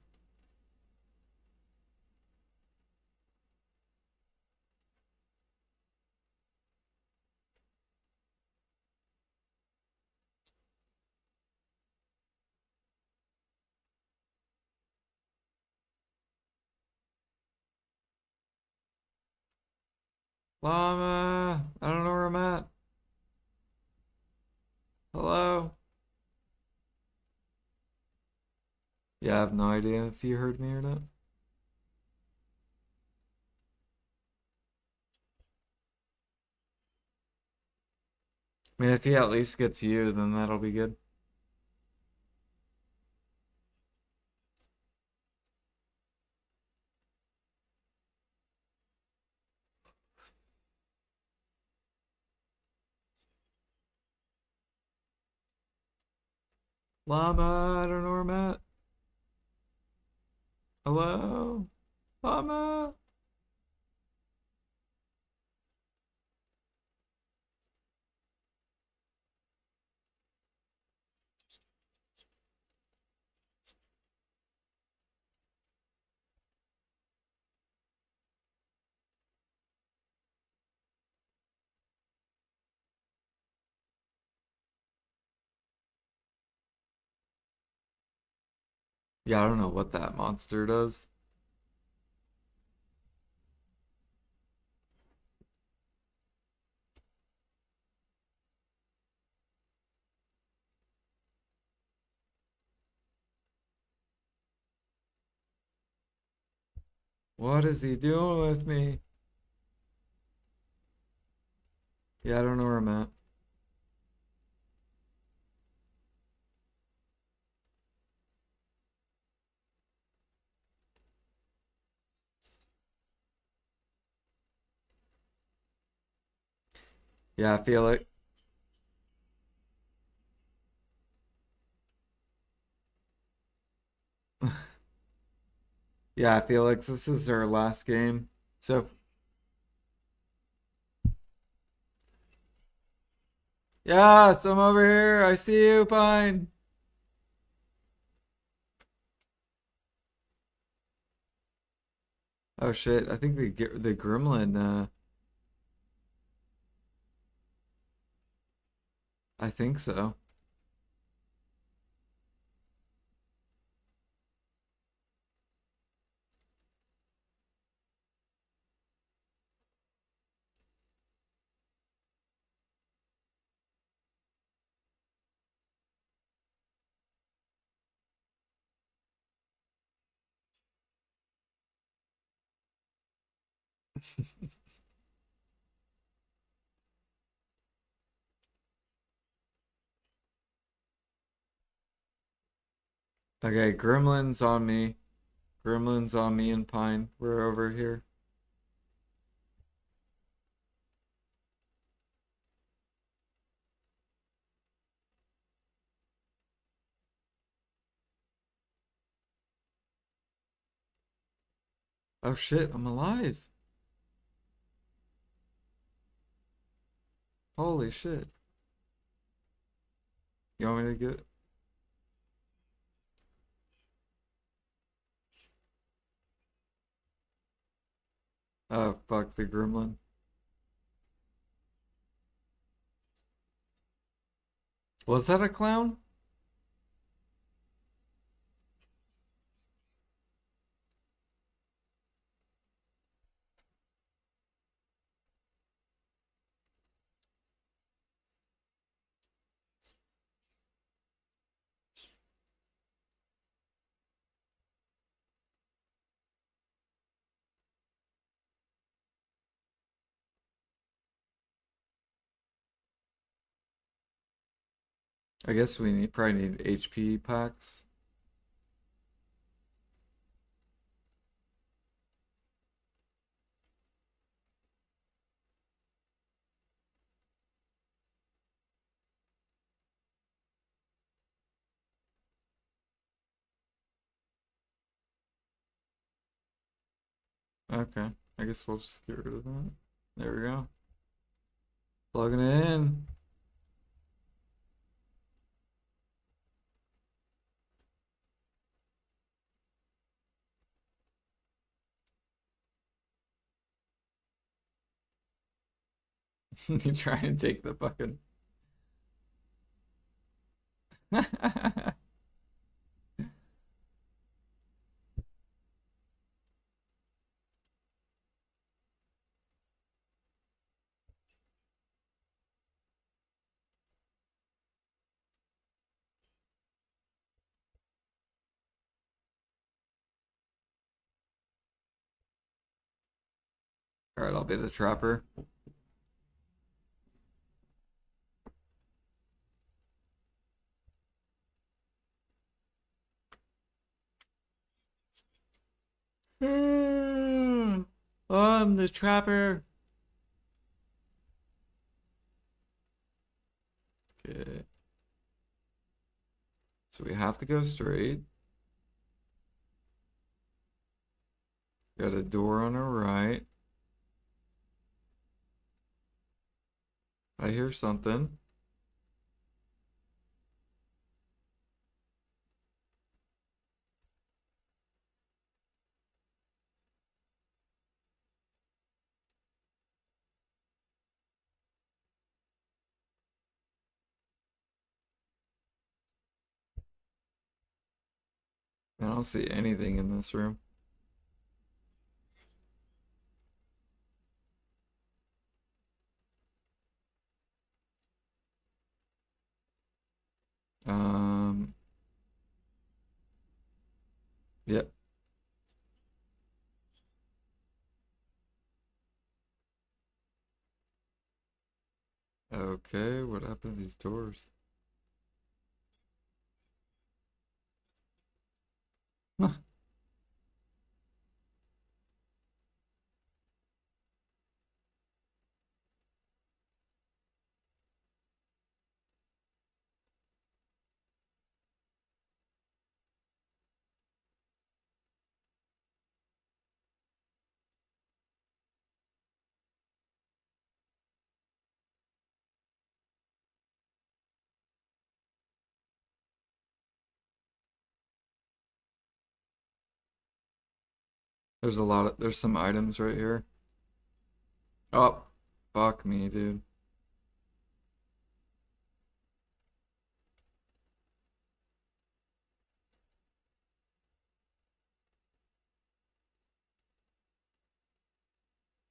Llama! I don't know where I'm at. Hello? Yeah, I have no idea if you heard me or not. I mean, if he at least gets you, then that'll be good. Llama, I don't know where I'm at. Hello? Llama? Yeah, I don't know what that monster does. What is he doing with me? Yeah, I don't know where I'm at. Yeah, I feel like. Yeah, I feel like this is our last game. So, yes, I'm over here. I see you, Pine. Oh shit, I think the gremlin, I think so. Okay, gremlins on me. Gremlins on me and Pine. We're over here. Oh shit, I'm alive. Holy shit. You want me to get... Oh, fuck the gremlin. Was that a clown? I guess we probably need HP packs. Okay, I guess we'll just get rid of that. There we go. Plugging it in. You trying to take the fucking... Alright, I'll be the trapper. I'm the trapper. Okay. So we have to go straight. Got a door on our right. I hear something. I don't see anything in this room. Um, yep. Okay, what happened to these doors? There's some items right here. Oh, fuck me, dude.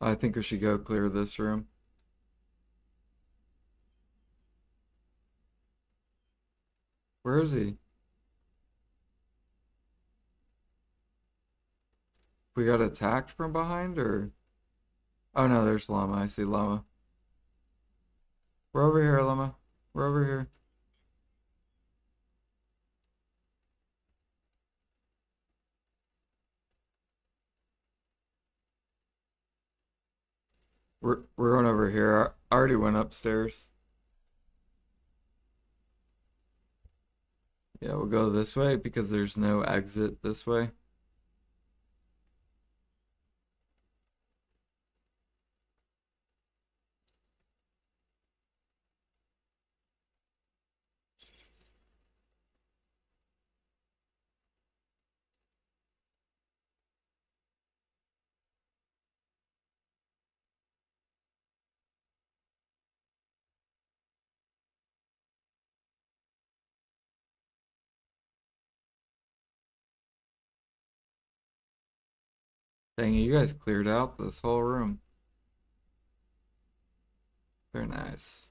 I think we should go clear this room. Where is he? We got attacked from behind or? Oh no, there's llama. I see llama. We're over here, llama. We're over here. We're going over here. I already went upstairs. Yeah, we'll go this way because there's no exit this way. Dang, you guys cleared out this whole room. Very nice.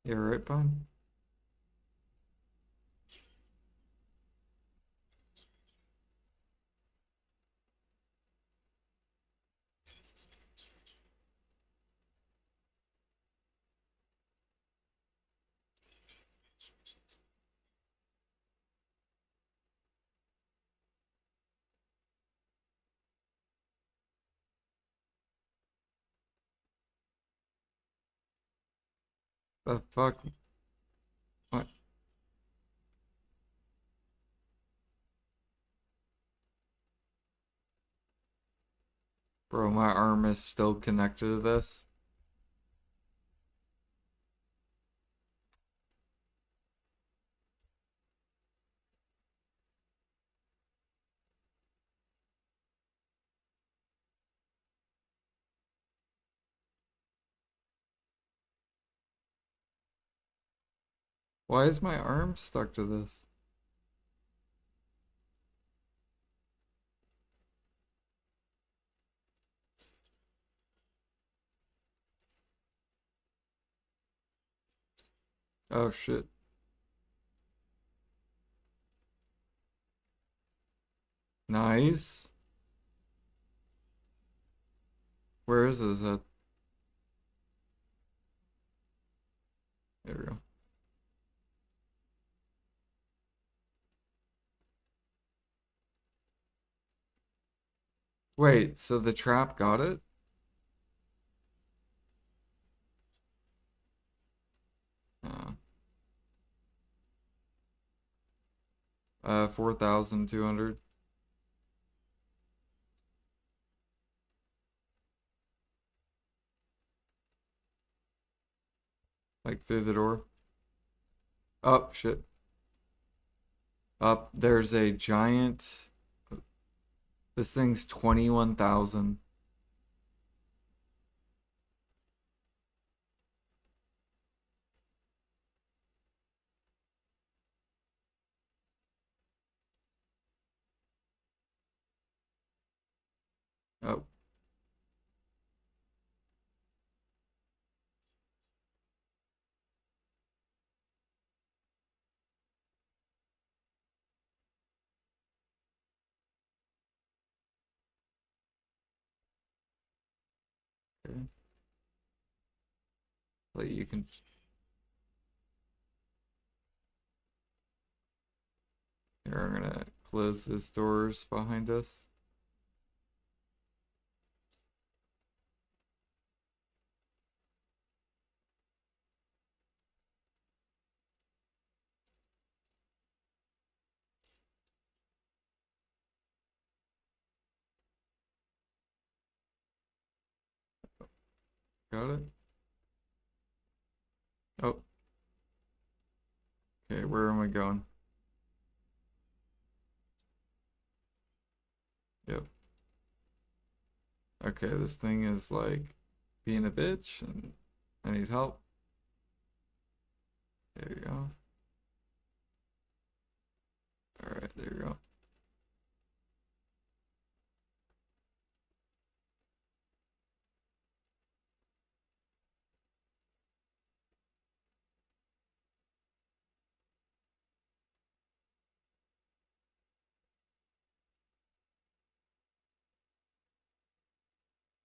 You alright, bud? The fuck? What? Bro, my arm is still connected to this. Why is my arm stuck to this? Oh shit. Nice. Where is this at? There we go. Wait, so the trap got it? 4,200. Like through the door. Oh, shit. Up, there's a giant. This thing's 21,000. Oh, okay. Like you can. Here, I'm gonna close these doors behind us. Got it? Oh, okay, where am I going? Yep. Okay, this thing is like being a bitch and I need help. There you go. Alright, there you go.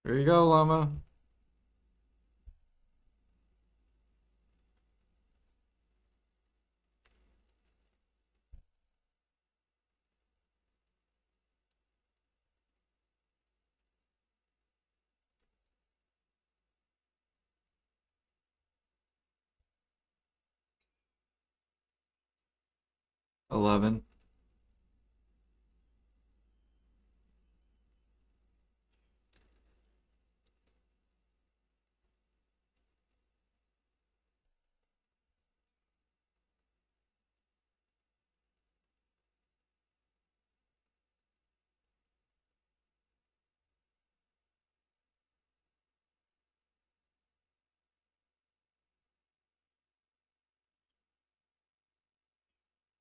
There you go, llama. – 11.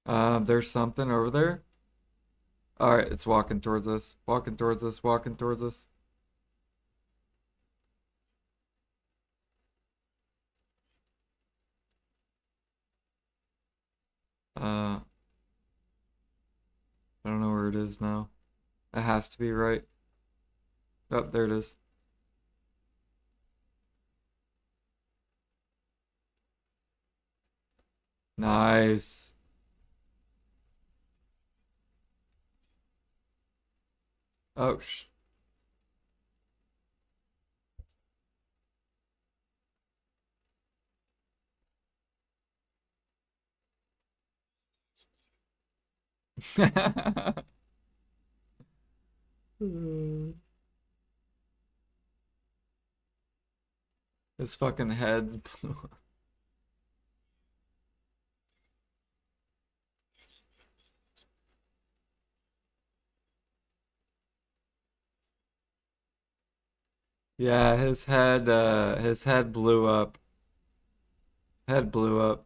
There's something over there. All right, it's walking towards us. Walking towards us. Walking towards us. I don't know where it is now. It has to be right. Oh, there it is. Nice. Oh, His fucking head blew up. Yeah, his head blew up. Head blew up.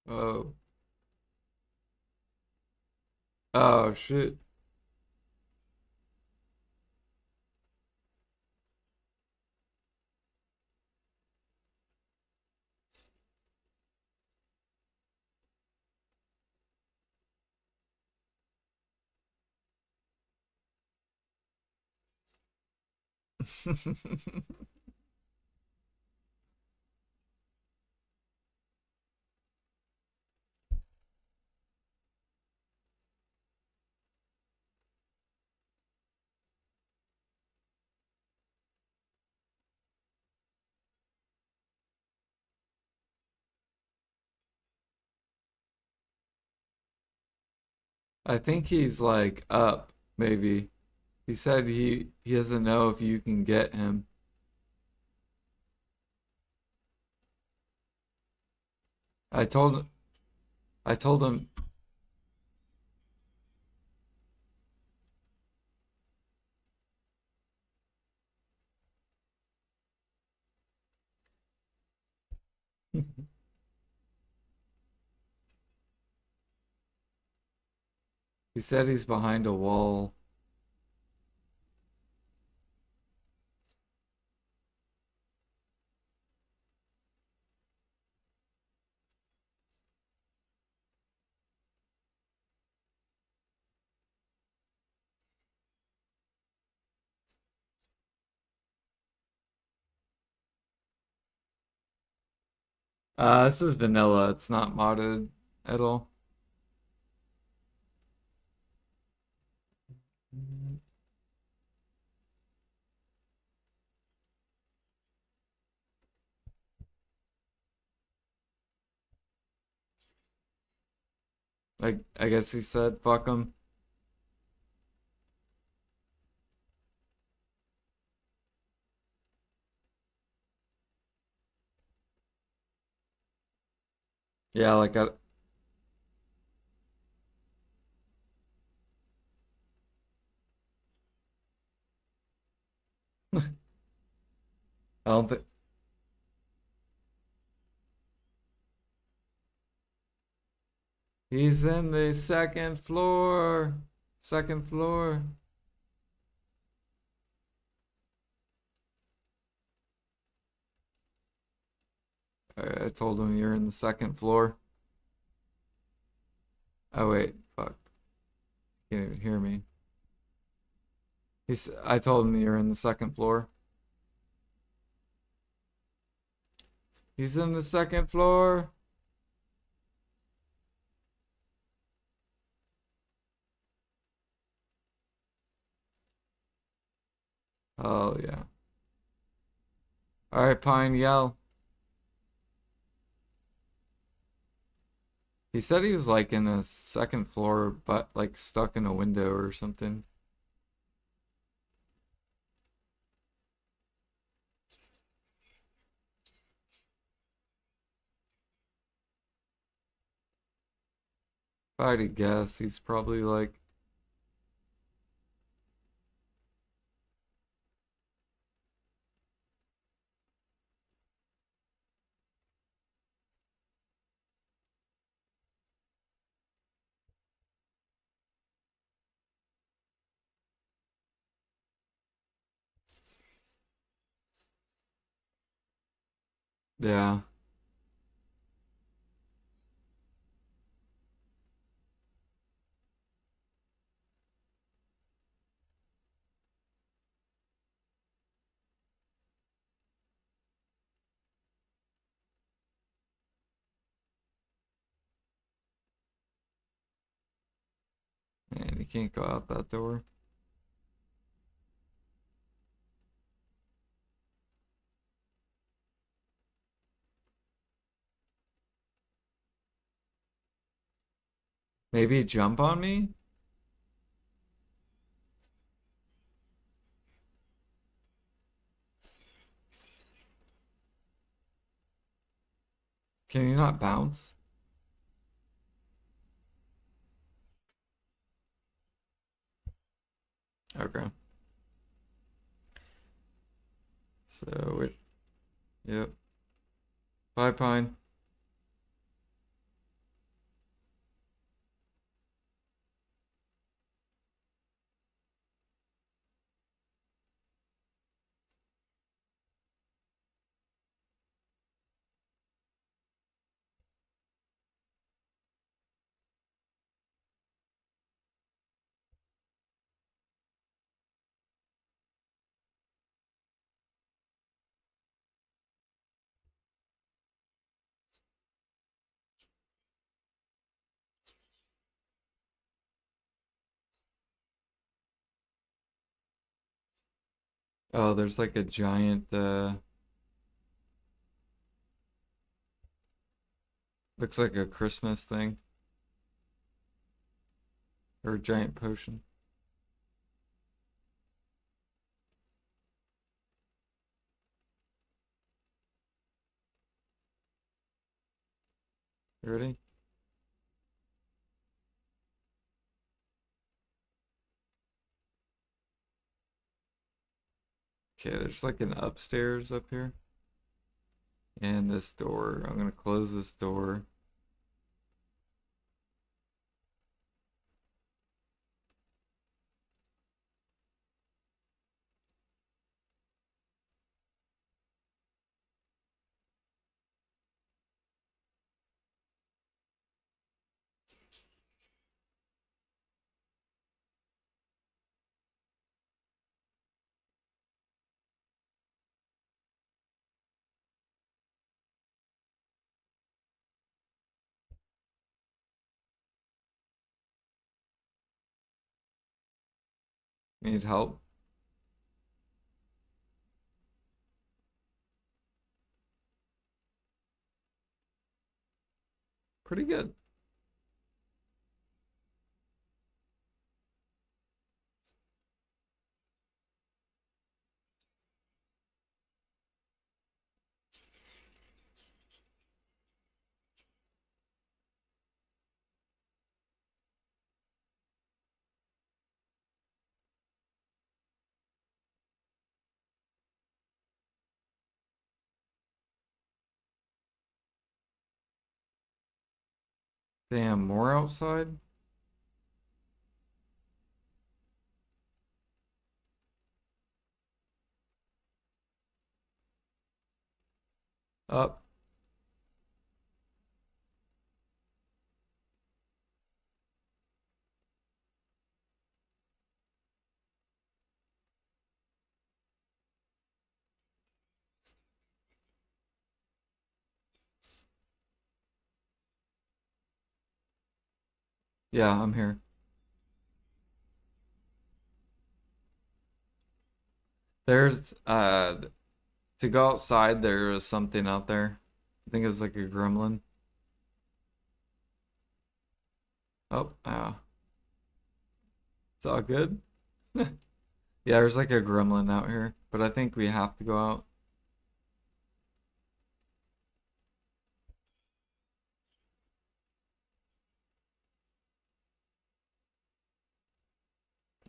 Oh. Oh shit. I think he's like up, maybe. He said he doesn't know if you can get him. I told I told him he said he's behind a wall. This is vanilla. It's not modded at all. Like I guess he said fuck him. Yeah, like I I don't think he's in the second floor. Second floor. I told him you're in the second floor. Oh wait, fuck. He can't even hear me. I told him you're in the second floor. He's in the second floor. Oh yeah. All right, Pine, yell. He said he was like in a second floor, but like stuck in a window or something. If I had to guess, he's probably like, yeah. Man, he can't go out that door. Maybe jump on me? Can you not bounce? Okay. So it, yep. Bye, Pine. Oh, there's like a giant, looks like a Christmas thing. Or a giant potion. You ready? Okay, there's like an upstairs up here. And this door. I'm gonna close this door. Need help? Pretty good. Damn, more outside? Up. Yeah, I'm here. There's to go outside there is something out there. I think it's like a gremlin. Oh, it's all good. Yeah, there's like a gremlin out here, but I think we have to go out.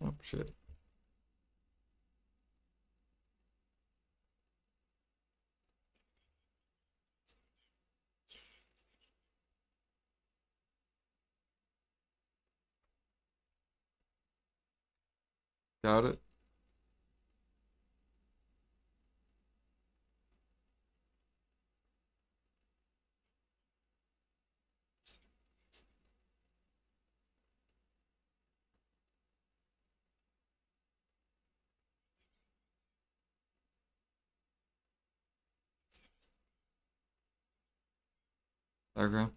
Oh, shit. Got it. Okay.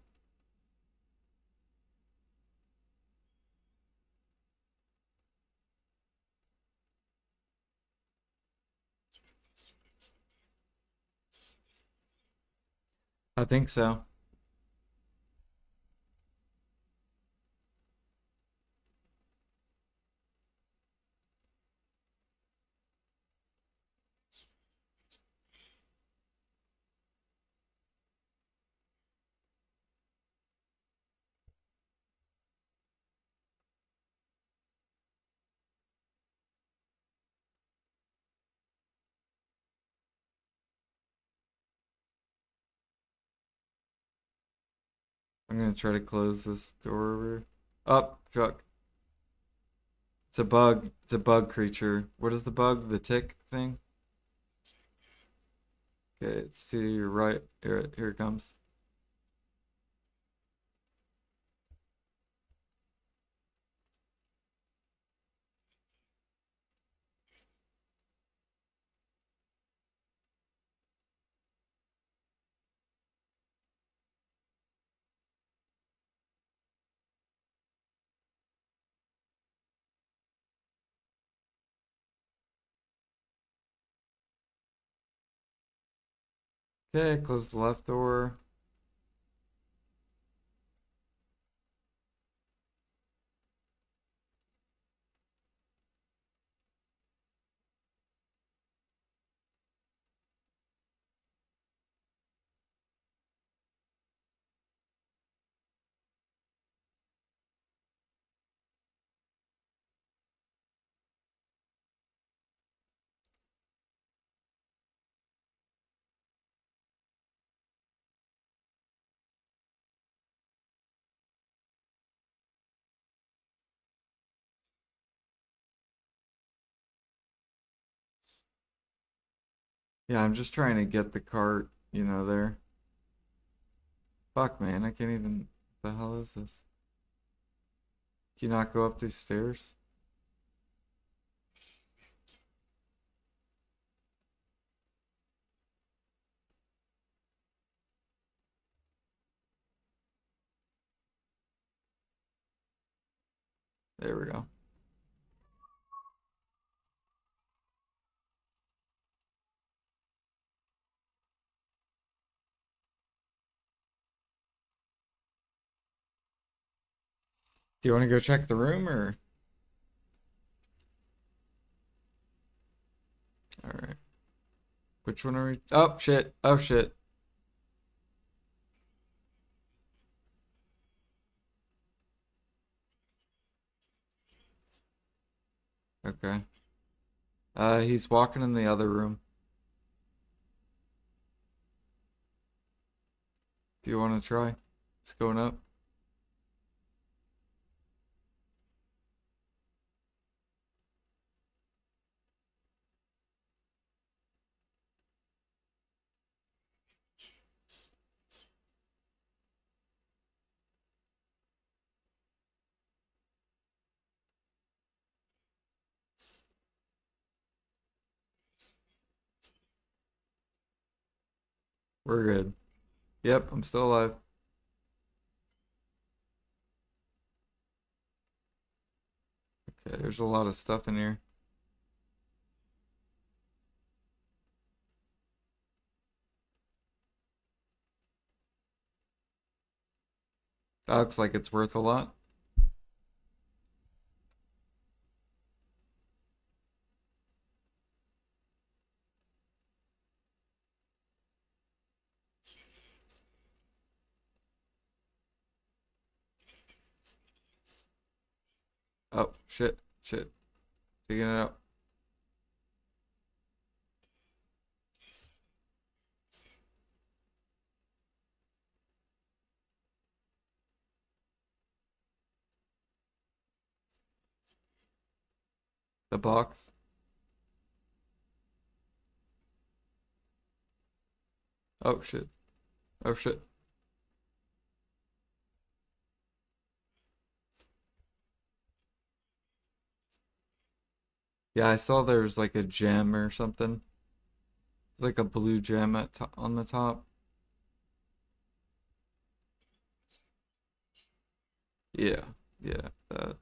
I think so. I'm gonna try to close this door over. Up, fuck. It's a bug. It's a bug creature. What is the bug? The tick thing? Okay, it's to your right. Here it comes. Okay, close the left door. Yeah, I'm just trying to get the cart, there. Fuck, man, I can't even. What the hell is this? Can you not go up these stairs? There we go. Do you want to go check the room or? All right. Which one are we? Oh shit! Oh shit! Okay. He's walking in the other room. Do you want to try? He's going up. We're good. Yep, I'm still alive. Okay, there's a lot of stuff in here. That looks like it's worth a lot. Oh, shit, shit. Digging it up. The box. Oh shit. Oh shit. Yeah, I saw there was like a gem or something. It's like a blue gem on the top. Yeah, yeah. That.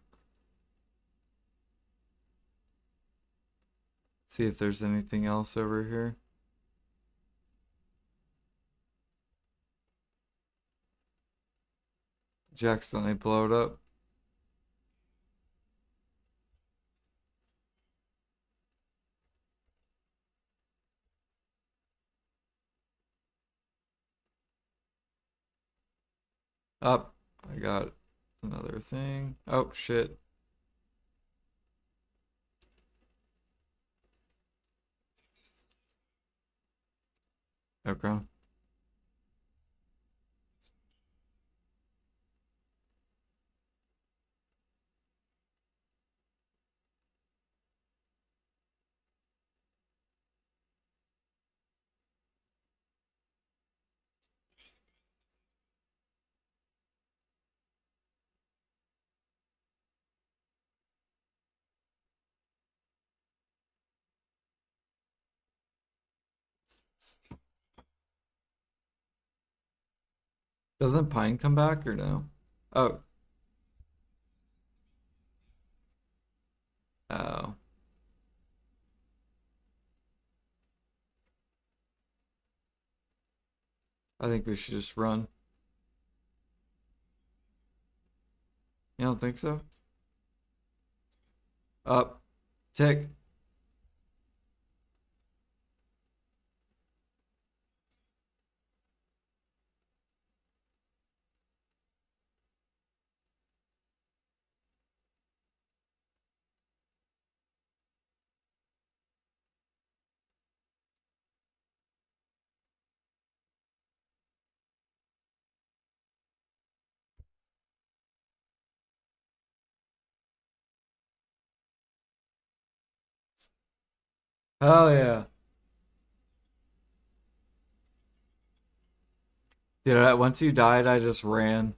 See if there's anything else over here. Did you accidentally blow it up? Up. I got another thing. Oh shit. Okay. Doesn't Pine come back or no? Oh. Oh. I think we should just run. You don't think so? Up. Tick. Hell yeah. Dude, once you died, I just ran.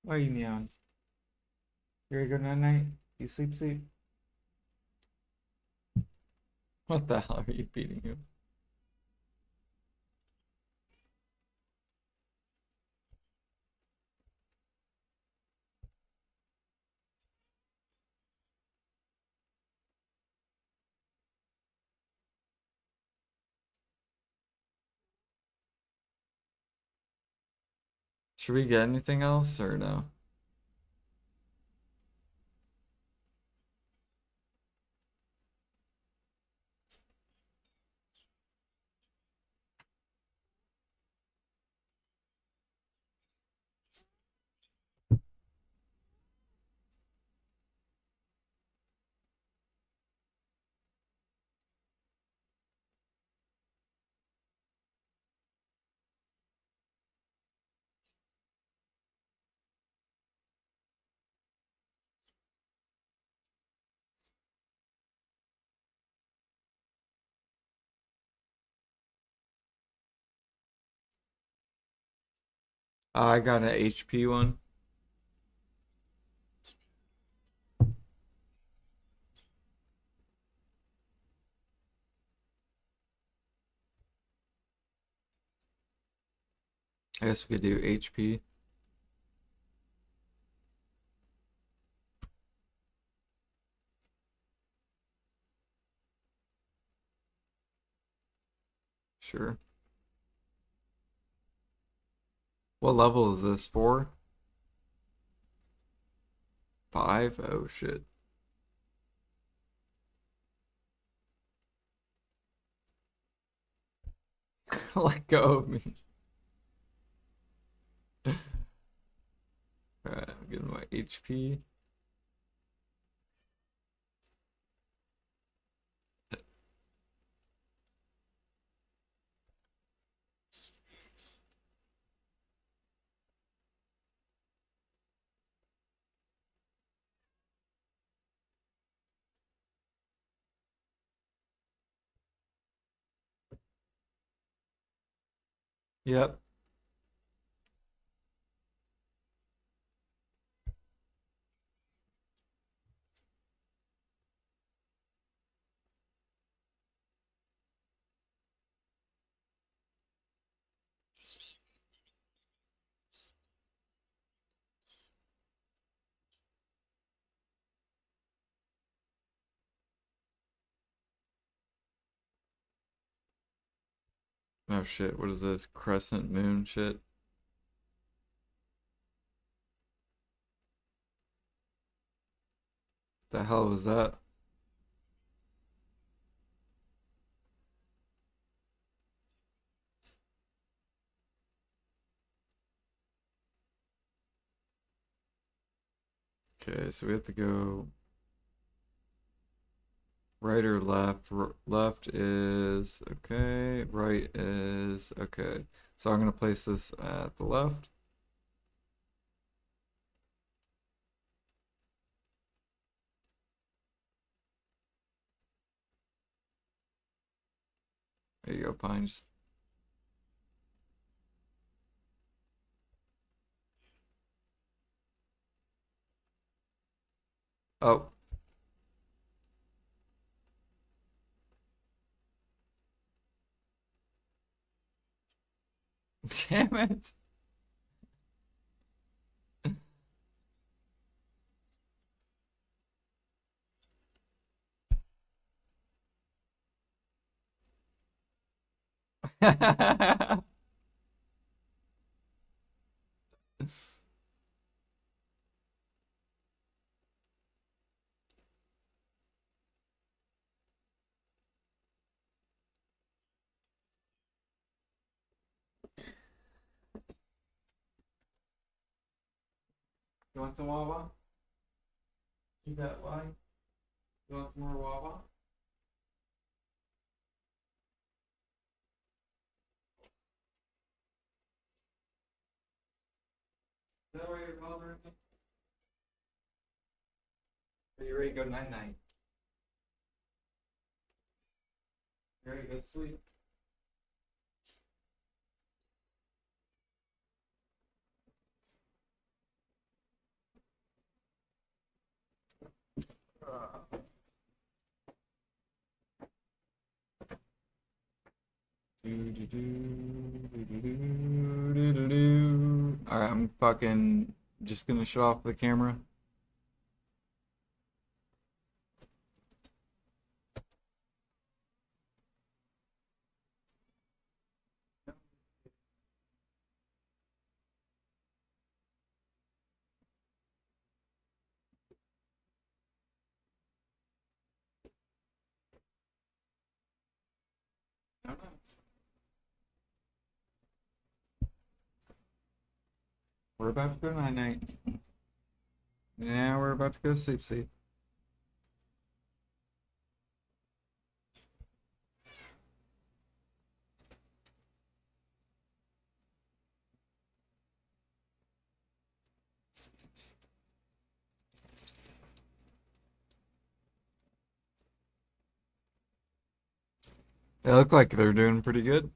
Why are you meowing? You ready to go night night? You sleep sleep? What the hell are you beating him? Should we get anything else or no? I got an HP one. I guess we could do HP. Sure. What level is this? 4? 5? Oh shit. Let go of me. Alright, I'm getting my HP. Yep. Oh shit, what is this? Crescent moon shit? The hell was that? Okay, so we have to go right or left. Left is okay, right is okay. So I'm gonna place this at the left. There you go, Pine. Just... Oh, damn it. You want some Wawa? Is that why? You want some more Wawa? Is that why you're bothering me? Are you ready to go night night? You ready to go to sleep? Alright, I'm fucking just gonna shut off the camera. We're about to go night night. Yeah, we're about to go sleep sleep. They look like they're doing pretty good.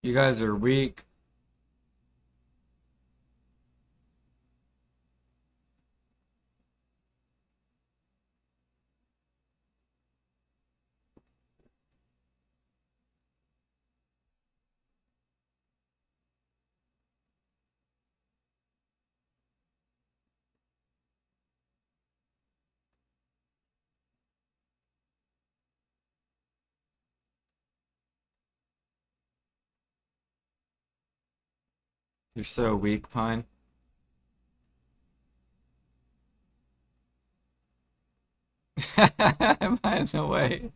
You guys are weak. You're so weak, Pine. Am I in the way?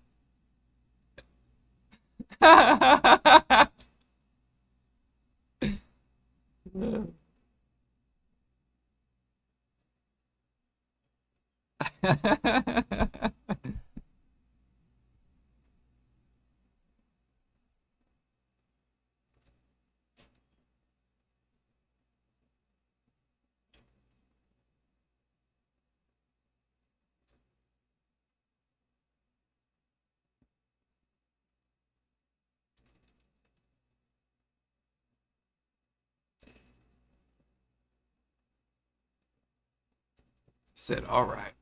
Said, all right.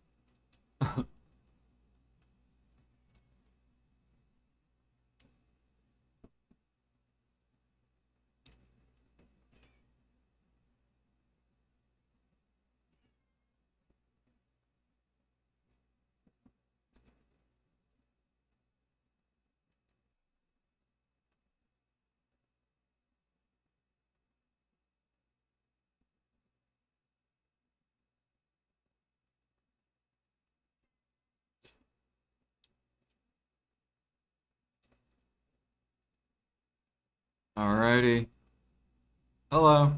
Alrighty. Hello.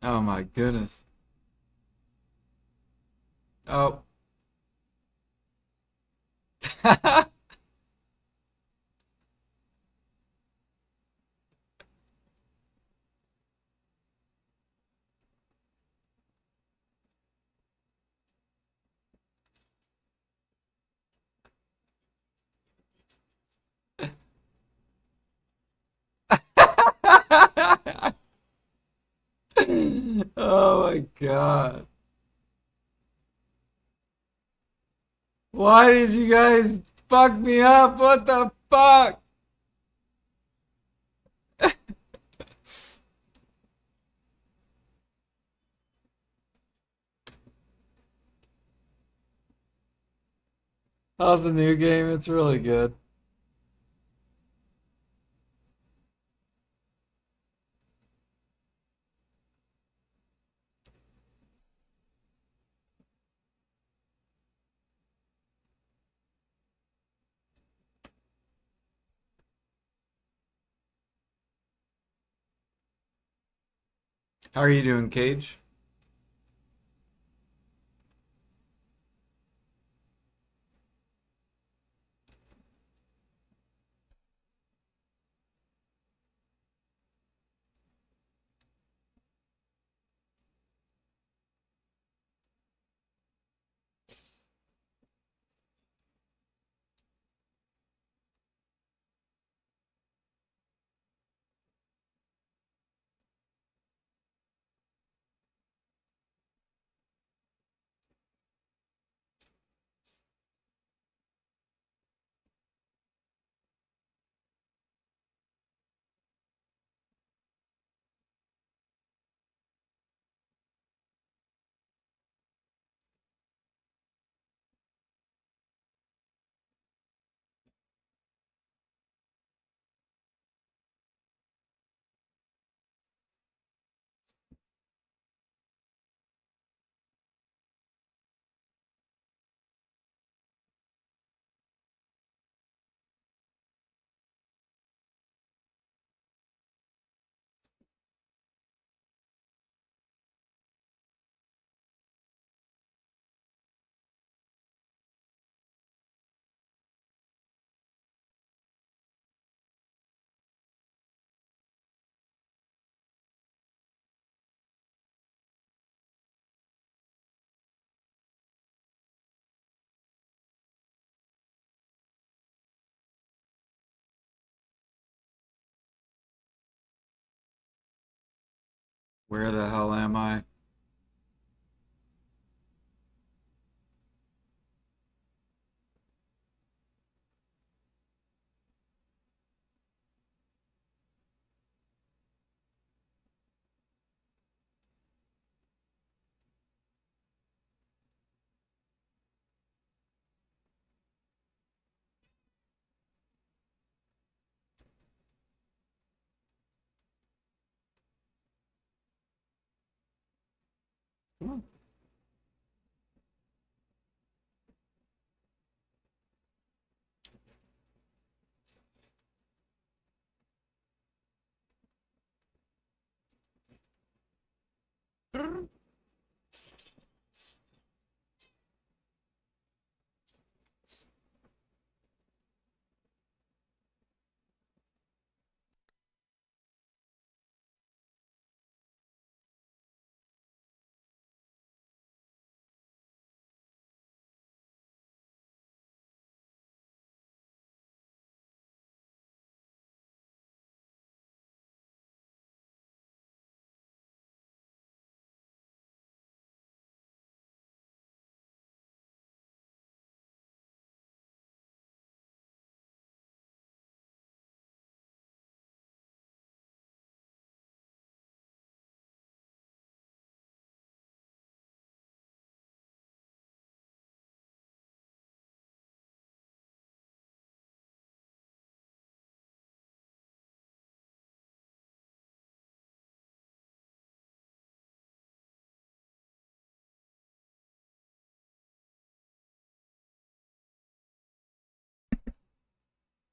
Oh my goodness. Oh. Oh my god. Why did you guys fuck me up? What the fuck? How's the new game? It's really good. How are you doing, Cage? Where the hell am I? Come on.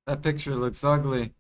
That picture looks ugly.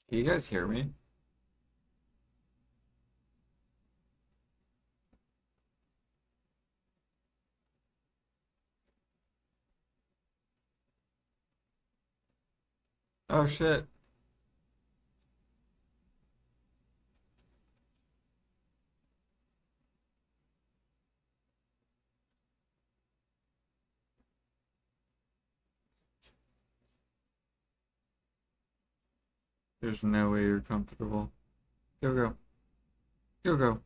Can you guys hear me? Oh shit. There's no way you're comfortable. Go, go. Go, go.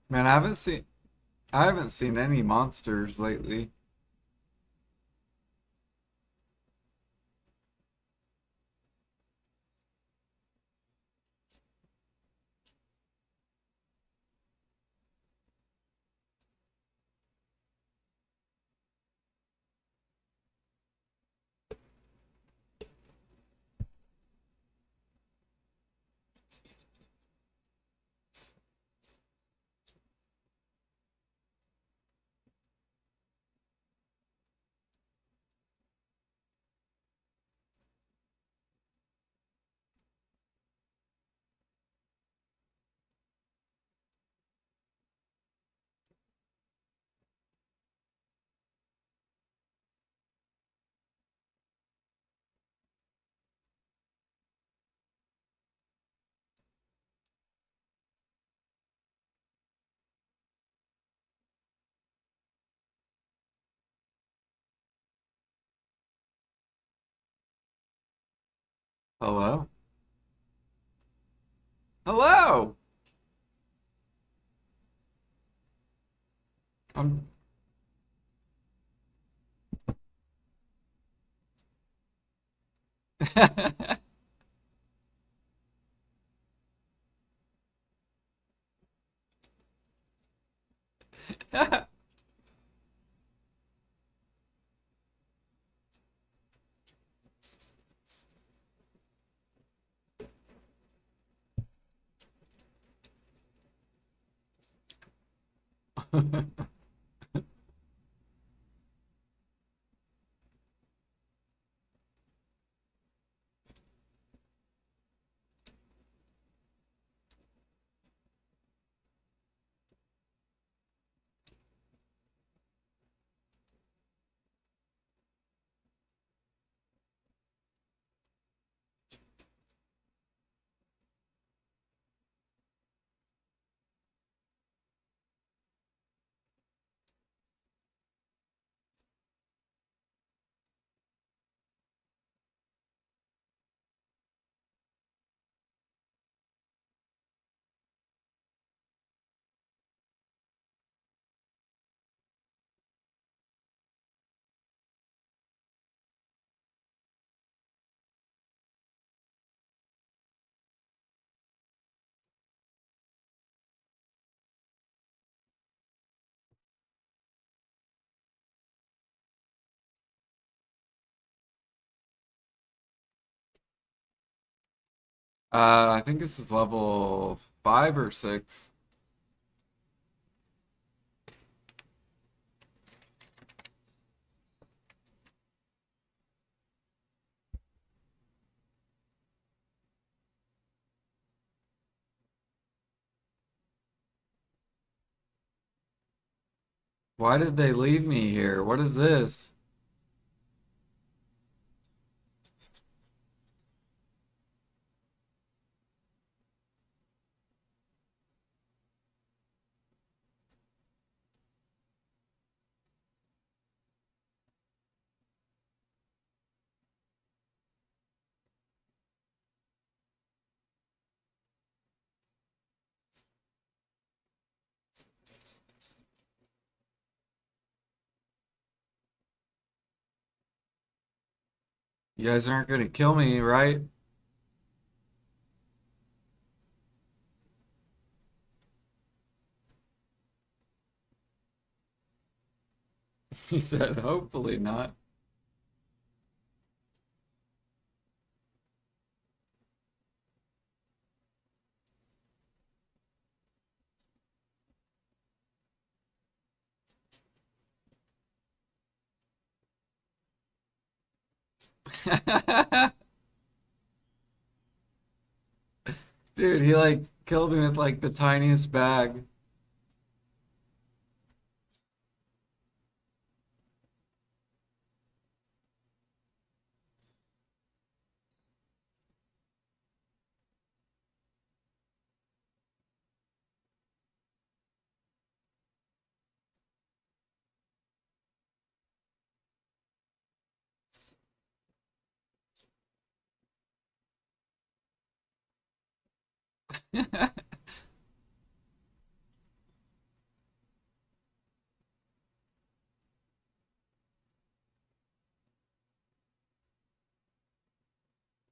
Man, I haven't seen any monsters lately. Hello? Hello! I'm. I think this is level 5 or 6. Why did they leave me here? What is this? You guys aren't gonna kill me, right? He said, hopefully not. Dude, he like killed me with like the tiniest bag.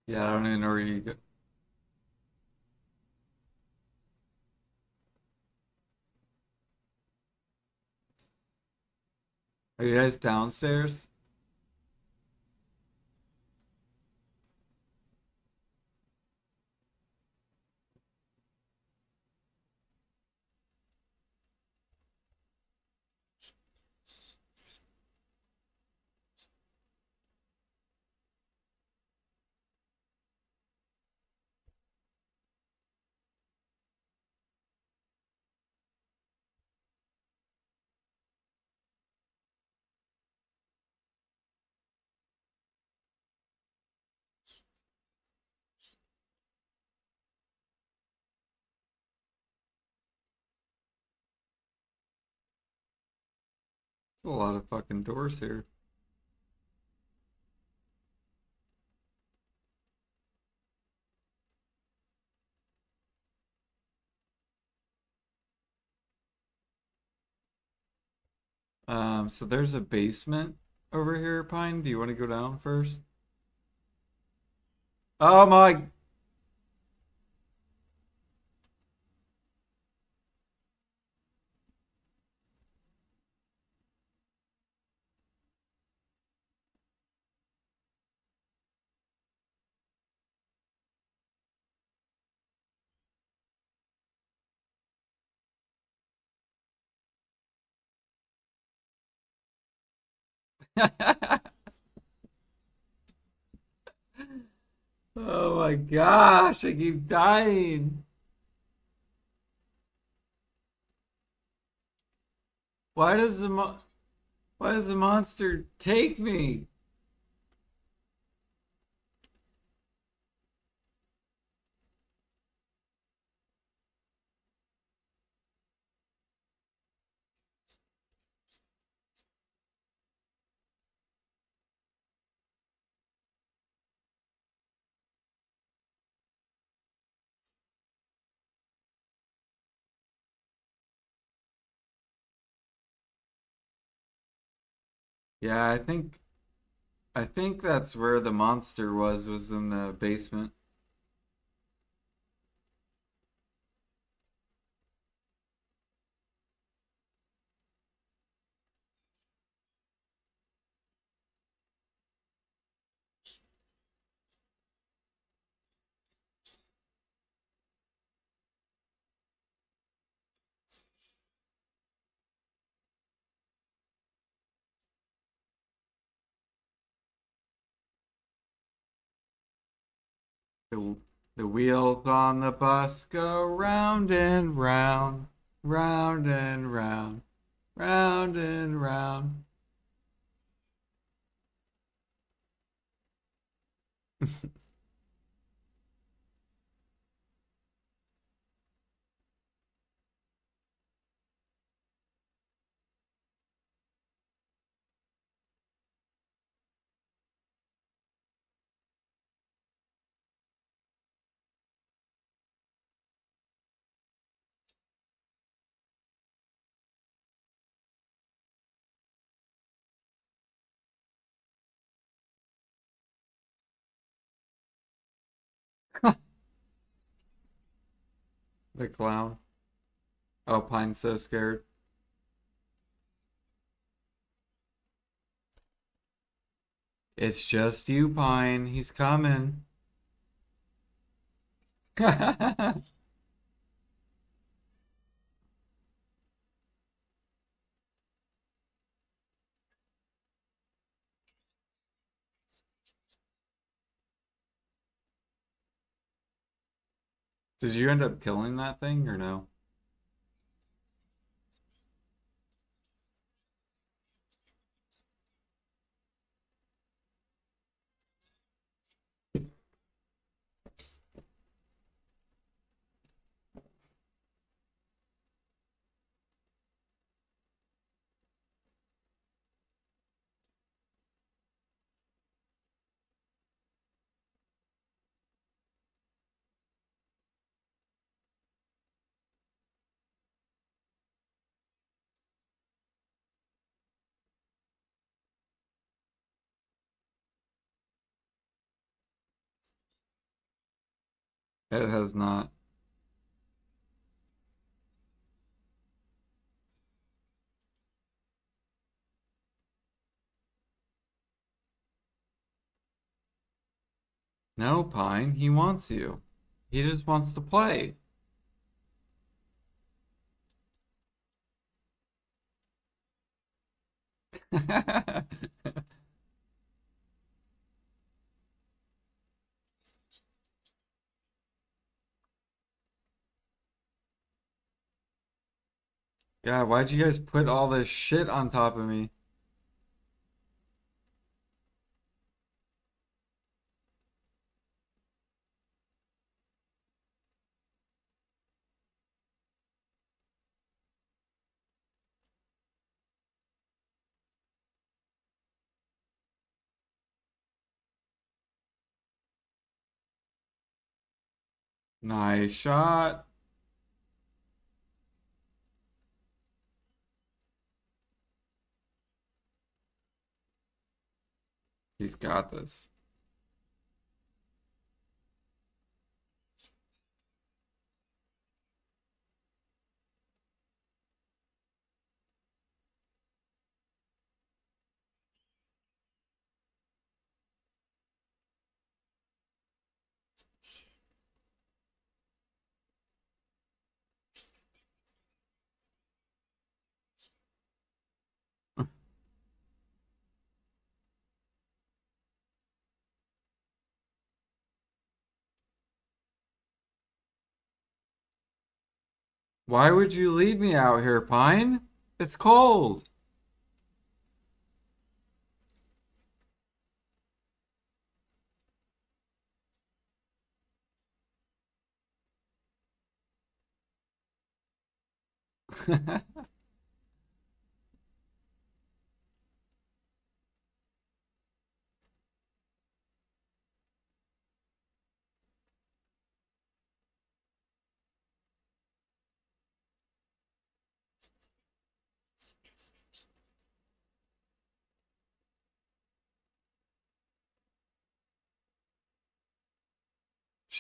Yeah, I don't even know where you go. Are you guys downstairs? There's a lot of fucking doors here. So there's a basement over here, Pine. Do you want to go down first? Oh my. Oh my gosh, I keep dying. Why does why does the monster take me? Yeah, I think that's where the monster was in the basement. The the wheels on the bus go round and round, round and round, round and round. The clown. Oh, Pine's so scared. It's just you, Pine. He's coming. Did you end up killing that thing or no? It has not. No, Pine, he wants you. He just wants to play. God, why'd you guys put all this shit on top of me? Nice shot. He's got this. Why would you leave me out here, Pine? It's cold.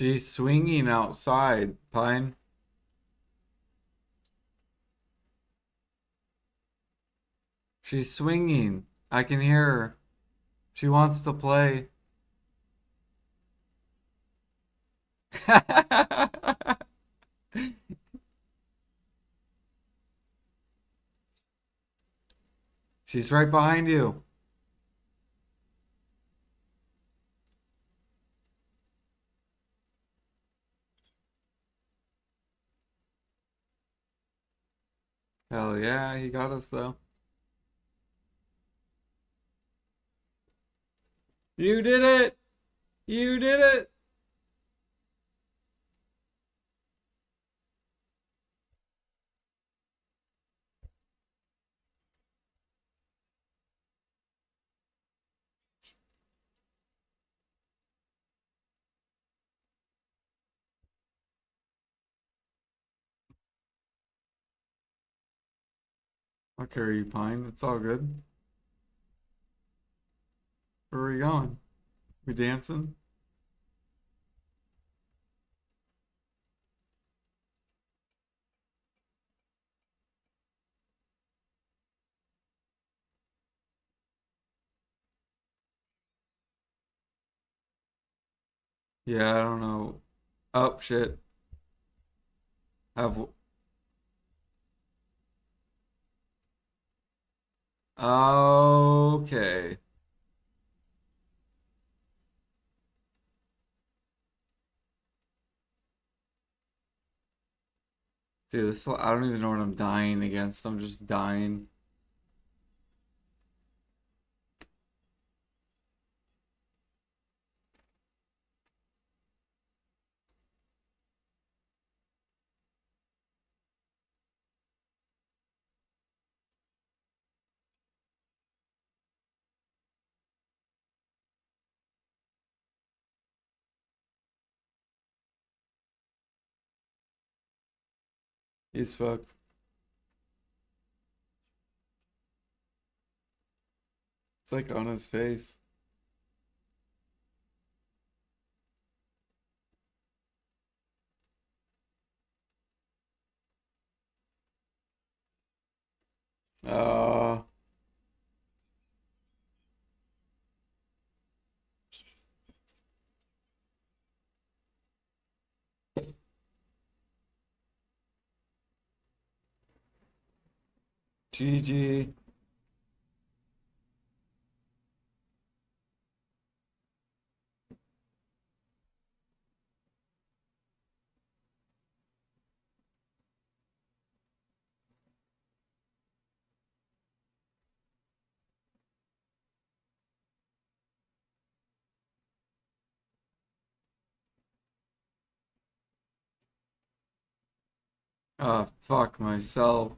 She's swinging outside, Pine. She's swinging. I can hear her. She wants to play. She's right behind you. Hell yeah, he got us though. You did it! You did it! I'll carry you, Pine. It's all good. Where are we going? We dancing? Yeah, I don't know. Oh, shit. Have. Okay. Dude, this I don't even know what I'm dying against. I'm just dying. He's fucked. It's like on his face. Uh, GG. Oh, fuck myself.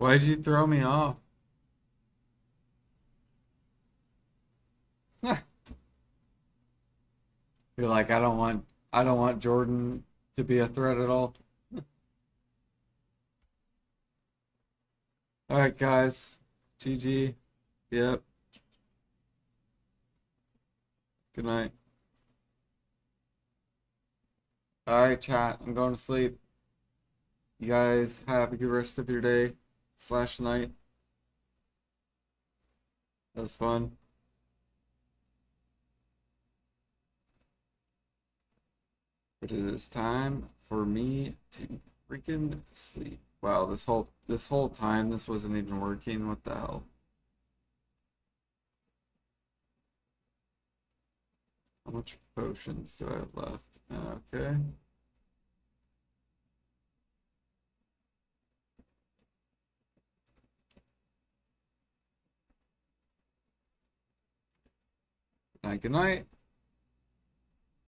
Why'd you throw me off? You're like, I don't want Jordan to be a threat at all. All right, guys. GG. Yep. Good night. All right, chat. I'm going to sleep. You guys have a good rest of your day slash night. That was fun. But it is time for me to freaking sleep. Wow, this whole time this wasn't even working. What the hell? How much potions do I have left? Okay. Good night. Good night.